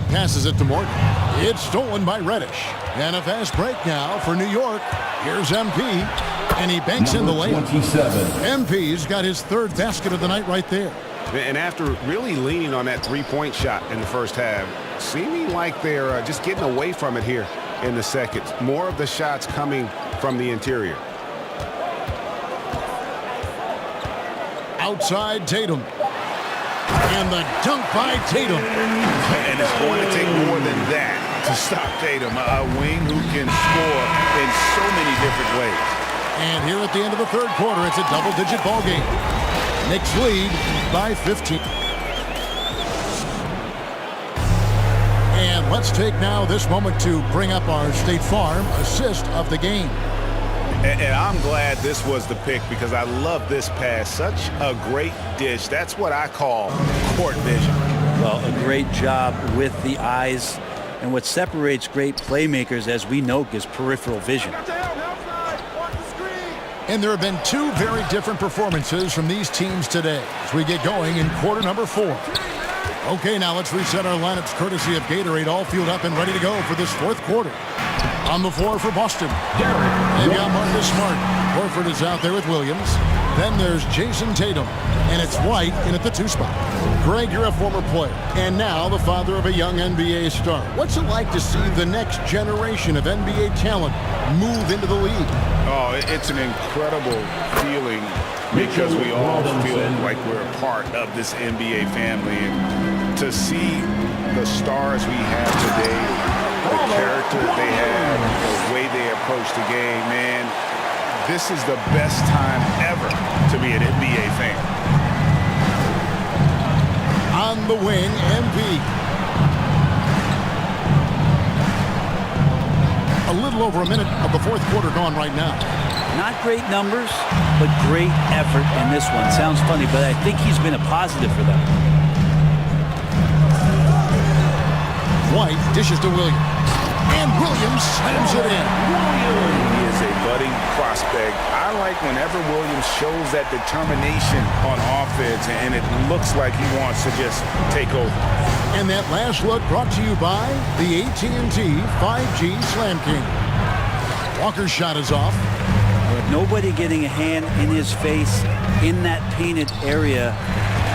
passes it to Morgan. It's stolen by Reddish. And a fast break now for New York. Here's MP, and he banks in the lane. MP's got his third basket of the night right there. And after really leaning on that three-point shot in the first half, seeming like they're just getting away from it here in the second. More of the shots coming from the interior. Outside Tatum. And the dunk by Tatum. And it's going to take more than that to stop Tatum. A wing who can score in so many different ways. And here at the end of the third quarter, it's a double-digit ball game. Knicks lead by 15. And let's take now this moment to bring up our State Farm assist of the game. And I'm glad this was the pick because I love this pass. Such a great dish. That's what I call court vision. Well, a great job with the eyes. And what separates great playmakers, as we know, is peripheral vision. And there have been two very different performances from these teams today as we get going in quarter number 4. Okay, now let's reset our lineups courtesy of Gatorade, all fueled up and ready to go for this fourth quarter. On the floor for Boston, they've got Marcus Smart. Horford is out there with Williams. Then there's Jason Tatum, and it's White in at the 2 spot. Greg, you're a former player, and now the father of a young NBA star. What's it like to see the next generation of NBA talent move into the league? Oh, it's an incredible feeling because we all feel like we're a part of this NBA family. And to see the stars we have today, the character they have, the way they approach the game, man, this is the best time ever to be an NBA fan. On the wing, MP. A little over a minute of the fourth quarter gone right now. Not great numbers, but great effort in this one. Sounds funny, but I think he's been a positive for them. White dishes to Williams. And Williams slams it in. He is a budding prospect. I like whenever Williams shows that determination on offense, and it looks like he wants to just take over. And that last look brought to you by the AT&T 5G Slam King. Walker's shot is off. With nobody getting a hand in his face in that painted area,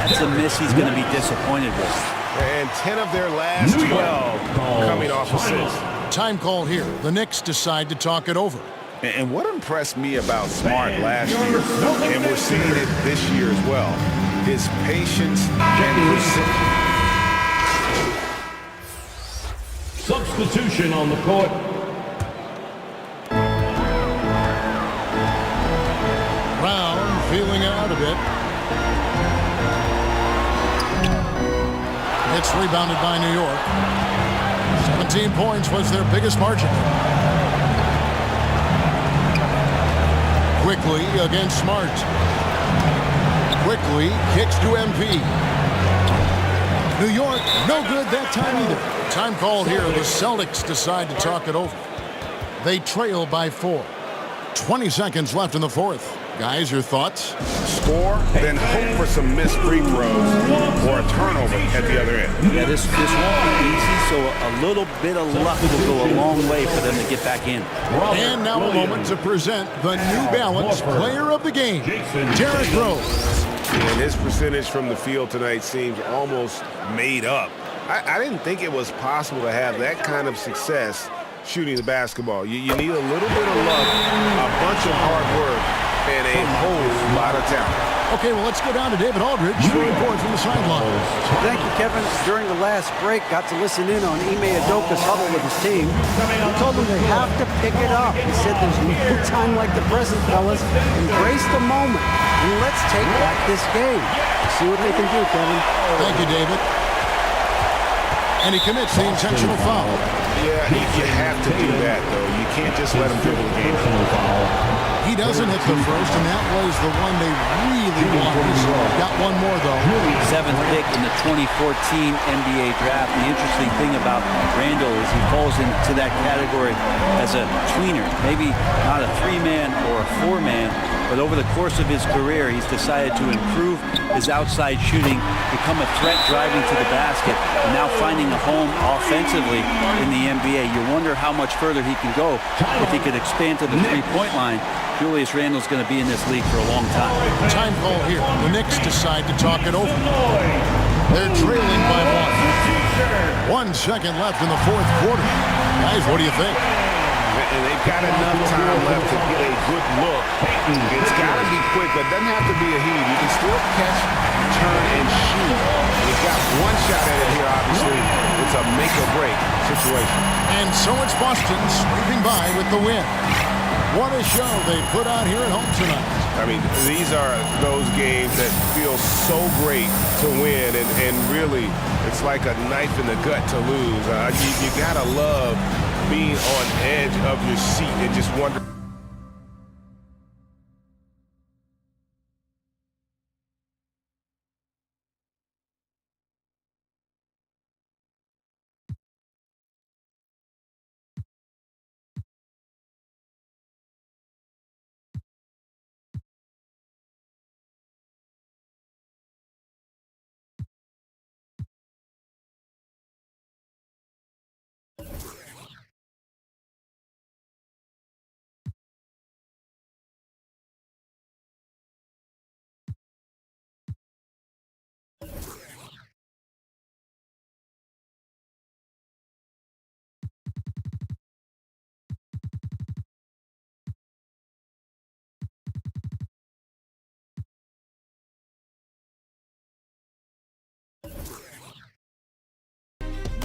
that's a miss he's going to be disappointed with. And 10 of their last 12 coming off assists. Time call here. The Knicks decide to talk it over. And what impressed me about Smart last year, and we're seeing it this year as well, is patience and precision. Substitution on the court. Brown feeling out a bit. It's rebounded by New York. 17 points was their biggest margin. Quickly against Smart. Quickly kicks to MP. New York, no good that time either. Time call here. The Celtics decide to talk it over. They trail by 4. 20 seconds left in the fourth. Guys, your thoughts? Score, then hope for some missed free throws or a turnover at the other end. Yeah, this won't be easy, so a little bit of luck will go a long way for them to get back in. And now a moment to present the New Balance Player of the Game, Derrick Rose. And his percentage from the field tonight seems almost made up. I didn't think it was possible to have that kind of success shooting the basketball. You need a little bit of luck, a bunch of hard work, and a whole lot of talent. Okay, well, let's go down to David Aldridge to report from the sideline. Thank you, Kevin. During the last break, got to listen in on Ime Udoka's huddle with his team. He told them they have to pick it up. He said there's no time like the present, fellas. Embrace the moment, and let's take back this game. See what they can do, Kevin. Thank you, David. And he commits the intentional foul. Yeah, you have to do that, though. You can't just let him dribble the game. He doesn't hit the first, and that was the one they really wanted. Got one more, though. 7th pick in the 2014 NBA draft. The interesting thing about Randall is he falls into that category as a tweener. Maybe not a 3-man or a 4-man, but over the course of his career, he's decided to improve his outside shooting, become a threat driving to the basket, and now finding a home offensively in the NBA. You wonder how much further he can go if he could expand to the three-point line. Julius Randle's going to be in this league for a long time. Time call here. The Knicks decide to talk it over. They're trailing by 1. 1 second left in the fourth quarter. Guys, what do you think? And they've got enough time left to get a good look. It's got to be quick, but it doesn't have to be a heave. You can still catch, turn, and shoot. They've got one shot at it here, obviously. It's a make-or-break situation. And so it's Boston sweeping by with the win. What a show they put on here at home tonight. I mean, these are those games that feel so great to win, and really, it's like a knife in the gut to lose. You got to love being on edge of your seat and just wonder.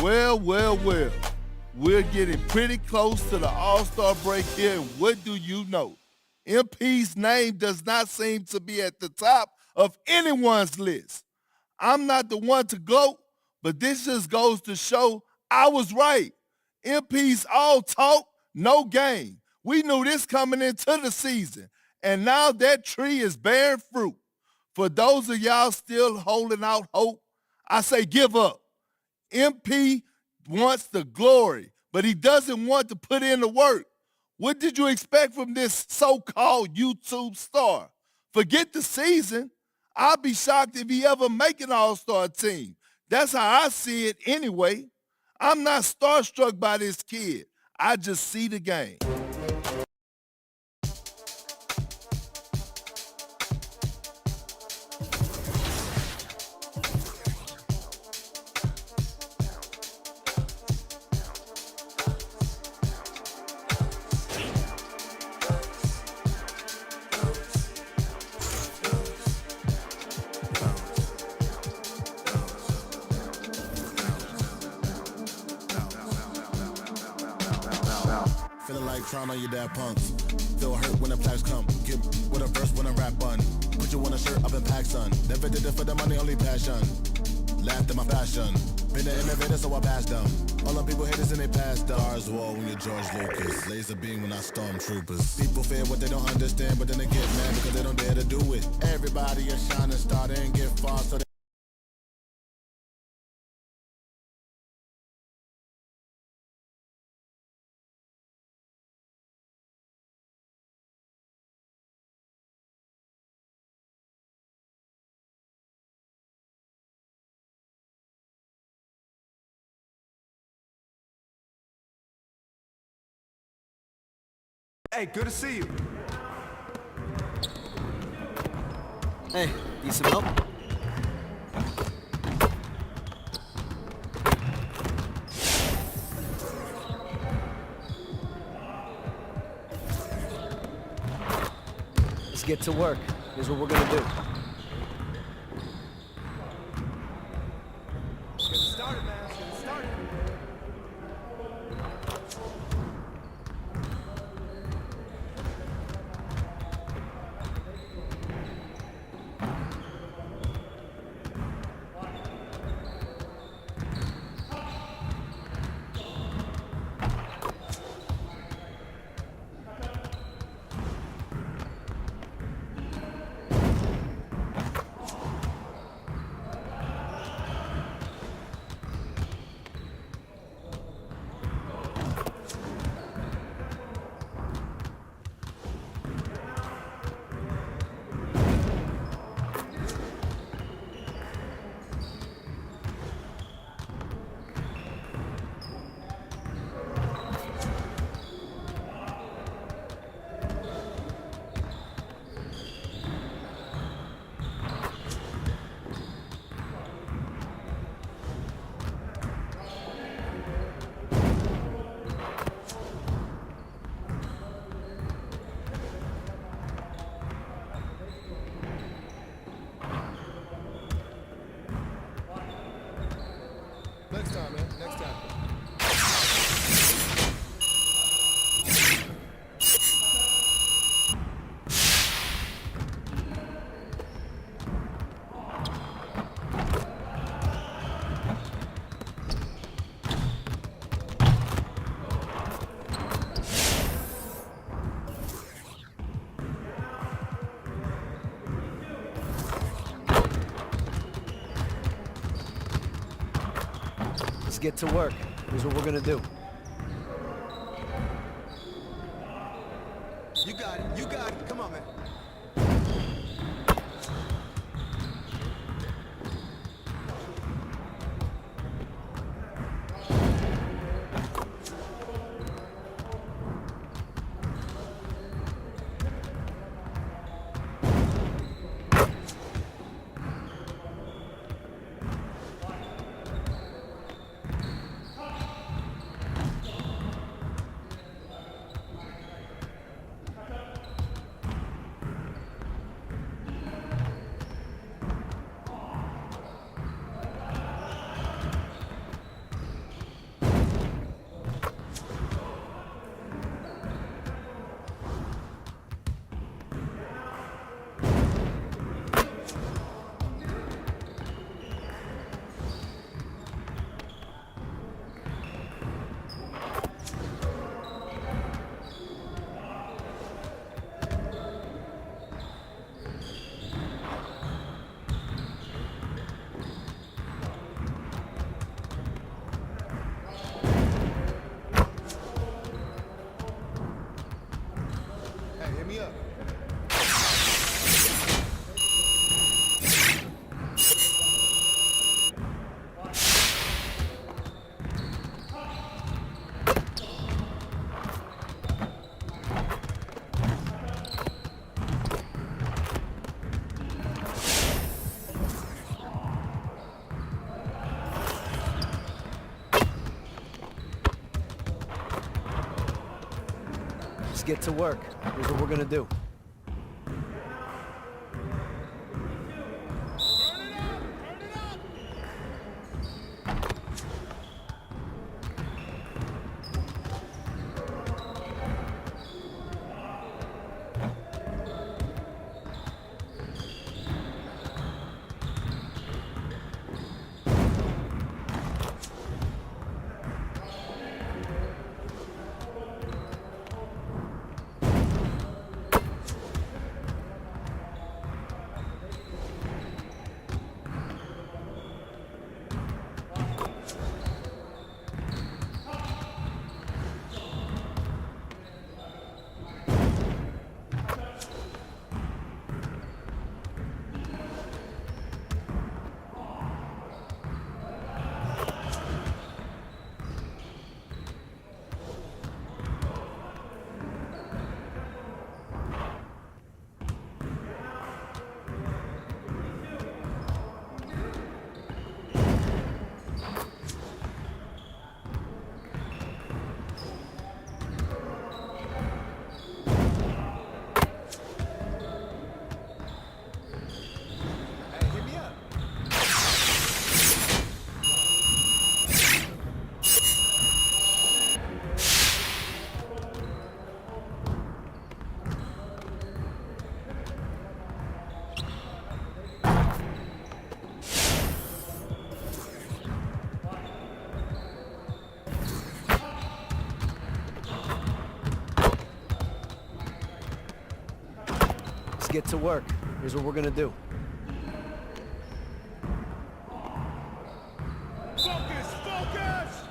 Well, we're getting pretty close to the All-Star break here, and what do you know? MP's name does not seem to be at the top of anyone's list. I'm not the one to gloat, but this just goes to show I was right. MP's all talk, no game. We knew this coming into the season, and now that tree is bearing fruit. For those of y'all still holding out hope, I say give up. MP wants the glory, but he doesn't want to put in the work. What did you expect from this so-called YouTube star? Forget the season. I'll be shocked if he ever make an all-star team. That's how I see it anyway. I'm not starstruck by this kid. I just see the game. Feeling like trying on your dad punks. Feel hurt when the plaques come. Get with a verse when I rap bun. Put you on a shirt up in pack, son. Never did it for the money, only passion. Laughed at my fashion. Been an innovator, so I passed them. All them people haters and they passed them. Stars wall when you're George Lucas. Laser beam when I stormtroopers. People fear what they don't understand, but then they get mad because they don't dare to do it. Everybody a shining star, they ain't get far, so they Hey, good to see you. Hey, need some help? Let's get to work. Here's what we're gonna do. Let's get started, man. Let's get started. Let's get to work. Here's what we're gonna do. You got it. You got it. Come on, man. Let's get to work. Here's what we're gonna do. Let's get to work. Here's what we're gonna do. Focus! Focus!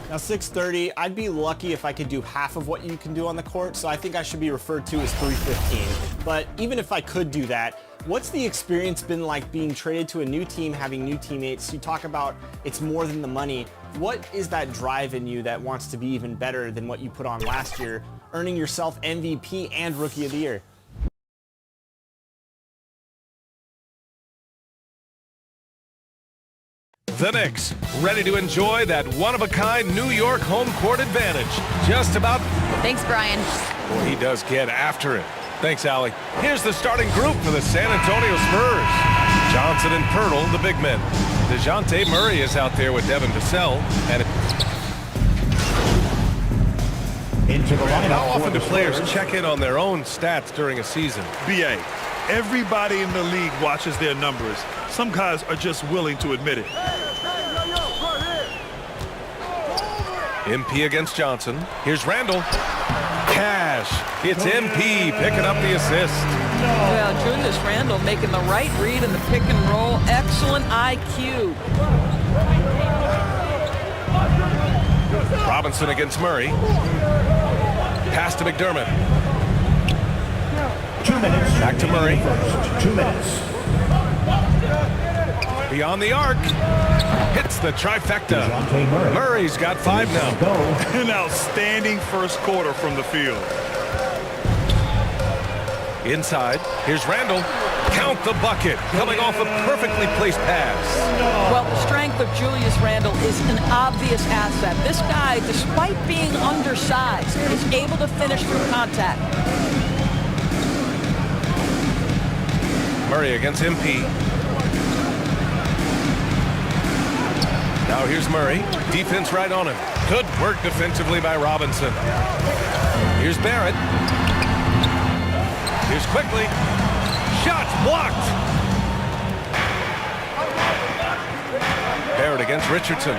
Now 6:30, I'd be lucky if I could do half of what you can do on the court, so I think I should be referred to as 315. But even if I could do that, what's the experience been like being traded to a new team, having new teammates? You talk about it's more than the money. What is that drive in you that wants to be even better than what you put on last year, earning yourself MVP and Rookie of the Year? The Knicks, ready to enjoy that one-of-a-kind New York home court advantage. Just about. Thanks, Brian. Boy, he does get after it. Thanks, Allie. Here's the starting group for the San Antonio Spurs. Johnson and Pirtle, the big men. DeJounte Murray is out there with Devin Vassell. And into the lineup. How often do players check in on their own stats during a season? BA, everybody in the league watches their numbers. Some guys are just willing to admit it. MP against Johnson. Here's Randall. Cash. It's MP picking up the assist. Well, Julius Randle making the right read in the pick and roll. Excellent IQ. Robinson against Murray. Pass to McDermott. 2 minutes. Back to Murray. 2 minutes. Beyond the arc. Hits the trifecta. Murray's got 5 now. An outstanding first quarter from the field. Inside. Here's Randall. Count the bucket. Coming off a perfectly placed pass. Well, the strength of Julius Randle is an obvious asset. This guy, despite being undersized, is able to finish through contact. Murray against MP. Now here's Murray. Defense right on him. Good work defensively by Robinson. Here's Barrett. Here's Quickly. Shots blocked. Barrett against Richardson.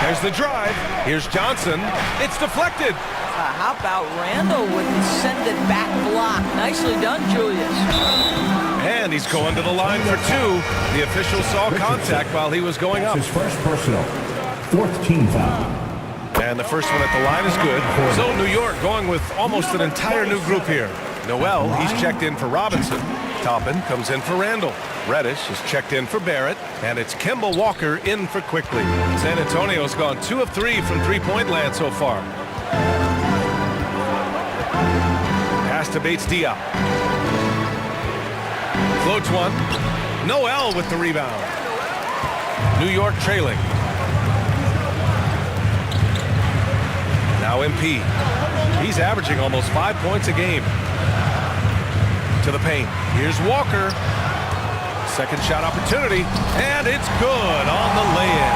There's the drive. Here's Johnson. It's deflected. How about Randall with the send it back block? Nicely done, Julius. And he's going to the line for 2. The official saw contact while he was going up. His first personal. 4th team foul. And the first one at the line is good. So New York going with almost an entire new group here. Noel, he's checked in for Robinson. Toppin comes in for Randall. Reddish is checked in for Barrett. And it's Kemba Walker in for Quickly. San Antonio's gone 2 of 3 from three-point land so far. Pass to Bates-Diop. Floats one. Noel with the rebound. New York trailing. Now MP. He's averaging almost 5 points a game. To the paint. Here's Walker. Second shot opportunity. And it's good on the lay-in.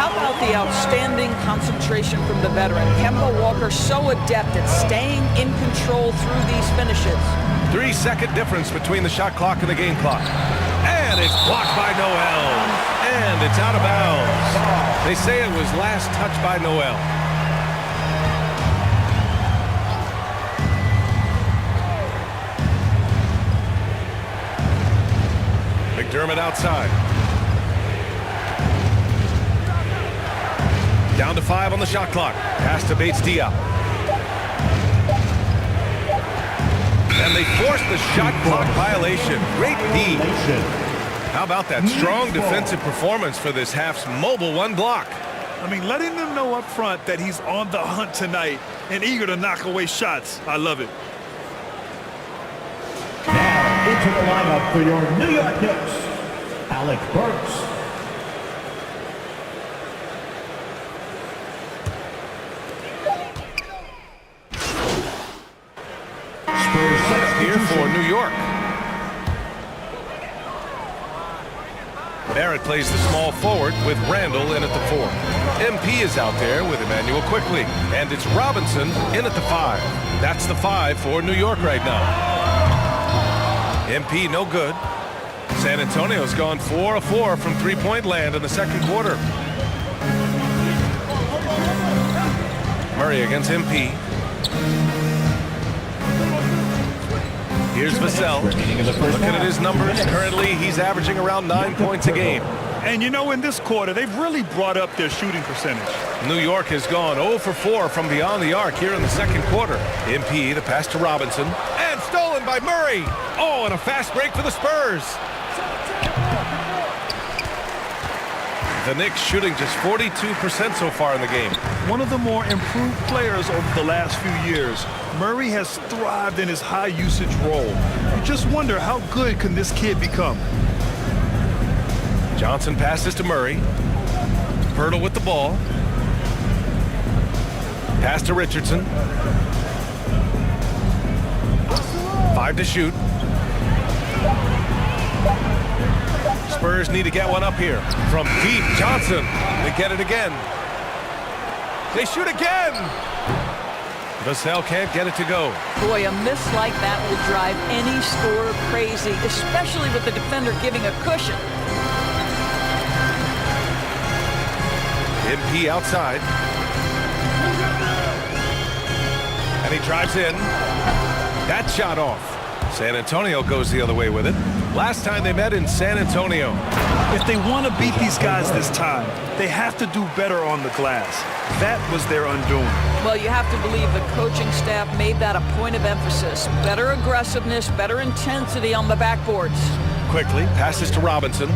How about the outstanding concentration from the veteran? Kemba Walker so adept at staying in control through these finishes. 3-second difference between the shot clock and the game clock. And it's blocked by Noel. And it's out of bounds. They say it was last touched by Noel. McDermott outside. Down to 5 on the shot clock. Pass to Bates-Diop. And they forced the shot clock violation. Great D. How about that strong defensive performance for this half's mobile 1 block? I mean, letting them know up front that he's on the hunt tonight and eager to knock away shots. I love it. Now into the lineup for your New York Knicks, Alec Burks. Here for New York. Barrett plays the small forward with Randall in at the 4. MP is out there with Emmanuel Quickly. And it's Robinson in at the 5. That's the 5 for New York right now. MP no good. San Antonio's gone 4 of 4 from three-point land in the second quarter. Murray against MP. Here's Vassell. Looking at his numbers, currently he's averaging around 9 points a game. And you know, in this quarter, they've really brought up their shooting percentage. New York has gone 0 for 4 from beyond the arc here in the second quarter. MP, the pass to Robinson. And stolen by Murray. Oh, and a fast break for the Spurs. The Knicks shooting just 42% so far in the game. One of the more improved players over the last few years, Murray has thrived in his high-usage role. You just wonder how good can this kid become. Johnson passes to Murray. Pirtle with the ball. Pass to Richardson. 5 to shoot. Spurs need to get one up here. From deep, Johnson. They get it again. They shoot again. Vassell can't get it to go. Boy, a miss like that will drive any scorer crazy, especially with the defender giving a cushion. MP outside. And he drives in. That shot off. San Antonio goes the other way with it. Last time they met in San Antonio. If they want to beat these guys this time, they have to do better on the glass. That was their undoing. Well, you have to believe the coaching staff made that a point of emphasis. Better aggressiveness, better intensity on the backboards. Quickly, passes to Robinson.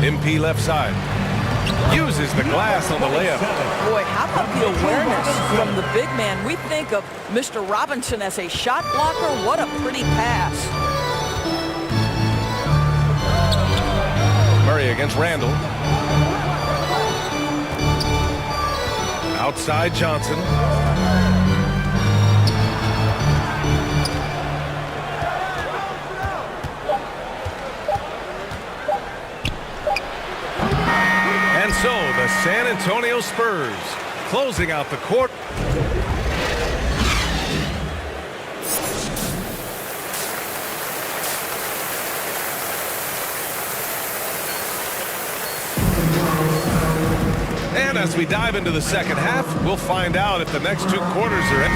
MP left side. Uses the glass on the layup. Boy, how about the awareness from the big man? We think of Mr. Robinson as a shot blocker. What a pretty pass. Murray against Randall. Outside Johnson. And so the San Antonio Spurs closing out the court. And as we dive into the second half, we'll find out if the next 2 quarters are in.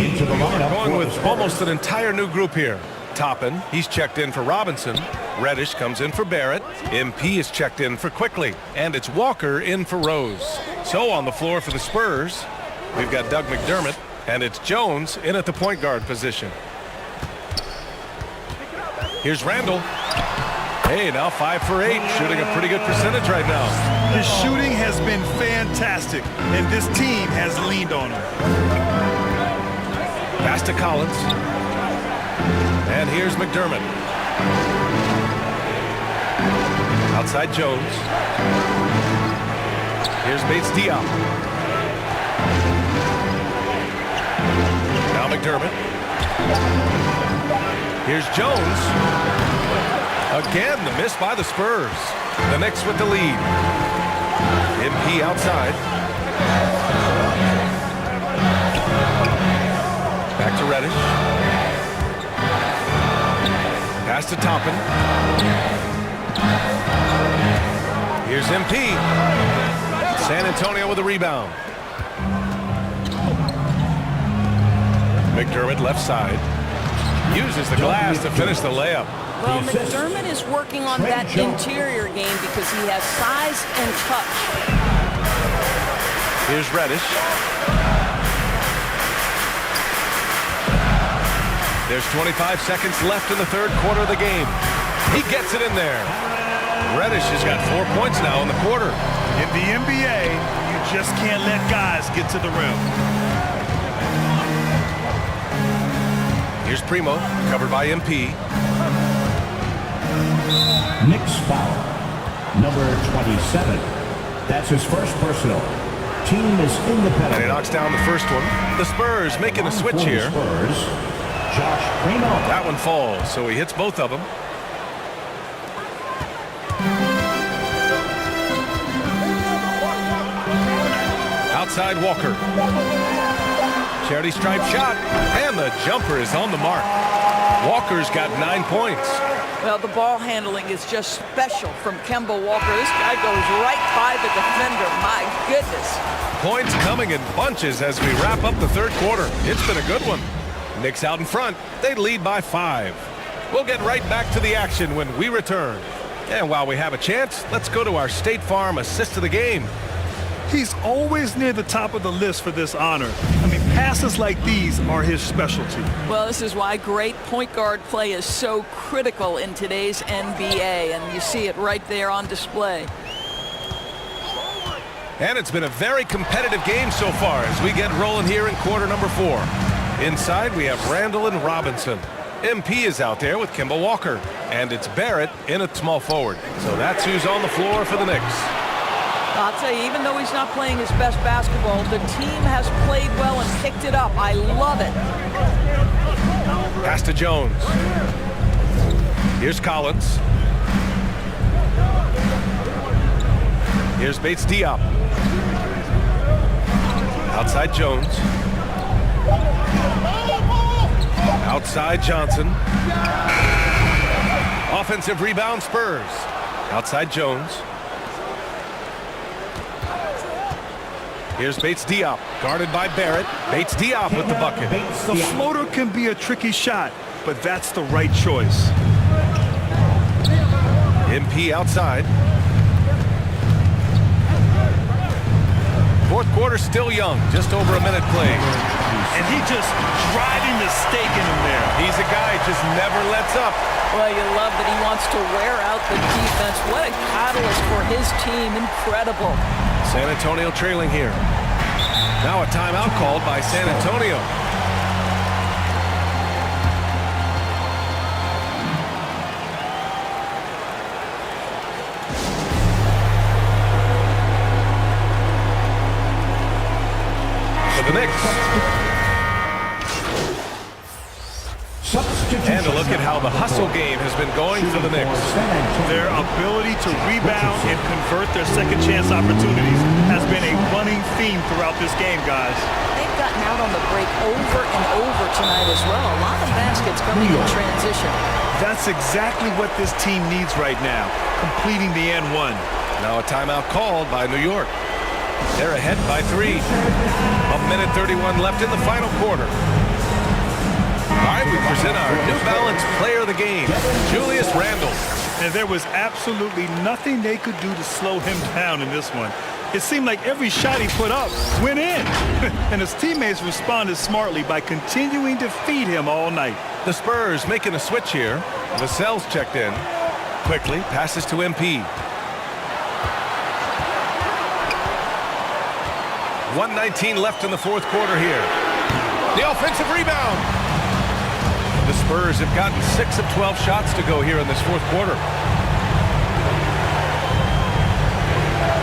Into the lineup. Going with almost an entire new group here. Toppin, he's checked in for Robinson. Reddish comes in for Barrett. MP is checked in for Quickly. And it's Walker in for Rose. So on the floor for the Spurs, we've got Doug McDermott. And it's Jones in at the point guard position. Here's Randall. Hey, now 5 for 8, shooting a pretty good percentage right now. His shooting has been fantastic, and this team has leaned on him. Pass to Collins. And here's McDermott. Outside Jones. Here's Bates Diop. Now McDermott. Here's Jones. Again, the miss by the Spurs. The Knicks with the lead. MP outside. Back to Reddish. Pass to Toppin. Here's MP. San Antonio with a rebound. McDermott left side. Uses the glass to finish the layup. Well, McDermott is working on that interior game because he has size and touch. Here's Reddish. There's 25 seconds left in the third quarter of the game. He gets it in there. Reddish has got 4 points now in the quarter. In the NBA, you just can't let guys get to the rim. Here's Primo, covered by MP. Knicks foul. Number 27. That's his first personal. Team is in the penalty. And he knocks down the first one. The Spurs making a switch here. Spurs, Josh Primo. That one falls, so he hits both of them. Outside Walker. Charity stripe shot, and the jumper is on the mark. Walker's got 9 points. Well, the ball handling is just special from Kemba Walker. This guy goes right by the defender. My goodness. Points coming in bunches as we wrap up the third quarter. It's been a good one. Knicks out in front. They lead by 5. We'll get right back to the action when we return. And while we have a chance, let's go to our State Farm assist of the game. He's always near the top of the list for this honor. I mean, passes like these are his specialty. Well, this is why great point guard play is so critical in today's NBA, and you see it right there on display. And it's been a very competitive game so far as we get rolling here in quarter number 4. Inside, we have Randall and Robinson. MP is out there with Kemba Walker. And it's Barrett in a small forward. So that's who's on the floor for the Knicks. I'll tell you, even though he's not playing his best basketball, the team has played well and picked it up. I love it. Pass to Jones. Here's Collins. Here's Bates Diop. Outside Jones. Outside Johnson. Offensive rebound Spurs. Outside Jones. Here's Bates Diop, guarded by Barrett. Bates Diop with the bucket. The floater can be a tricky shot, but that's the right choice. MP outside. Fourth quarter still young, just over a minute played. And he just driving the stake in him there. He's a guy just never lets up. Well, you love that he wants to wear out the defense. What a catalyst for his team. Incredible. San Antonio trailing here. Now a timeout called by San Antonio. For the Knicks. And a look at how the hustle game has been going for the Knicks. Their ability to rebound and convert their second chance opportunities has been a running theme throughout this game, guys. They've gotten out on the break over and over tonight as well. A lot of baskets coming in transition. That's exactly what this team needs right now, completing the N1. Now a timeout called by New York. They're ahead by 3. 1:31 left in the final quarter. All right, we present our New Balance player of the game, Julius Randle. And there was absolutely nothing they could do to slow him down in this one. It seemed like every shot he put up went in. And his teammates responded smartly by continuing to feed him all night. The Spurs making a switch here. Vassell's checked in. Quickly passes to MP. 1:19 left in the fourth quarter here. The offensive rebound. The Spurs have gotten 6 of 12 shots to go here in this fourth quarter.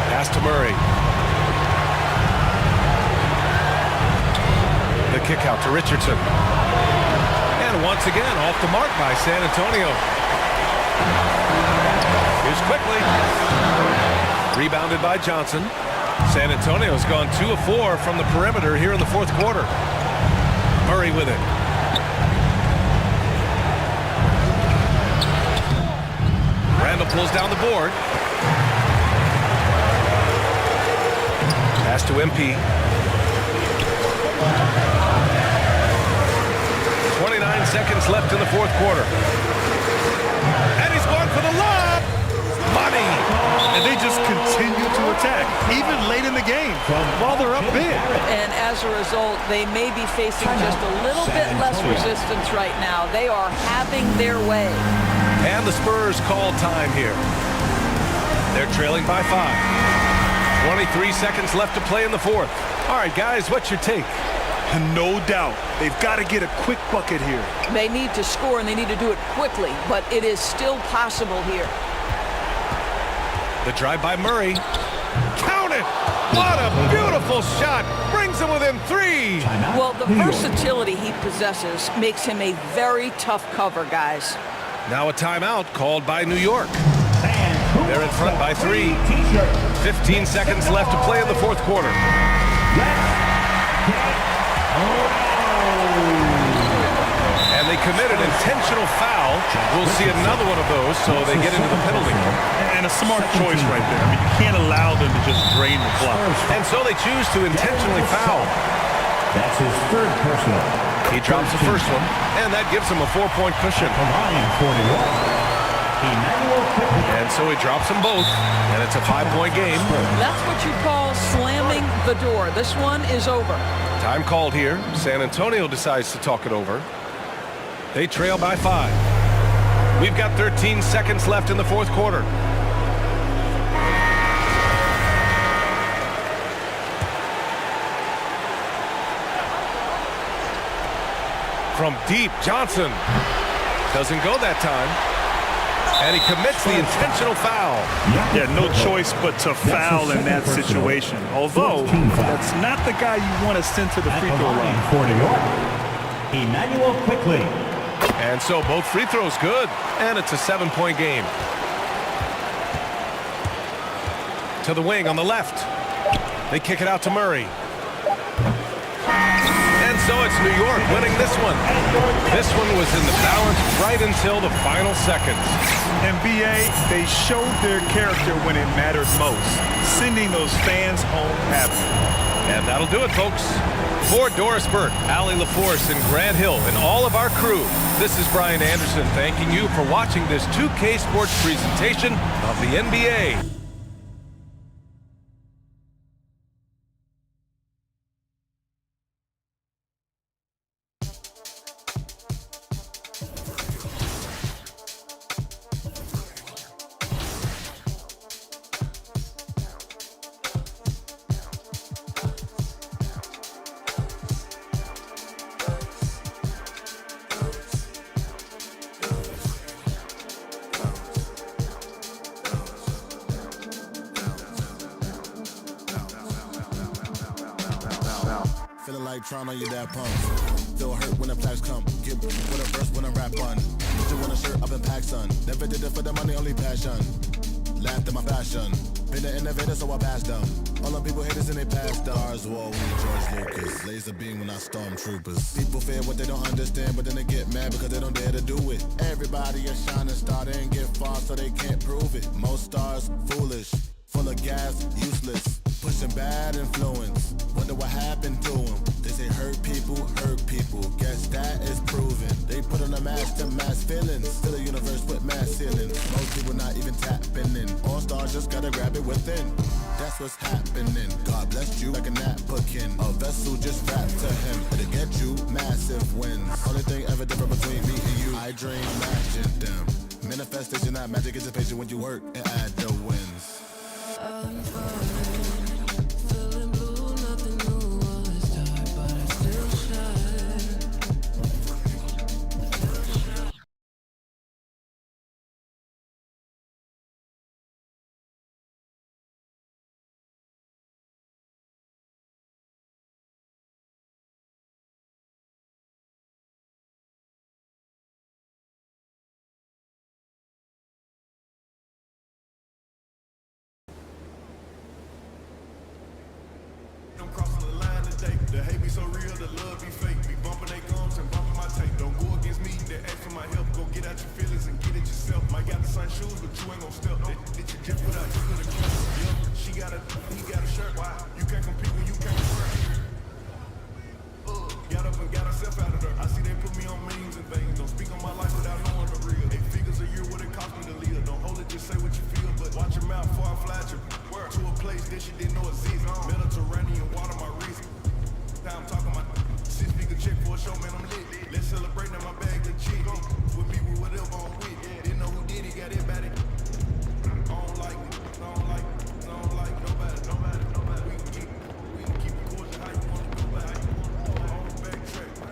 Pass to Murray. The kick out to Richardson. And once again, off the mark by San Antonio. Here's quickly. Rebounded by Johnson. San Antonio's gone 2 of 4 from the perimeter here in the fourth quarter. Murray with it. Randall pulls down the board. Pass to MP. 29 seconds left in the fourth quarter. And he's going for the lob. Money. And they just continue to attack, even late in the game, while they're up big. And as a result, they may be facing just a little bit less resistance right now. They are having their way. And the Spurs call time here. They're trailing by 5. 23 seconds left to play in the fourth. All right, guys, what's your take? No doubt. They've got to get a quick bucket here. They need to score, and they need to do it quickly, but it is still possible here. The drive by Murray. Count it! What a beautiful shot! Brings him within 3. Well, the versatility he possesses makes him a very tough cover, guys. Now a timeout called by New York. They're in front by 3. 15 seconds left to play in the fourth quarter. And they commit an intentional foul. We'll see another one of those, so they get into the penalty. And a smart choice right there. I mean, you can't allow them to just drain the clock. And so they choose to intentionally foul. That's his third personal. He drops the first one, and that gives him a 4-point cushion. And so he drops them both, and it's a 5-point game. That's what you call slamming the door. This one is over. Time called here. San Antonio decides to talk it over. They trail by 5. We've got 13 seconds left in the fourth quarter. From deep, Johnson doesn't go that time. And he commits the intentional foul. Yeah, no choice but to foul in that situation. Although, that's not the guy you want to send to the free throw line. Emmanuel quickly. And so both free throws good. And it's a 7-point game. To the wing on the left. They kick it out to Murray. And so it's New York winning this one. This one was in the balance right until the final seconds. NBA, they showed their character when it mattered most, sending those fans home happy. And that'll do it, folks. For Doris Burke, Allie LaForce, and Grant Hill, and all of our crew, this is Brian Anderson thanking you for watching this 2K Sports presentation of the NBA. Feeling like trying on your dad pumps. Feel hurt when the plaques come. Get with a verse when I rap on. Put you on a shirt up in pack, son. Never did it for the money, only passion. Laughed at my fashion. Been an innovator, so I passed them. All the people haters and they passed them. Stars war when George Lucas. Laser beam when I stormtroopers. People fear what they don't understand, but then they get mad because they don't dare to do it. Everybody a shining star, they ain't get far, so they can't prove it. Most stars, foolish. Full of gas, useless. Pushing bad influence. Wonder what happened to them. They say hurt people, hurt people. Guess that is proven. They put on a mask to mask feelings. Still a universe with mass ceilings. Most people not even tapping in. All stars just gotta grab it within. That's what's happening. God bless you like a napkin. A vessel just wrapped to him. It'll get you massive wins. Only thing ever different between me and you. I dream matching them. Manifestation, not magic, is a patient when you work and add the wins. I'm crossing the line today. The hate be so real, the love be fake. Be bumping their gums and bumping my tape. Don't go against me, they ask for my help. Go get out your feelings and get it yourself. Might got the same shoes, but you ain't gon' step. Did you just put out, you could've kept. Yeah, she got a, he got a shirt. Why? You can't compete when you can't compete. Got up and got herself out of there. I see they put me on memes and things. Don't speak on my life without knowing the real. 8 figures a year, what it cost me to live. Don't hold it, just say what you feel. But watch your mouth before I fly to a place that she didn't know existed. Mediterranean water, my wrist. Now I'm talking my 6-figure check for a show, man, I'm lit. Let's celebrate, now my bag legit. With me, with whatever I'm with. Didn't know who did it, got it about it. I don't like it, I don't like it, I don't like nobody. We can keep it cordial how you want to go back. I don't backtrack, I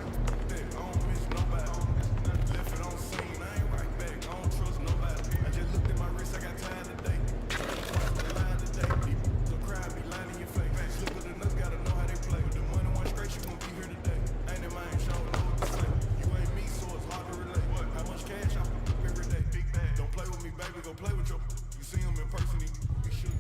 don't miss nobody. Left it on scene, I ain't right back. I don't trust nobody. I just looked at my wrist, I got time today. The line today, people so cry, be lying in your face. Slipper the nuts, gotta know how they play. With the money one straight, you gon' be here today. Ain't that mind show, know what to say. You ain't me, so it's hard to relate. How much cash I every day? Big bag. Don't play with me, baby, go play with your. You see him in person, he should.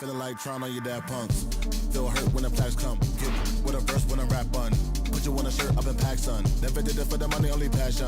Feeling like trying on your dad punks. Feel hurt when the plaques come. Get with a verse when I rap on. Put you on a shirt up in packs on. Never did it for the money, only passion.